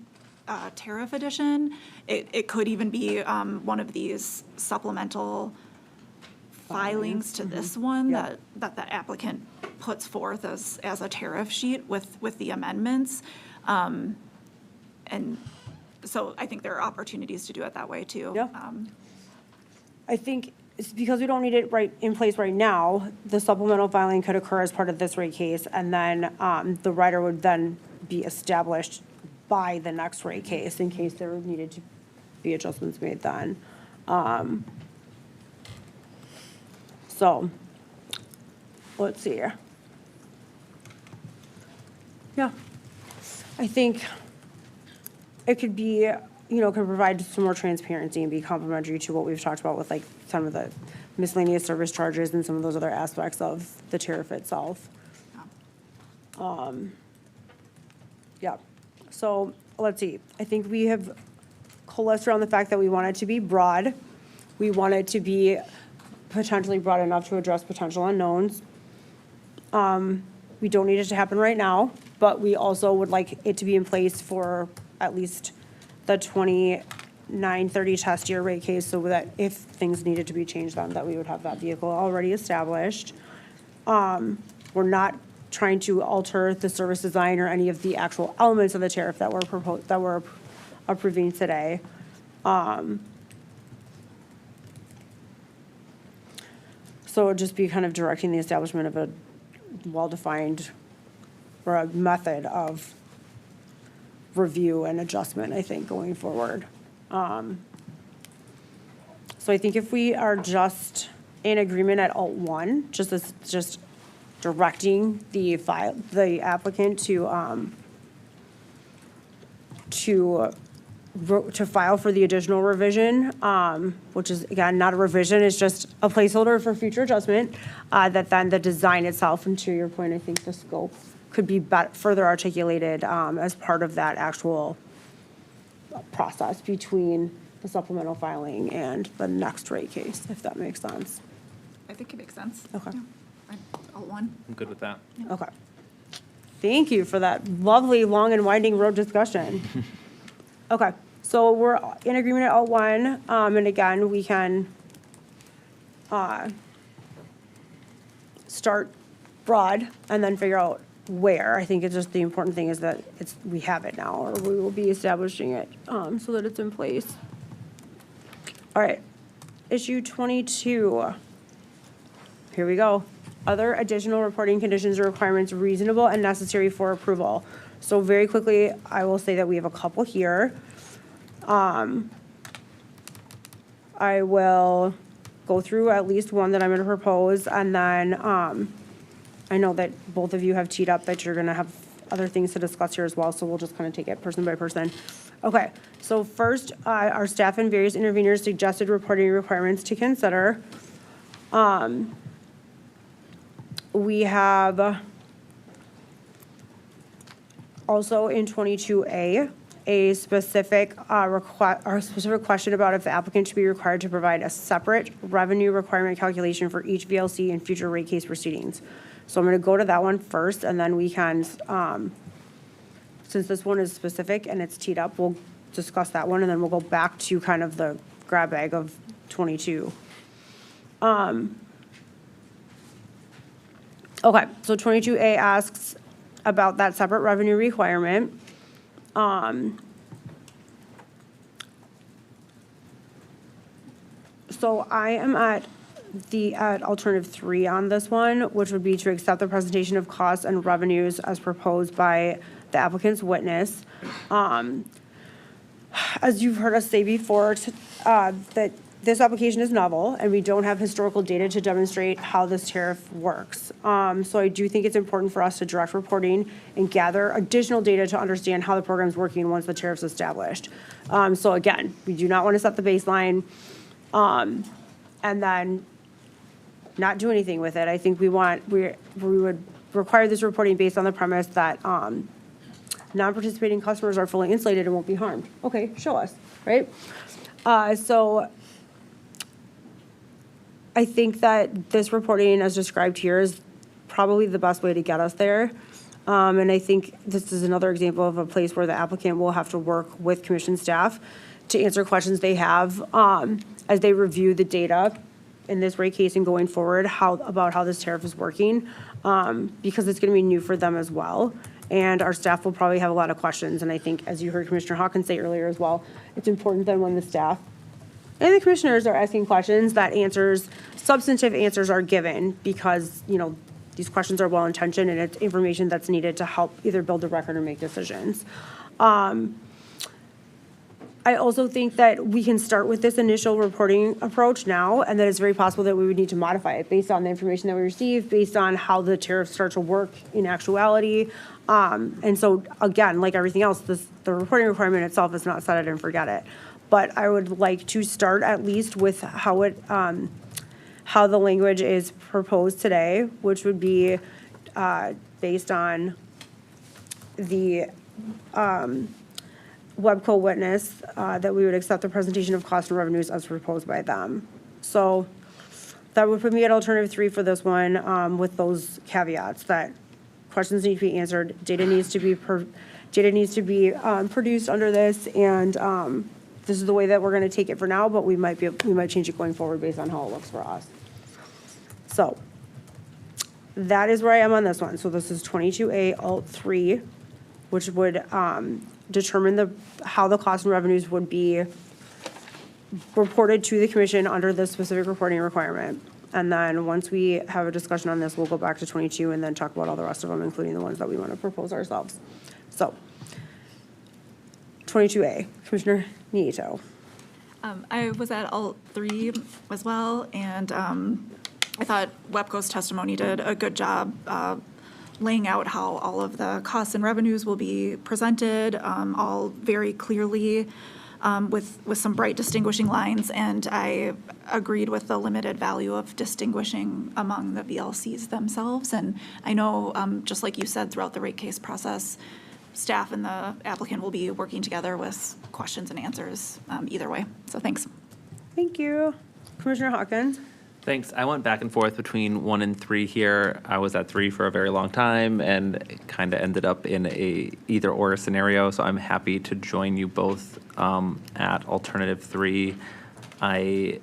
tariff addition. It could even be one of these supplemental filings to this one Yeah. that the applicant puts forth as a tariff sheet with the amendments. And so I think there are opportunities to do it that way too. Yeah. I think it's because we don't need it right in place right now, the supplemental filing could occur as part of this rate case, and then the rider would then be established by the next rate case in case there needed to be adjustments made then. So, let's see here. Yeah, I think it could be, could provide some more transparency and be complementary to what we've talked about with like some of the miscellaneous service charges and some of those other aspects of the tariff itself. Yeah, so let's see. I think we have coalesced around the fact that we want it to be broad. We want it to be potentially broad enough to address potential unknowns. We don't need it to happen right now, but we also would like it to be in place for at least the 29-30 test year rate case, so that if things needed to be changed then, that we would have that vehicle already established. We're not trying to alter the service design or any of the actual elements of the tariff that we're approving today. So it would just be kind of directing the establishment of a well-defined or a method of review and adjustment, I think, going forward. So I think if we are just in agreement at alt one, just directing the applicant to file for the additional revision, which is, again, not a revision, it's just a placeholder for future adjustment, that then the design itself, and to your point, I think the scope could be further articulated as part of that actual process between the supplemental filing and the next rate case, if that makes sense. I think it makes sense. Okay. Yeah. All one. I'm good with that. Okay. Thank you for that lovely, long and winding road discussion. Okay, so we're in agreement at alt one, and again, we can start broad and then figure out where. I think it's just the important thing is that we have it now, or we will be establishing it, so that it's in place. All right, issue 22. Here we go. Other additional reporting conditions or requirements reasonable and necessary for approval. So very quickly, I will say that we have a couple here. I will go through at least one that I'm going to propose, and then I know that both of you have teed up that you're going to have other things to discuss here as well, so we'll just kind of take it person by person. Okay, so first, our staff and various interveners suggested reporting requirements to consider. We have also in 22A, a specific question about if the applicant should be required to provide a separate revenue requirement calculation for each VLC in future rate case proceedings. So I'm going to go to that one first, and then we can, since this one is specific and it's teed up, we'll discuss that one, and then we'll go back to kind of the grab bag of 22. Okay, so 22A asks about that separate revenue requirement. So I am at alternative 3 on this one, which would be to accept the presentation of costs and revenues as proposed by the applicant's witness. as you've heard us say before, that this application is novel, and we don't have historical data to demonstrate how this tariff works. So I do think it's important for us to direct reporting and gather additional data to understand how the program's working once the tariff's established. So again, we do not want to set the baseline, and then not do anything with it. I think we would require this reporting based on the premise that, non-participating customers are fully insulated and won't be harmed. Okay, show us, right? So I think that this reporting as described here is probably the best way to get us there. And I think this is another example of a place where the applicant will have to work with commission staff to answer questions they have as they review the data in this rate case and going forward, about how this tariff is working, because it's going to be new for them as well. And our staff will probably have a lot of questions. And I think, as you heard Commissioner Hawkins say earlier as well, it's important that when the staff and the commissioners are asking questions, that substantive answers are given, because, these questions are well-intentioned and it's information that's needed to help either build a record or make decisions. I also think that we can start with this initial reporting approach now, and that it's very possible that we would need to modify it based on the information that we receive, based on how the tariffs start to work in actuality. And so, again, like everything else, the reporting requirement itself is not set it and forget it. But I would like to start at least with how the language is proposed today, which would be based on the Webco witness, that we would accept the presentation of cost and revenues as proposed by them. So that would put me at alternative 3 for this one, with those caveats that questions need to be answered, data needs to be produced under this, and this is the way that we're going to take it for now, but we might change it going forward based on how it looks for us. So that is where I am on this one. So this is 22A Alt 3, which would determine how the cost and revenues would be reported to the commission under this specific reporting requirement. And then once we have a discussion on this, we'll go back to 22 and then talk about all the rest of them, including the ones that we want to propose ourselves. So 22A, Commissioner Nieto. I was at Alt 3 as well, and I thought Webco's testimony did a good job laying out how all of the costs and revenues will be presented, all very clearly, with some bright distinguishing lines, and I agreed with the limited value of distinguishing among the VLCs themselves. And I know, just like you said, throughout the rate case process, staff and the applicant will be working together with questions and answers either way. So thanks. Thank you. Commissioner Hawkins. Thanks. I went back and forth between 1 and 3 here. I was at 3 for a very long time and kind of ended up in a either or scenario. So I'm happy to join you both at alternative 3. I,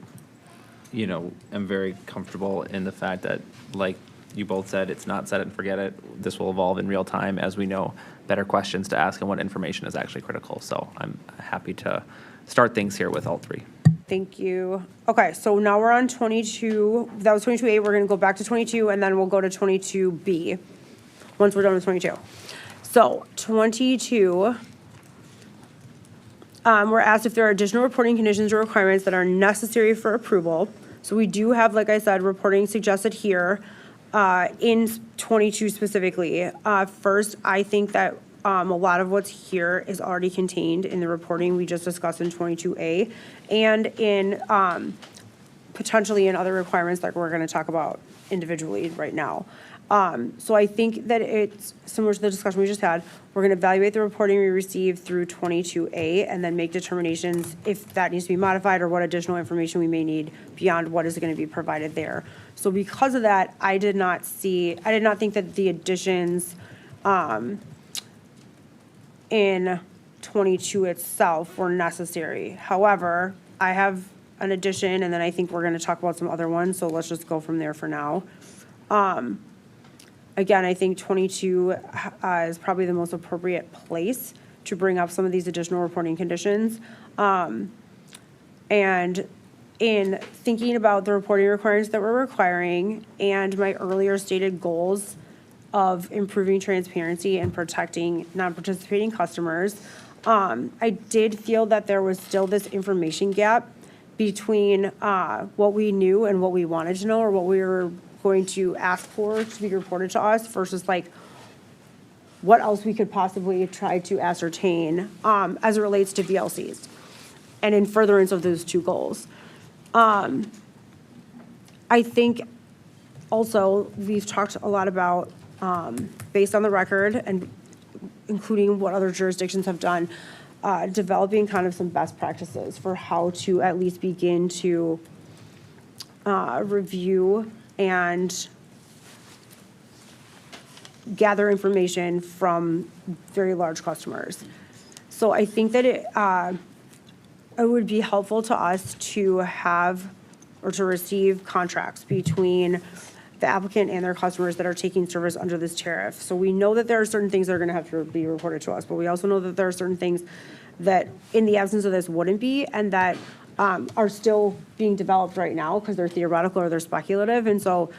am very comfortable in the fact that, like you both said, it's not set it and forget it. This will evolve in real time as we know better questions to ask and what information is actually critical. So I'm happy to start things here with Alt 3. Thank you. Okay, so now we're on 22. That was 22A. We're going to go back to 22, and then we'll go to 22B once we're done with 22. So 22, we're asked if there are additional reporting conditions or requirements that are necessary for approval. So we do have, like I said, reporting suggested here in 22 specifically. First, I think that a lot of what's here is already contained in the reporting we just discussed in 22A and in potentially in other requirements that we're going to talk about individually right now. So I think that it's similar to the discussion we just had. We're going to evaluate the reporting we received through 22A and then make determinations if that needs to be modified or what additional information we may need beyond what is going to be provided there. So because of that, I did not think that the additions in 22 itself were necessary. However, I have an addition, and then I think we're going to talk about some other ones, so let's just go from there for now. Again, I think 22 is probably the most appropriate place to bring up some of these additional reporting conditions. And in thinking about the reporting requirements that we're requiring and my earlier stated goals of improving transparency and protecting non-participating customers, I did feel that there was still this information gap between what we knew and what we wanted to know, or what we were going to ask for to be reported to us, versus like what else we could possibly try to ascertain as it relates to VLCs and in furtherance of those two goals. I think also we've talked a lot about, based on the record and including what other jurisdictions have done, developing kind of some best practices for how to at least begin to review and gather information from very large customers. So I think that it would be helpful to us to have or to receive contracts between the applicant and their customers that are taking service under this tariff. So we know that there are certain things that are going to have to be reported to us, but we also know that there are certain things that in the absence of this wouldn't be, and that are still being developed right now because they're theoretical or they're speculative. And so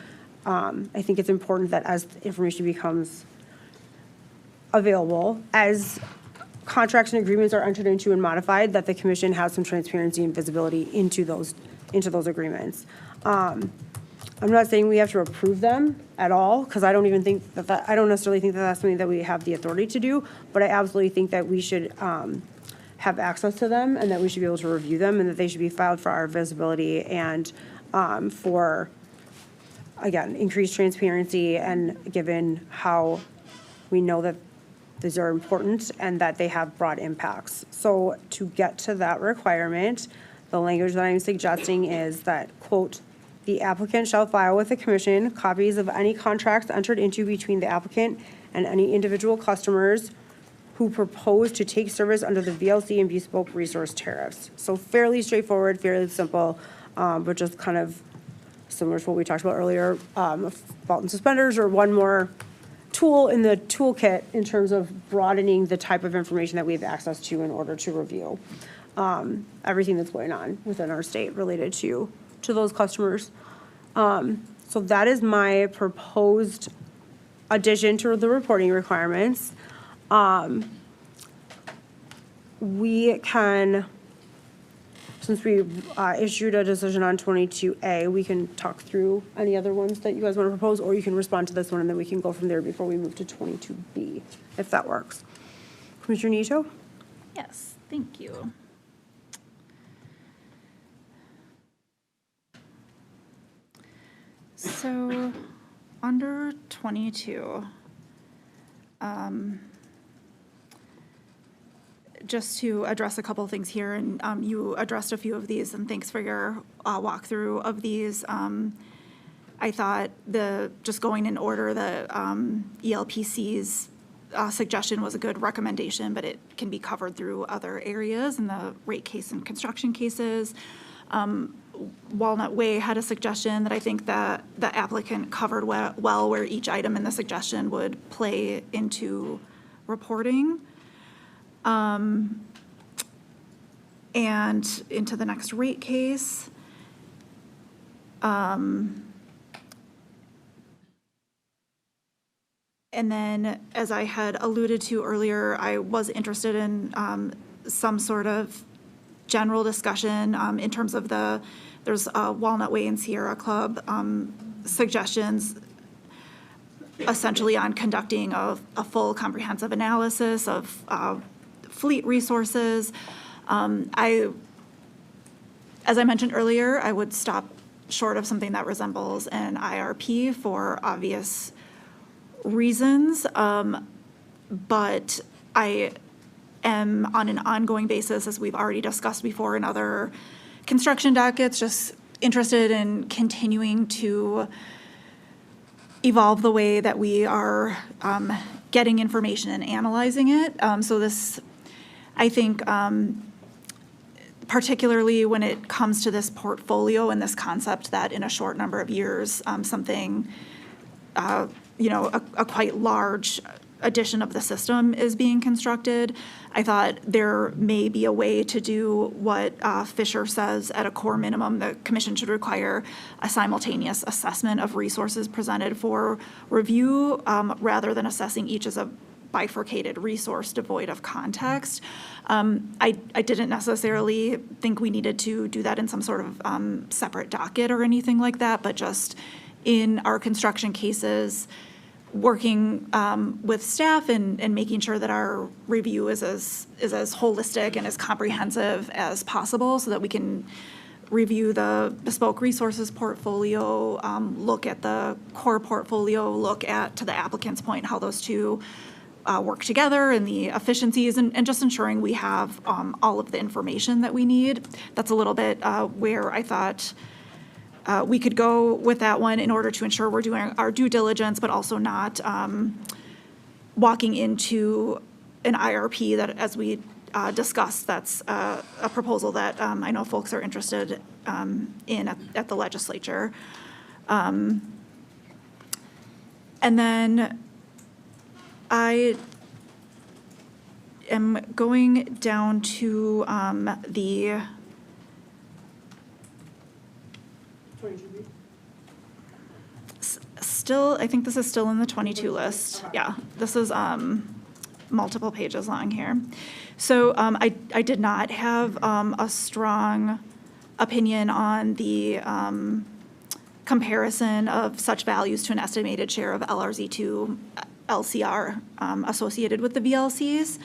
I think it's important that as information becomes available, as contracts and agreements are entered into and modified, that the commission has some transparency and visibility into those agreements. I'm not saying we have to approve them at all, because I don't even think I don't necessarily think that that's something that we have the authority to do, but I absolutely think that we should have access to them, and that we should be able to review them, and that they should be filed for our visibility and for, again, increased transparency, and given how we know that these are important and that they have broad impacts. So to get to that requirement, the language that I'm suggesting is that, quote, "The applicant shall file with the commission copies of any contracts entered into between the applicant and any individual customers who propose to take service under the VLC and Bespoke resource tariffs." So fairly straightforward, fairly simple, but just kind of similar to what we talked about earlier, belt and suspenders, or one more tool in the toolkit in terms of broadening the type of information that we have access to in order to review everything that's going on within our state related to those customers. So that is my proposed addition to the reporting requirements. We can, since we issued a decision on 22A, we can talk through any other ones that you guys want to propose, or you can respond to this one, and then we can go from there before we move to 22B, if that works. Commissioner Nito? Yes, thank you. So, under 22, just to address a couple of things here, and you addressed a few of these, and thanks for your walkthrough of these. I thought just going in order, the ELPC's suggestion was a good recommendation, but it can be covered through other areas in the rate case and construction cases. Walnut Way had a suggestion that I think that the applicant covered well, where each item in the suggestion would play into reporting. And into the next rate case. And then, as I had alluded to earlier, I was interested in some sort of general discussion in terms of there's Walnut Way and Sierra Club suggestions essentially on conducting a full comprehensive analysis of fleet resources. As I mentioned earlier, I would stop short of something that resembles an IRP for obvious reasons, but I am on an ongoing basis, as we've already discussed before in other construction dockets, just interested in continuing to evolve the way that we are getting information and analyzing it. So this, I think, particularly when it comes to this portfolio and this concept that in a short number of years, something, a quite large addition of the system is being constructed, I thought there may be a way to do what Fisher says at a core minimum. The commission should require a simultaneous assessment of resources presented for review rather than assessing each as a bifurcated resource devoid of context. I didn't necessarily think we needed to do that in some sort of separate docket or anything like that, but just in our construction cases, working with staff and making sure that our review is as holistic and as comprehensive as possible so that we can review the bespoke resources portfolio, look at the core portfolio, look at, to the applicant's point, how those two work together and the efficiencies, and just ensuring we have all of the information that we need. That's a little bit where I thought we could go with that one in order to ensure we're doing our due diligence, but also not walking into an IRP that, as we discussed, that's a proposal that I know folks are interested in at the legislature. And then I am going down to the still, I think this is still in the 22 list. Yeah, this is multiple pages long here. So I did not have a strong opinion on the comparison of such values to an estimated share of LRZ2 LCR associated with the VLCs.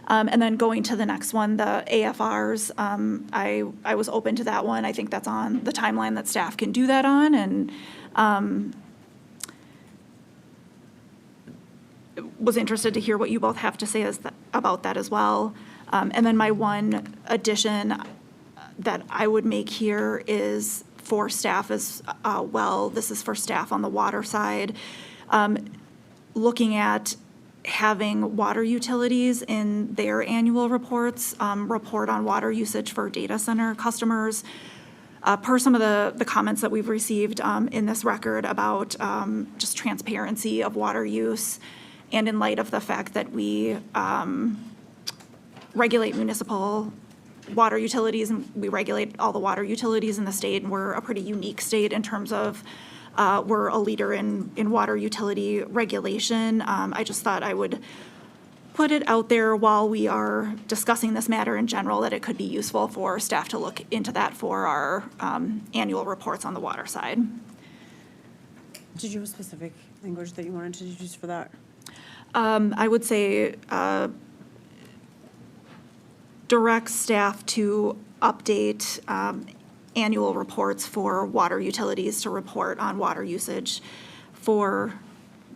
And then going to the next one, the AFRs, I was open to that one. I think that's on the timeline that staff can do that on, and was interested to hear what you both have to say about that as well. And then my one addition that I would make here is for staff as well. This is for staff on the water side. Looking at having water utilities in their annual reports, report on water usage for data center customers. Per some of the comments that we've received in this record about just transparency of water use, and in light of the fact that we regulate municipal water utilities, and we regulate all the water utilities in the state, and we're a pretty unique state in terms of we're a leader in water utility regulation. I just thought I would put it out there while we are discussing this matter in general that it could be useful for staff to look into that for our annual reports on the water side. Did you have a specific language that you wanted to use for that? I would say direct staff to update annual reports for water utilities to report on water usage for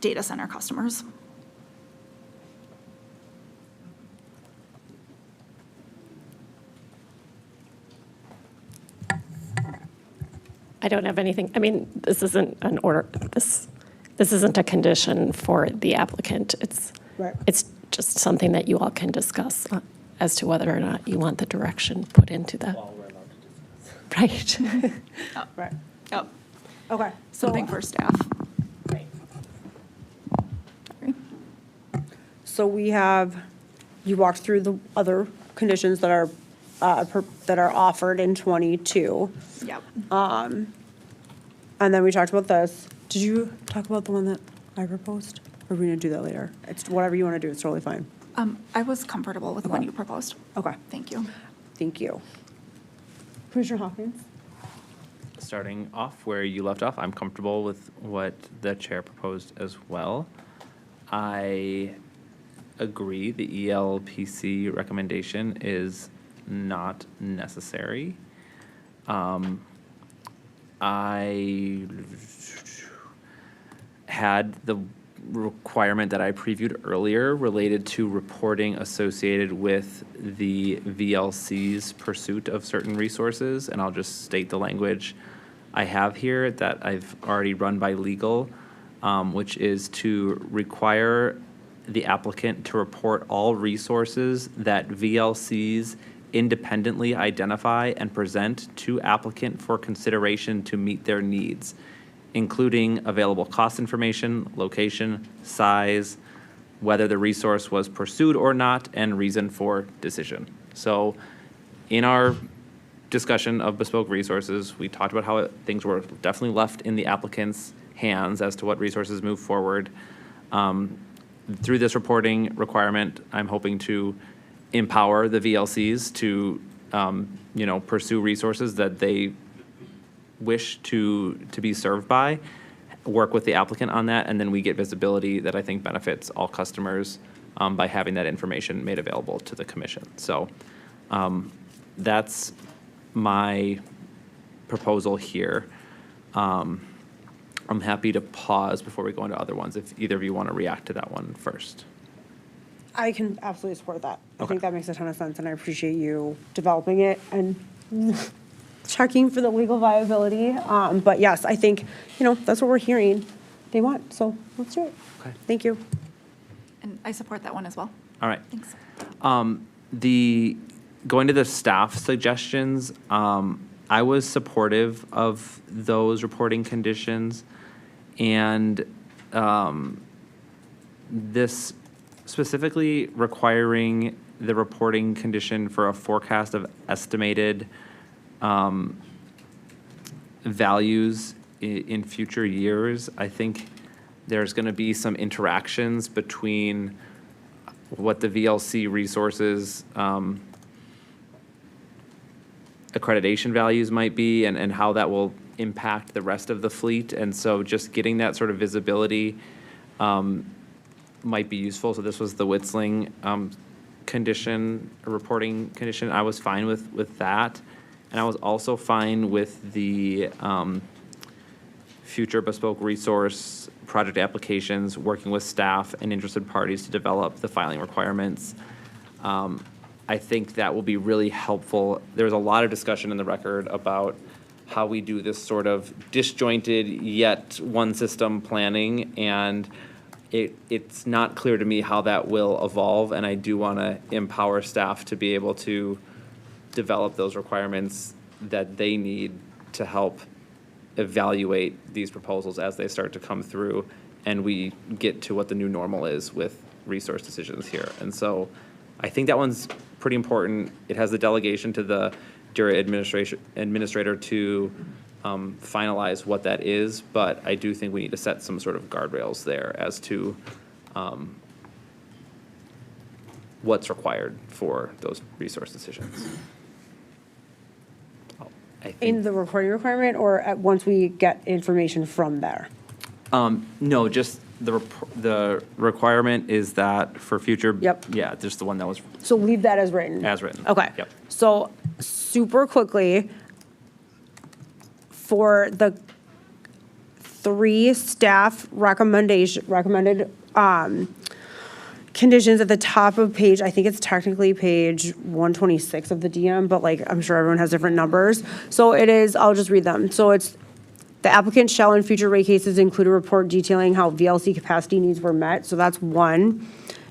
data center customers. I don't have anything. I mean, this isn't an order. This isn't a condition for the applicant. Right. It's just something that you all can discuss as to whether or not you want the direction put into that. Right. Right. Yep. Okay. Something for staff. Right. Sorry. So you walked through the other conditions that are offered in 22. Yep. And then we talked about this. Did you talk about the one that I proposed? Or are we gonna do that later? It's whatever you wanna do, it's totally fine. I was comfortable with the one you proposed. Okay, Thank you. thank you. Commissioner Hawkins? Starting off where you left off, I'm comfortable with what the chair proposed as well. I agree the ELPC recommendation is not necessary. I had the requirement that I previewed earlier related to reporting associated with the VLC's pursuit of certain resources, and I'll just state the language I have here that I've already run by legal, which is to require the applicant to report all resources that VLC's independently identify and present to applicant for consideration to meet their needs, including available cost information, location, size, whether the resource was pursued or not, and reason for decision. So in our discussion of bespoke resources, we talked about how things were definitely left in the applicant's hands as to what resources move forward. through this reporting requirement, I'm hoping to empower the VLCs to, pursue resources that they wish to be served by, work with the applicant on that, and then we get visibility that I think benefits all customers by having that information made available to the commission. So that's my proposal here. I'm happy to pause before we go into other ones if either of you want to react to that one first. I can absolutely support that. I Okay. think that makes a ton of sense, and I appreciate you developing it and checking for the legal viability. But yes, I think, that's what we're hearing they want, so let's do it. Okay. Thank you. And I support that one as well. All right. Thanks. Going to the staff suggestions, I was supportive of those reporting conditions. And this specifically requiring the reporting condition for a forecast of estimated values in future years. I think there's going to be some interactions between what the VLC resources accreditation values might be and how that will impact the rest of the fleet. And so just getting that sort of visibility might be useful. So this was the Whistling condition, a reporting condition. I was fine with that. And I was also fine with the future bespoke resource project applications, working with staff and interested parties to develop the filing requirements. I think that will be really helpful. There's a lot of discussion in the record about how we do this sort of disjointed yet one system planning, and it's not clear to me how that will evolve, and I do want to empower staff to be able to develop those requirements that they need to help evaluate these proposals as they start to come through and we get to what the new normal is with resource decisions here. And so I think that one's pretty important. It has the delegation to the DURA administrator to finalize what that is, but I do think we need to set some sort of guardrails there as to what's required for those resource decisions. In the reporting requirement, or once we get information from there? No, just the requirement is that for future. Yep. Yeah, just the one that was So leave that as written? as written. Okay. Yep. So super quickly, for the 3 staff recommended conditions at the top of page, I think it's technically page 126 of the DM, but I'm sure everyone has different numbers. So it is, I'll just read them. So it's, the applicant shall in future rate cases include a report detailing how VLC capacity needs were met. So that's 1.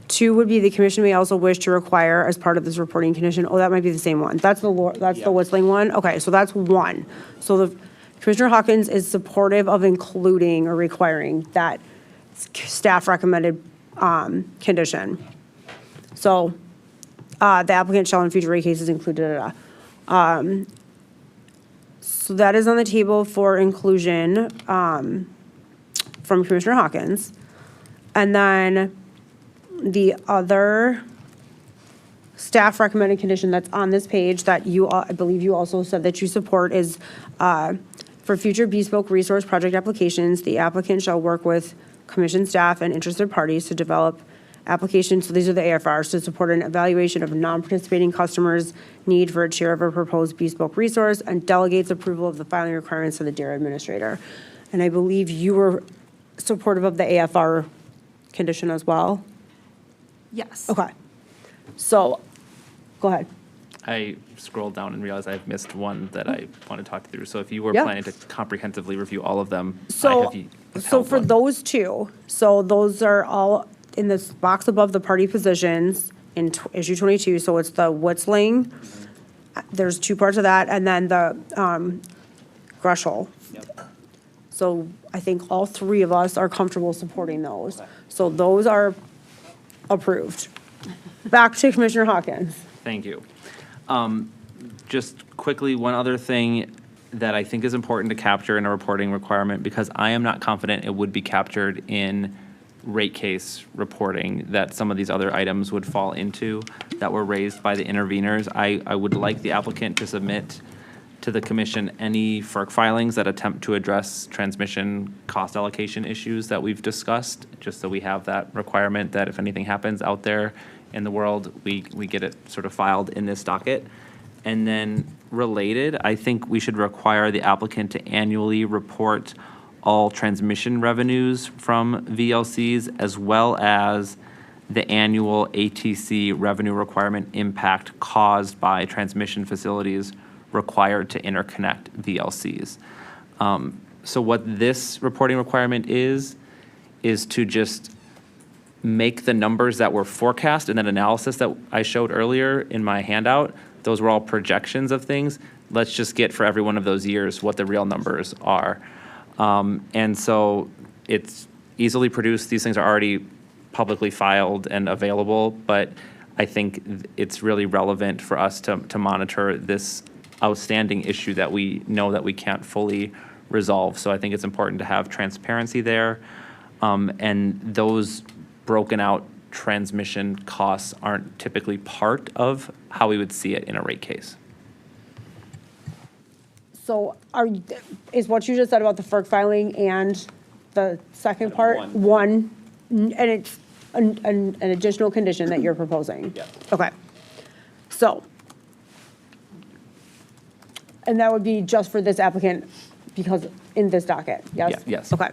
2 would be the commission may also wish to require as part of this reporting condition. Oh, that might be the same one. That's the Whistling one. Okay, so that's 1. So the Commissioner Hawkins is supportive of including or requiring that staff recommended condition. So the applicant shall in future rate cases include so that is on the table for inclusion from Commissioner Hawkins. And then the other staff recommended condition that's on this page that I believe you also said that you support is for future bespoke resource project applications, the applicant shall work with commission staff and interested parties to develop applications, so these are the AFRs, to support an evaluation of non-participating customers' need for a share of a proposed bespoke resource, and delegates approval of the filing requirements to the DARE administrator. And I believe you were supportive of the AFR condition as well? Yes. Okay. So, go ahead. I scrolled down and realized I've missed one that I want to talk through. So if you were Yeah. planning to comprehensively review all of them, I So, have so for one. those 2, so those are all in this box above the party positions in issue 22, so it's the Whistling, there's 2 parts of that, and then the Greshel. Yep. So I think all 3 of us are comfortable supporting those. So those are approved. Back to Commissioner Hawkins. Thank you. Just quickly, one other thing that I think is important to capture in a reporting requirement, because I am not confident it would be captured in rate case reporting that some of these other items would fall into that were raised by the interveners. I would like the applicant to submit to the commission any FERC filings that attempt to address transmission cost allocation issues that we've discussed, just so we have that requirement that if anything happens out there in the world, we get it sort of filed in this docket. And then related, I think we should require the applicant to annually report all transmission revenues from VLCs, as well as the annual ATC revenue requirement impact caused by transmission facilities required to interconnect VLCs. So what this reporting requirement is to just make the numbers that were forecast in that analysis that I showed earlier in my handout, those were all projections of things. Let's just get for every one of those years what the real numbers are. And so it's easily produced. These things are already publicly filed and available, but I think it's really relevant for us to monitor this outstanding issue that we know that we can't fully resolve. So I think it's important to have transparency there. And those broken out transmission costs aren't typically part of how we would see it in a rate case. So is what you just said about the FERC filing and the second part, one, and it's an additional condition that you're proposing? Yeah. Okay. So, and that would be just for this applicant because in this docket, yes? Yeah, yes. Okay.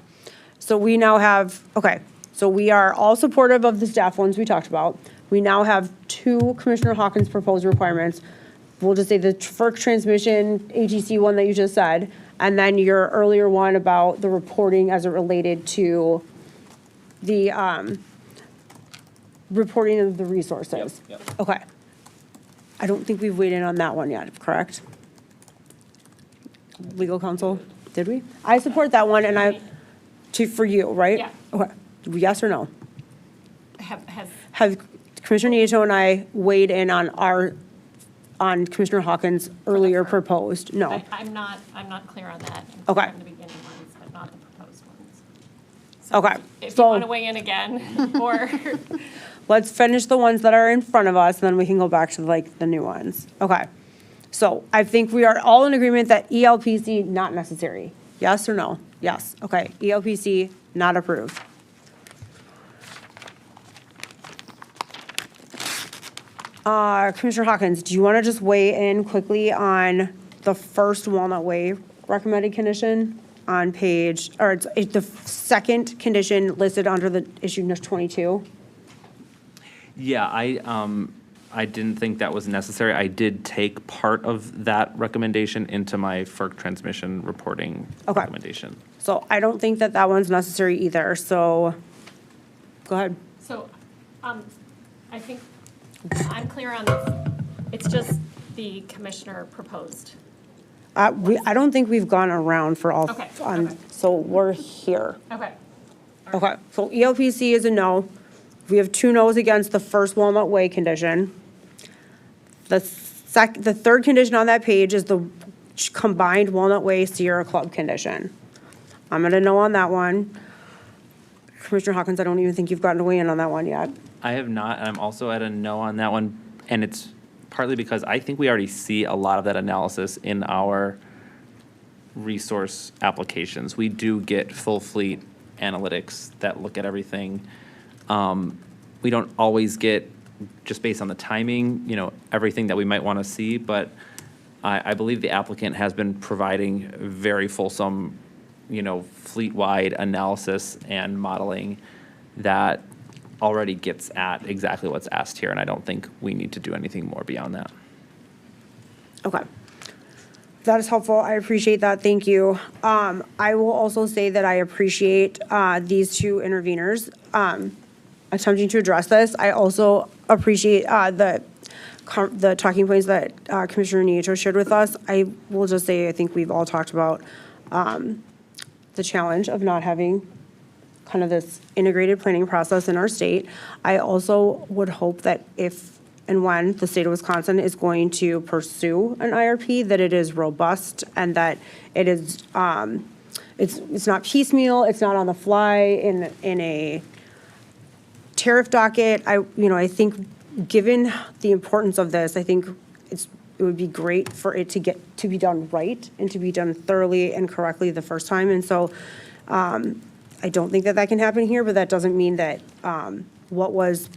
So we now have, okay, so we are all supportive of the staff ones we talked about. We now have two Commissioner Hawkins proposed requirements. We'll just say the FERC transmission ATC one that you just said, and then your earlier one about the reporting as it related to the reporting of the resources. Yep. Okay. I don't think we've weighed in on that one yet, correct? Legal counsel, did we? I support that one, and for you, right? Yeah. Okay, yes or no? Has Have Commissioner Nieto and I weighed in on Commissioner Hawkins' earlier proposed? No. I'm not clear on that. Okay. From the beginning ones, but not the proposed ones. So Okay, If you so- want to weigh in again, or, Let's finish the ones that are in front of us, and then we can go back to like the new ones. Okay. So I think we are all in agreement that ELPC not necessary. Yes or no? Yes. Okay. ELPC not approved. Commissioner Hawkins, do you want to just weigh in quickly on the first Walnut Way recommended condition on page, or it's the second condition listed under the issue 22? Yeah, I didn't think that was necessary. I did take part of that recommendation into my FERC transmission reporting Okay. recommendation. So I don't think that that one's necessary either, so go ahead. so, I think I'm clear on this. It's just the commissioner proposed. I don't think we've gone around for all, Okay, okay. so we're here. Okay. Okay, so ELPC is a no. We have two no's against the first Walnut Way condition. The third condition on that page is the combined Walnut Way Sierra Club condition. I'm gonna no on that one. Commissioner Hawkins, I don't even think you've gotten to weigh in on that one yet. I have not, and I'm also at a no on that one, and it's partly because I think we already see a lot of that analysis in our resource applications. We do get full fleet analytics that look at everything. We don't always get, just based on the timing, everything that we might want to see, but I believe the applicant has been providing very fulsome, fleet-wide analysis and modeling that already gets at exactly what's asked here, and I don't think we need to do anything more beyond that. Okay. That is helpful. I appreciate that. Thank you. I will also say that I appreciate these two interveners attempting to address this. I also appreciate the talking points that Commissioner Nieto shared with us. I will just say, I think we've all talked about the challenge of not having kind of this integrated planning process in our state. I also would hope that if and when the state of Wisconsin is going to pursue an IRP, that it is robust and that it is, it's not piecemeal, it's not on the fly in a tariff docket, I think, given the importance of this, I think it would be great for it to be done right and to be done thoroughly and correctly the first time. And so I don't think that can happen here, but that doesn't mean that what was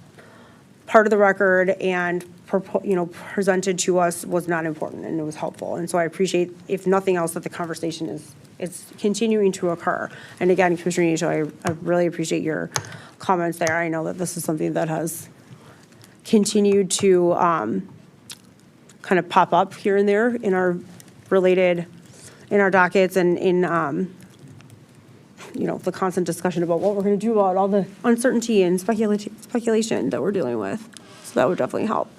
part of the record and presented to us was not important, and it was helpful. And so I appreciate, if nothing else, that the conversation is continuing to occur. And again, Commissioner Nieto, I really appreciate your comments there. I know that this is something that has continued to kind of pop up here and there in our dockets and in the constant discussion about what we're going to do about all the uncertainty and speculation that we're dealing with. So that would definitely help.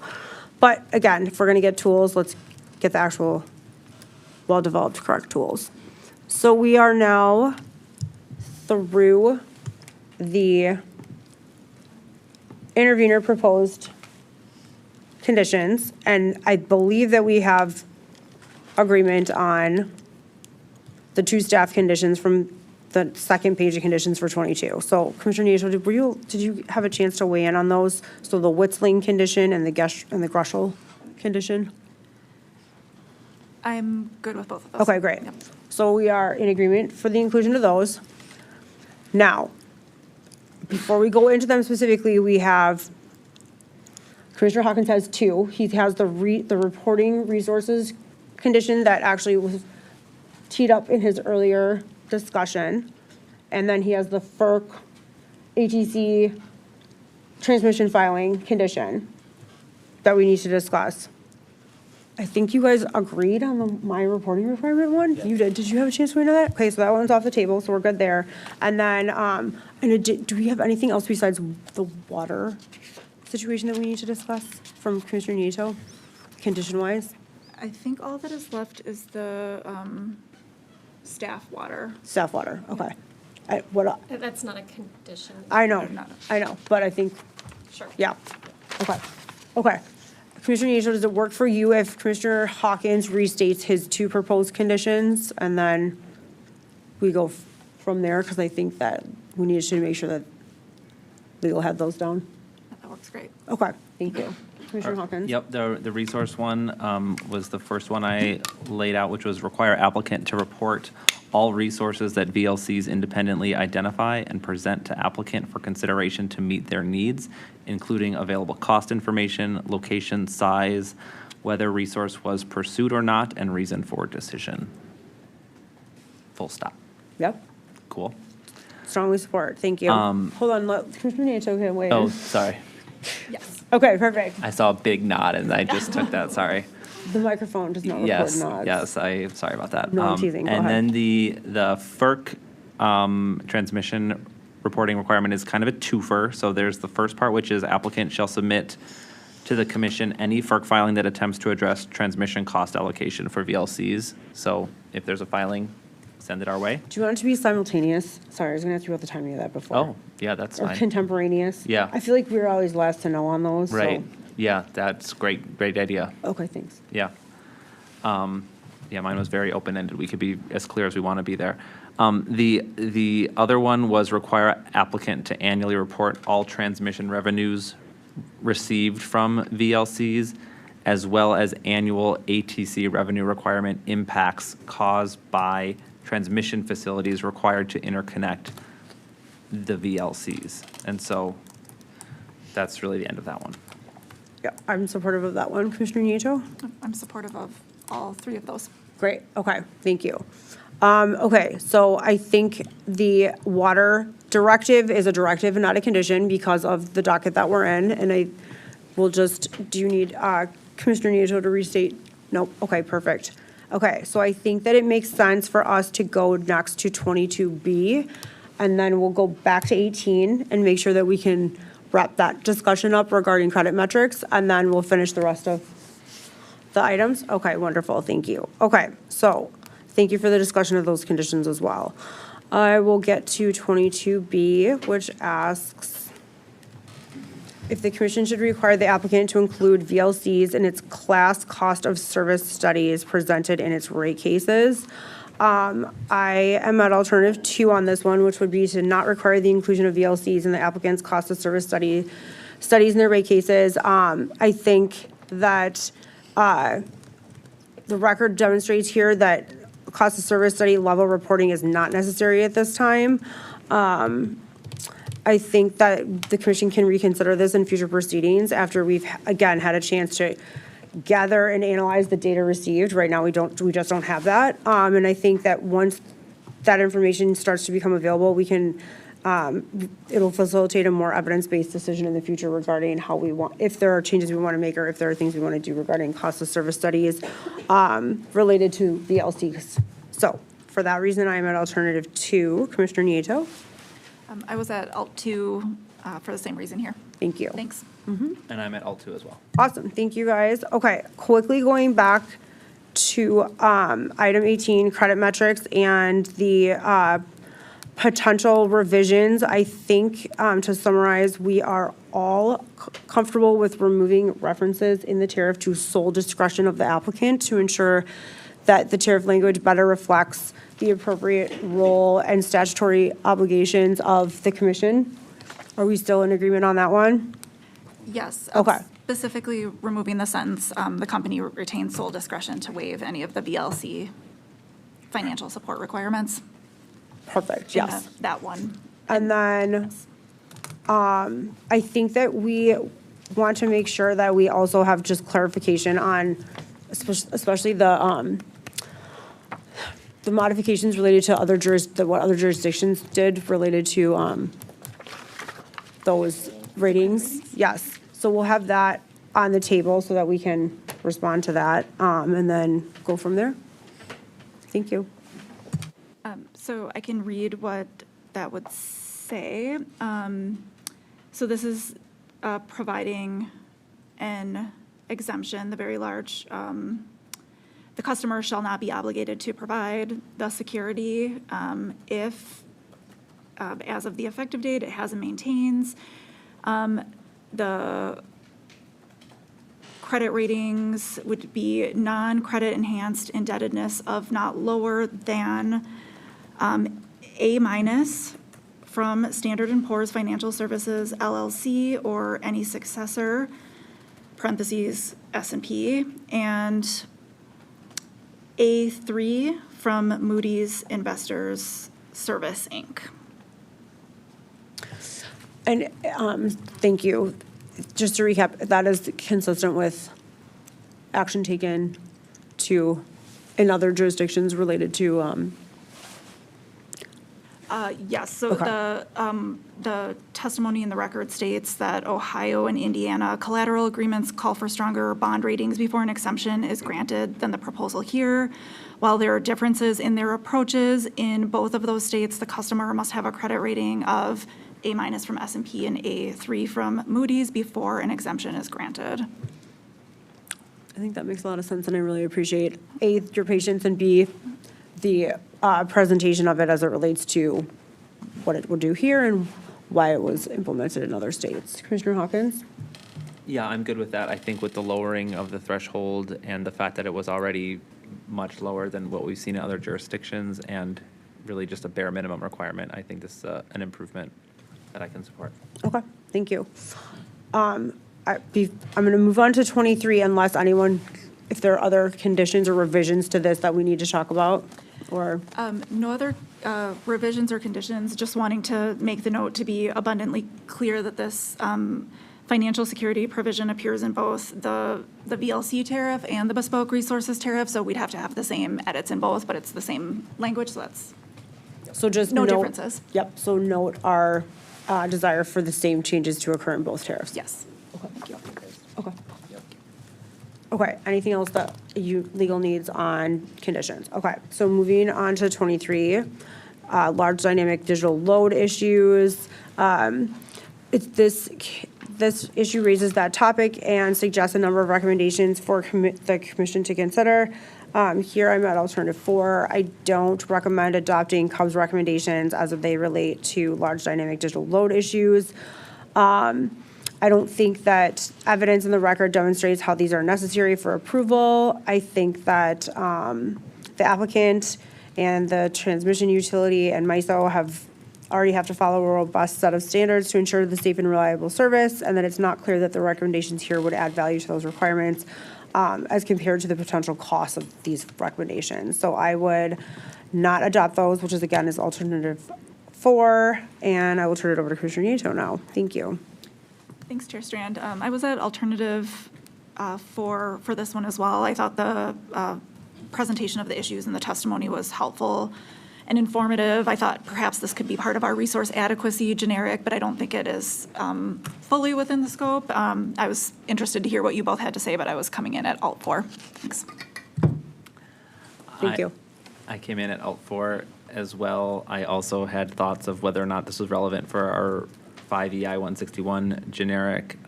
But again, if we're going to get tools, let's get the actual well-developed, correct tools. So we are now through the intervener proposed conditions, and I believe that we have agreement on the two staff conditions from the second page of conditions for 22. So Commissioner Nieto, did you have a chance to weigh in on those? So the Witzling condition and the Gruschel condition? I'm good with both of those. Okay, great. Yep. So we are in agreement for the inclusion of those. Now, before we go into them specifically, we have, Commissioner Hawkins has two. He has the reporting resources condition that actually was teed up in his earlier discussion. And then he has the FERC ATC transmission filing condition that we need to discuss. I think you guys agreed on my reporting requirement one? You did. Did you have a chance to read that? Okay, so that one's off the table, so we're good there. And then, do we have anything else besides the water situation that we need to discuss from Commissioner Nieto, condition-wise? I think all that is left is the staff water. Staff water, okay. That's not a condition. I know, but I think, Sure. yeah, okay. Commissioner Nieto, does it work for you if Commissioner Hawkins restates his two proposed conditions, and then we go from there? Because I think that we need to make sure that legal had those down. That works great. Okay, thank you. Commissioner Hawkins? Yep, the resource one was the first one I laid out, which was require applicant to report all resources that VLCs independently identify and present to applicant for consideration to meet their needs, including available cost information, location, size, whether resource was pursued or not, and reason for decision. Full stop. Yep, Cool. strongly support, thank you. Hold on, Commissioner Nieto can weigh in. Oh, sorry. Yes. Okay, perfect. I saw a big nod and I just took that, sorry. The microphone does not record Yes, nods. yes, sorry about that. No, I'm teasing. Go And ahead. then the FERC transmission reporting requirement is kind of a twofer. So there's the first part, which is applicant shall submit to the commission any FERC filing that attempts to address transmission cost allocation for VLCs. So if there's a filing, send it our way. Do you want it to be simultaneous? Sorry, I was gonna ask you about the timing of that before. Oh, yeah, that's Or fine. contemporaneous? Yeah. I feel like we're always last to know on those, so. Right, yeah, that's great idea. Okay, thanks. Yeah. Yeah, mine was very open-ended. We could be as clear as we want to be there. The other one was require applicant to annually report all transmission revenues received from VLCs, as well as annual ATC revenue requirement impacts caused by transmission facilities required to interconnect the VLCs. And so that's really the end of that one. Yeah, I'm supportive of that one. Commissioner Nieto? I'm supportive of all three of those. Great, okay, thank you. Okay, so I think the water directive is a directive and not a condition because of the docket that we're in, and I will just, do you need Commissioner Nieto to restate? Nope, okay, perfect. Okay, so I think that it makes sense for us to go next to 22B, and then we'll go back to 18 and make sure that we can wrap that discussion up regarding credit metrics, and then we'll finish the rest of the items. Okay, wonderful, thank you. Okay, so thank you for the discussion of those conditions as well. I will get to 22B, which asks if the commission should require the applicant to include VLCs in its class cost of service studies presented in its rate cases. I am at alternative 2 on this one, which would be to not require the inclusion of VLCs in the applicant's cost of service studies in their rate cases. I think that the record demonstrates here that cost of service study level reporting is not necessary at this time. I think that the commission can reconsider this in future proceedings after we've, again, had a chance to gather and analyze the data received. Right now, we just don't have that. And I think that once that information starts to become available, we can, it'll facilitate a more evidence-based decision in the future regarding how we want, if there are changes we want to make or if there are things we want to do regarding cost of service studies related to the LCs. So for that reason, I am at alternative 2. Commissioner Nieto? I was at Alt 2 for the same reason here. Thank you. Thanks. And I'm at alt 2 as well. Awesome, thank you, guys. Okay, quickly going back to item 18, credit metrics and the potential revisions. I think, to summarize, we are all comfortable with removing references in the tariff to sole discretion of the applicant to ensure that the tariff language better reflects the appropriate role and statutory obligations of the commission. Are we still in agreement on that one? Yes. Okay. Specifically removing the sentence, the company retains sole discretion to waive any of the VLC financial support requirements. Perfect, in yes. that one. And then, I think that we want to make sure that we also have just clarification on, especially the modifications related to what other jurisdictions did related to, those ratings. Yes, so we'll have that on the table so that we can respond to that, and then go from there. Thank you. So I can read what that would say. So this is providing an exemption, the very large, the customer shall not be obligated to provide the security if, as of the effective date, it has and maintains the credit ratings would be non-credit enhanced indebtedness of not lower than A- from Standard & Poor's Financial Services LLC or any successor, parentheses, S&P, and A3 from Moody's Investors Service, Inc. And thank you. Just to recap, that is consistent with action taken in other jurisdictions related to, Yes, so Okay. the testimony in the record states that Ohio and Indiana collateral agreements call for stronger bond ratings before an exemption is granted than the proposal here. While there are differences in their approaches, in both of those states, the customer must have a credit rating of A- from S&P and A3 from Moody's before an exemption is granted. I think that makes a lot of sense, and I really appreciate, A, your patience, and B, the presentation of it as it relates to what it will do here and why it was implemented in other states. Commissioner Hawkins? Yeah, I'm good with that. I think with the lowering of the threshold and the fact that it was already much lower than what we've seen in other jurisdictions and really just a bare minimum requirement, I think this is an improvement that I can support. Okay, thank you. I'm going to move on to 23 unless anyone, if there are other conditions or revisions to this that we need to talk about, or, No other revisions or conditions, just wanting to make the note to be abundantly clear that this financial security provision appears in both the VLC tariff and the Bespoke Resources tariff, so we'd have to have the same edits in both, but it's the same language, so that's so just no note. differences. Yep, so note our desire for the same changes to occur in both tariffs. Yes. Okay, thank you. Okay. Okay, anything else that legal needs on conditions? Okay, so moving on to 23, large dynamic digital load issues. This issue raises that topic and suggests a number of recommendations for the commission to consider. Here I'm at alternative 4. I don't recommend adopting CUB's recommendations as if they relate to large dynamic digital load issues. I don't think that evidence in the record demonstrates how these are necessary for approval. I think that the applicant And the transmission utility and MISO already have to follow a robust set of standards to ensure the safe and reliable service, and that it's not clear that the recommendations here would add value to those requirements as compared to the potential cost of these recommendations. So I would not adopt those, which is again is alternative 4, and I will turn it over to Commissioner Nieto now. Thank you. Thanks, Chair Strand. I was at alternative 4 for this one as well. I thought the presentation of the issues and the testimony was helpful and informative. I thought perhaps this could be part of our resource adequacy generic, but I don't think it is fully within the scope. I was interested to hear what you both had to say, but I was coming in at alt 4. Thanks. Thank you. I came in at alt 4 as well. I also had thoughts of whether or not this was relevant for our 5EI 161 generic.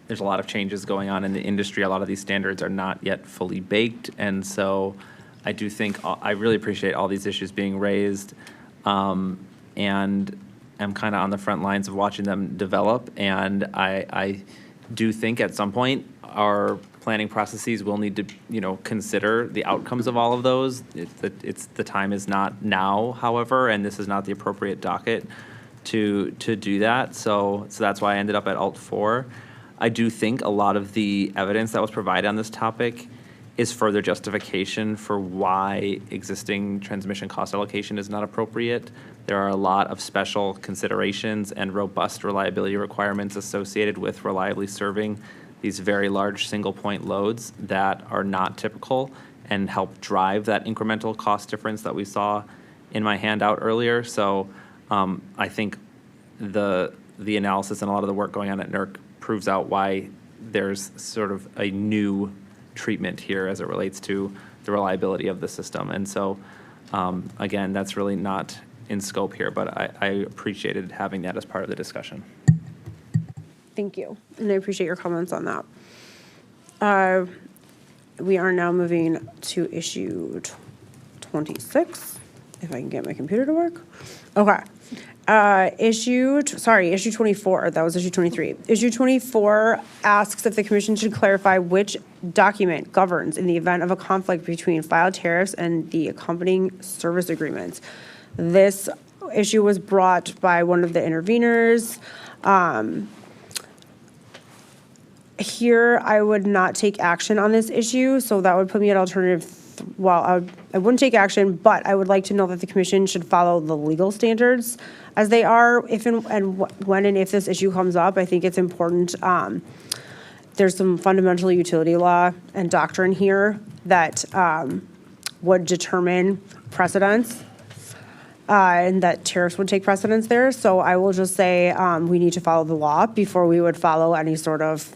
There's a lot of changes going on in the industry. A lot of these standards are not yet fully baked, and so I do think I really appreciate all these issues being raised, and am kind of on the front lines of watching them develop. And I do think at some point our planning processes will need to, consider the outcomes of all of those. The time is not now, however, and this is not the appropriate docket to do that. So that's why I ended up at alt 4. I do think a lot of the evidence that was provided on this topic is further justification for why existing transmission cost allocation is not appropriate. There are a lot of special considerations and robust reliability requirements associated with reliably serving these very large single point loads that are not typical and help drive that incremental cost difference that we saw in my handout earlier. So I think the analysis and a lot of the work going on at NERC proves out why there's sort of a new treatment here as it relates to the reliability of the system. And so, again, that's really not in scope here, but I appreciated having that as part of the discussion. Thank you, and I appreciate your comments on that. We are now moving to issue 26, if I can get my computer to work. Okay. Issue 24, that was issue 23. Issue 24 asks if the commission should clarify which document governs in the event of a conflict between filed tariffs and the accompanying service agreements. This issue was brought by one of the interveners. Here, I would not take action on this issue, so that would put me at alternative. I wouldn't take action, but I would like to know that the commission should follow the legal standards as they are. If and when and if this issue comes up, I think it's important. There's some fundamental utility law and doctrine here that would determine precedence, and that tariffs would take precedence there. So I will just say we need to follow the law before we would follow any sort of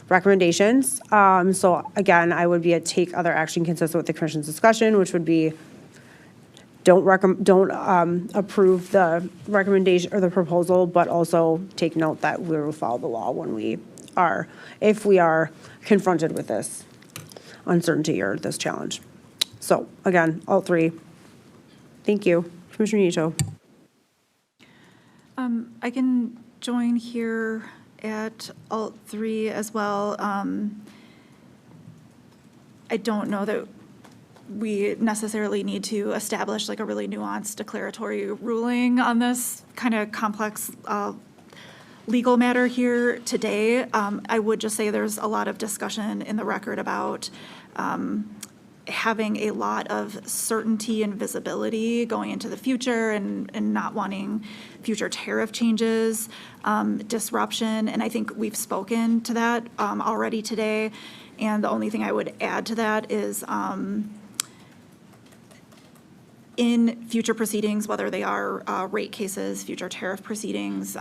recommendations. So again, I would be a take other action consistent with the commission's discussion, which would be don't approve the recommendation or the proposal, but also take note that we will follow the law if we are confronted with this uncertainty or this challenge. So again, all 3. Thank you. Commissioner Nieto. I can join here at alt 3 as well. I don't know that we necessarily need to establish like a really nuanced declaratory ruling on this kind of complex legal matter here today. I would just say there's a lot of discussion in the record about having a lot of certainty and visibility going into the future and not wanting future tariff changes, disruption. And I think we've spoken to that already today. And the only thing I would add to that is in future proceedings, whether they are rate cases, future tariff proceedings,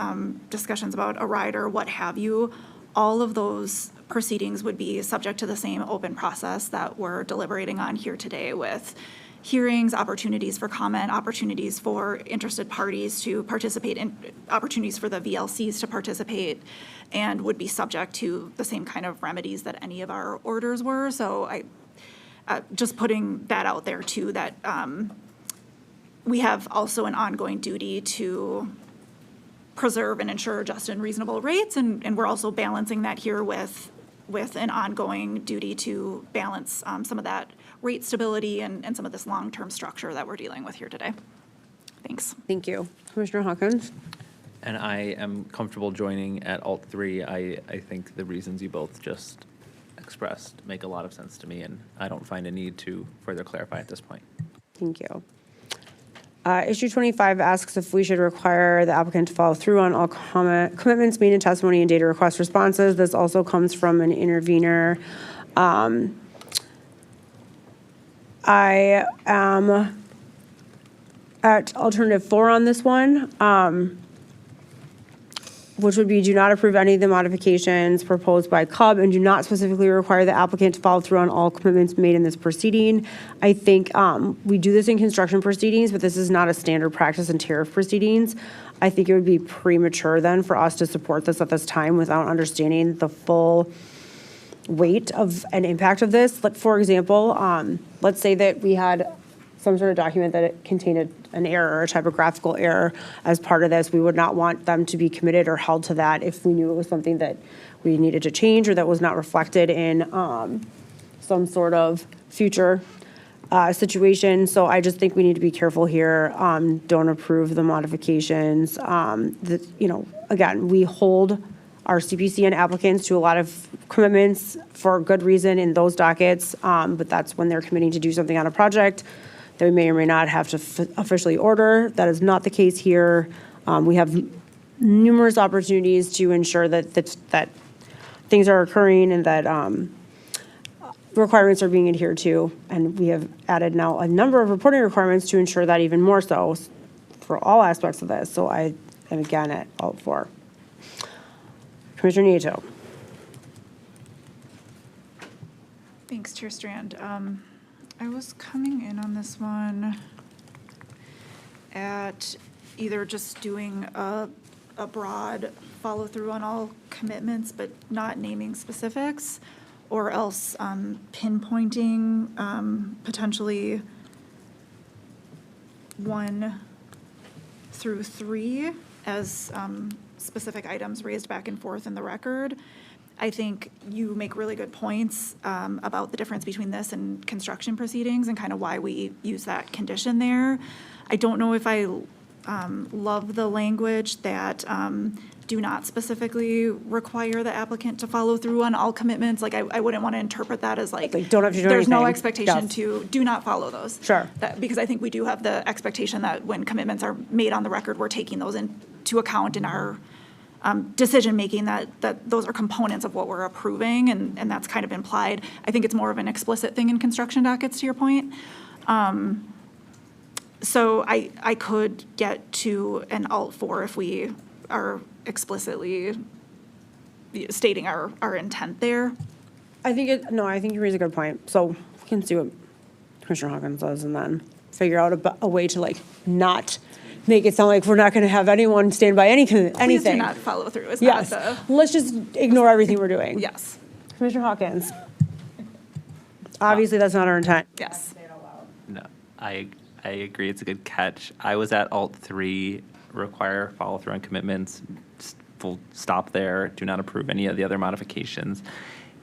discussions about a rider, what have you, all of those proceedings would be subject to the same open process that we're deliberating on here today, with hearings, opportunities for comment, opportunities for interested parties to participate, in opportunities for the VLCs to participate, and would be subject to the same kind of remedies that any of our orders were. So I just putting that out there too, that we have also an ongoing duty to preserve and ensure just and reasonable rates, and we're also balancing that here with with an ongoing duty to balance some of that rate stability and some of this long-term structure that we're dealing with here today. Thanks. Thank you. Commissioner Hawkins? And I am comfortable joining at Alt 3. I think the reasons you both just expressed make a lot of sense to me, and I don't find a need to further clarify at this point. Thank you. Issue 25 asks if we should require the applicant to follow through on all commitments made in testimony and data request responses. This also comes from an intervener. I am at alternative 4 on this one, which would be do not approve any of the modifications proposed by CUB and do not specifically require the applicant to follow through on all commitments made in this proceeding. I think we do this in construction proceedings, but this is not a standard practice in tariff proceedings. I think it would be premature then for us to support this at this time without understanding the full weight of an impact of this. Like, for example, let's say that we had some sort of document that it contained an error, a typographical error as part of this. We would not want them to be committed or held to that if we knew it was something that we needed to change or that was not reflected in some sort of future situation. So I just think we need to be careful here. Don't approve the modifications. Again, we hold our CPC and applicants to a lot of commitments for good reason in those dockets, but that's when they're committing to do something on a project that we may or may not have to officially order. That is not the case here. We have numerous opportunities to ensure that things are occurring and that requirements are being adhered to. And we have added now a number of reporting requirements to ensure that even more so for all aspects of this. So I am again at Alt 4. Commissioner Nieto. Thanks, Chair Strand. I was coming in on this one at either just doing a broad follow through on all commitments, but not naming specifics, or else pinpointing potentially 1 through 3 as specific items raised back and forth in the record. I think you make really good points about the difference between this and construction proceedings and kind of why we use that condition there. I don't know if I love the language that do not specifically require the applicant to follow through on all commitments. Like I wouldn't want to interpret that as like don't have to do there's no anything. expectation Yes. to do not follow those. Sure. Because I think we do have the expectation that when commitments are made on the record, we're taking those into account in our decision-making, that those are components of what we're approving, and that's kind of implied. I think it's more of an explicit thing in construction dockets, to your point. So I could get to an Alt 4 if we are explicitly stating our intent there. I think you raise a good point. So we can see what Commissioner Hawkins does and then figure out a way to like not make it sound like we're not going to have anyone stand by anything. Please do not follow through. It's Yes. not Let's just ignore everything we're doing. yes. Commissioner Hawkins. Obviously, that's not our intent. Yes. No, I agree. It's a good catch. I was at Alt 3, require follow through on commitments, full stop there, do not approve any of the other modifications.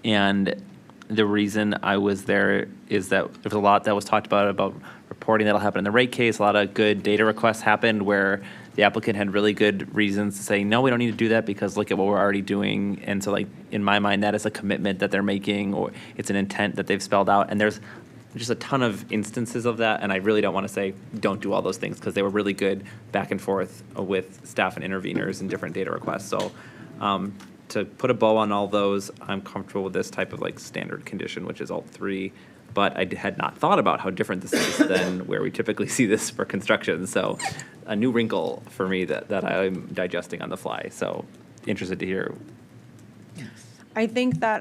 And the reason I was there is that there was a lot that was talked about reporting that'll happen in the rate case. A lot of good data requests happened where the applicant had really good reasons to say, no, we don't need to do that because look at what we're already doing. And so like, in my mind, that is a commitment that they're making, or it's an intent that they've spelled out. And there's just a ton of instances of that. And I really don't want to say, don't do all those things, because they were really good back and forth with staff and interveners and different data requests. So to put a bow on all those, I'm comfortable with this type of like standard condition, which is Alt 3. But I had not thought about how different this is than where we typically see this for construction. So a new wrinkle for me that I'm digesting on the fly. So interested to hear. I think that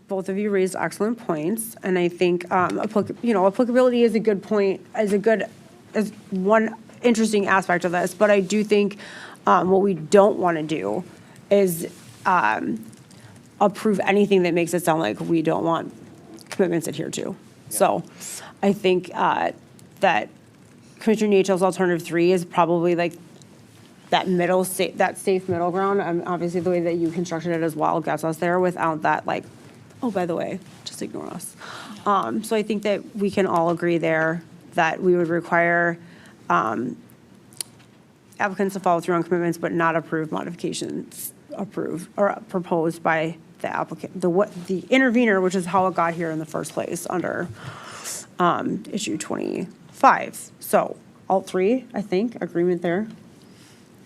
both of you raised excellent points, and I think applicability is a good point, is one interesting aspect of this. But I do think what we don't want to do is approve anything that makes it sound like we don't want commitments adhered to. So I think that Commissioner Nachel's alternative 3 is probably like that safe middle ground. Obviously, the way that you constructed it as well gets us there without that like Oh, by the way, just ignore us. So I think that we can all agree there that we would require applicants to follow through on commitments, but not approve modifications approved or proposed by the applicant, the intervener, which is how it got here in the first place under issue 25. So all three, I think, agreement there.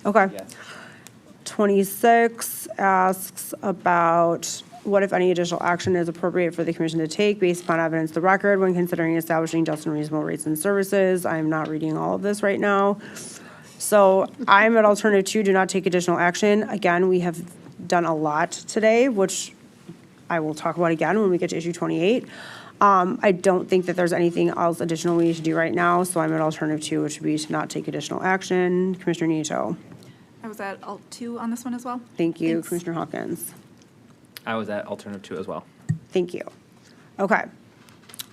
Okay. Yes. 26 asks about what, if any, additional action is appropriate for the commission to take based upon evidence of the record when considering establishing just and reasonable rates and services. I'm not reading all of this right now. So I'm at alternative 2, do not take additional action. Again, we have done a lot today, which I will talk about again when we get to issue 28. I don't think that there's anything else additional we need to do right now, so I'm at alternative 2, which would be to not take additional action. Commissioner Nieto. I was at alt 2 on this one as well. Thank you. Thanks. Commissioner Hawkins. I was at alternative 2 as well. Thank you. Okay.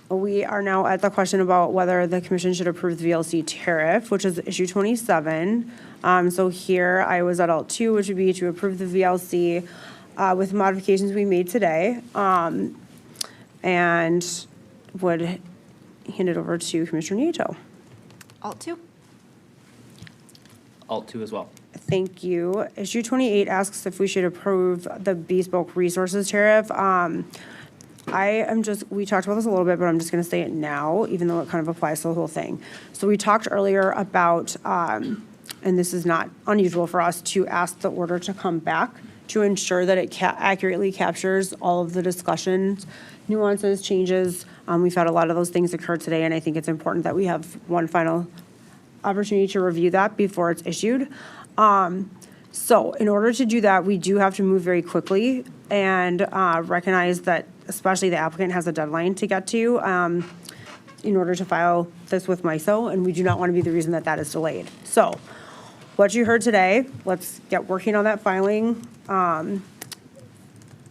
We are now at the question about whether the commission should approve the VLC tariff, which is issue 27. So here I was at alt 2, which would be to approve the VLC with modifications we made today. And would hand it over to Commissioner Nieto. Alt 2. Alt 2 as well. Thank you. Issue 28 asks if we should approve the Bespoke Resources tariff. We talked about this a little bit, but I'm just going to say it now, even though it kind of applies to the whole thing. So we talked earlier about, and this is not unusual for us, to ask the order to come back to ensure that it accurately captures all of the discussions, nuances, changes. We've had a lot of those things occur today, and I think it's important that we have one final opportunity to review that before it's issued. So in order to do that, we do have to move very quickly and recognize that especially the applicant has a deadline to get to in order to file this with MISO, and we do not want to be the reason that that is delayed. So what you heard today, let's get working on that filing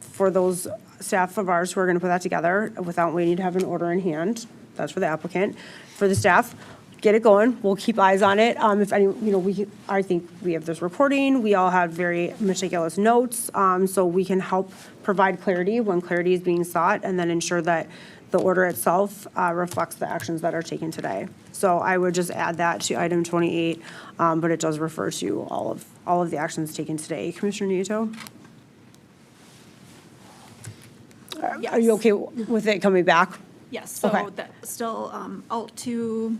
for those staff of ours who are going to put that together without waiting to have an order in hand. That's for the applicant. For the staff, get it going. We'll keep eyes on it. If any, I think we have this recording. We all have very meticulous notes, so we can help provide clarity when clarity is being sought, and then ensure that the order itself reflects the actions that are taken today. So I would just add that to item 28, but it does refer to all of the actions taken today. Commissioner Nieto? Are you okay with it coming back? Yes, so Okay. that still alt 2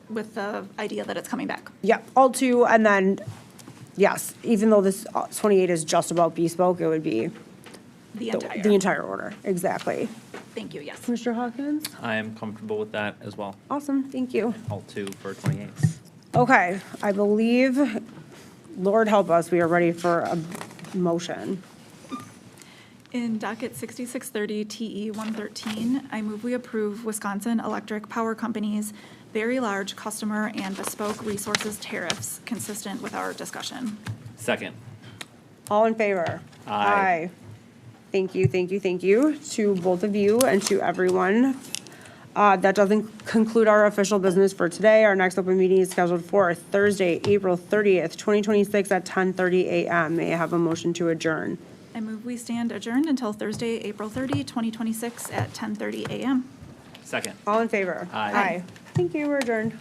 with the idea that it's coming back. Yeah, all two, and then, yes, even though this 28 is just about Bespoke, it would be The the entire order, exactly. Thank you, yes. Mr. Hawkins? I am comfortable with that as well. Awesome, thank you. Alt 2 for 28. Okay, I believe, Lord help us, we are ready for a motion. In docket 6630 TE 113, I move we approve Wisconsin Electric Power Company's very large customer and bespoke resources tariffs consistent with our discussion. Second. All in favor? Aye. Thank you, thank you, thank you to both of you and to everyone. That doesn't conclude our official business for today. Our next open meeting is scheduled for Thursday, April 30th, 2026 at 10:30 a.m. May I have a motion to adjourn? I move we stand adjourned until Thursday, April 30, 2026 at 10:30 a.m. Second. All in favor? Aye. Thank you, we're adjourned.